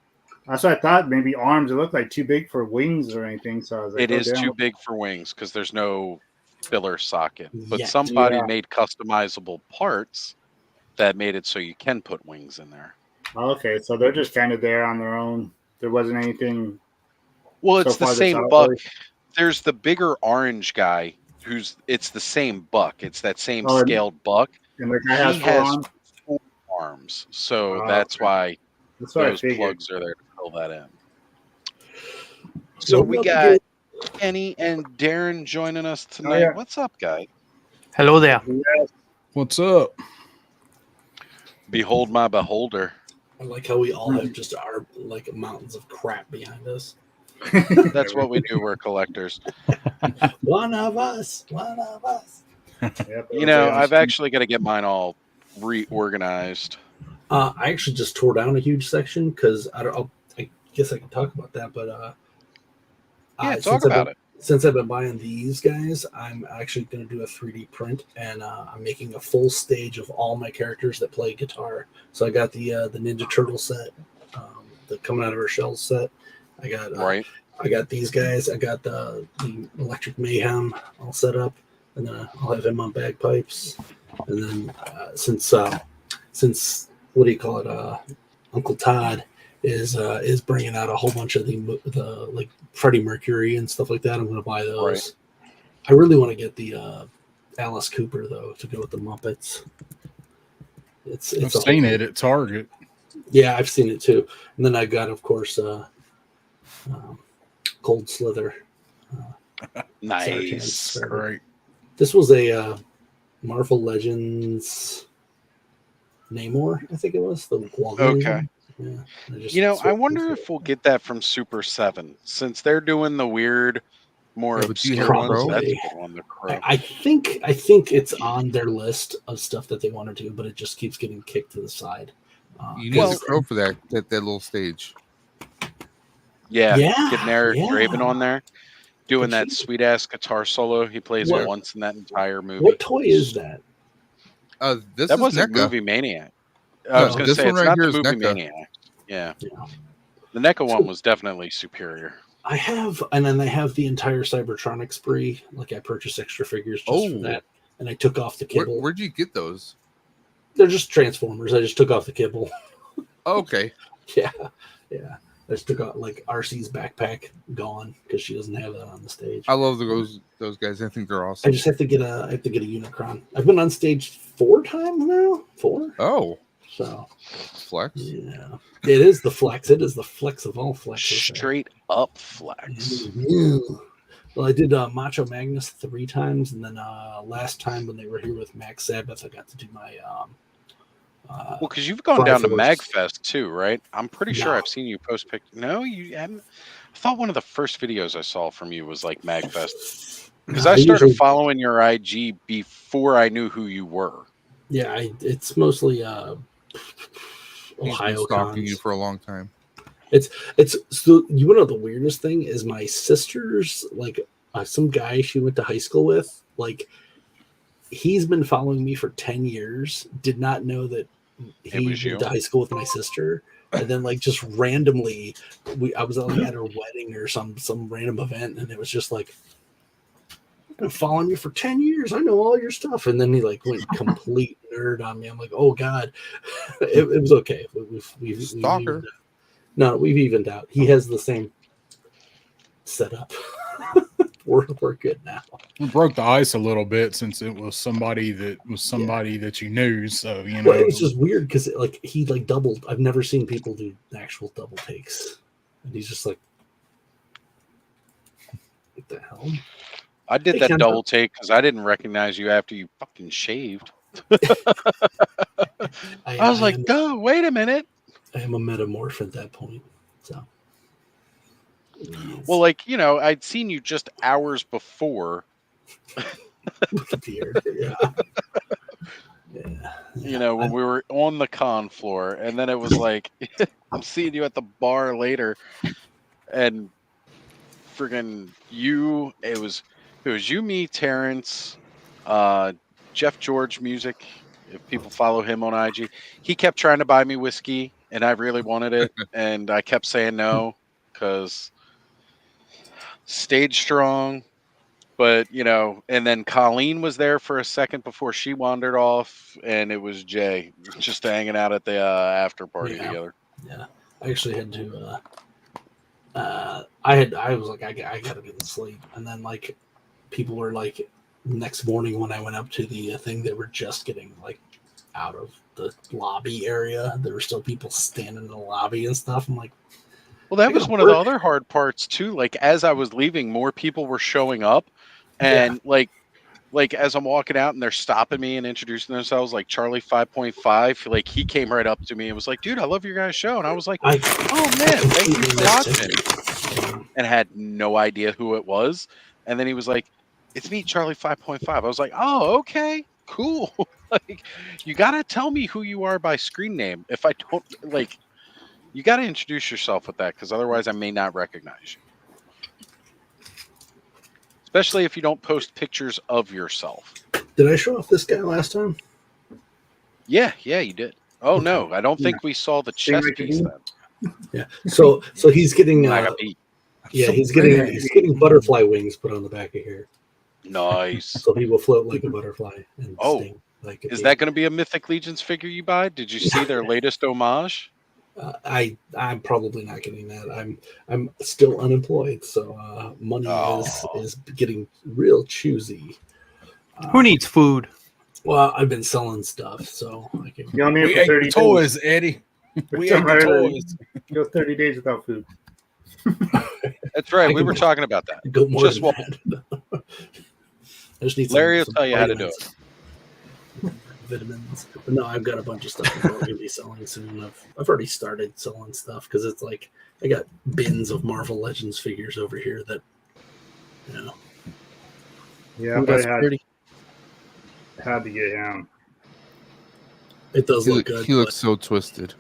That's what I thought. Maybe arms. It looked like too big for wings or anything. So I was like,
It
oh,
is
damn.
too big for wings because there's no filler socket. But
Yeah.
somebody
Yeah.
made customizable parts that made it so you can put wings in there.
Okay, so they're just kind of there on their own. There wasn't anything.
Well,
so
it's the
far that's
same
out
buck.
there.
There's the bigger orange guy it's the same buck. It's that same
Oh, and-
scaled buck.
And the guy has
He
four
has
arms.
4 arms. So
Oh,
that's
okay.
why
That's what I
those
figured.
plugs are there to fill that in. So
Well,
we
not
got
again.
Kenny and Darren joining us tonight.
Oh, yeah.
What's up, guys?
Hello there.
Yes.
What's up?
Behold my beholder.
I like how we all have just our like mountains of crap behind us.
That's what we do. We're collectors.
One of us. One of us.
Yep,
You know, I've actually got to get mine all reorganized.
I actually just tore down a huge section because I guess I can talk about that, but
Yeah, talk
since
about it.
Since I've been buying these guys, I'm actually going to do a 3D print, and I'm making a full stage of all my characters that play guitar. So I got the Ninja Turtle set, the coming out of her shells set. I got
Right.
I got these guys. I got the Electric Mayhem all set up, and then I'll have him on bagpipes. And then since what do you call it? Uncle Todd is bringing out a whole bunch of the like Freddie Mercury and stuff like that. I'm going to buy those.
Right.
I really want to get the Alice Cooper though to go with the Muppets. It's
I've seen it at Target.
Yeah, I've seen it too. And then I got, of course, Cold Slither.
Nice.
Great.
This was a Marvel Legends Namor, I think it was. The Wolverine
Okay.
one. Yeah,
You know, I wonder if we'll get that from Super 7 since they're doing the weird, more
Yeah, but do you
obscure
have
ones.
Crow?
That's a good one, the Crow.
I think it's on their list of stuff that they want to do, but it just keeps getting kicked to the side.
You need the Crow for that little stage.
Yeah,
Yeah,
getting Eric
yeah.
Draven on there, doing that sweet ass guitar solo. He plays
What-
it once in that entire movie.
What toy is that?
This
That
is
wasn't
NECA.
Movie Maniac. I was
No,
going to
this
say
one
it's
right
not
here
the
is
Movie
NECA.
Maniac. Yeah. The NECA one was definitely superior.
I have, and then I have the entire Cybertronic spree. Like I purchased extra figures just for that, and I took off the kibble.
Where'd you get those?
They're just Transformers. I just took off the kibble.
Okay.
Yeah. I just took out like RC's backpack gone because she doesn't have that on the stage.
I love those guys. I think they're
I
awesome.
just have to get a Unicron. I've been on stage 4 times now. 4.
Oh.
So
flex.
Yeah. It is the flex. It is the flex of all flexes.
Straight up flex.
Yeah. Well, I did Macho Magnus 3 times, and then last time when they were here with Max Sabbath, I got to do my
Well, because you've gone down to
Triforce.
MagFest too, right? I'm pretty sure
No.
I've seen you post pic. No, you haven't. I thought one of the first videos I saw from you was like MagFest. Because
No,
I
I
started
usually-
following your IG before I knew who you were.
Yeah, it's mostly
He's been
Ohio
stalking
cons.
you for a long time.
It's so you want to know the weirdest thing is my sister's like some guy she went to high school with, like he's been following me for 10 years, did not know that he
was you?
went to high school with my sister, and then like just randomly I was like at her wedding or some random event, and it was just like, I've been following you for 10 years, I know all your stuff, and then he like went complete nerd on me. I'm like, oh god. it was okay. We've
Stalker.
no, we've evened out. He has the same setup. we're good now.
We broke the ice a little bit since it was somebody that you knew. So you know,
Well, it was just weird because like he like doubled. I've never seen people do actual double takes, and he's just like, what the hell?
I did
Hey,
that
Ken,
double take because I didn't recognize you after you fucking shaved. I was like, "Duh, wait a minute."
I am a metamorph at that point. So,
Well, like, you know, I'd seen you just hours before.
with the beard, yeah.
You know, when we were on the con floor, and then it was like, I'm seeing you at the bar later, and friggin' you, it was you, me, Terrence, Jeff George Music. If people follow him on IG, he kept trying to buy me whiskey and I really wanted it, and I kept saying no because stayed strong. But and then Colleen was there for a second before she wandered off, and it was Jay just hanging out at the after party together.
Yeah, I actually had to. I was like, I gotta get to sleep, and then like people were like, next morning when I went up to the thing, they were just getting like out of the lobby area. There were still people standing in the lobby and stuff. I'm like,
well, that was one of the other hard parts too. Like as I was leaving, more people were showing up, and like as I'm walking out and they're stopping me and introducing themselves, like Charlie 5.5, like he came right up to me and was like, "Dude, I love your guys' show," and I was like, "Oh man, thank you for watching," and had no idea who it was. And then he was like, "It's me, Charlie 5.5." I was like, "Oh, okay, cool." Like, you gotta tell me who you are by screen name. If I don't like, you gotta introduce yourself with that because otherwise I may not recognize you. Especially if you don't post pictures of yourself.
Did I show off this guy last time?
Yeah, you did. Oh no, I don't think we saw the chest piece then.
Yeah. So he's getting he's getting butterfly wings put on the back of here.
Nice.
So he will float like a butterfly and sting like a
is
bee.
that going to be a Mythic Legions figure you buy? Did you see their latest homage?
I'm probably not getting that. I'm still unemployed, so money is getting real choosy.
Who needs food?
Well, I've been selling stuff, so I can.
You know,
We ate the toys, Eddie. We ate the toys.
Go 30 days without food.
That's right. We were talking about that.
Go more
Just
than that. I just need
Larry will
some
tell you how to do
vitamins.
it.
Vitamins. But no, I've got a bunch of stuff that we're going to be selling soon. I've already started selling stuff because it's like I got bins of Marvel Legends figures over here that,
Yeah,
that's
I
pretty.
had to get him.
It does look good.
He looks so twisted.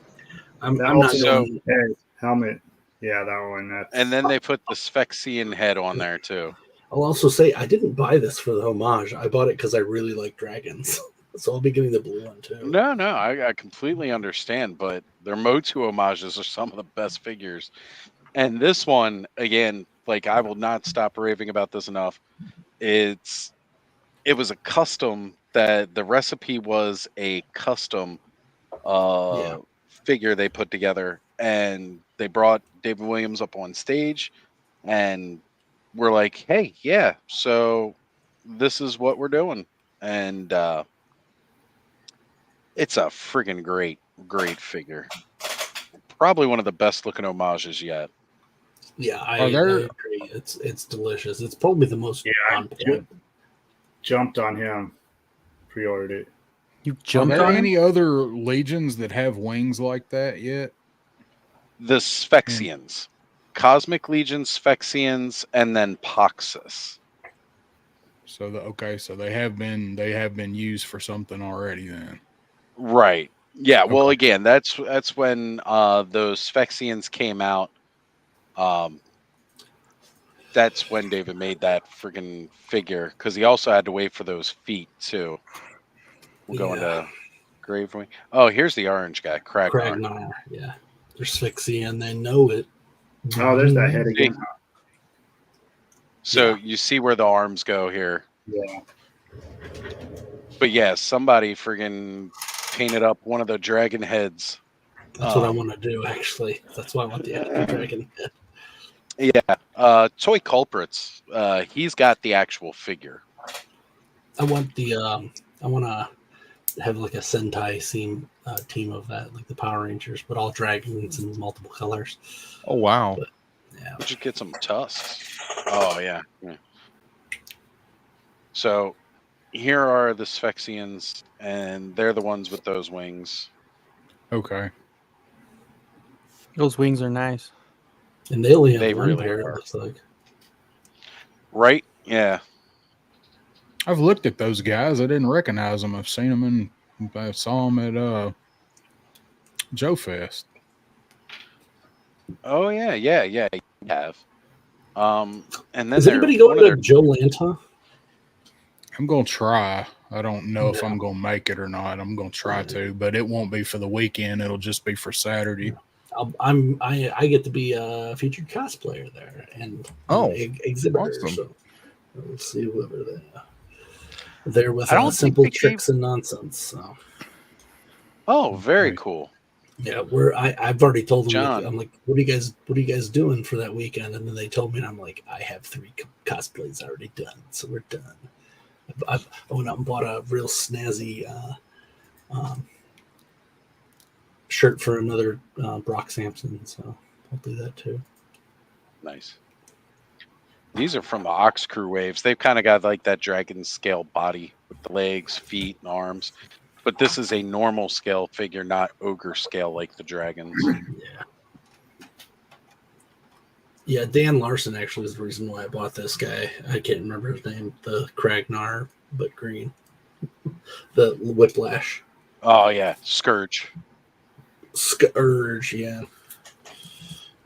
I'm not
also
going.
Helmet. Yeah, that one.
And then they put the Sphyxian head on there too.
I'll also say I didn't buy this for the homage. I bought it because I really like dragons. So I'll be getting the blue one too.
No, I completely understand, but their Motu homages are some of the best figures. And this one, again, like I will not stop raving about this enough. It was a custom that the recipe was a custom figure they put together, and they brought David Williams up on stage, and we're like, hey, yeah, so this is what we're doing. And it's a friggin' great figure. Probably one of the best looking homages yet.
Yeah, I agree. It's delicious. It's probably the most on point.
Jumped on him. Pre-ordered it.
You
Are
jumped
there
on
any other legions that have wings like that yet?
The Sphyxians. Cosmic Legion, Sphyxians, and then Poxus.
So they have been used for something already then.
Right. Yeah. Okay. Well, again, that's when those Sphyxians came out. That's when David made that friggin' figure because he also had to wait for those feet too. We'll go into Gravewing. Oh, here's the orange guy, Kragnar.
Yeah, they're Sphyxia and they know it.
Oh, there's that head again.
So you see where the arms go here.
Yeah.
But yeah, somebody friggin' painted up one of the dragon heads.
That's what I want to do, actually. That's why I want the dragon head.
Yeah. Toy Culprits. He's got the actual figure.
I want to have like a Sentai team of that, like the Power Rangers, but all dragons in multiple colors.
Oh wow!
But, yeah,
we should get some tusks. Oh yeah. So here are the Sphyxians, and they're the ones with those wings.
Okay.
Those wings are nice.
And they only have one
really
pair,
are.
it looks like.
Right? Yeah.
I've looked at those guys. I didn't recognize them. I've seen them I saw them at Joe Fest.
Oh yeah, you have. And then
is anybody going to Joe Lanta?
I'm gonna try. I don't know if I'm going to make it or not. I'm going to try to, but it won't be for the weekend. It'll just be for Saturday.
I get to be a featured cosplayer there and exhibitor.
awesome.
So we'll see whoever there with
I don't think
simple
they
tricks and nonsense. So.
Oh, very cool.
Yeah, I've already told them.
John.
I'm like, what are you guys doing for that weekend? And then they told me, and I'm like, I have 3 cosplays already done, so we're done. I went out and bought a real snazzy shirt for another Brock Sampson, so I'll do that too.
Nice. These are from the Ox Crew waves. They've kind of got like that dragon scale body with the legs, feet, and arms. But this is a normal scale figure, not ogre scale like the dragons.
Yeah, Dan Larson actually is the reason why I bought this guy. I can't remember his name. The Kragnar, but green. The Whiplash.
Oh, yeah. Scourge.
Scourge, yeah.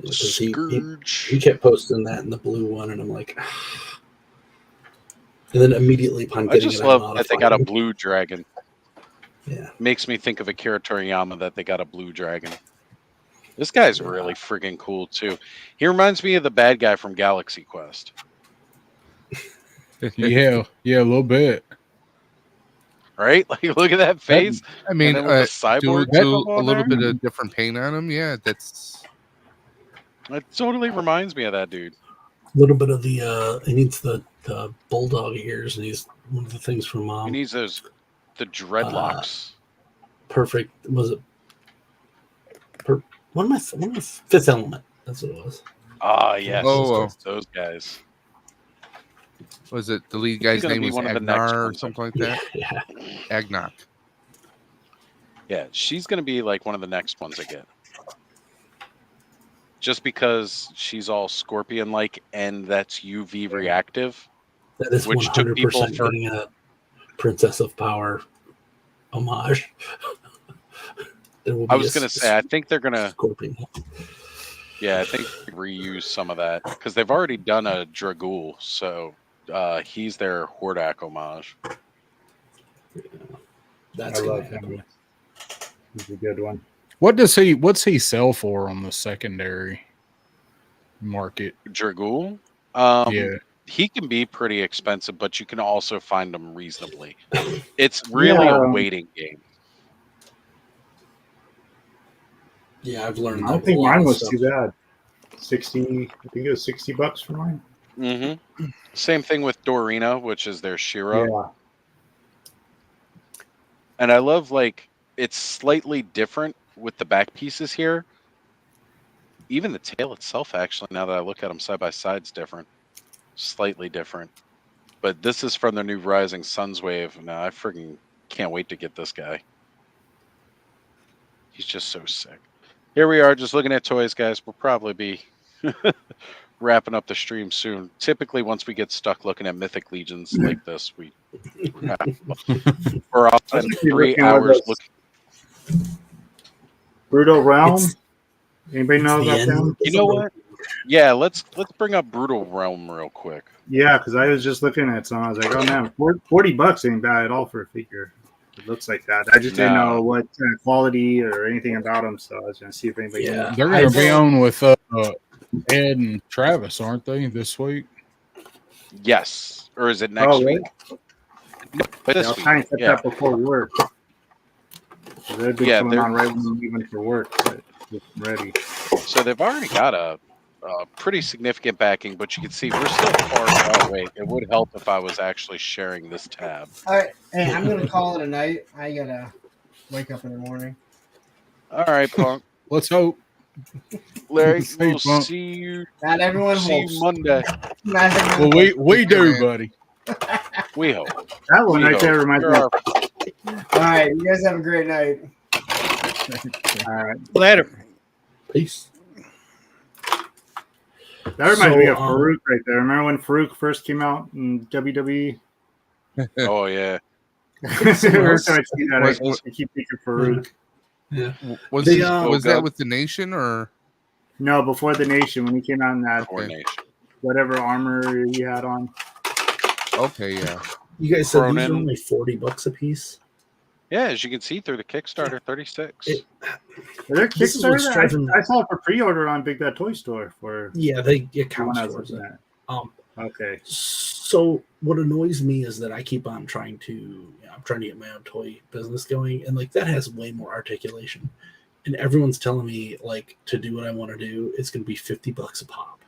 Scourge.
He kept posting that in the blue one, and I'm like... And then immediately upon
I
getting
just
it,
love that they got a blue dragon.
Yeah.
Makes me think of Akira Toriyama that they got a blue dragon. This guy's really friggin' cool, too. He reminds me of the bad guy from Galaxy Quest.
Yeah, a little bit.
Right? Like, look at that face.
I mean,
and then with the cyborg
do a
on
little
there.
bit of different paint on him. Yeah, that's.
It totally reminds me of that dude.
A little bit of the he needs the bulldog ears, and he's one of the things from
He needs the dreadlocks.
Perfect. Was it one of my Fifth Element? That's what it was.
Ah, yes.
Oh,
those guys.
Was it the lead guy's name was
one of the next
Agnar or
ones.
something like that?
Yeah.
Agnak.
Yeah, she's going to be like one of the next ones I get. Just because she's all scorpion-like and that's UV reactive.
That is
which took
100%
people for
getting a Princess of Power homage.
I was going to say, I think they're going to...
Scorpion.
Yeah, I think they reuse some of that because they've already done a Dragool, so he's their Hordak homage.
That's
I love him. He's a good one.
What's he sell for on the secondary market?
Dragool?
Yeah.
He can be pretty expensive, but you can also find them reasonably. It's really a waiting game.
Yeah, I've learned.
I don't think mine was too bad. 60. I think it was $60 for mine.
Mm-hmm. Same thing with Dorina, which is their Shiro.
Yeah.
And I love like it's slightly different with the back pieces here. Even the tail itself, actually, now that I look at them side by side, is different. Slightly different. But this is from the new Rising Suns wave. Now I freaking can't wait to get this guy. He's just so sick. Here we are, just looking at toys, guys. We'll probably be wrapping up the stream soon. Typically, once we get stuck looking at Mythic Legions like this, we're off at 3 hours looking.
Brutal Realm. Anybody know about them?
You know what? Yeah, let's bring up Brutal Realm real quick.
Yeah, because I was just looking at some. I was like, oh man, $40 ain't bad at all for a figure. It looks like that. I just didn't know what quality or anything about them, so I was going to see if anybody.
They're going to be on with Ed and Travis, aren't they, this week?
Yes, or is it next week? No, but this
I'll
week.
kind of set that before work. They'd be coming
they're
on right when I'm leaving for work, but it's ready.
So they've already got a pretty significant backing, but you can see we're still far. Oh wait, it would help if I was actually sharing this tab.
All right, hey, I'm gonna call it a night. I gotta wake up in the morning.
All right, Punk.
Let's hope.
Larry,
See,
we'll
Punk.
see you.
Not everyone
see
hopes.
you Monday.
Not everyone
Well, we
hopes.
do, buddy.
We hope.
That one right there reminds me.
All right, you guys have a great night.
All right.
Later.
Peace.
That reminds me of Farouk right there. Remember when Farouk first came out in WWE?
Oh yeah.
Every time I see that, I keep thinking Farouk.
Yeah.
Was
was
that with the Nation or
no? Before the Nation, when he came out in that
Nation,
whatever armor he had on.
Okay, yeah.
You guys said these are
Cronin.
only $40 a piece.
Yeah, as you can see through the Kickstarter, 36.
Is there
This is what's
Kickstarter?
driving me.
I saw it for pre-order on Big Bad Toy Store for.
Yeah, it
the
counts
one I was
towards
looking
it.
at. Okay.
So what annoys me is that I keep on trying to, I'm trying to get my own toy business going, and like that has way more articulation. And everyone's telling me like to do what I want to do, it's going to be $50 a pop,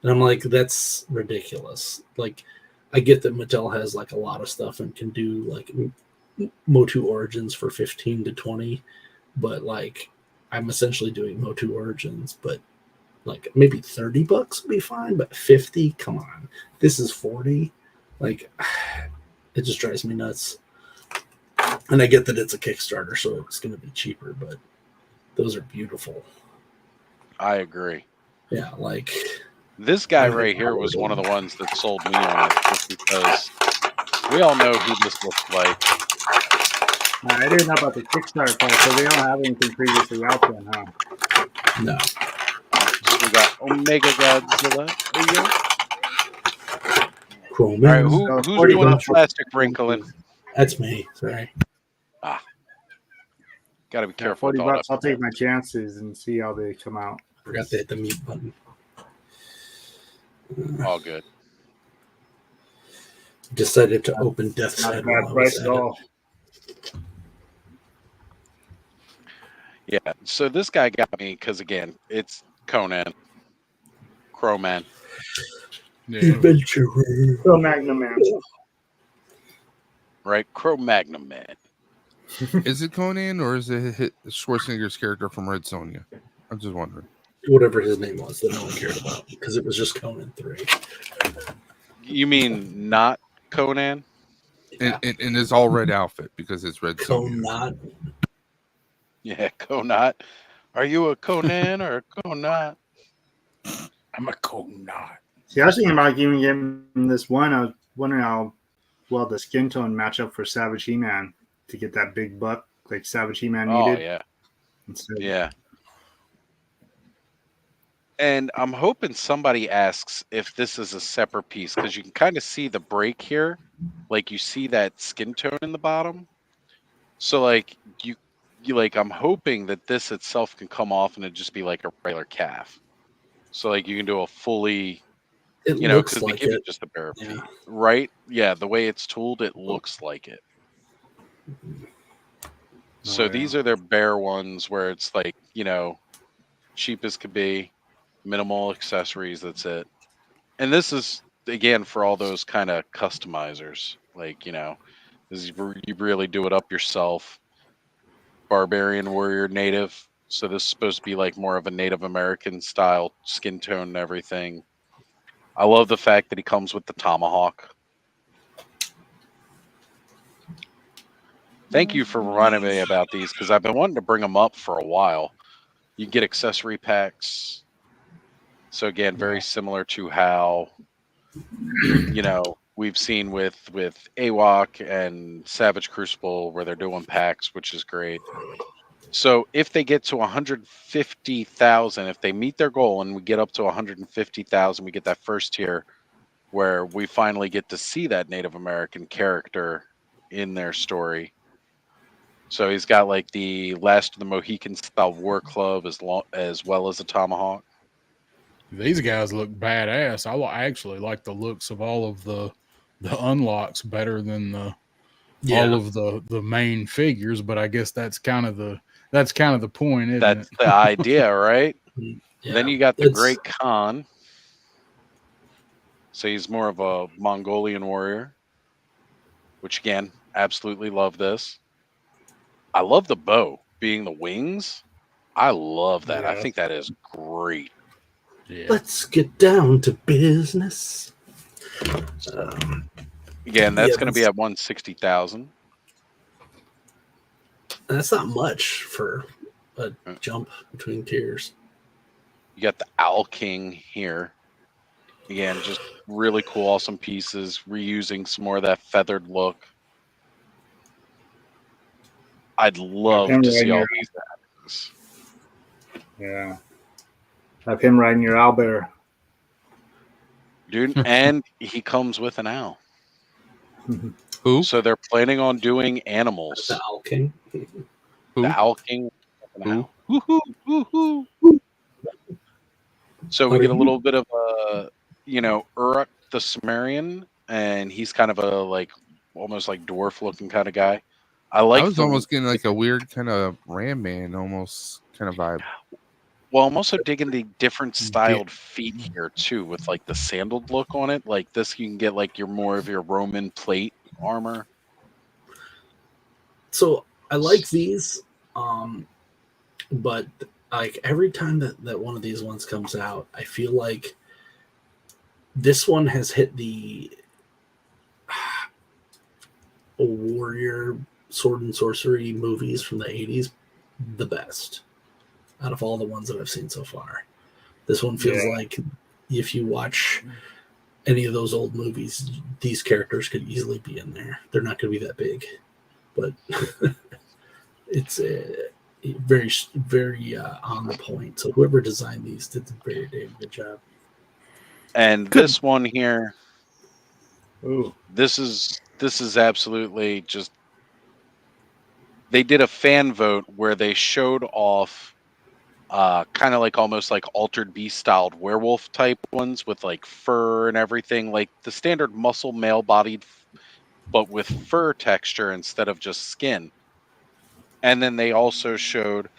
and I'm like, that's ridiculous. Like, I get that Mattel has like a lot of stuff and can do like Motu Origins for 15 to 20, but like I'm essentially doing Motu Origins, but like maybe $30 would be fine, but 50, come on, this is 40. Like, it just drives me nuts. And I get that it's a Kickstarter, so it's going to be cheaper, but those are beautiful.
I agree.
Yeah, like
this guy right here was one of the ones that sold me on it, just because we all know who this looks like.
I didn't know about the Kickstarter part, so they don't have anything previously out there, huh?
No.
So we got Omega Godzilla. There you go.
Cool.
All right, who's doing the plastic wrinkling?
That's me. Sorry.
Got to be
Yeah,
careful.
$40. I'll take my chances and see how they come out.
Forgot to hit the mute button.
All good.
Decided to open Death's
Not
Head.
bad
while I
price
was
at
at it.
all.
Yeah, so this guy got me because, again, it's Conan. Crowman.
Adventurer.
So Magnum Man.
Right? Cro-Magnon Man.
Is it Conan or is it Schwarzenegger's character from Red Sonja? I'm just wondering.
Whatever his name was that no one cared about, because it was just Conan 3.
You mean not Conan?
In his all red outfit because it's Red Sonja.
Conan.
Yeah, Conot. Are you a Conan or a Conot?
I'm a Conot.
See, I was thinking about even getting this one. I was wondering how well the skin tone match up for Savage He-Man to get that big buck like Savage He-Man needed.
Oh, yeah.
Instead.
Yeah. And I'm hoping somebody asks if this is a separate piece, because you can kind of see the break here. Like, you see that skin tone in the bottom. So, like, you like, I'm hoping that this itself can come off and it just be like a regular calf. So, like, you can do a fully,
It
you know,
looks
because
like
they give you
it.
just a pair of
Yeah.
feet. Right? Yeah, the way it's tooled, it looks like it. So
yeah.
these are their bare ones where it's like, you know, cheap as could be, minimal accessories, that's it. And this is, again, for all those kind of customizers. Like, you know, this is, you really do it up yourself. Barbarian Warrior Native. So this is supposed to be like more of a Native American style skin tone and everything. I love the fact that he comes with the tomahawk. Thank you for reminding me about these, because I've been wanting to bring them up for a while. You get accessory packs. So again, very similar to how, you know, we've seen with AWOC and Savage Crucible, where they're doing packs, which is great. So if they get to 150,000, if they meet their goal and we get up to 150,000, we get that first tier where we finally get to see that Native American character in their story. So he's got like the Last of the Mohican style war club as well as a tomahawk.
These guys look badass. I actually like the looks of all of the unlocks better than all of the main figures, but I guess that's kind of the point, isn't
That's
it?
the idea, right?
Yeah,
Then you got the Great Khan. So he's more of a Mongolian warrior, which again, absolutely love this. I love the bow being the wings. I love that. I
Yeah.
think that is great.
Yeah.
Let's get down to business.
Again, that's
yeah,
going to be at 160,000.
That's not much for a jump between tiers.
You got the Owl King here. Again, just really cool, awesome pieces, reusing some more of that feathered look. I'd love
him
to
right
see all
here.
these things.
Yeah. Have him riding your owlbear.
Dude, and he comes with an owl.
Who?
So they're planning on doing animals.
The Owl King.
The Owl King.
Who?
Woohoo! Woohoo! So we get a little bit of Uruk the Sumerian, and he's kind of a almost like dwarf looking kind of guy. I like.
I was almost getting like a weird kind of Ram Man almost kind of vibe.
Well, I'm also digging the different styled feet here too, with like the sandaled look on it. Like this, you can get like more of your Roman plate armor.
So I like these, but like every time that one of these ones comes out, I feel like this one has hit the warrior sword and sorcery movies from the 80s the best out of all the ones that I've seen so far. This one feels like if you watch any of those old movies, these characters could easily be in there. They're not going to be that big, but it's very, very on the point. So whoever designed these did a very damn good job.
And this one here, this is absolutely just. They did a fan vote where they showed off kind of like almost like altered beast styled werewolf type ones with like fur and everything, like the standard muscle male bodied, but with fur texture instead of just skin. And then they also showed,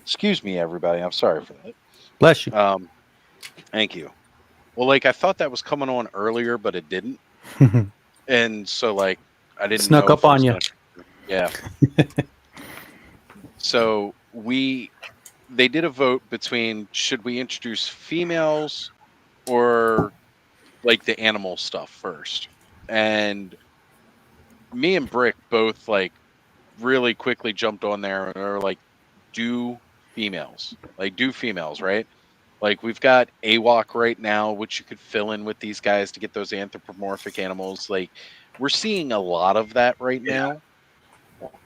excuse me, everybody, I'm sorry for that.
Bless you.
Thank you. Well, like I thought that was coming on earlier, but it didn't. And so like I didn't
snuck
know
up
if it
on
was
you.
gonna... Yeah. So they did a vote between should we introduce females or like the animal stuff first. And me and Brick both like really quickly jumped on there and are like, do females. Like do females, right? Like we've got AWOC right now, which you could fill in with these guys to get those anthropomorphic animals. Like we're seeing a lot of that right now.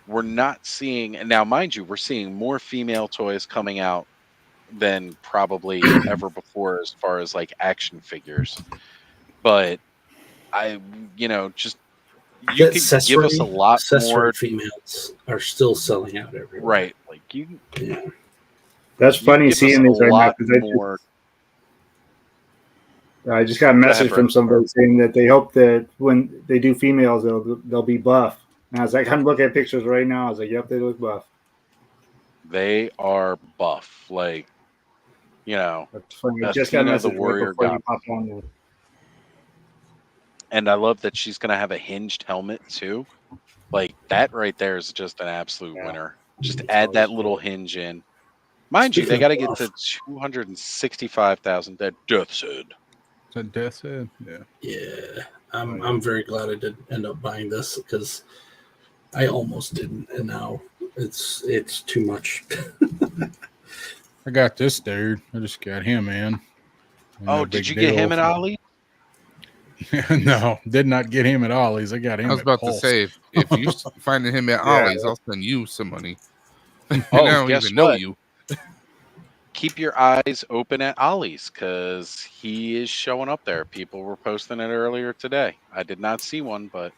We're not seeing, and now mind you, we're seeing more female toys coming out than probably ever before as far as like action figures. But just you could give us a lot more.
Females are still selling out everywhere.
Right. Like you.
Yeah.
That's funny seeing these right now because
more.
I just got a message from somebody saying that they hope that when they do females, they'll be buff. And I was like, I'm looking at pictures right now. I was like, yep, they look buff.
They are buff. Like,
That's funny. I just got a message
the warrior
before you popped on there.
And I love that she's going to have a hinged helmet too. Like that right there is just an absolute winner. Just add that little hinge in. Mind you, they got to get to 265,000. That Death's Head.
Is that Death's Head? Yeah.
Yeah. I'm very glad I did end up buying this because I almost didn't, and now it's too much.
I got this dude. I just got him, man.
Oh, did you get him at Ollie?
No, did not get him at Ollie's. I got him.
I was about to say, if you finding him at Ollie's, I'll send you some money. I don't even know you.
Keep your eyes open at Ollie's because he is showing up there. People were posting it earlier today. I did not see one, but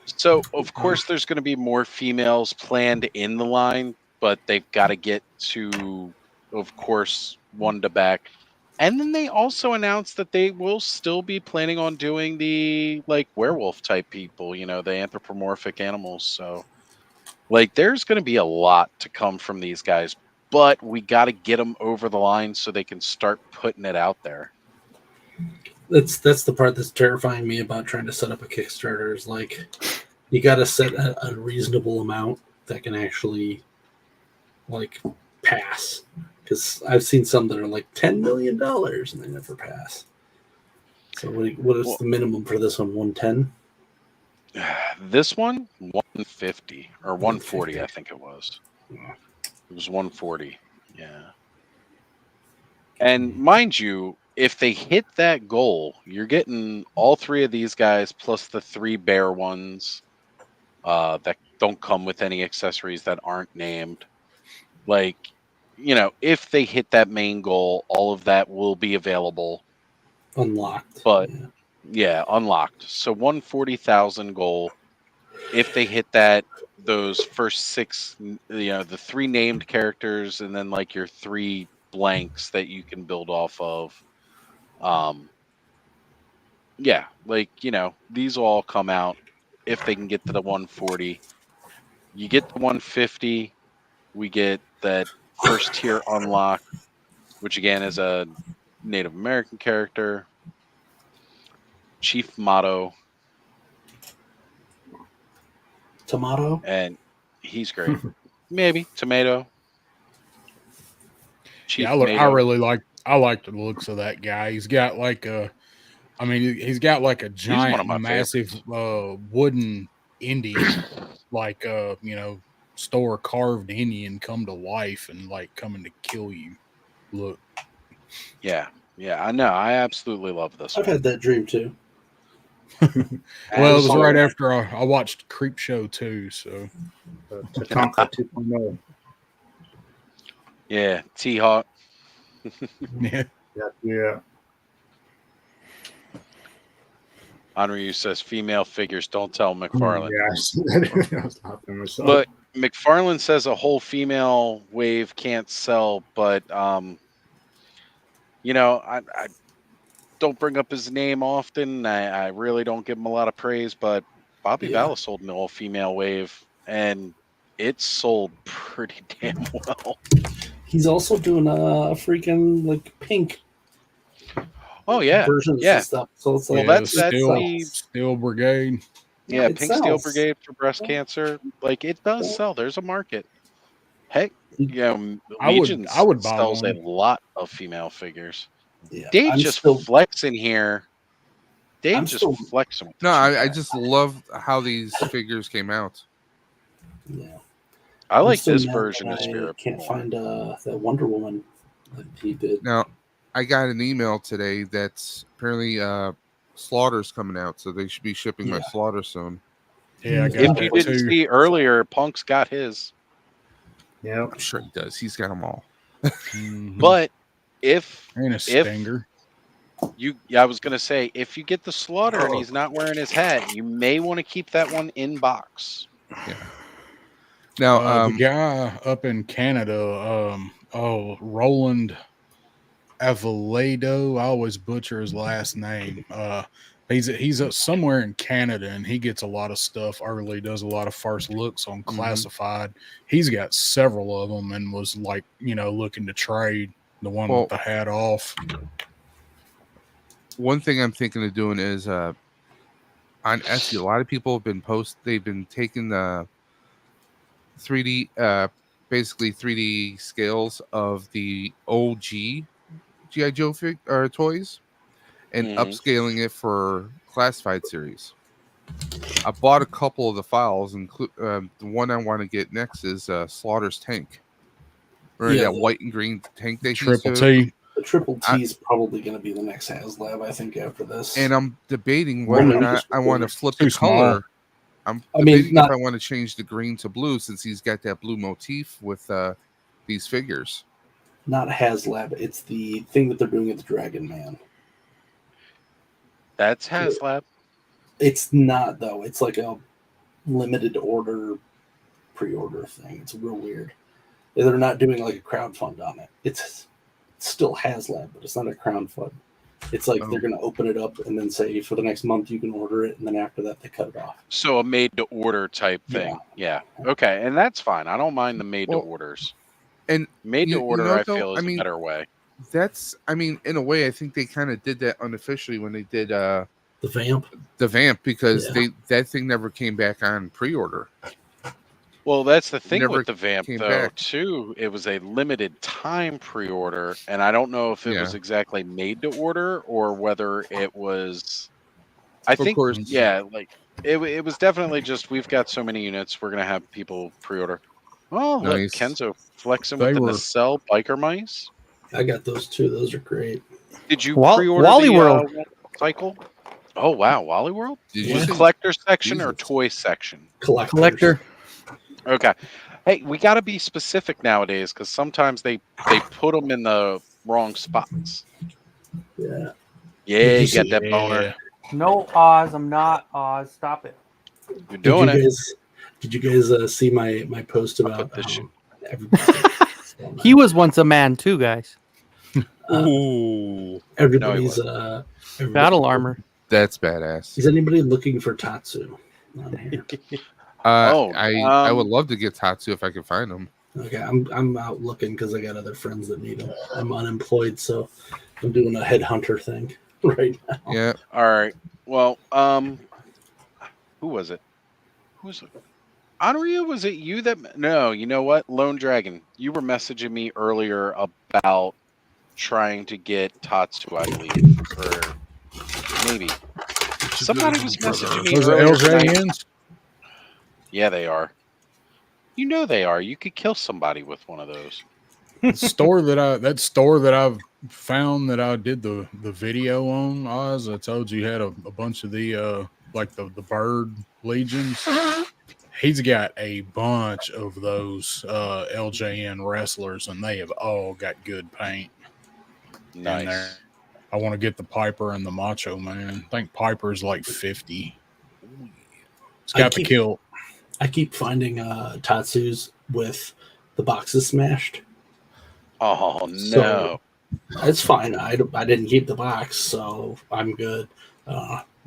so of course there's going to be more females planned in the line, but they've got to get to, of course, one to back. And then they also announced that they will still be planning on doing the like werewolf type people, the anthropomorphic animals. So like there's going to be a lot to come from these guys, but we got to get them over the line so they can start putting it out there.
That's the part that's terrifying me about trying to set up a Kickstarter is like you got to set a reasonable amount that can actually like pass. Because I've seen some that are like $10 million and they never pass. So what is the minimum for this one? 110?
This one, 150 or 140, I think it was. It was 140. Yeah. And mind you, if they hit that goal, you're getting all three of these guys plus the 3 bear ones that don't come with any accessories that aren't named. Like, if they hit that main goal, all of that will be available.
Unlocked.
But Yeah, unlocked. So 140,000 goal. If they hit that, those first 6, the 3 named characters, and then like your 3 blanks that you can build off of. Yeah, like these will all come out if they can get to the 140. You get the 150, we get that first tier unlock, which again is a Native American character, Chief Motto,
Tomato.
and he's great. Maybe Tomato. Chief
Yeah, I
Tomato.
really like the looks of that guy. He's got like he's got like a
He's one
giant,
of my
massive wooden Indian, like store carved Indian come to life and like coming to kill you. Look.
Yeah, I know. I absolutely love this
I've
one.
had that dream too.
Well, it was right after I watched Creep Show 2, so
Tatanka 2.0.
Yeah, T-Hawk.
Yeah.
Yeah.
Henry says female figures. Don't tell McFarlane.
Yeah, I was laughing myself.
But McFarlane says a whole female wave can't sell. But I don't bring up his name often. I really don't give him a lot of praise. But Bobby Bala sold an all female wave, and it sold pretty damn well.
He's also doing a freaking like pink.
Oh yeah,
versions and stuff. So it's like
that's
Steel Brigade.
Yeah,
it
Pink Steel
sells.
Brigade for breast cancer. Like it does sell. There's a market. Heck, Legion
I would buy
sells
one.
a lot of female figures.
Yeah,
Dave
I'm
just
still-
flexing here. Dave
I'm
just
still-
flexing. With
No,
the
I
cheap
just love how these figures came out.
Yeah.
I like
still
this
mad
version
that
of
I
Spirit.
can't find that Wonder Woman that he did.
Now, I got an email today that's apparently Slaughter's coming out, so they should be shipping my Slaughter soon.
Yeah, I
If
got
you
that
didn't
too.
see earlier, Punk's got his.
Yeah,
I'm sure he does. He's got them all.
Mhm.
But if
And a Stinger.
I was gonna say, if you get the Slaughter and he's not wearing his hat, you may want to keep that one in box.
Yeah. Now,
the guy up in Canada, Roland Avaledo. I always butcher his last name. He's somewhere in Canada, and he gets a lot of stuff early. Does a lot of first looks on classified. He's got several of them, and was like looking to trade the one with the hat off.
one thing I'm thinking of doing is on Etsy. A lot of people have been they've been taking the 3D, basically 3D scales of the OG GI Joe toys, and upscaling it for classified series. I bought a couple of the files, the one I want to get next is Slaughter's tank. Remember that white and green tank they
Triple T.
The Triple T is probably going to be the next HasLab, I think, after this.
And I'm debating whether or not I want to flip the color. I'm debating if I want to change the green to blue, since he's got that blue motif with these figures.
Not HasLab. It's the thing that they're doing at the Dragon Man.
That's HasLab.
It's not, though. It's like a limited order pre-order thing. It's real weird. They're not doing like a crowdfund on it. It's still HasLab, but it's not a crowdfund. It's like they're going to open it up and then say for the next month you can order it, and then after that they cut it off.
So a made-to-order type thing. Yeah. Okay, and that's fine. I don't mind the made-to-orders.
And
made-to-order, I feel, is a better way.
In a way, I think they kind of did that unofficially when they did
the Vamp.
The Vamp, because that thing never came back on pre-order.
Well, that's the thing
Never
with the Vamp,
came
though,
back.
too. It was a limited time pre-order, and I don't know if it was exactly made to order or whether it was. I think,
course.
like it was definitely just we've got so many units, we're gonna have people pre-order. Oh, look,
Nice.
Kenzo flexing
They
with the
were-
Nacelle biker mice.
I got those too. Those are great.
Did you
Wall-
pre-order
Wally
the
World.
cycle? Oh wow, Wally World.
Did
you
The
say-
collector section or
Jesus.
toy section?
Collector.
Okay. Hey, we got to be specific nowadays because sometimes they put them in the wrong spots.
Yeah.
Yeah, you
Did
got
you
that boner.
No, Oz, I'm not Oz. Stop it.
You're doing it.
Did you guys see my post about
He was once a man too, guys.
Ooh.
everybody's
Battle armor.
That's badass.
Is anybody looking for Tatsu on here?
I would love to get Tatsu if I could find them.
Okay, I'm out looking because I got other friends that need them. I'm unemployed, so I'm doing a headhunter thing right now.
Yeah.
All right. Well, who was it? Who was it? Honoria, was it you that? No, you know what? Lone Dragon, you were messaging me earlier about trying to get Tatsu, I believe, or maybe somebody was messaging me
Those are
earlier tonight.
LJNs?
Yeah, they are. You know they are. You could kill somebody with one of those.
That store that I've found that I did the video on, Oz, I told you had a bunch of the like the bird legions. He's got a bunch of those LJN wrestlers, and they have all got good paint.
Nice.
In there. I want to get the Piper and the Macho Man. I think Piper's like 50. It's got the kill.
I keep finding Tatsus with the boxes smashed.
Oh no,
So, it's fine. I didn't keep the box, so I'm good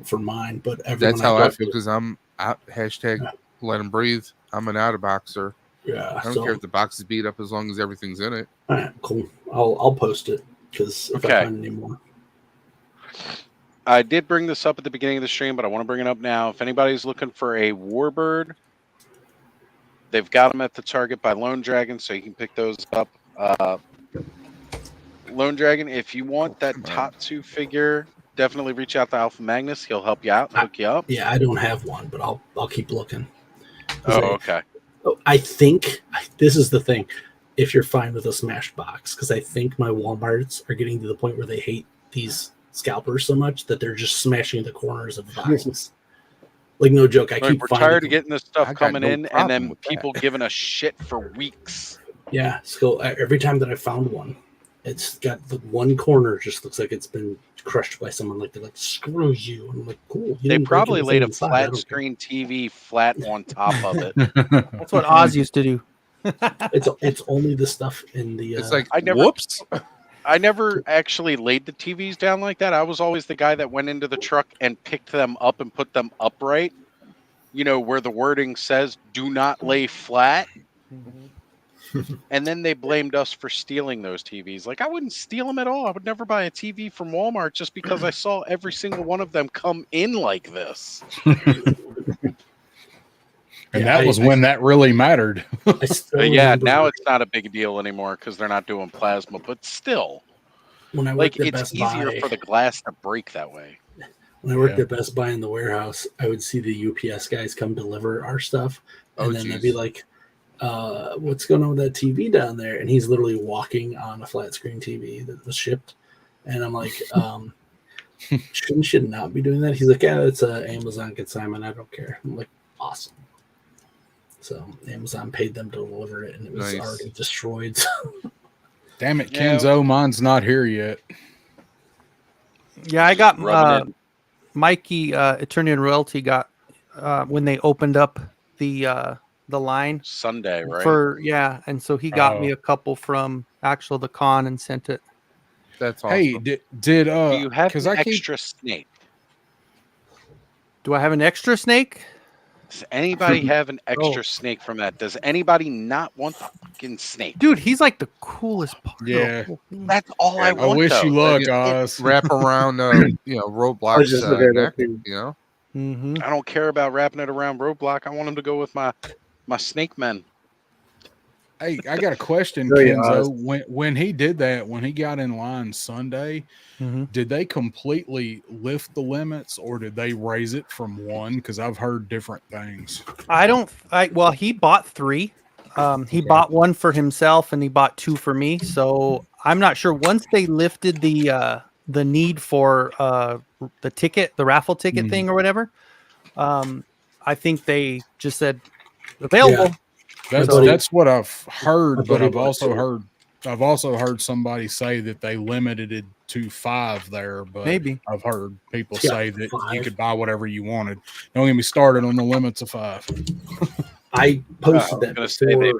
for mine. But
That's how I feel because I'm out. Hashtag let him breathe. I'm an out of boxer.
Yeah,
I don't care if the box is beat up as long as everything's in it.
All right, cool. I'll post it because if I find any more.
I did bring this up at the beginning of the stream, but I want to bring it up now. If anybody's looking for a Warbird, they've got them at the Target by Lone Dragon, so you can pick those up. Lone Dragon, if you want that Tatsu figure, definitely reach out to Alpha Magnus. He'll help you out, hook you up.
Yeah, I don't have one, but I'll keep looking.
Okay.
I think this is the thing. If you're fine with a smashed box, because I think my Walmarts are getting to the point where they hate these scalpers so much that they're just smashing the corners of the boxes. Like, no joke.
We're tired of getting this stuff coming in and then people giving us shit for weeks.
Yeah, so every time that I found one, it's got the one corner just looks like it's been crushed by someone. Like, they're like, screw you. And I'm like, cool.
They probably laid a flat screen TV flat on top of it.
That's what Oz used to do.
It's only the stuff in the.
It's like,
whoops. I never actually laid the TVs down like that. I was always the guy that went into the truck and picked them up and put them upright. You know, where the wording says, do not lay flat. And then they blamed us for stealing those TVs. Like, I wouldn't steal them at all. I would never buy a TV from Walmart just because I saw every single one of them come in like this.
And that was when that really mattered.
Yeah, now it's not a big deal anymore because they're not doing plasma, but still.
When I
like,
worked at
it's
Best
easier
Buy-
for the glass to break that way.
When I worked at Best Buy in the warehouse, I would see the UPS guys come deliver our stuff, and then they'd be like, what's going on with that TV down there? And he's literally walking on a flat screen TV that was shipped. And I'm like, shouldn't you not be doing that? He's like, yeah, it's an Amazon consignment. I don't care. I'm like, awesome. So Amazon paid them to deliver it, and it was already destroyed.
Damn it, Kenzo, mine's not here yet.
Yeah, I got Mikey, Attorney and Royalty got when they opened up the line
Sunday, right?
And so he got me a couple from the con and sent it.
That's awesome.
Hey, did
do you have an extra snake?
Do I have an extra snake?
Does anybody have an extra snake from that? Does anybody not want the fucking snake?
Dude, he's like the coolest part.
Yeah.
That's all I want.
I wish you luck,
Like,
Oz.
Wrap around, roadblocks.
I don't care about wrapping it around roadblock. I want him to go with my snake men.
Hey, I got a question,
Really,
Kenzo. When he did that, when he got in line Sunday, did they completely lift the limits or did they raise it from one? Because I've heard different things.
Well, he bought 3. He bought one for himself and he bought 2 for me. So I'm not sure. Once they lifted the need for the ticket, the raffle ticket thing or whatever, I think they just said available.
That's what I've heard, but I've also heard I've also heard somebody say that they limited it to 5 there, but
Maybe.
I've heard people
Yeah,
say that you
5.
could buy whatever you wanted. Don't get me started on the limits of 5.
I posted that
gonna say they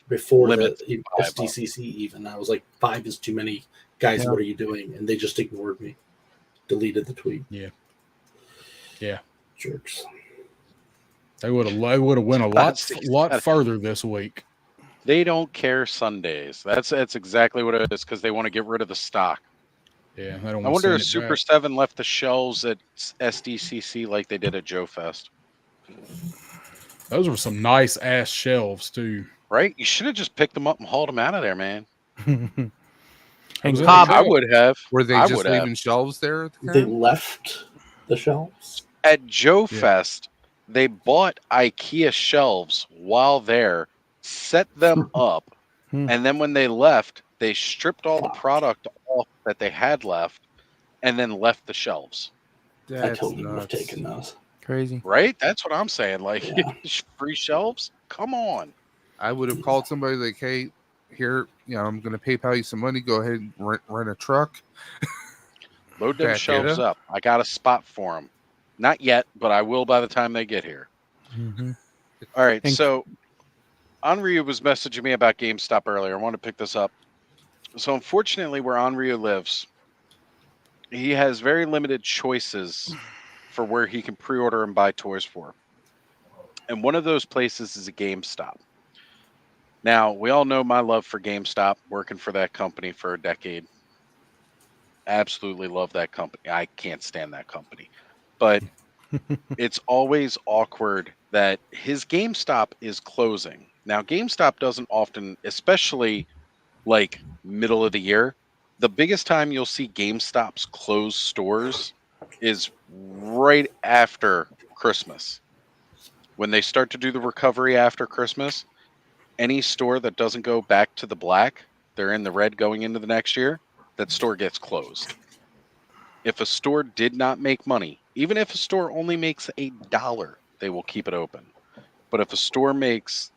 before
limits
the
to 5 up.
SDCC even. I was like, 5 is too many. Guys,
Yeah.
what are you doing? And they just ignored me. Deleted the tweet.
Yeah.
Jerks.
They would have went a lot further this week.
They don't care Sundays. That's exactly what it is, because they want to get rid of the stock.
Yeah, they don't
I
want to
wonder
send
if
it
Super
back.
7 left the shelves at SDCC like they did at Joe Fest.
Those were some nice ass shelves too.
Right? You should have just picked them up and hauled them out of there, man.
And
was in
Cobb,
the
I
truck.
would have.
Were they
I
just
would have.
leaving shelves there? At the
They
time?
left the shelves.
At Joe
Yeah.
Fest, they bought IKEA shelves while there, set them up, and then when they left, they stripped all the product off that they had left, and then left the shelves.
I
That's
totally would have
nuts.
taken those.
crazy.
Right? That's what I'm saying. Like,
Yeah.
free shelves? Come on.
I would have called somebody like, "Hey, here, I'm going to PayPal you some money. Go ahead and rent a truck."
Load them
Back
shelves
it
up. I got a spot for them. Not yet, but I will by the time they get here.
Mhm.
All right.
And-
So, Anryu was messaging me about GameStop earlier. I want to pick this up. So, unfortunately, where Anryu lives, he has very limited choices for where he can pre-order and buy toys for. And one of those places is a GameStop. Now, we all know my love for GameStop, working for that company for a decade. Absolutely love that company. I can't stand that company. But it's always awkward that his GameStop is closing. Now, GameStop doesn't often, especially like middle of the year, the biggest time you'll see GameStops close stores is right after Christmas. When they start to do the recovery after Christmas, any store that doesn't go back to the black, they're in the red going into the next year, that store gets closed. If a store did not make money, even if a store only makes $1, they will keep it open. But if a store makes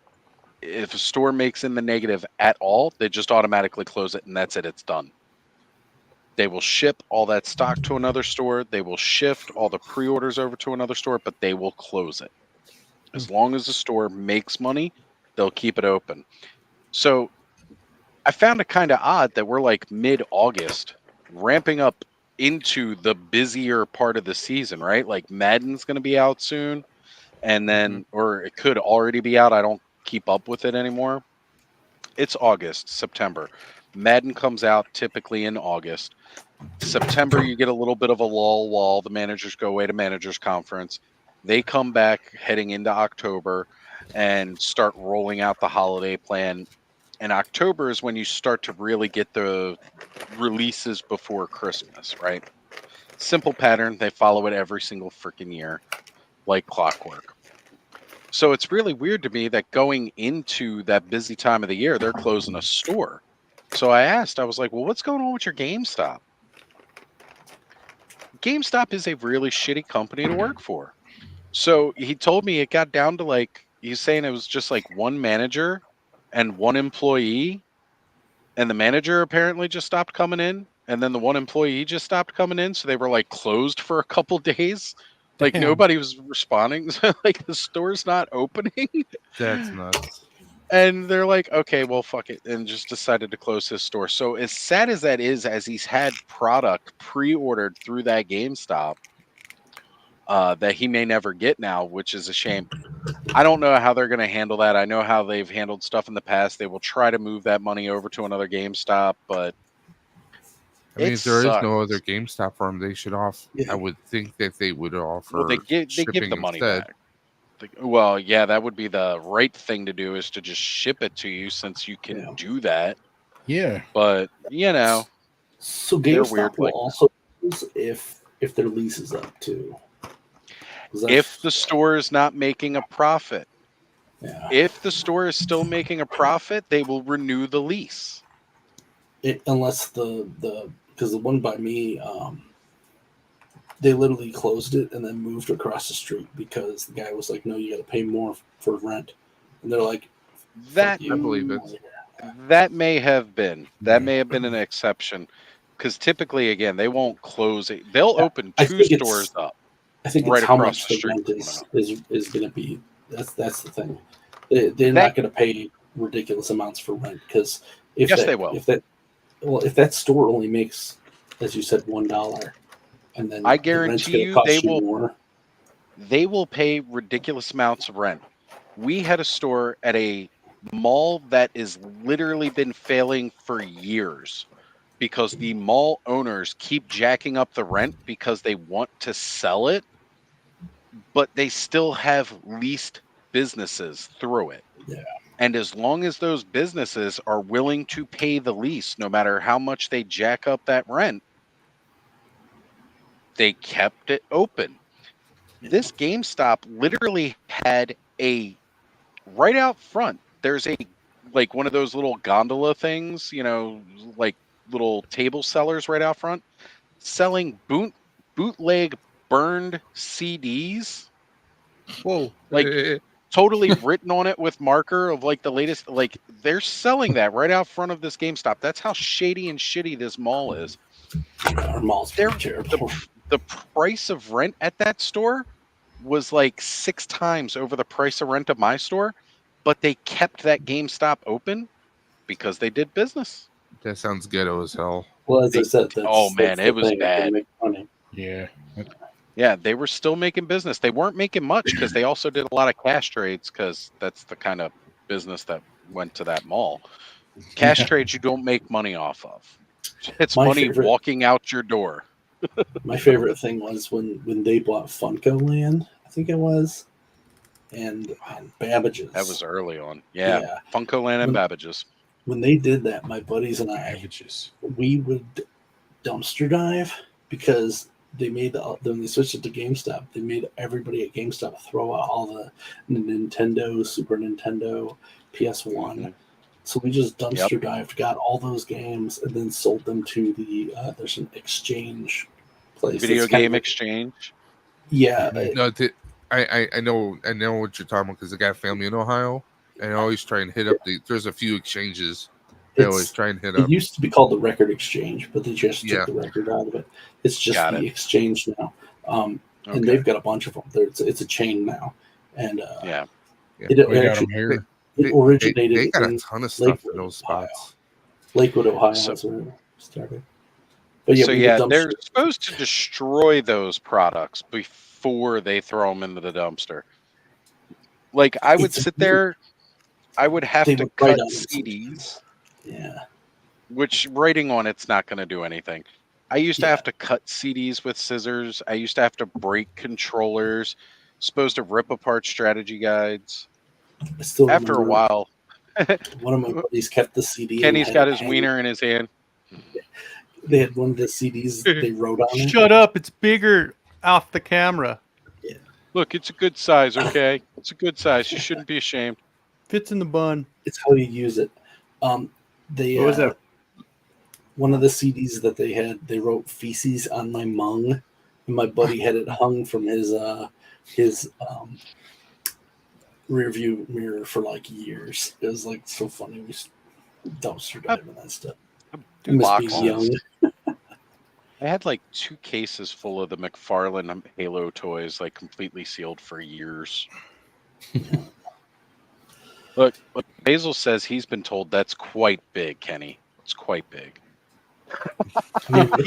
in the negative at all, they just automatically close it, and that's it. It's done. They will ship all that stock to another store. They will shift all the pre-orders over to another store, but they will close it. As long as the store makes money, they'll keep it open. So I found it kind of odd that we're like mid-August, ramping up into the busier part of the season, right? Like Madden's going to be out soon, and then, or it could already be out. I don't keep up with it anymore. It's August, September. Madden comes out typically in August. September, you get a little bit of a lull while the managers go away to managers conference. They come back heading into October and start rolling out the holiday plan. And October is when you start to really get the releases before Christmas, right? Simple pattern. They follow it every single freaking year, like clockwork. So it's really weird to me that going into that busy time of the year, they're closing a store. So I asked, I was like, well, what's going on with your GameStop? GameStop is a really shitty company to work for. So he told me it got down to like, he's saying it was just like one manager and one employee. And the manager apparently just stopped coming in. And then the one employee just stopped coming in. So they were like closed for a couple days. Like
Damn.
nobody was responding. Like the store's not opening.
That's nuts.
And they're like, okay, well, fuck it. And just decided to close his store. So as sad as that is, as he's had product pre-ordered through that GameStop that he may never get now, which is a shame. I don't know how they're going to handle that. I know how they've handled stuff in the past. They will try to move that money over to another GameStop, but
I mean,
it
if there is no
sucks.
other GameStop firm, they should offer. I would think that they would offer.
Well, they give
shipping
the money
instead.
back. Well, yeah, that would be the right thing to do, is to just ship it to you, since you can do that.
Yeah.
But
So
they're weird
GameStop will
like
also lose if their lease is up too.
if the store is not making a profit.
Yeah.
If the store is still making a profit, they will renew the lease.
Unless because the one by me, they literally closed it and then moved across the street because the guy was like, "No, you got to pay more for rent," and they're like,
That
"Fuck you."
I believe it.
That may have been an exception, because typically, again, they won't close it. They'll open
I
two
think
stores
it's
up
I think
right
it's how
across
much
the
the
street
rent
from one another.
is going to be. That's the thing. They're
That-
not going to pay ridiculous amounts for rent because
Yes, they will.
if that store only makes, as you said, $1, and then
I
the rent's
guarantee
going to
you,
cost you more.
they will pay ridiculous amounts of rent. We had a store at a mall that has literally been failing for years because the mall owners keep jacking up the rent because they want to sell it, but they still have leased businesses through it.
Yeah.
And as long as those businesses are willing to pay the lease, no matter how much they jack up that rent, they kept it open. This GameStop literally had a right out front. There's a like one of those little gondola things, like little table sellers right out front, selling bootleg burned CDs.
Whoa.
Like totally written on it with marker of like the latest. Like they're selling that right out front of this GameStop. That's how shady and shitty this mall is.
Our mall's pretty terrible.
The price of rent at that store was like 6 times over the price of rent of my store, but they kept that GameStop open because they did business.
That sounds ghetto as hell.
Well, as I said,
man, it was bad.
Make money.
Yeah.
Yeah, they were still making business. They weren't making much because they also did a lot of cash trades because that's the kind of business that went to that mall. Cash trades you don't make money off of. It's money walking out your door.
My favorite thing was when they bought Funko Land, I think it was, and Babbage's.
That was early on. Yeah. Funko Land and Babbage's.
When they did that, my buddies and I, we would dumpster dive because they made when they switched it to GameStop, they made everybody at GameStop throw out all the Nintendo, Super Nintendo, PS1. So we just dumpster dived, got all those games, and then sold them to the there's an exchange place.
Video game exchange.
Yeah.
No, I know what you're talking about because I got family in Ohio, and I always try and hit up there's a few exchanges. I always try and hit up.
It used to be called the Record Exchange, but they just took the record out of it. It's just the exchange now. And they've got a bunch of them. It's a chain now. And it actually it originated
they got a
in
ton of stuff in those spots.
Lakewood, Ohio is where it started. But
they're supposed to destroy those products before they throw them into the dumpster. Like I would sit there, I would have to cut CDs.
Yeah.
Which writing on it's not going to do anything. I used to have to cut CDs with scissors. I used to have to break controllers. Supposed to rip apart strategy guides. After a while,
one of my buddies kept the CD.
Kenny's got his wiener in his hand.
They had one of the CDs they wrote on it.
Shut up! It's bigger off the camera.
Yeah.
Look, it's a good size. Okay, it's a good size. You shouldn't be ashamed.
Fits in the bun.
It's how you use it. They
What was that?
One of the CDs that they had, they wrote "feces on my mung," and my buddy had it hung from his rear view mirror for like years. It was like so funny. We dumpster diving that stuff. I miss being young.
I had like 2 cases full of the McFarlane Halo toys, like completely sealed for years. Look, Basil says he's been told that's quite big, Kenny. It's quite big.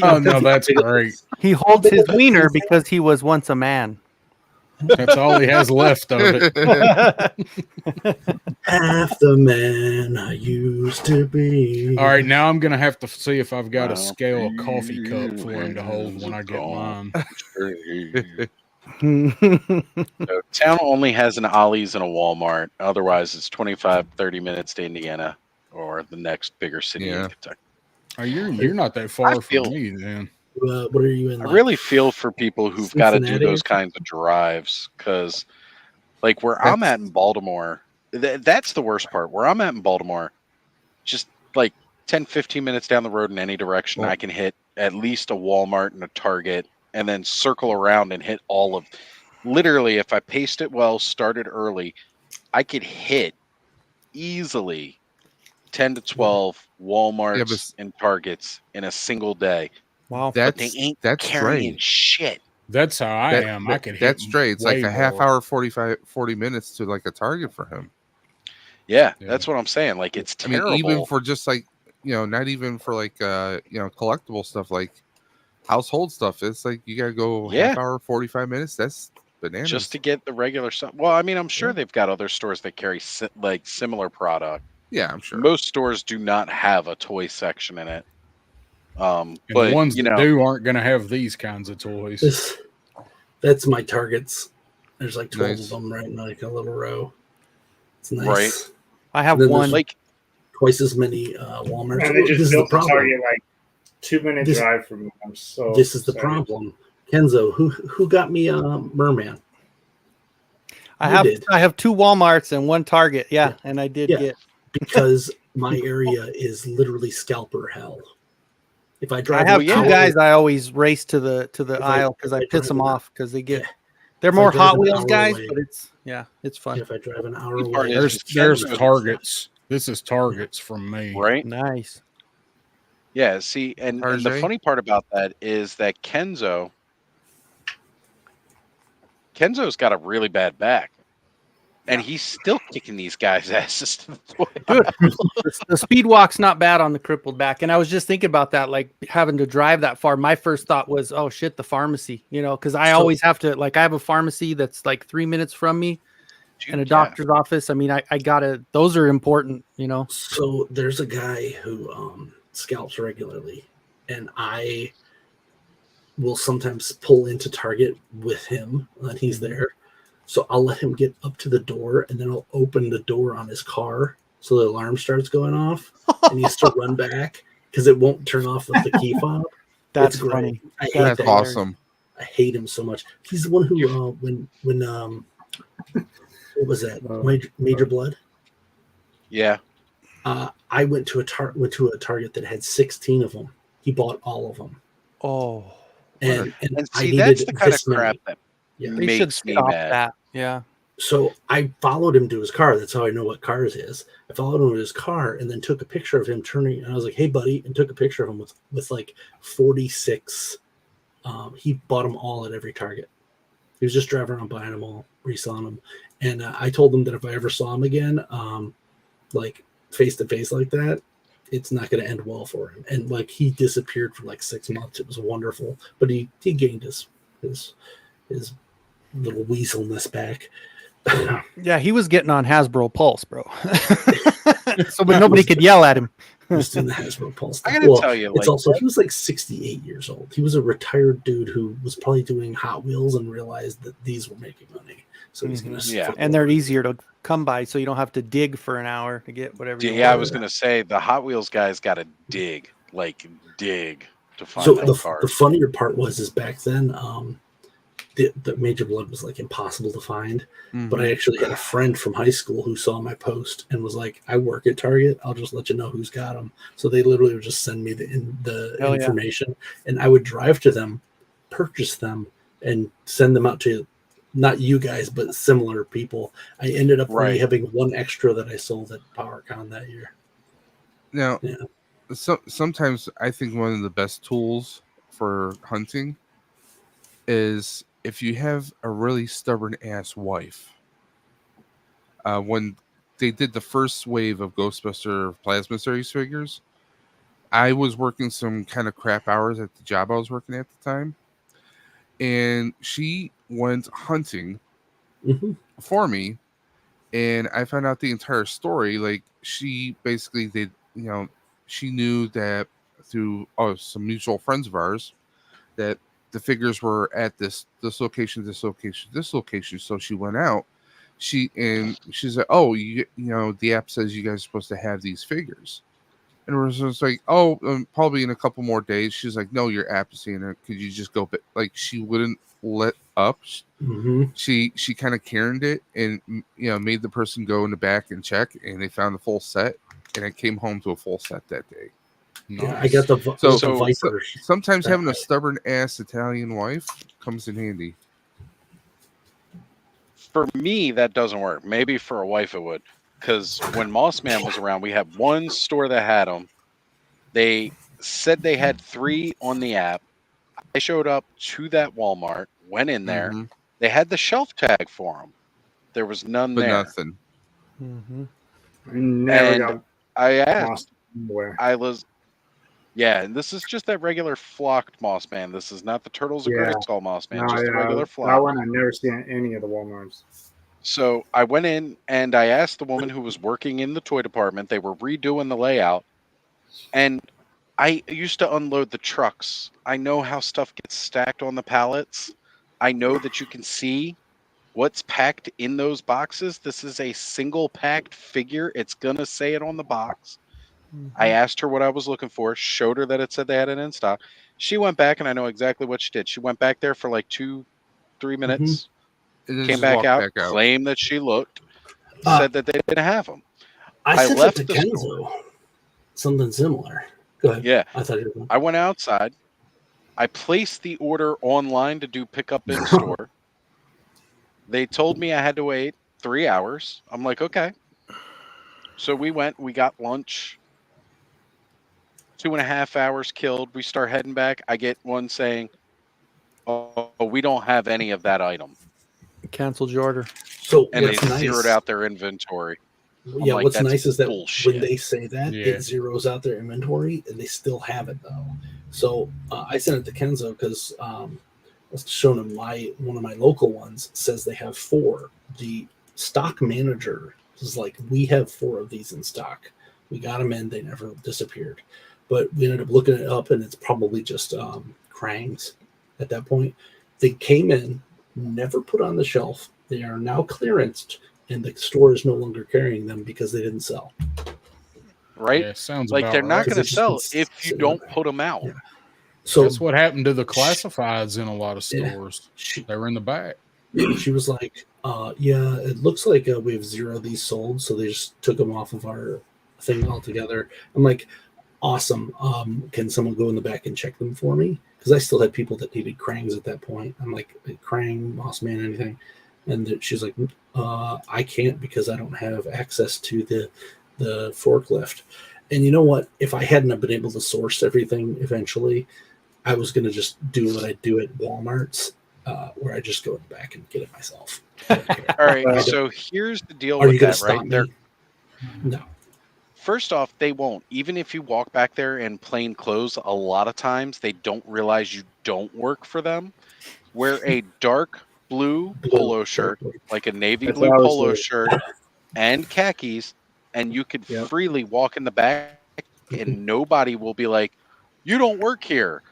Oh no, that's great.
He holds his wiener because he was once a man.
That's all he has left of it.
Half the man I used to be.
All right, now I'm gonna have to see if I've got a scale of coffee cup for him to hold when I get mine.
So, town only has an Ollie's and a Walmart. Otherwise, it's 25-30 minutes to Indiana or the next bigger city in Kentucky.
Oh, you're not that far from me, then.
What are you in?
I really feel for people who've got to do
Cincinnati?
those kinds of drives because, like, where I'm at in Baltimore, that's the worst part. Where I'm at in Baltimore, just like 10-15 minutes down the road in any direction, I can hit at least a Walmart and a Target, and then circle around and hit all of. Literally, if I paced it well, started early, I could hit easily 10 to 12 Walmarts
Yeah, but
and Targets in a single day.
Wow.
But they ain't
That's
carrying
stray.
shit.
That's how I am. I could hit
That's stray. It's like
way
a half
more.
hour, 40 minutes to like a Target for him.
Yeah, that's what I'm saying. Like, it's
I mean, even
terrible.
for just like, not even for like collectible stuff, like household stuff. It's like you gotta go
Yeah.
half hour, 45 minutes. That's bananas.
Just to get the regular stuff. Well, I mean, I'm sure they've got other stores that carry like similar product.
Yeah, I'm sure.
Most stores do not have a toy section in it.
And
But
the ones
you
that
know,
do aren't going to have these kinds of toys.
That's my Targets. There's like 12
Nice.
of them right in like a little row. It's nice.
Right.
I have
And then
one.
there's
Like
twice as many Walmarts.
And they
This
just
is
built
the
the
problem.
Target like 2-minute
This-
drive from me. I'm so.
This is the
excited.
problem. Kenzo, who got me Merman?
I
You
have
did.
I have 2 Walmarts and 1 Target. Yeah, and I did
Yeah.
get
Because my area is literally scalper hell. If I
I
drive,
have
an
2
hour-
guys I always race to the
If I-
aisle because I
if I
piss
drive
them
an-
off because they get they're
If I
more
drive
Hot
an
Wheels
hour
guys,
away-
but it's fun.
If I drive an hour
Funny part
away,
is
There's
Kenzo-
Targets. This is Targets from me.
right?
Nice.
Yeah, see, and the
RJ?
funny part about that is that Kenzo's got a really bad back. And he's still kicking these guys' asses to the toy.
Dude, the speed walk's not bad on the crippled back. And I was just thinking about that, like having to drive that far. My first thought was, oh shit, the pharmacy, because I
So-
always have to, like, I have a pharmacy that's like 3 minutes from me and a doctor's office. I mean, I gotta, those are important,
So there's a guy who scalps regularly, and I will sometimes pull into Target with him, and he's there. So I'll let him get up to the door, and then I'll open the door on his car so the alarm starts going off, and he has to run back because it won't turn off with the key fob.
That's
It's great.
funny.
I hate
That's
that.
awesome.
I hate him so much. He's the one who when what was that? Major Blood.
Yeah.
I went to a Target that had 16 of them. He bought all of them.
Oh.
And I
see,
needed
that's the kind of
this many.
crap that
Yeah.
They should
makes me
stop
mad.
that. Yeah.
So I followed him to his car. That's how I know what cars is. I followed him to his car and then took a picture of him turning. And I was like, "Hey, buddy," and took a picture of him with like 46. He bought them all at every Target. He was just driving around buying them all, reselling them. And I told him that if I ever saw him again, like face to face like that, it's not going to end well for him. And like he disappeared for like 6 months. It was wonderful, but he gained his little weaselness back.
Yeah, he was getting on Hasbro Pulse, bro. So, but nobody could yell at him.
Just doing the Hasbro Pulse.
I gotta tell you,
it's
like,
also he was like 68 years old. He was a retired dude who was probably doing Hot Wheels and realized that these were making money. So he's gonna
Yeah.
And they're easier to come by, so you don't have to dig for an hour to get whatever. you
Yeah, I
want.
was gonna say the Hot Wheels guys got to dig to find
So
those
the
cars.
funnier part was back then, the Major Blood was like impossible to find. But I actually had a friend from high school who saw my post and was like, "I work at Target. I'll just let you know who's got them." So they literally would just send me the
Hell yeah.
information, and I would drive to them, purchase them, and send them out to not you guys, but similar people. I ended up only
Right.
having one extra that I sold at PowerCon that year.
Now,
Yeah.
sometimes I think one of the best tools for hunting is if you have a really stubborn ass wife. When they did the first wave of Ghostbuster Plasma Series figures, I was working some kind of crap hours at the job I was working at the time, and she went hunting for me, and I found out the entire story. Like, she basically did, she knew that through some mutual friends of ours that the figures were at this location, this location, this location. So she went out. She's like, "Oh, the app says you guys are supposed to have these figures." And it was just like, "Oh, probably in a couple more days." She's like, "No, your app is saying it. Could you just go?" But like, she wouldn't let up. She kind of Karened it and made the person go in the back and check, and they found the full set, and I came home to a full set that day.
Yeah, I got the Vipers.
Sometimes having a stubborn ass Italian wife comes in handy.
For me, that doesn't work. Maybe for a wife it would. because when Moss Man was around, we had one store that had them. They said they had 3 on the app. I showed up to that Walmart, went in there.
Mm-hmm.
They had the shelf tag for them. There was none
But
there.
nothing.
Mm-hmm.
I never
And
got
I
Moss
asked,
anywhere.
yeah, and this is just that regular flocked Moss Man. This is not the Turtles of
Yeah.
Griskull Moss Man,
No,
just the regular
that
flock.
one I never seen at any of the Walmarts.
So I went in and I asked the woman who was working in the toy department. They were redoing the layout. And I used to unload the trucks. I know how stuff gets stacked on the pallets. I know that you can see what's packed in those boxes. This is a single packed figure. It's going to say it on the box. I asked her what I was looking for, showed her that it said they had it in stock. She went back, and I know exactly what she did. She went back there for like 2-3 minutes,
And then
came
just
back
walk
out,
back out.
claimed that she looked, said that they didn't have them.
I sent
left
it to
the store.
Kenzo. Something similar. Go ahead.
Yeah.
I thought you were.
I went outside. I placed the order online to do pickup in store. They told me I had to wait 3 hours. I'm like, okay. So we went, we got lunch. 2.5 hours killed. We start heading back. I get one saying, "Oh, we don't have any of that item."
Canceled your order.
So
And they
what's nice?
zeroed out their inventory.
Yeah,
like,
what's
"That's
nice is that
bullshit."
when they say that,
Yeah.
it zeroes out their inventory, and they still have it though. So I sent it to Kenzo because I was showing him one of my local ones says they have 4. The stock manager is like, we have 4 of these in stock. We got them in, they never disappeared. But we ended up looking it up, and it's probably just Krang's at that point. They came in, never put on the shelf. They are now clearanced, and the store is no longer carrying them because they didn't sell.
Right?
Yeah, sounds
like
about
they're not
right.
going to sell if you don't put them out.
Yeah. So
that's what happened to the classifieds in a lot of stores. They were in the back.
She was like, yeah, it looks like we have 0 of these sold, so they just took them off of our thing altogether. I'm like, awesome. Can someone go in the back and check them for me? Because I still had people that needed Krang's at that point. I'm like, Krang, Moss Man, anything. And she's like, I can't because I don't have access to the forklift. And you know what? If I hadn't have been able to source everything eventually, I was going to just do what I do at Walmart's, where I just go in the back and get it myself.
All right, so here's the deal
Are
with
you going
that,
to
right?
stop
They're,
me? No.
First off, they won't. Even if you walk back there in plain clothes, a lot of times they don't realize you don't work for them. Wear a dark blue polo shirt, like a navy
That's
blue
what I was
polo
doing.
shirt, and khakis, and you could
Yep.
freely walk in the back, and nobody will be like, "You don't work here."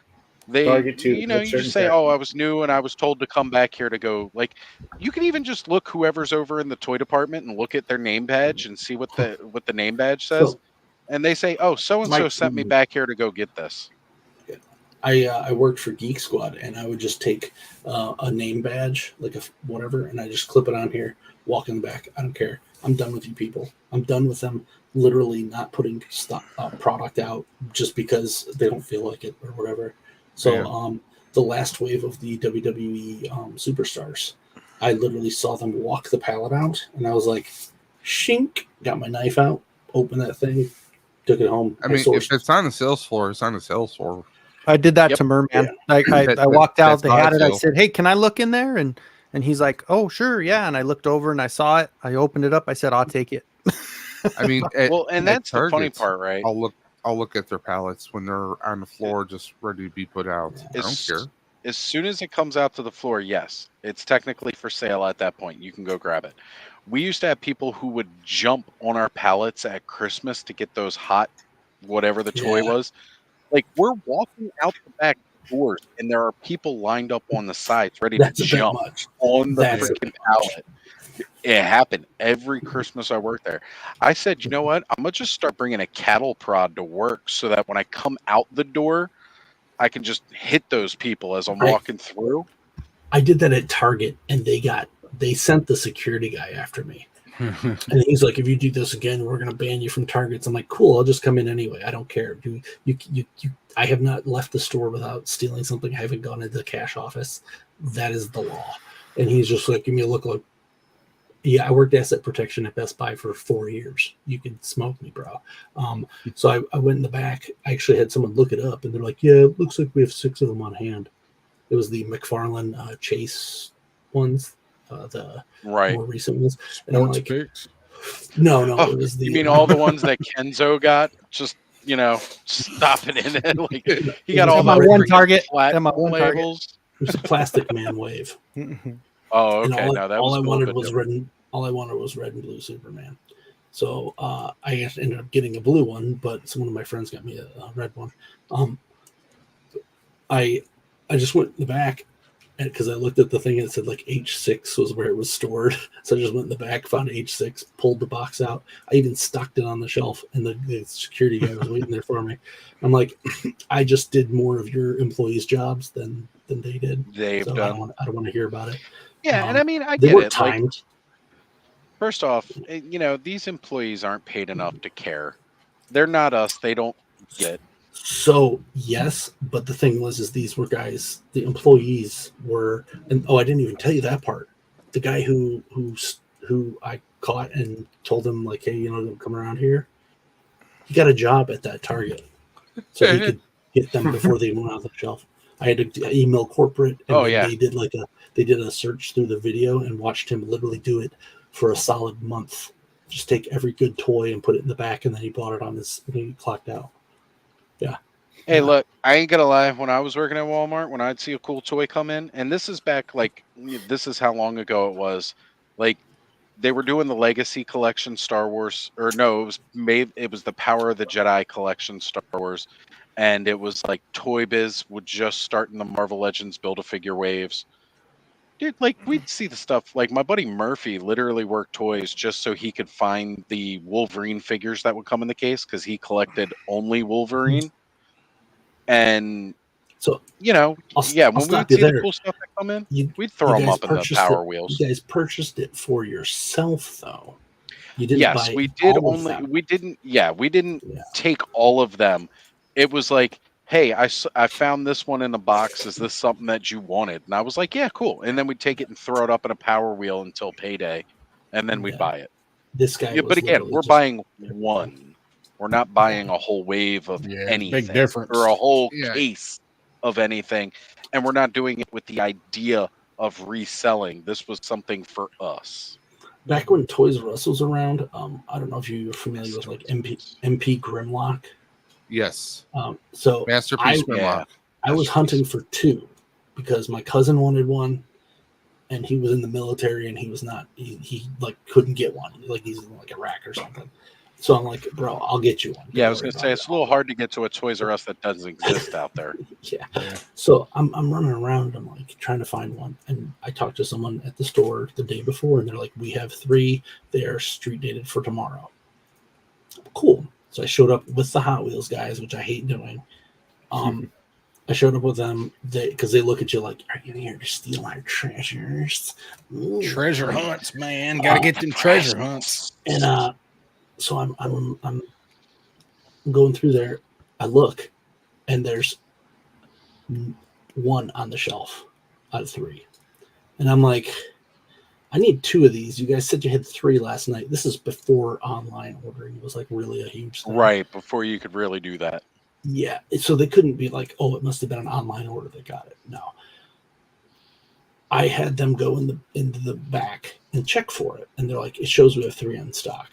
They,
Target too,
you know,
red
you
shirt
just
and
say,
khaki.
"Oh, I was new and I was told to come back here to go." Like, you can even just look whoever's over in the toy department and look at their name badge and see what the name badge says,
So-
and they say, "Oh, so and so
Mike,
sent me back here to go get this."
I worked for Geek Squad, and I would just take a name badge, like a whatever, and I just clip it on here, walk in the back. I don't care. I'm done with you people. I'm done with them literally not putting product out just because they don't feel like it or whatever. So
Yeah.
the last wave of the WWE superstars, I literally saw them walk the pallet out, and I was like, shink, got my knife out, opened that thing, took it home.
I mean, if
sourced
it's on the sales floor, it's on the sales floor.
I did that
Yep.
to Merman.
Yeah.
I walked out.
That's
They
how I
had it. I
feel.
said, "Hey, can I look in there?" And he's like, "Oh, sure, yeah." And I looked over and I saw it. I opened it up. I said, "I'll take it."
I mean, at,
Well, and
at
that's the funny
Targets,
part, right?
I'll look at their pallets when they're on the floor, just ready to be put out. I don't
As,
care.
as soon as it comes out to the floor, yes, it's technically for sale at that point. You can go grab it. We used to have people who would jump on our pallets at Christmas to get those hot, whatever the toy
Yeah.
was. Like, we're walking out the back doors, and there are people lined up on the sides ready to
That's a bit
jump
much.
on the
That's a
freaking
bit
pallet. It happened every Christmas I worked there. I said, you know what? I'm going to just start bringing a cattle prod to work so that when I come out the door, I can just hit those people as I'm walking through.
I did that at Target, and they sent the security guy after me. And he's like, if you do this again, we're going to ban you from Targets. I'm like, cool, I'll just come in anyway. I don't care. I have not left the store without stealing something. I haven't gone into the cash office. That is the law. And he's just like, give me a look like, Yeah, I worked asset protection at Best Buy for 4 years. You could smoke me, bro. So I went in the back. I actually had someone look it up, and they're like, "Yeah, it looks like we have 6 of them on hand." It was the McFarlane Chase ones, the more recent ones. And I'm
Sports
like,
picks.
no,
Oh,
it was the.
you mean all the ones that Kenzo got? Just stop it in it. Like he
It
got
was
all
my
the
one
freaking
target.
flat
My one target.
labels.
It was a Plastic Man wave.
Oh,
And
okay. No, that was
all I
a little
wanted
bit
was
different.
red and blue Superman. So I ended up getting a blue one, but some of my friends got me a red one. I just went in the back because I looked at the thing and it said like H6 was where it was stored. So I just went in the back, found H6, pulled the box out. I even stocked it on the shelf, and the security guy was waiting there for me. I'm like, I just did more of your employees' jobs than they did.
They've
So
done.
I don't want to hear about it.
Yeah, and I mean, I
they
get
weren't
it. Like,
timed.
first off, these employees aren't paid enough to care. They're not us. They don't get it.
So yes, but the thing was, is these were guys. The employees were, and I didn't even tell you that part. The guy who I caught and told him like, hey, don't come around here. He got a job at that Target, so he could get them before they went off the shelf. I had to email corporate, and they did a search through the video and watched him literally do it for a solid month. Just take every good toy and put it in the back, and then he bought it on his when he clocked out. Yeah.
Hey, look, I ain't gonna lie. When I was working at Walmart, when I'd see a cool toy come in, and this is back this is how long ago it was. Like they were doing the Legacy Collection Star Wars, or no, it was the Power of the Jedi Collection Star Wars, and it was like Toy Biz would just start in the Marvel Legends Build-A-Figure waves. Dude, like we'd see the stuff. Like my buddy Murphy literally worked toys just so he could find the Wolverine figures that would come in the case because he collected only Wolverine. And
so
when we would
stop
see
you
the
there.
cool stuff that come in, we'd
You
throw them
guys
up in the
purchased
Power
it.
Wheels.
You guys purchased it for yourself, though. You didn't
Yes,
buy
we did
all of
only.
them.
We didn't. Yeah, we didn't take all of them. It was like, hey, I found this one in a box. Is this something that you wanted? And I was like, yeah, cool. And then we'd take it and throw it up in a Power Wheel until payday, and then we'd buy it.
This guy
Yeah,
was
but again,
literally
we're
just
buying one. We're not buying a whole wave of anything
difference.
or a whole
Yeah.
case of anything, and we're not doing it with the idea of reselling. This was something for us.
back when Toys R Us was around. I don't know if you're familiar with like MP Grimlock.
Yes.
So
Masterpiece Grimlock.
I was hunting for 2 because my cousin wanted one, and he was in the military, and he was not. He like couldn't get one. Like he's in like Iraq or something. So I'm like, bro, I'll get you one.
Yeah, I was gonna say it's a little hard to get to a Toys R Us that doesn't exist out there.
Yeah. So I'm running around. I'm like trying to find one, and I talked to someone at the store the day before, and they're like, "We have 3. They are street dated for tomorrow." Cool. So I showed up with the Hot Wheels guys, which I hate doing. I showed up with them because they look at you like, "Are you here to steal our treasures?"
Treasure hunts, man. Gotta get them treasure hunts.
And so I'm going through there. I look, and there's 1 on the shelf out of 3, and I'm like, I need 2 of these. You guys said you had 3 last night. This is before online ordering. It was like really a huge thing.
Right, before you could really do that.
Yeah, so they couldn't be like, oh, it must have been an online order that got it. No, I had them go into the back and check for it, and they're like, it shows we have 3 in stock.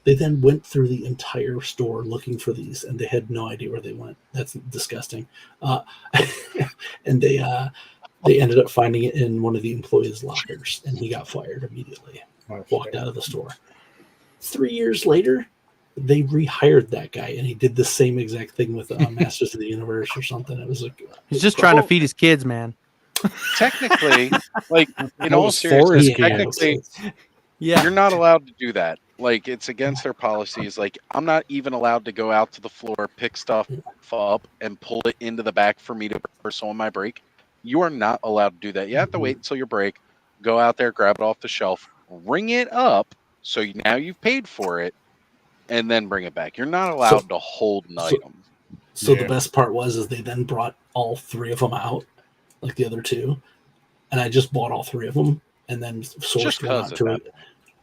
They then went through the entire store looking for these, and they had no idea where they went. That's disgusting. And they ended up finding it in one of the employees' lockers, and he got fired immediately. Walked out of the store. 3 years later, they rehired that guy, and he did the same exact thing with Masters of the Universe or something. It was like
He's just trying to feed his kids, man.
Technically, like in all seriousness, technically, you're not allowed to do that. Like it's against their policies. Like I'm not even allowed to go out to the floor, pick stuff up, and pull it into the back for me to on my break. You are not allowed to do that. You have to wait until your break, go out there, grab it off the shelf, ring it up, so now you've paid for it, and then bring it back. You're not allowed to hold an item.
So the best part is they then brought all 3 of them out, like the other 2, and I just bought all 3 of them, and then
Just
sourced one
because
out
at
to
that
it.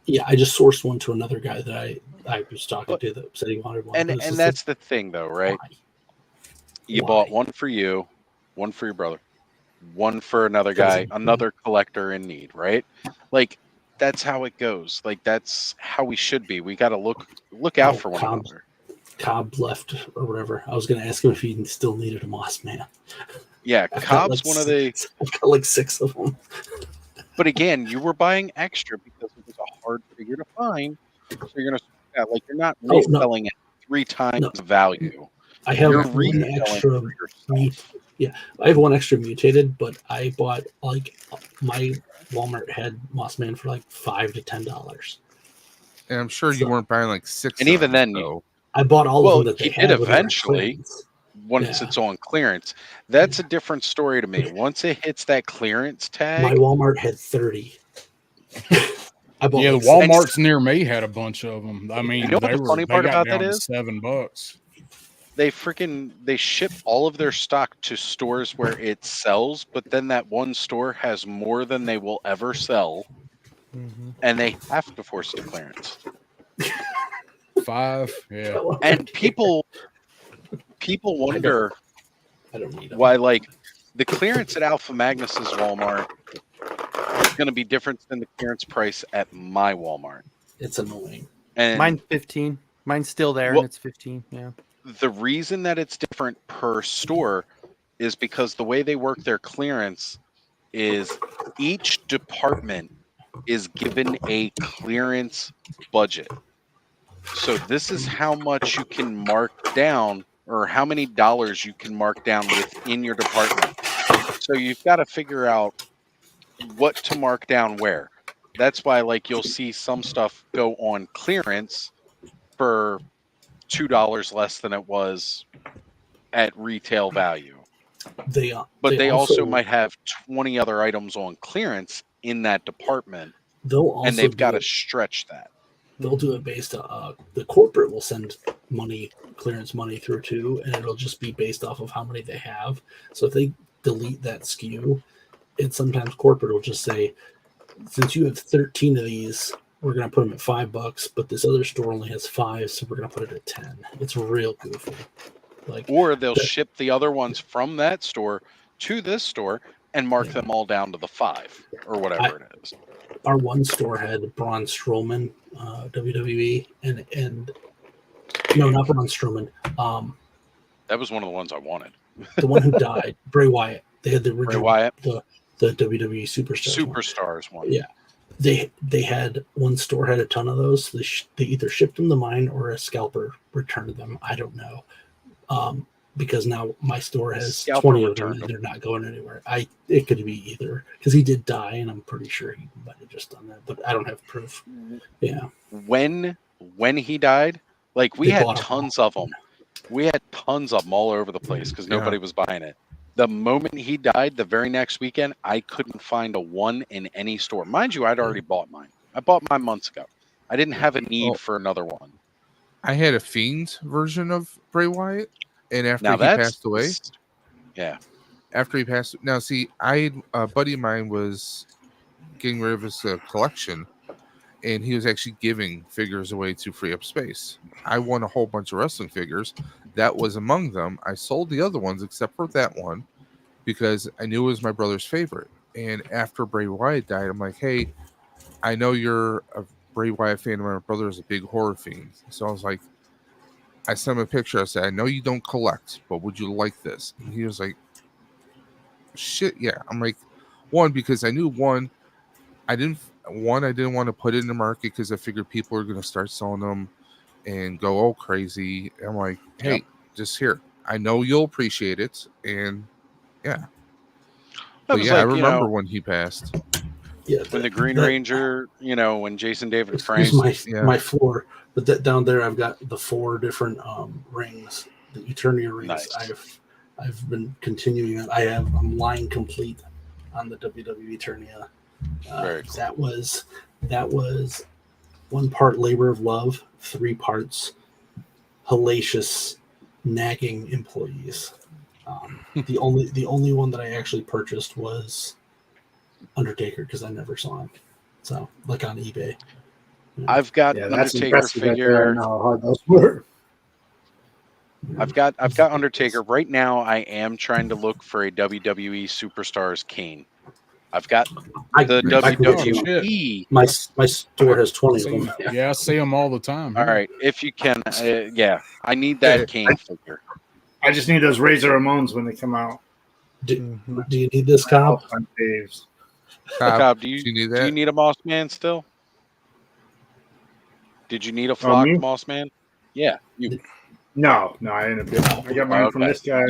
Yeah, I just sourced one to another guy that I was talking to that said he wanted one.
And
But it's just
that's the thing, though, right? You bought one for you, one for your brother, one for another guy, another collector in need, right? Like that's how it goes. Like that's how we should be. We got to look out for one another.
Cobb left or whatever. I was going to ask him if he still needed a Moss Man.
Yeah, Cobb's one of the.
I've got like 6 of them.
But again, you were buying extra because it was a hard figure to find. So you're gonna like you're not reselling it 3 times the value.
I have
You're
one
reselling
extra. I have one extra mutated, but I bought like my Walmart had Moss Man for like $5 to $10.
And I'm sure you weren't buying like 6.
And even then,
I bought all of them that they
you
had
did
when they were on
eventually.
clearance.
Once it's on clearance, that's a different story to me. Once it hits that clearance tag,
My Walmart had 30. I bought
Yeah, the
like
Walmarts
6.
near me had a bunch of them. I mean,
You know what the funny part
got
about
down
that
to
is?
$7.
They ship all of their stock to stores where it sells, but then that one store has more than they will ever sell, and they have to force it to clearance.
5, yeah.
And people wonder why, like, the clearance at Alpha Magnus's Walmart is going to be different than the clearance price at my Walmart.
It's annoying.
And
Mine's 15. Mine's still there,
Well-
and it's 15. Yeah.
the reason that it's different per store is because the way they work their clearance is each department is given a clearance budget. So this is how much you can mark down or how many dollars you can mark down within your department. So you've got to figure out what to mark down where. That's why like you'll see some stuff go on clearance for $2 less than it was at retail value. But they also might have 20 other items on clearance in that department, and they've got to stretch that.
They'll do it based on the corporate will send clearance money through too, and it'll just be based off of how many they have. So if they delete that SKU, and sometimes corporate will just say, since you have 13 of these, we're going to put them at $5, but this other store only has 5, so we're going to put it at 10. It's real goofy.
Or they'll ship the other ones from that store to this store and mark them all down to the 5 or whatever it is.
Our one store had Braun Strowman, WWE, and no, not Braun Strowman.
That was one of the ones I wanted.
The one who died, Bray Wyatt. They had the original,
Bray Wyatt,
the WWE
Superstars one.
Yeah, they had one store had a ton of those. They either shipped them to mine or a scalper returned them. I don't know. Because now my store has
Scalper
20 of them
returned
and they're not going anywhere. It could be either because he did die, and I'm pretty sure he might have just done that, but I don't have proof. Yeah.
When he died, like we
They
had
bought 'em
tons of them. We had tons of them all over the place because nobody was buying it. The moment he died, the very next weekend, I couldn't find a one in any store. Mind you, I'd already bought mine. I bought mine months ago. I didn't have a need for another one.
I had a Fiend version of Bray Wyatt, and after
Now
he passed away, after he passed, now see, a buddy of mine was getting rid of his collection, and he was actually giving figures away to free up space. I won a whole bunch of wrestling figures. That was among them. I sold the other ones except for that one because I knew it was my brother's favorite. And after Bray Wyatt died, I'm like, hey, I know you're a Bray Wyatt fan, and my brother is a big horror fiend. So I was like, I sent him a picture. I said, I know you don't collect, but would you like this? And he was like, shit, yeah. I'm like, one, because I knew I didn't want to put it in the market because I figured people are going to start selling them and go all crazy. I'm like, hey, just here. I know you'll appreciate it. And yeah. But yeah, I remember when he passed.
Yeah,
when the Green Ranger, when Jason David
Here's
Frank.
my floor, but that down there I've got the 4 different rings, the Eternia rings.
Nice.
I've been continuing on. I'm line complete on the WWE Eternia.
Very cool.
That was 1 part labor of love, 3 parts hellacious nagging employees. The only one that I actually purchased was Undertaker because I never saw him. So like on eBay.
I've got
Yeah,
an
that's
Undertaker
impressive right there. I
figure.
know how hard those were.
I've got Undertaker right now. I am trying to look for a WWE Superstars Kane. I've got the
I can get you one.
WWE.
My store has 20 of them.
Yeah, I see them all the time.
All
here.
right, if you can, yeah, I need that Kane figure.
I just need those Razor Ramones when they come out.
Do you need this, Cobb?
Cobb, do you
need
do you
that?
need a Moss Man still? Did you need a
me?
flocked Moss Man? Yeah, you.
No, I ended up getting. I got mine from
Okay.
this guy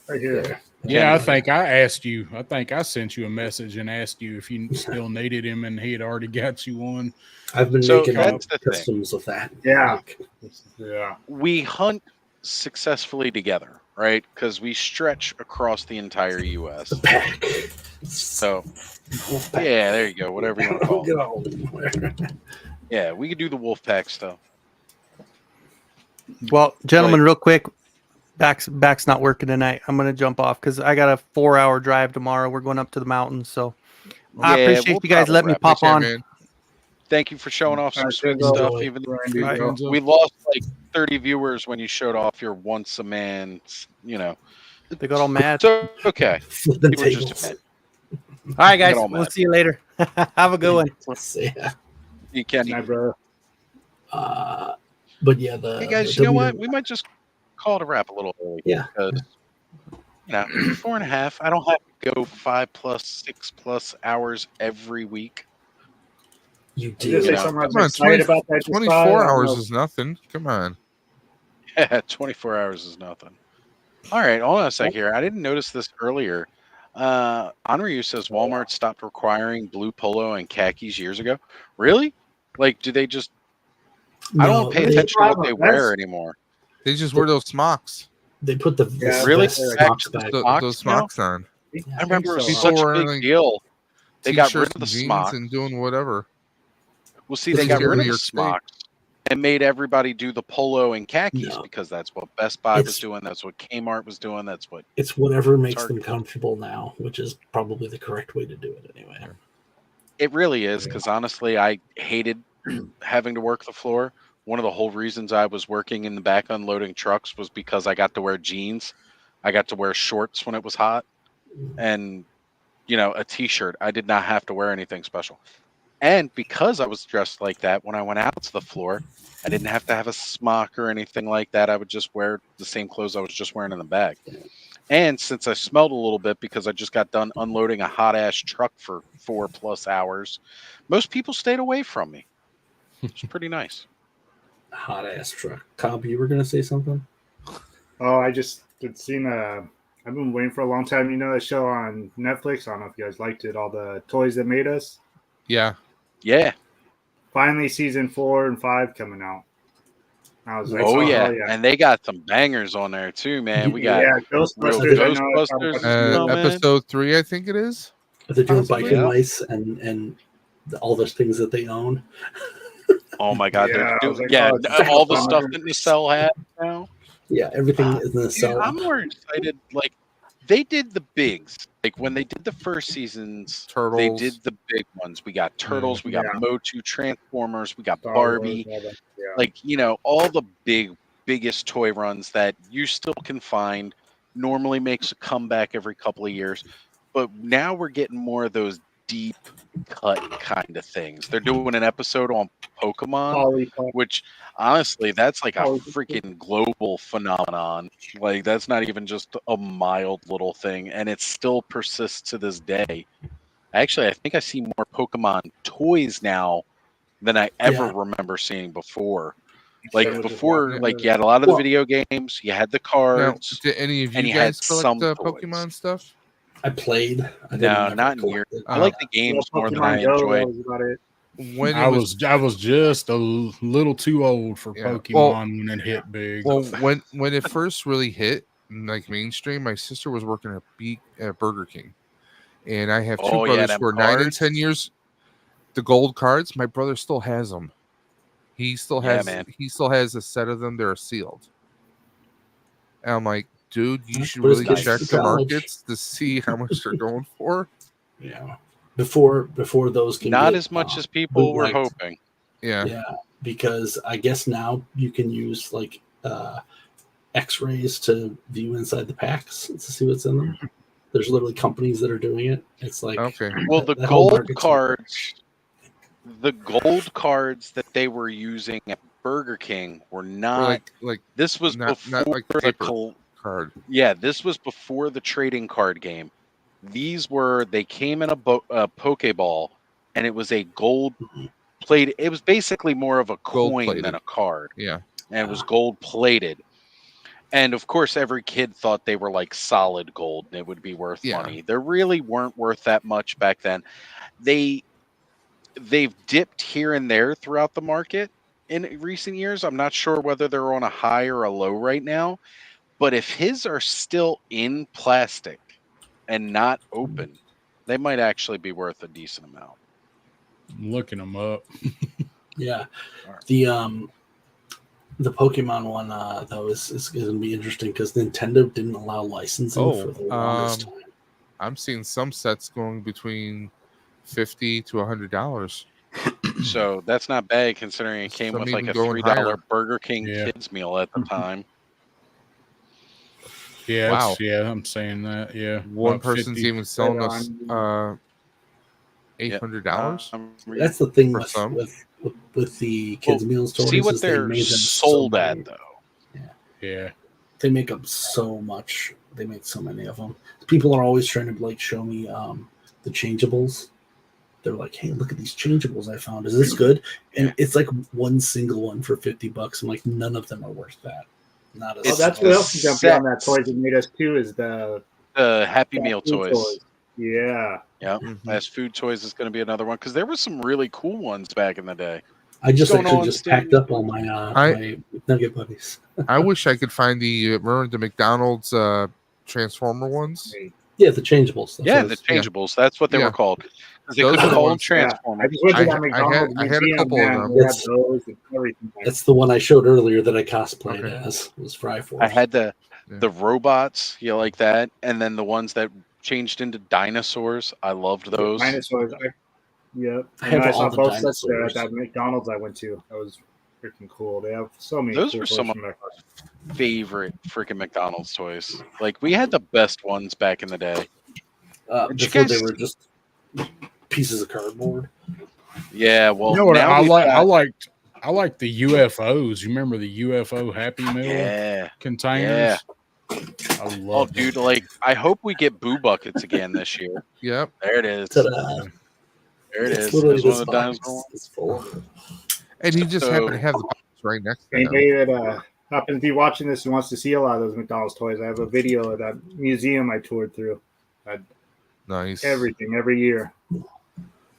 right here.
Yeah, I think I asked you. I think I sent you a message and asked you if you still needed him, and he had already got you one.
I've been
So
making
that's the thing.
customs of that.
Yeah.
Like,
We hunt successfully together, right? Because we stretch across the entire U.S. So, yeah, there you go. Whatever you want to call
Get
it.
all anywhere.
Yeah, we could do the Wolfpack stuff.
Well, gentlemen, real quick, back's not working tonight. I'm gonna jump off because I got a 4-hour drive tomorrow. We're going up to the mountains, so I
Yeah,
appreciate
we'll
you guys
probably
letting me
wrap
pop
it.
on.
Thank you for showing off some
Alright,
sweet
Enzo.
stuff.
Enjoy.
Even
Randy,
right,
go.
we lost like 30 viewers when you showed off your once a man. You know,
They got all mad.
So okay,
Flipping
people just
tables.
admit.
All right, guys,
Get all
we'll
mad.
see you later. Have a good one.
See ya.
You can.
Night, bro.
But yeah, the
Hey guys,
the
you know
W-
what? We might just call it a wrap a little early.
Yeah.
Because you know, 4.5. I don't have to go 5+, 6+ hours every week.
You
I was gonna say something I was
Come on,
excited about that.
24 hours is nothing. Come on.
Yeah, 24 hours is nothing. All right, hold on a sec here. I didn't notice this earlier. Onryu says Walmart stopped requiring blue polo and khakis years ago. Really? Like, do they just? I
No,
don't pay
they-
attention to what they
That's-
wear anymore.
They just wear those smocks.
They put the
Yeah,
Really?
vest
Back
smocks
to the
back.
smocks
Those
now?
smocks on.
I remember it was
People
such a
wearing,
big
like,
deal. They got rid
T-shirts
of the
and jeans
smocks.
and doing whatever.
Well, see,
This
they
is
got
here in
rid of
New
the
York State.
smocks and made everybody do the polo and khakis
No.
because that's what Best Buy was
It's-
doing. That's what Kmart was doing. That's what
It's whatever makes them
Target.
comfortable now, which is probably the correct way to do it anyway.
It really is, because honestly, I hated having to work the floor. One of the whole reasons I was working in the back unloading trucks was because I got to wear jeans. I got to wear shorts when it was hot and, you know, a t-shirt. I did not have to wear anything special. And because I was dressed like that, when I went out to the floor, I didn't have to have a smock or anything like that. I would just wear the same clothes I was just wearing in the bag. And since I smelled a little bit because I just got done unloading a hot ass truck for 4+ hours, most people stayed away from me. It's pretty nice.
Hot ass truck. Cobb, you were gonna say something?
Oh, I just had seen I've been waiting for a long time. You know that show on Netflix? I don't know if you guys liked it. All the toys that made us.
Yeah.
Yeah.
Finally, season 4 and 5 coming out. I was like,
Oh yeah.
yeah.
And they got some bangers on there too, man. We got
Yeah,
real
Ghostbusters. I know that's
Ghostbusters.
probably-
Episode 3, I think it is.
They're doing
Possibly.
biking
Yeah.
mice and all those things that they own.
Oh my god,
Yeah,
they're
I
doing
was like,
yeah,
oh, it's
all the
fun.
stuff that Nacelle had now.
Yeah, everything is in the
Dude,
cell.
I'm more excited. Like they did the bigs. Like when they did the first seasons,
Turtles.
they did the big ones. We got Turtles, we got
Yeah.
Motu, Transformers, we got
Star Wars,
Barbie.
all that, yeah.
Like, you know, all the biggest toy runs that you still can find. Normally makes a comeback every couple of years. But now we're getting more of those deep cut kind of things. They're doing an episode on Pokemon,
Polly,
which honestly, that's like a
Polly-
freaking global phenomenon. Like that's not even just a mild little thing, and it still persists to this day. Actually, I think I see more Pokemon toys now than I ever
Yeah.
remember seeing before. Like
Same with the
before,
Walkman.
like you had a lot of the
Well-
video games, you had the
Now,
cards,
did any of
and
you
you had
guys
some
collect
toys.
Pokemon stuff?
I played. I
No,
never
not in your.
collected.
I like the games
Well,
more than
Pokemon
I
Go,
enjoyed.
that was about it.
When
I
it
was just a little too old for
Yeah.
Pokemon
Well-
when it hit big.
Well, when it first really hit like mainstream, my sister was working at Burger King, and I have two
Oh, yeah,
brothers
them
who are 9 and
cards.
10 years. The gold cards, my brother still has them. He still
Yeah,
has.
man.
He still has a set of them. They're sealed. And I'm like, dude, you should
But it's
really
good
check
for
the
college.
markets to see how much they're going for.
Yeah. Before those can
Not
get,
as much as people were
bootlegged.
hoping.
Yeah, because I guess now you can use like X-rays to view inside the packs to see what's in them. There's literally companies that are doing it. It's like
Well, the
that whole
gold
market's
cards, that they were using at Burger King were not.
like
this was
not
before
like the
the
paper card.
Yeah, this was before the trading card game. They came in a Pokeball, and it was a gold plated. It was basically more of a coin than a card.
Yeah.
And it was gold plated. And of course, every kid thought they were like solid gold and it would be worth money. They really weren't worth that much back then. They've dipped here and there throughout the market in recent years. I'm not sure whether they're on a high or a low right now, but if his are still in plastic and not open, they might actually be worth a decent amount.
I'm looking them up.
Yeah. The Pokemon one though is going to be interesting because Nintendo didn't allow licensing for the longest time.
I'm seeing some sets going between $50 to $100.
So that's not bad considering it came
Some
with like
even
a
going
$3
higher.
Burger King kids meal at the time.
Yeah,
Wow.
I'm saying that. Yeah,
One
about
person's
50.
even selling us $800.
That's the thing
for
with
some.
with the kids meals toys.
See what
is they
they're
made them
sold
so
at
many.
though.
Yeah.
They make up so much. They make so many of them. People are always trying to like show me the changeables. They're like, "Hey, look at these changeables I found. Is this good?" And it's like one single one for $50. I'm like, none of them are worth that. Not a
That's what else is jumping on that toys that made us too is the
Happy Meal
food
toys.
Yeah.
Yeah, fast food toys is going to be another one because there were some really cool ones back in the day.
I just
What's going
actually
on,
just
Steve?
packed up all my my Nugget buddies.
I wish I could find remember the McDonald's Transformer ones?
Yeah, the changeables.
Yeah, the changeables. That's what they were called. 'Cause they
Those
couldn't
are the
call them
ones-
Transformers.
I just went to that
I
McDonald's
had a
museum,
couple of
man.
them.
They had
That's-
those and everything.
That's the one I showed earlier that I cosplayed as. Was Fry Force.
I had the robots, like that, and then the ones that changed into dinosaurs. I loved those.
Dinosaurs. Yep.
I
And
have
I saw
all the
both sets there
dinosaurs.
at that McDonald's I went to. That was freaking cool. They have so many
Those
cool
were
toys
some of
from
my
there.
favorite freaking McDonald's toys. Like we had the best ones back in the day. Did you
Before
guys
they were
see-
just pieces of cardboard.
Yeah, well,
You know what?
now
I
we've
like.
got-
I like the UFOs. You remember the UFO Happy Meal
Yeah,
containers? I
Oh,
love them.
dude, like I hope we get boo buckets again this year.
Yep.
There it is.
Ta-da.
There it
It's
is.
literally
There's one
this
of the
box.
dinosaur ones.
It's full of it.
And he just
So-
happened to have the box right next to him.
Anybody that happens to be watching this and wants to see a lot of those McDonald's toys, I have a video of that museum I toured through.
Nice.
Everything every year.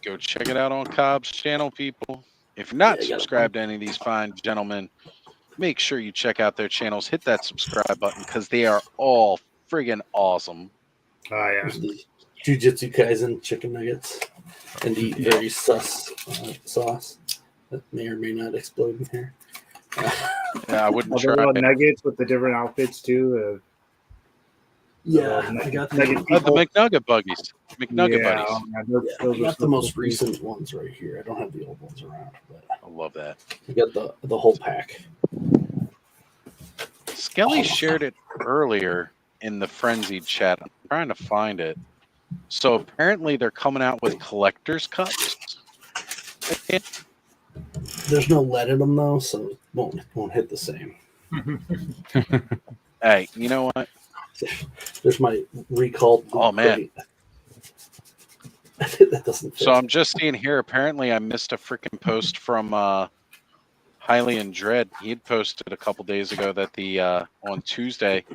Go check it out on Cobb's channel, people. If you're not subscribed to any of these fine gentlemen, make sure you check out their channels. Hit that subscribe button because they are all friggin' awesome.
Oh yeah.
There's the Jujutsu Kaisen chicken nuggets and the very sus sauce that may or may not explode in here.
Yeah, I wouldn't
All the
try
little
it.
nuggets with the different outfits too.
Yeah, I got the,
Oh, the McNugget buggies. McNugget buddies.
Oh, man, those
I
are
got
so
the most
cool.
recent ones right here. I don't have the old ones around, but
I love that.
I got the whole pack.
Skelly shared it earlier in the frenzied chat. I'm trying to find it. So apparently they're coming out with collector's cups.
There's no lead in them though, so it won't hit the same.
Hey, you know what?
There's my recalled.
Oh man.
That doesn't fit.
So I'm just seeing here. Apparently, I missed a freaking post from Highly and Dread. He had posted a couple days ago that the on Tuesday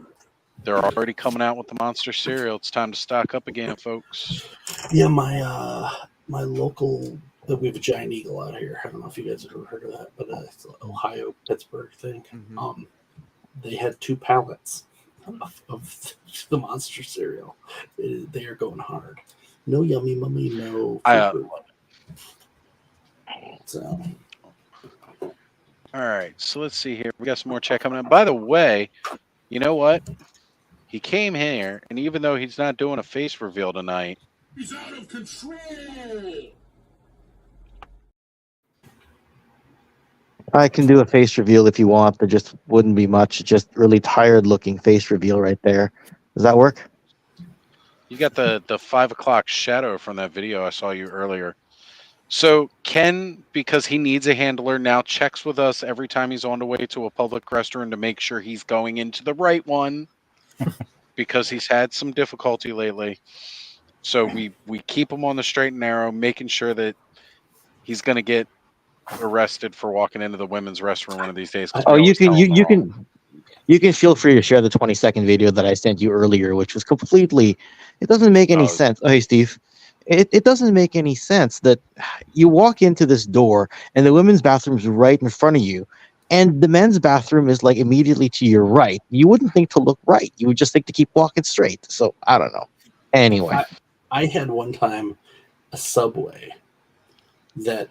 they're already coming out with the monster cereal. It's time to stock up again, folks.
Yeah, my my local. We have a giant eagle out here. I don't know if you guys have ever heard of that, but it's an Ohio Pittsburgh thing. They had 2 pallets of the monster cereal. They are going hard. No yummy mummy, no. So.
All right, so let's see here. We got some more chat coming up. By the way, you know what? He came here, and even though he's not doing a face reveal tonight,
He's out of control.
I can do a face reveal if you want. There just wouldn't be much. Just really tired looking face reveal right there. Does that work?
You got the 5 o'clock shadow from that video I saw you earlier. So Ken, because he needs a handler, now checks with us every time he's on the way to a public restroom to make sure he's going into the right one, because he's had some difficulty lately. So we keep him on the straight and narrow, making sure that he's going to get arrested for walking into the women's restroom one of these days. 'cause we
Oh, you
always
can
tell him the wrong.
you can feel free to share the 20-second video that I sent you earlier, which was completely. It doesn't make any sense. Oh, hey, Steve. It doesn't make any sense that you walk into this door and the women's bathroom is right in front of you, and the men's bathroom is like immediately to your right. You wouldn't think to look right. You would just think to keep walking straight. So I don't know. Anyway,
I had one time a Subway that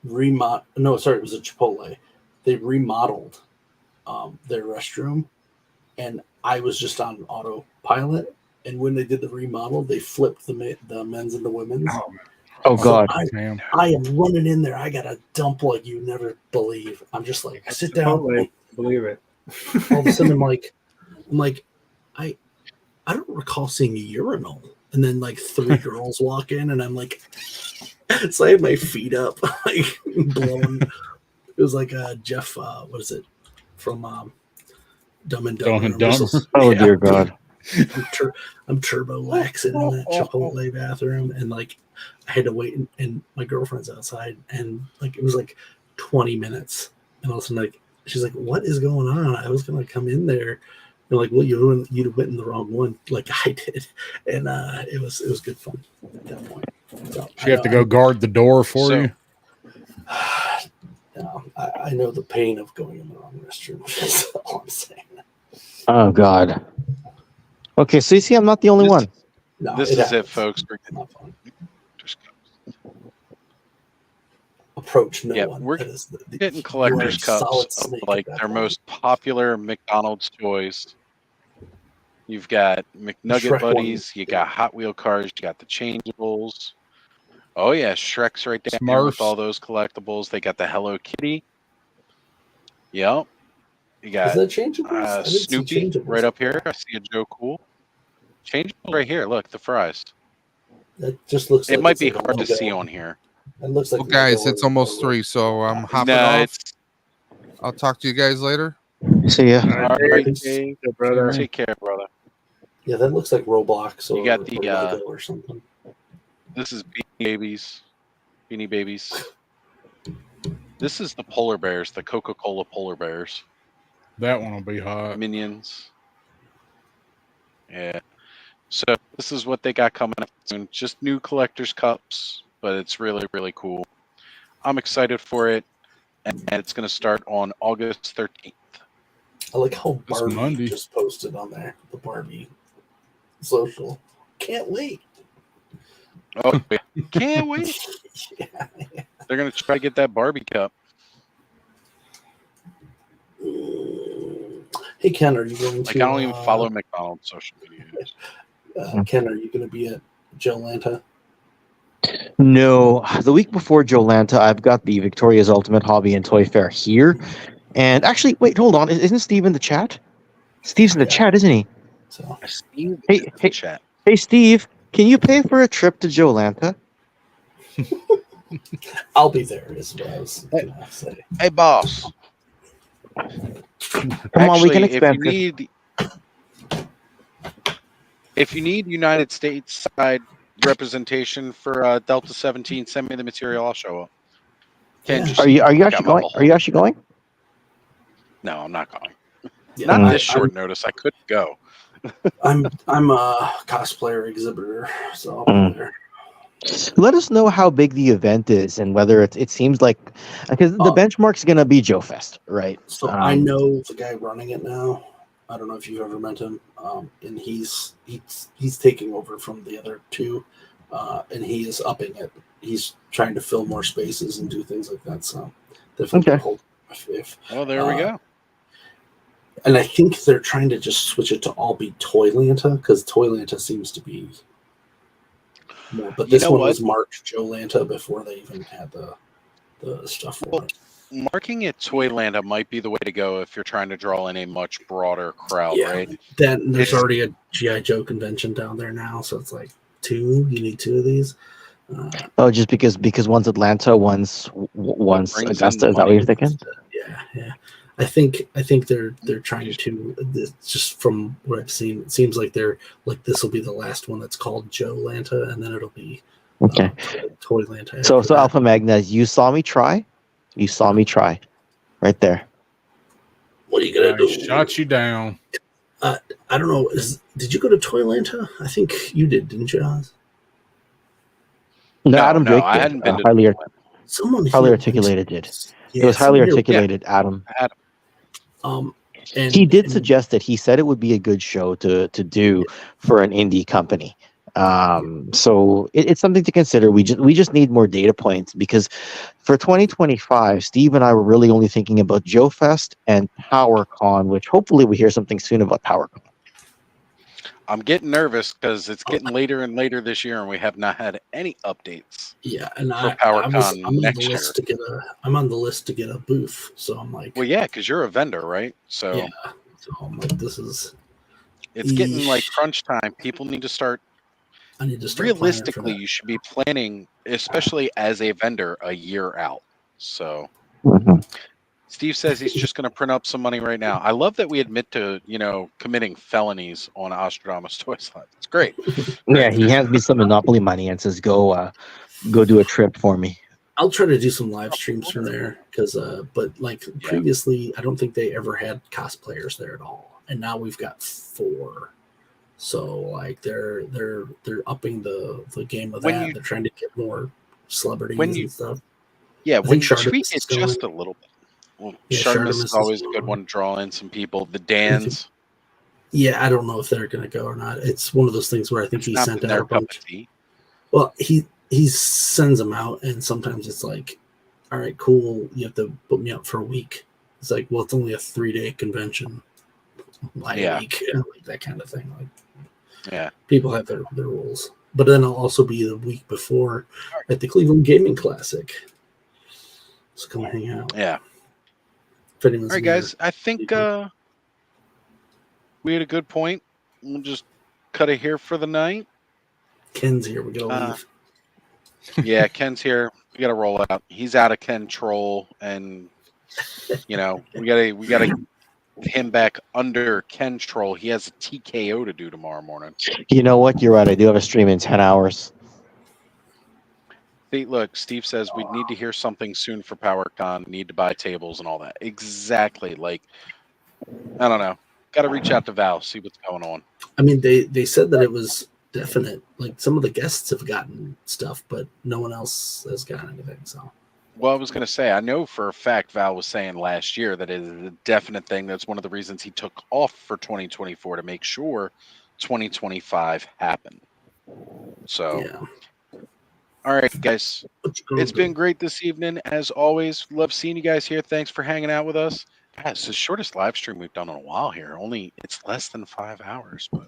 it was a Chipotle. They remodeled their restroom, and I was just on autopilot. And when they did the remodel, they flipped the men's and the women's.
Oh God!
I am running in there. I got a dump like you never believe. I'm just like, sit down.
Believe it.
All of a sudden, I'm like, I don't recall seeing a urinal. And then like 3 girls walk in, and I'm like, so I have my feet up, like blowing. It was like Jeff, what is it from Dumb and Dumber?
Oh dear God!
I'm turbo waxing in that Chipotle bathroom, and like I had to wait, and my girlfriend's outside, and like it was like 20 minutes, and all of a sudden like she's like, "What is going on?" I was gonna come in there. They're like, well, you went in the wrong one, like I did, and it was good fun at that point. So,
you have to go guard the door for you.
No, I know the pain of going in the wrong restroom. That's all I'm saying.
Oh God! Okay, so you see, I'm not the only one.
No,
This is it, folks.
Approach no
Yeah,
one.
we're
That is
getting collector's
you're a solid
cups of
snake at
like
that
their
point.
most popular McDonald's toys. You've got McNugget
Shrek
Buddies, you got Hot Wheel cars, you got the changeables. Oh yeah, Shrek's right down there with
Smurfs.
all those collectibles. They got the Hello Kitty. Yep. You got
that changeables? I didn't see
Snoopy
changeables.
right up here. I see a Joe Cool. Changeable right here. Look, the fries.
That just looks.
It
like
might
it's
be
like a
hard to
logo.
see on here.
It looks like.
Well, guys, it's almost 3, so I'm hopping
Nah,
off. I'll talk to you guys later.
See ya.
All right,
Peace.
Dave.
brother.
Take care, brother.
Yeah, that looks like Roblox or,
You got the,
or Lego or something.
This is Beanie Babies. This is the polar bears, the Coca-Cola polar bears.
That one will be hot.
Minions. Yeah. So this is what they got coming up soon. Just new collector's cups, but it's really, really cool. I'm excited for it, and it's going to start on August 13th.
I like how
It's
Barbie
Monday.
just posted on there. The Barbie social. Can't wait.
Oh, yeah. Can't wait. They're going to try to get that Barbie cup.
Hey Ken, are you going to?
Like, I don't even follow McDonald's social media.
Ken, are you going to be at Joe Lanta?
No, the week before Joe Lanta, I've got the Victoria's Ultimate Hobby and Toy Fair here. And actually, wait, hold on. Isn't Steve in the chat? Steve's in the chat, isn't he?
So,
Steve
hey,
chat.
Hey, Steve, can you pay for a trip to Joe Lanta?
I'll be there, is what I was going to say.
Hey, boss.
Come on, we can expense it.
If you need United States side representation for Delta 17, send me the material. I'll show up.
Are you actually going? Are you actually going?
No, I'm not going.
Yeah,
Not this short notice. I couldn't go.
I'm a cosplayer exhibitor, so I'll be there.
Let us know how big the event is and whether it seems like, because the benchmark's going to be Joe Fest, right?
So I know the guy running it now. I don't know if you've ever met him, and he's taking over from the other two, and he is upping it. He's trying to fill more spaces and do things like that. So definitely,
Oh, there we go.
And I think they're trying to just switch it to all be Toylanta, because Toylanta seems to be more. But
You
this
know
one
what?
was marked Joe Lanta before they even had the stuff for it.
Marking it Toylanta might be the way to go if you're trying to draw in a much broader crowd,
Yeah,
right?
then there's
It's-
already a GI Joe convention down there now, so it's like you need two of these.
Oh, just because one's Atlanta, one's
brings
Augusta.
in
Is that what you're
money?
thinking?
Yeah. I think they're trying to. Just from what I've seen, it seems like they're like this will be the last one that's called Joe Lanta, and then it'll be
Okay.
Toy Lanta.
So
after that.
Alpha Magna, you saw me try. You saw me try, right there.
What are you gonna do?
Shot you down.
I don't know. Did you go to Toy Lanta? I think you did, didn't you, Oz?
No, Adam Drake
I
did.
hadn't been to
Highly
Someone
highly
here
articulated did.
Yeah,
It was highly
someone here-
articulated, Adam.
And
He did suggest it. He said it would be a good show to do for an indie company. So it's something to consider. We just need more data points because for 2025, Steve and I were really only thinking about Joe Fest and PowerCon, which hopefully we hear something soon about PowerCon.
I'm getting nervous because it's getting later and later this year, and we have not had any updates.
Yeah, and
for
I'm
PowerCon
on the
next year.
list to get I'm on the list to get a booth. So I'm like,
Well, yeah, because you're a vendor, right? So
yeah. So I'm like, this is.
it's getting like crunch time. People need to start.
I need to start planning for
Realistically,
that.
you should be planning, especially as a vendor, a year out. So Steve says he's just going to print up some money right now. I love that we admit to committing felonies on Ostradamus Toys Live. It's great.
Yeah, he hands me some Monopoly money and says, "Go do a trip for me."
I'll try to do some live streams from there because, but like previously, I don't think they ever had cosplayers there at all, and now we've got 4. So like they're upping the game of that. They're trying to get more celebrities and stuff.
Yeah,
I
when
think
you
Shardamus
tweak
is
it
going.
just a little bit. Well,
Yeah,
Shardamus
Shardamus
is
is
always a good one to draw in some people. The Dans.
Yeah, I don't know if they're gonna go or not. It's one of those things where I think he
not
sent
been
out
their
a
cup
bunch.
of tea.
Well, he sends them out, and sometimes it's like, all right, cool. You have to put me up for a week. It's like, well, it's only a 3-day convention. Why a week? Like that kind of thing. Like,
yeah,
people have their rules. But then I'll also be the week before at the Cleveland Gaming Classic. So come hang out.
Yeah.
If anyone's
All right,
near.
guys. I think we had a good point. We'll just cut it here for the night.
Ken's here. We gotta leave.
Yeah, Ken's here. We gotta roll out. He's out of control, and we gotta him back under control. He has a TKO to do tomorrow morning.
You know what? You're right. I do have a stream in 10 hours.
See, look, Steve says we need to hear something soon for PowerCon. Need to buy tables and all that. Exactly. Like, I don't know. Got to reach out to Val, see what's going on.
I mean, they said that it was definite. Like some of the guests have gotten stuff, but no one else has gotten anything. So.
Well, I was going to say, I know for a fact Val was saying last year that it is a definite thing. That's one of the reasons he took off for 2024 to make sure 2025 happened. So, all right, guys. It's been great this evening. As always, love seeing you guys here. Thanks for hanging out with us. Guys, it's the shortest live stream we've done in a while here. It's less than 5 hours. But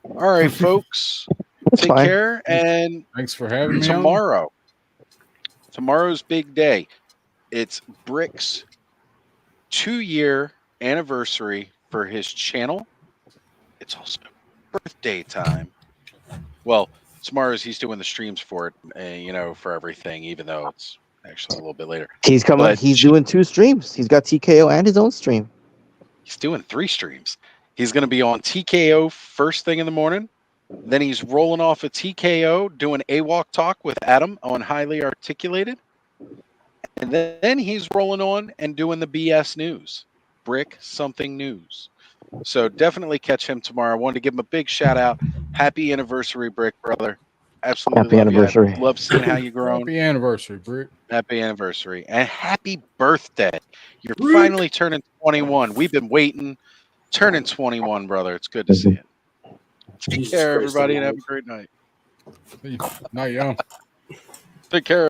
all right, folks. Take care. And
thanks for having me.
Tomorrow. Tomorrow's big day. It's Brick's 2-year anniversary for his channel. It's also birthday time. Well, tomorrow's he's doing the streams for it, for everything, even though it's actually a little bit later.
He's coming.
But
He's doing 2 streams. He's got TKO and his own stream.
He's doing 3 streams. He's going to be on TKO first thing in the morning. Then he's rolling off a TKO, doing AWOC talk with Adam on Highly Articulated. And then he's rolling on and doing the BS news, Brick Something News. So definitely catch him tomorrow. I wanted to give him a big shout out. Happy anniversary, Brick, brother. Absolutely
Happy
love
anniversary.
you. Love seeing how you grown.
Happy anniversary, Brick.
Happy anniversary. And happy birthday. You're finally turning 21. We've been waiting. Turning 21, brother. It's good to see it. Take care, everybody, and have a great night.
Night, y'all.
Take care.